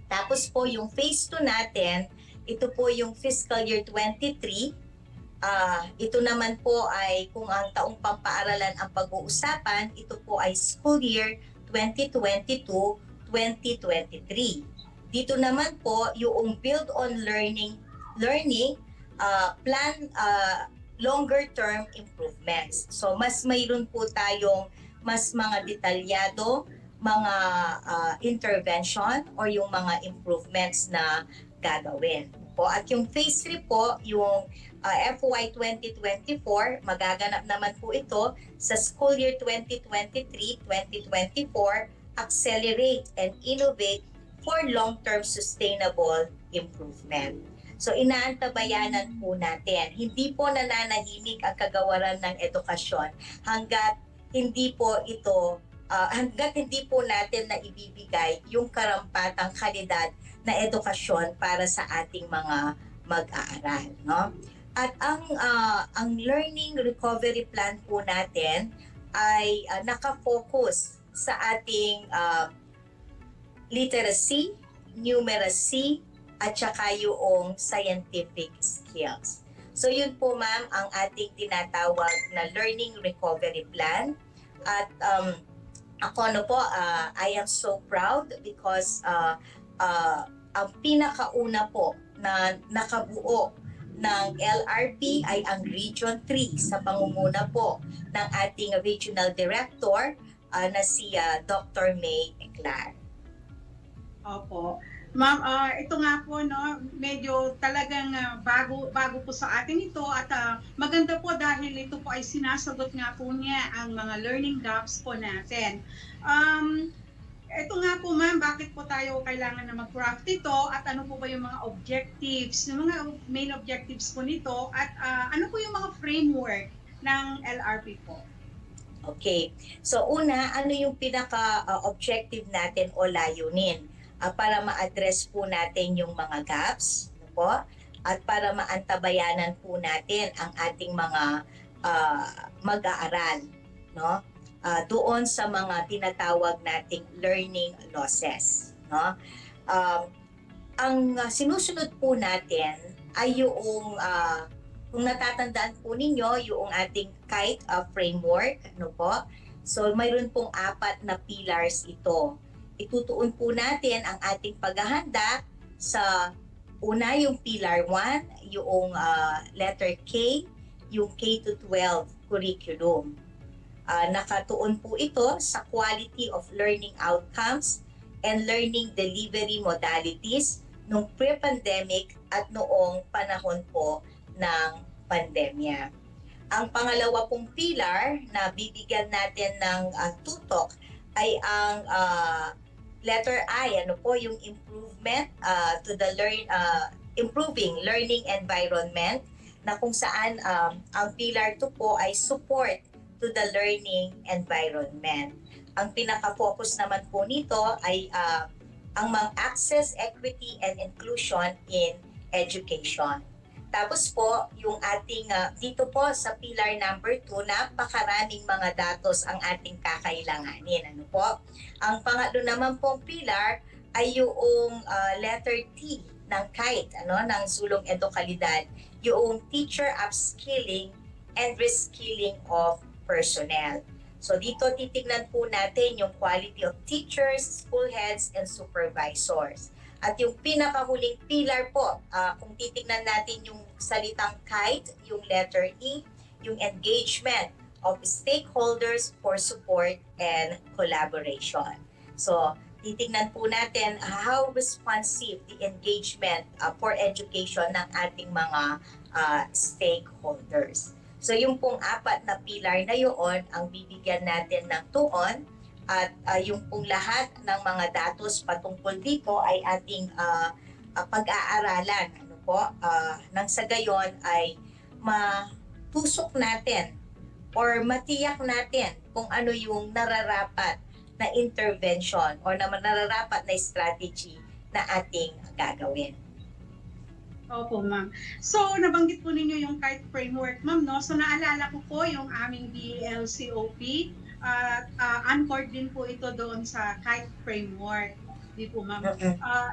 Tapos po yung phase 2 natin, ito po yung fiscal year 23. Ito naman po ay kung ang taong pampaaralan ang pag-uusapan, ito po ay school year 2022-2023. Dito naman po yung build on learning plan longer term improvements. So mas mayroon po tayong mas mga detalyado mga intervention or yung mga improvements na gagawin po. At yung phase 3 po, yung FY 2024, magaganap naman po ito sa school year 2023-2024, accelerate and innovate for long-term sustainable improvement. So inaantabayanan po natin, hindi po nananahimik ang kagawaran ng edukasyon hanggat hindi po ito hanggat hindi po natin na ibibigay yung karampatang kalidad na edukasyon para sa ating mga mag-aaral, no? At ang learning recovery plan po natin ay nakafocus sa ating literacy, numeracy, at saka yung scientific skills. So yun po ma'am ang ating tinatawag na learning recovery plan. At ako I am so proud because ang pinakauna po na nakabuo ng LRP ay ang Region 3 sa pangunguna po ng ating Regional Director na si Dr. May Eclar. Opo. Ma'am, ito nga po, no, medyo talagang bago po sa atin ito at maganda po dahil ito po ay sinasagot nga po niya ang mga learning gaps po natin. Ito nga po ma'am, bakit po tayo kailangan na mag-craft ito at ano po ba yung mga objectives, yung mga main objectives po nito at ano po yung mga framework ng LRP po? Okay. So una, ano yung pinaka-objective natin o layunin? Para ma-address po natin yung mga gaps, ano po? At para maantabayanan po natin ang ating mga mag-aaral, no? Doon sa mga tinatawag nating learning losses, no? Ang sinusunod po natin ay yung kung natatandaan po ninyo yung ating KITE framework, ano po? So mayroon pong 4 na pillars ito. Itutuon po natin ang ating paghahanda sa una yung pillar 1, yung letter K, yung K-12 curriculum. Nakatuon po ito sa quality of learning outcomes and learning delivery modalities noong pre-pandemic at noong panahon po ng pandemya. Ang pangalawa pong pillar na bibigyan natin ng tutok ay ang letter I, ano po, yung improvement to the improving learning environment, na kung saan ang pillar 2 po ay support to the learning environment. Ang pinaka-focus naman po nito ay ang mga access, equity, and inclusion in education. Tapos po, yung ating, dito po sa pillar number 2, napakaraming mga datos ang ating kakailanganin. Ano po? Ang pangatlo naman pong pillar ay yung letter T ng KITE, ng sulong edukalidad, yung teacher upskilling and reskilling of personnel. So dito titignan po natin yung quality of teachers, school heads, and supervisors. At yung pinakahuling pillar po, kung titignan natin yung salitang KITE, yung letter E, yung engagement of stakeholders for support and collaboration. So, titignan po natin how responsive the engagement for education ng ating mga stakeholders. So, yung pong 4 na pillar na yun ang bibigyan natin ng tuon. At yung pong lahat ng mga datos patungkol dito ay ating pag-aaralan, ano po, nang sa gayon ay matusok natin or matiyak natin kung ano yung nararapat na intervention or nararapat na strategy na ating gagawin. Opo, ma'am. So, nabanggit po ninyo yung KITE framework, ma'am, no? So, naalala ko po yung aming BLCOP. Anchored din po ito doon sa KITE framework. Di po, ma'am.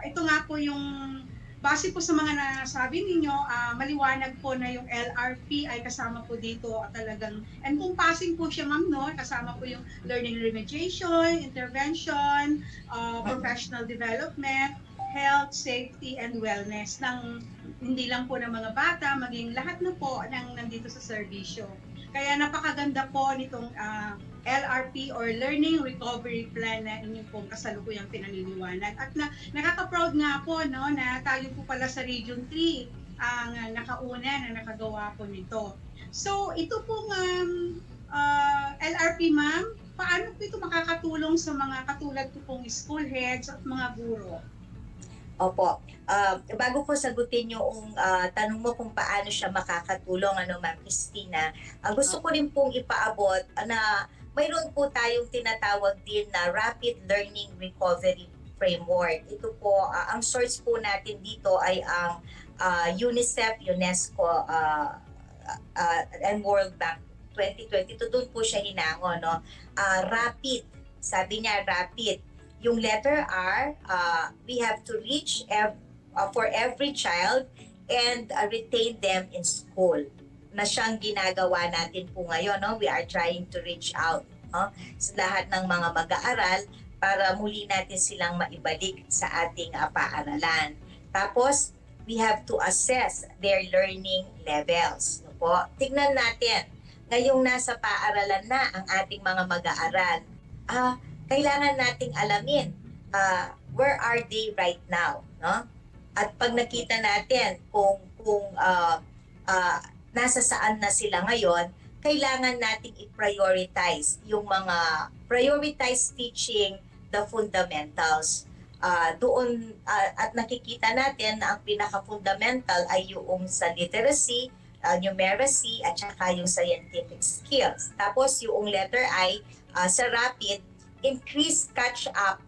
Ito nga po yung base po sa mga nasabi ninyo, maliwanag po na yung LRP ay kasama po dito at talagang encompassing po siya, ma'am, no? Kasama po yung learning remediation, intervention, professional development, health, safety, and wellness ng hindi lang po ng mga bata, maging lahat na po ng nandito sa serbisyo. Kaya napakaganda po nitong LRP or Learning Recovery Plan na inyong pong kasalukuyang pinaniniwanag. At nakaka-proud nga po, no, na tayo po pala sa Region 3 ang nakauna na nakagawa po nito. So ito pong LRP, ma'am, paano po ito makakatulong sa mga katulad po pong school heads at mga guro? Opo. Bago po sagutin yung tanong mo kung paano siya makakatulong, Ma'am Christina, gusto ko rin pong ipaabot na mayroon po tayong tinatawag din na Rapid Learning Recovery Framework. Ito po, ang source po natin dito ay ang UNICEF, UNESCO, and World Bank 2022. Doon po siya hinango, no? Rapid, sabi niya rapid. Yung letter R, we have to reach for every child and retain them in school. Na siyang ginagawa natin po ngayon, no? We are trying to reach out, no? Sa lahat ng mga mag-aaral para muli natin silang maibalik sa ating paaralan. Tapos, we have to assess their learning levels. No po? Tignan natin, ngayong nasa paaralan na ang ating mga mag-aaral, kailangan nating alamin where are they right now, no? At pag nakita natin kung nasa saan na sila ngayon, kailangan nating i-prioritize yung mga prioritize teaching the fundamentals. Doon at nakikita natin na ang pinaka-fundamental ay yung sa literacy, numeracy, at saka yung scientific skills. Tapos yung letter I, sa rapid, increase catch-up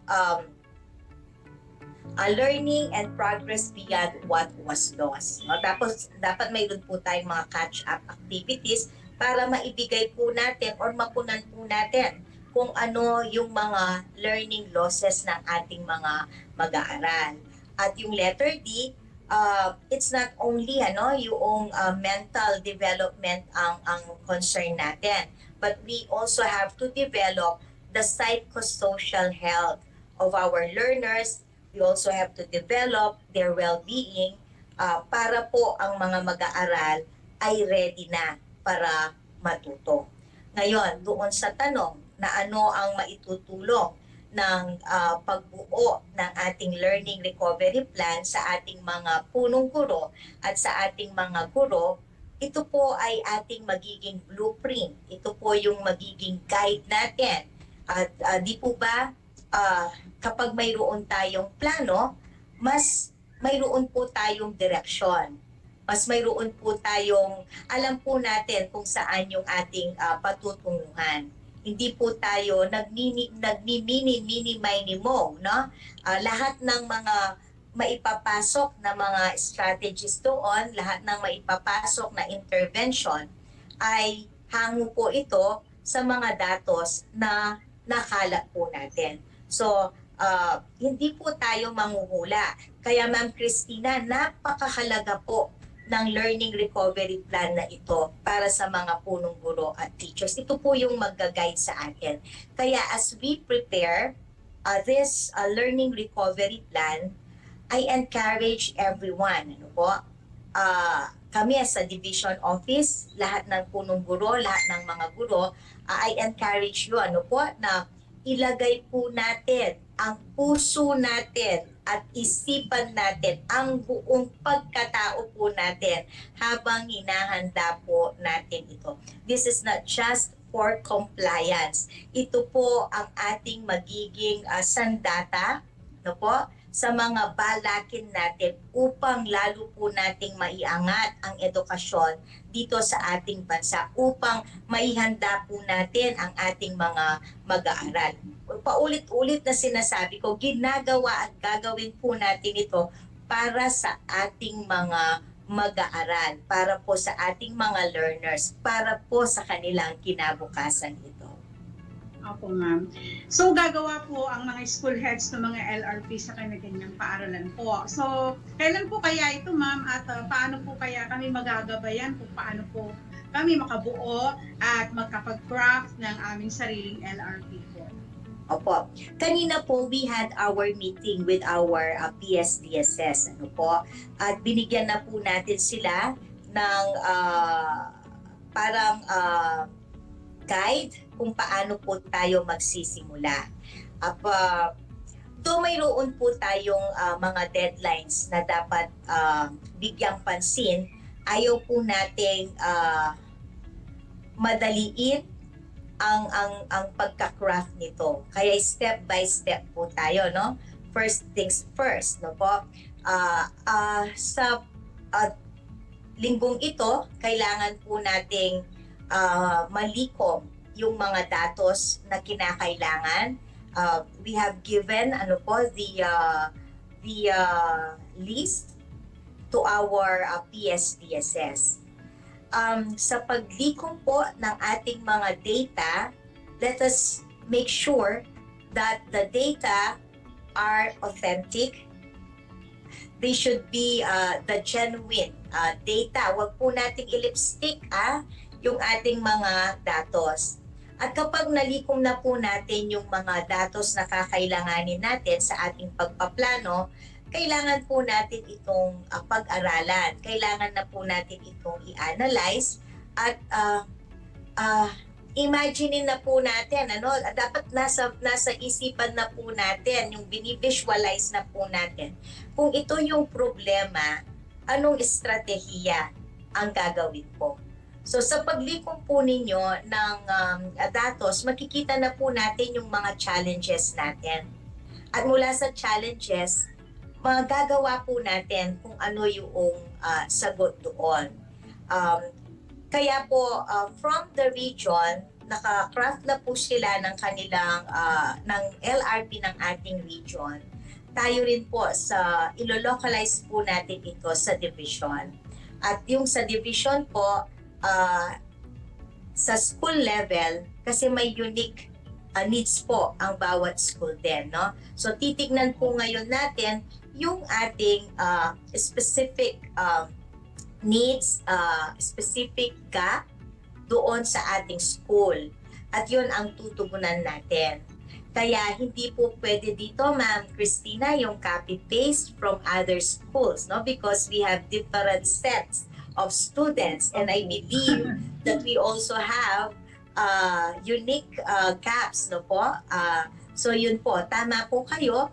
learning and progress beyond what was lost. No? Tapos, dapat mayroon po tayong mga catch-up activities para maibigay po natin or mapunan po natin kung ano yung mga learning losses ng ating mga mag-aaral. At yung letter D, it's not only yung mental development ang concern natin, but we also have to develop the psychosocial health of our learners. We also have to develop their well-being para po ang mga mag-aaral ay ready na para matuto. Ngayon, doon sa tanong na ano ang maitutulong ng pagbuo ng ating learning recovery plan sa ating mga punong guro at sa ating mga guro, ito po ay ating magiging blueprint. Ito po yung magiging guide natin. At di po ba kapag mayroon tayong plano, mas mayroon po tayong direksyon. Mas mayroon po tayong, alam po natin kung saan yung ating patutunguhan. Hindi po tayo nagmimini-mini-mo, no? Lahat ng mga maipapasok na mga strategies doon, lahat ng maipapasok na intervention, ay hango po ito sa mga datos na nakala po natin. So, hindi po tayo manghuhula. Kaya Ma'am Christina, napakahalaga po ng learning recovery plan na ito para sa mga punong guro at teachers. Ito po yung mag-guide sa atin. Kaya as we prepare this learning recovery plan, I encourage everyone, kami sa division office, lahat ng punong guro, lahat ng mga guro, I encourage you na ilagay po natin ang puso natin at isipan natin ang buong pagkatao po natin habang hinahanda po natin ito. This is not just for compliance. Ito po ang ating magiging sandata, sa mga balakin natin upang lalo po nating maiangat ang edukasyon dito sa ating bansa, upang maihanda po natin ang ating mga mag-aaral. Paulit-ulit na sinasabi ko, ginagawa at gagawin po natin ito para sa ating mga mag-aaral, para po sa ating mga learners, para po sa kanilang kinabukasan ito. Opo, ma'am. So, gagawa po ang mga school heads ng mga LRP sa kanya-kanyang paaralan po. So, kailan po kaya ito, ma'am? At paano po kaya kami magagabayan kung paano po kami makabuo at magkapag-craft ng aming sariling LRP po? Opo. Kanina po, we had our meeting with our PSDSS. At binigyan na po natin sila ng parang guide kung paano po tayo magsisimula. Mayroon po tayong mga deadlines na dapat bigyang pansin. Ayaw po nating madaliin ang pagka-craft nito. Kaya step by step po tayo, no? First things first, sa linggong ito, kailangan po nating malikom yung mga datos na kinakailangan. We have given the list to our PSDSS. Sa paglikom po ng ating mga data, let us make sure that the data are authentic. They should be the genuine data. Huwag po nating i-lipstick yung ating mga datos. At kapag nalikom na po natin yung mga datos na kakailanganin natin sa ating pagpaplano, kailangan po natin itong pag-aralan. Kailangan na po natin itong i-analyze at imaginein na po natin. Dapat nasa isipan na po natin, yung binivisualize na po natin. Kung ito yung problema, anong estratehiya ang gagawin po? So sa paglikom po ninyo ng datos, makikita na po natin yung mga challenges natin. At mula sa challenges, magagawa po natin kung ano yung sagot doon. Kaya po, from the region, naka-craft na po sila ng kanilang, ng LRP ng ating region. Tayo rin po ilo-localize po natin ito sa division. At yung sa division po, sa school level, kasi may unique needs po ang bawat school din, no? So titignan po ngayon natin yung ating specific needs, specific gap doon sa ating school. At yun ang tutugunan natin. Kaya hindi po pwede dito, Ma'am Christina, yung copy-paste from other schools, no? Because we have different sets of students, and I believe that we also have unique gaps, no po? So yun po, tama po kayo.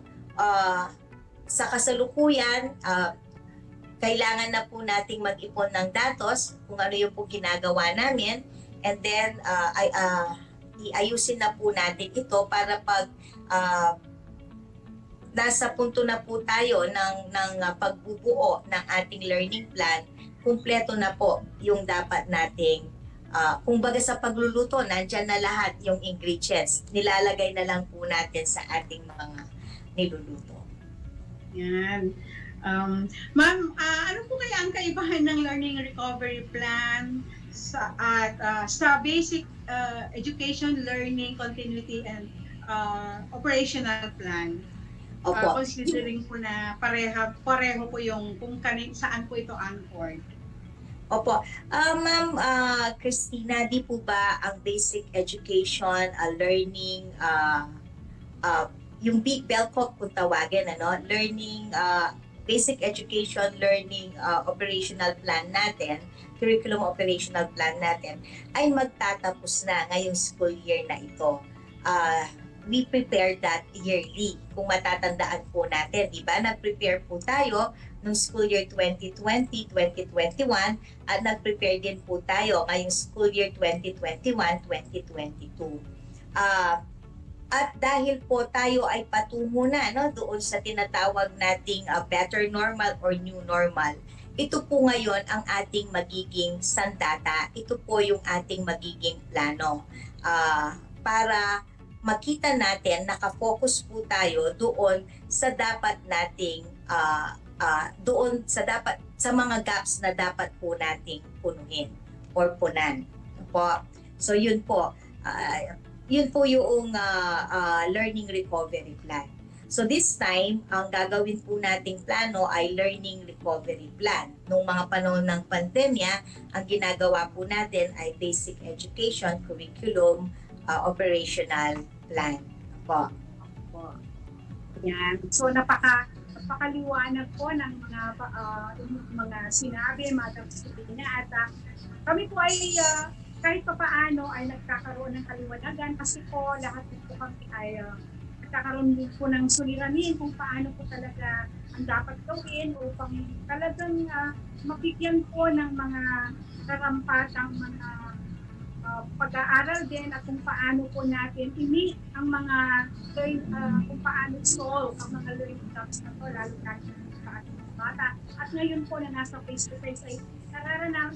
Sa kasalukuyan, kailangan na po nating mag-ipon ng datos kung ano yung po ginagawa namin, and then iayusin na po natin ito para pag nasa punto na po tayo ng pagbubuo ng ating learning plan, kumpleto na po yung dapat nating kumbaga sa pagluluto, nandyan na lahat yung ingredients. Nilalagay na lang po natin sa ating mga niluluto. Yan. Ma'am, ano po kaya ang kaibahan ng learning recovery plan sa basic education, learning, continuity, and operational plan? Considering po na pareho po yung kung saan po ito anchored. Opo. Ma'am Christina, di po ba ang basic education, learning, yung big BELCO kung tawagin, learning, basic education, learning, operational plan natin, curriculum operational plan natin, ay magtatapos na ngayong school year na ito. We prepare that yearly. Kung matatandaan po natin, di ba? Nag-prepare po tayo noong school year 2020-2021 at nag-prepare din po tayo ngayong school year 2021-2022. At dahil po tayo ay patungo na doon sa tinatawag nating better normal or new normal, ito po ngayon ang ating magiging sandata. Ito po yung ating magiging plano para makita natin, nakafocus po tayo doon sa dapat nating sa mga gaps na dapat po nating punuhin or punan. Po. So yun po yung learning recovery plan. So this time, ang gagawin po nating plano ay learning recovery plan. Nung mga panahon ng pandemya, ang ginagawa po natin ay basic education, curriculum, operational plan. Po. Yan. So napakaliwanag po ng mga sinabi, mga disiplina, at kami po ay kahit pa paano ay nagkakaroon ng kaliwanagan kasi po lahat po kami ay nagkakaroon din po ng suliranin kung paano po talaga ang dapat gawin upang talagang mabigyan po ng mga karampatang mga pag-aaral din at kung paano po natin i-meet ang mga kung paano solve ang mga learning gaps na to, lalo na sa ating mga bata. At ngayon po na nasa face-to-face ay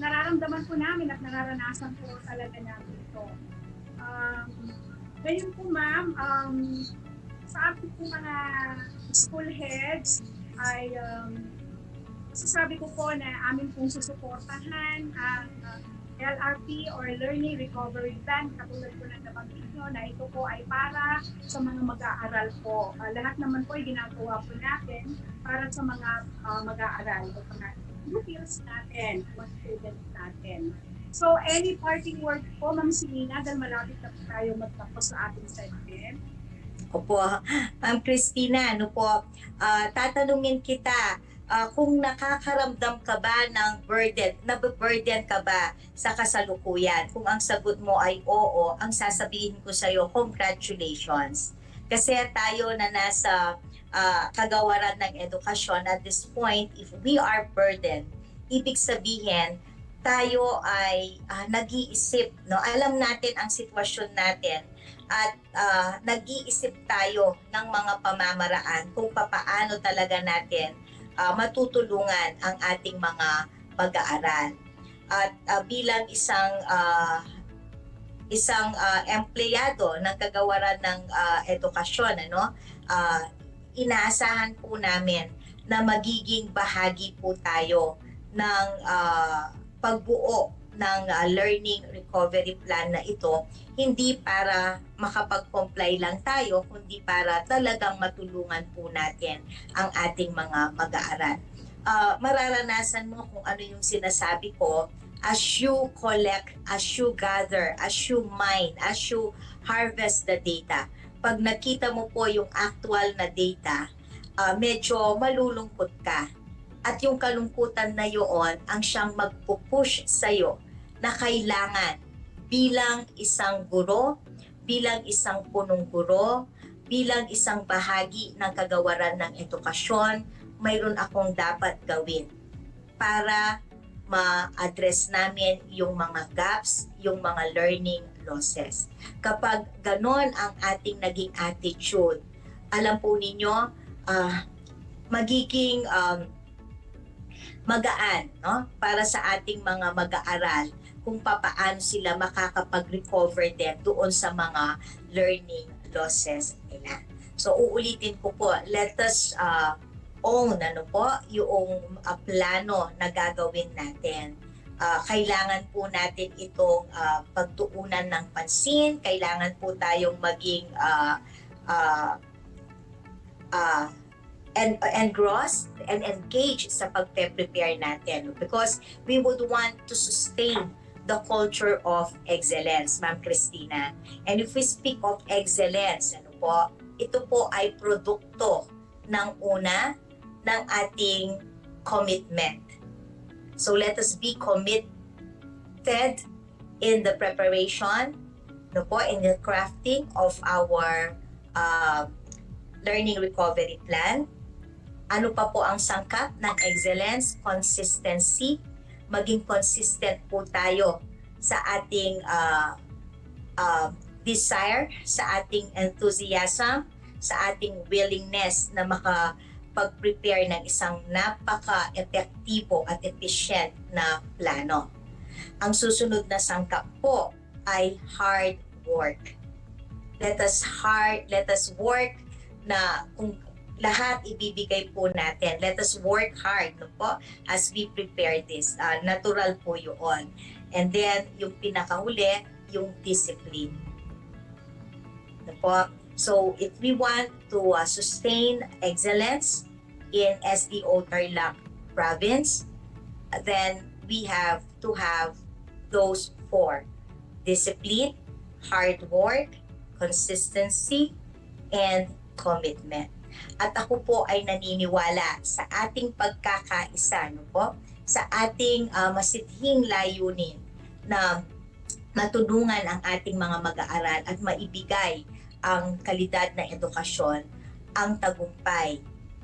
nararamdaman po namin at nararanasan po talaga namin ito. Ngayon po ma'am, sa ating po mga school heads ay masasabi ko po na amin pong susuportahan ang LRP or Learning Recovery Plan, katulad po ng nabanggit nyo na ito po ay para sa mga mag-aaral po. Lahat naman po ay ginagawa po natin para sa mga mag-aaral o mga pupils natin, mga students natin. So, any parting word po, Ma'am Silina, dahil malapit na po tayo magtapos sa ating segment. Opo, Ma'am Christina, tatanungin kita, kung nakakaramdam ka ba ng nababurden ka ba sa kasalukuyan? Kung ang sagot mo ay oo, ang sasabihin ko sa iyo, congratulations. Kasi tayo na nasa kagawaran ng edukasyon at this point, if we are burdened, ibig sabihin, tayo ay nag-iisip, no? Alam natin ang sitwasyon natin at nag-iisip tayo ng mga pamamaraan kung papaano talaga natin matutulungan ang ating mga mag-aaral. At bilang isang empleyado ng kagawaran ng edukasyon, inaasahan po namin na magiging bahagi po tayo ng pagbuo ng learning recovery plan na ito, hindi para makapag-comply lang tayo, kundi para talagang matulungan po natin ang ating mga mag-aaral. Mararanasan mo kung ano yung sinasabi ko, as you collect, as you gather, as you mine, as you harvest the data. Pag nakita mo po yung actual na data, medyo malulungkot ka. At yung kalungkutan na yun ang siyang magpupush sa'yo na kailangan bilang isang guro, bilang isang punong guro, bilang isang bahagi ng kagawaran ng edukasyon, mayroon akong dapat gawin para ma-address namin yung mga gaps, yung mga learning losses. Kapag ganon ang ating naging attitude, alam po ninyo, magiging magaan, no? Para sa ating mga mag-aaral kung papaano sila makakapag-recover din doon sa mga learning losses nila. So uulitin ko po, let us own yung plano na gagawin natin. Kailangan po natin itong pagtuunan ng pansin, kailangan po tayong maging engrossed and engaged sa pagpe-prepare natin because we would want to sustain the culture of excellence, Ma'am Christina. And if we speak of excellence, ito po ay produkto ng ng ating commitment. So let us be committed in the preparation, in the crafting of our learning recovery plan. Ano pa po ang sangkap ng excellence? Consistency. Maging consistent po tayo sa ating desire, sa ating enthusiasm, sa ating willingness na makapag-prepare ng isang napaka-epektibo at efficient na plano. Ang susunod na sangkap po ay hard work. Let us work na kung lahat ibibigay po natin. Let us work hard as we prepare this. Natural po yun. And then, yung pinakahuli, yung discipline. So, if we want to sustain excellence in SDO Tarlac province, then we have to have those 4. Discipline, hard work, consistency, and commitment. At ako po ay naniniwala sa ating pagkakaisa, sa ating masithing layunin na matulungan ang ating mga mag-aaral at maibigay ang kalidad na edukasyon, ang tagumpay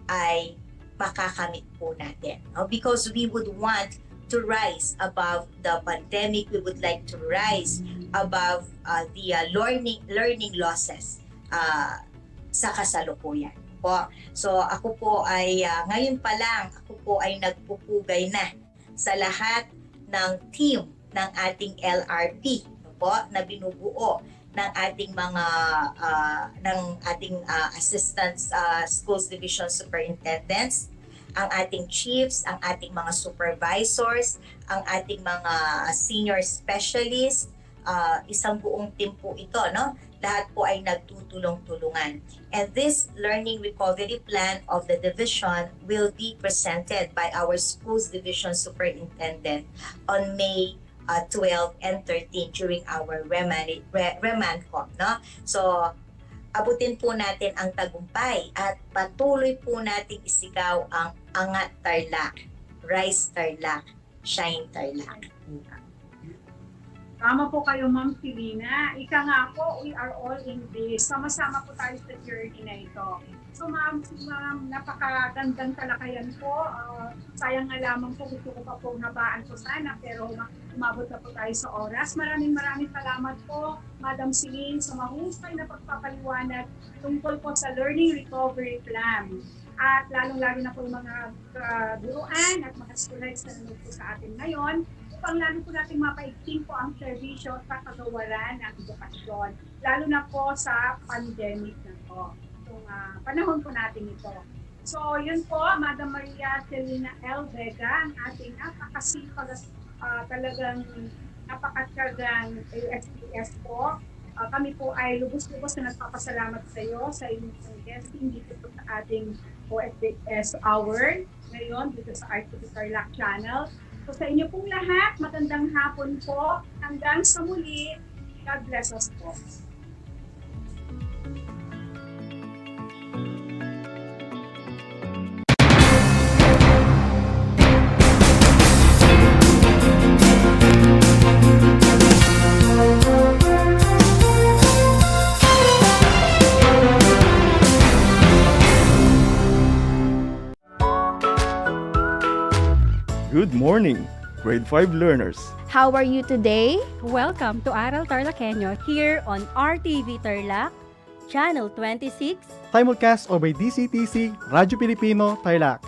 ay makakamit po natin. Because we would want to rise above the pandemic, we would like to rise above the learning losses sa kasalukuyan. So ako po ay ngayon pa lang ako po ay nagpupugay na sa lahat ng team ng ating LRP na binubuo ng ating mga assistant schools division superintendents, ang ating chiefs, ang ating mga supervisors, ang ating mga senior specialists, isang buong team po ito, no? Lahat po ay nagtutulong-tulungan. And this learning recovery plan of the division will be presented by our schools division superintendent on May 12 and 13 during our Remanhop, no? So, abutin po natin ang tagumpay at patuloy po nating isigaw ang Angat Tarlac, Rise Tarlac, Shine Tarlac. Tama po kayo, Ma'am Filina. Ika nga po, we are all in this. Sama-sama po tayo sa journey na ito. So ma'am, napakagandang talakayan po. Sayang nga lamang po, gusto ko pa po habaan po sana, pero umabot na po tayo sa oras. Maraming salamat po, Madam Celine, sa mahusay na pagpapaliwanag tungkol po sa Learning Recovery Plan. At lalong-lalo na po yung mga buruan at mga students na nanonood po sa atin ngayon, upang lalo po natin mapaigting po ang serbisyo sa kagawaran ng edukasyon, lalo na po sa pandemic na po. Itong panahon po natin ito. So yun po, Madam Maria Celina L. Vega, ang ating napakasipag talagang napakatyagang USPS po. Kami po ay lubos-lubos na nagpapasalamat sa iyo sa inyong guesting dito po sa ating OSDS Hour ngayon dito sa RTV Tarlac Channel. So sa inyo pong lahat, magandang hapon po. Hanggang sa muli, God bless us po. Good morning, grade 5 learners. How are you today? Welcome to Aral TarlakHenyo here on RTV Tarlac, Channel 26. Simulcast over DCTC, Radyo Pilipino, Tarlac.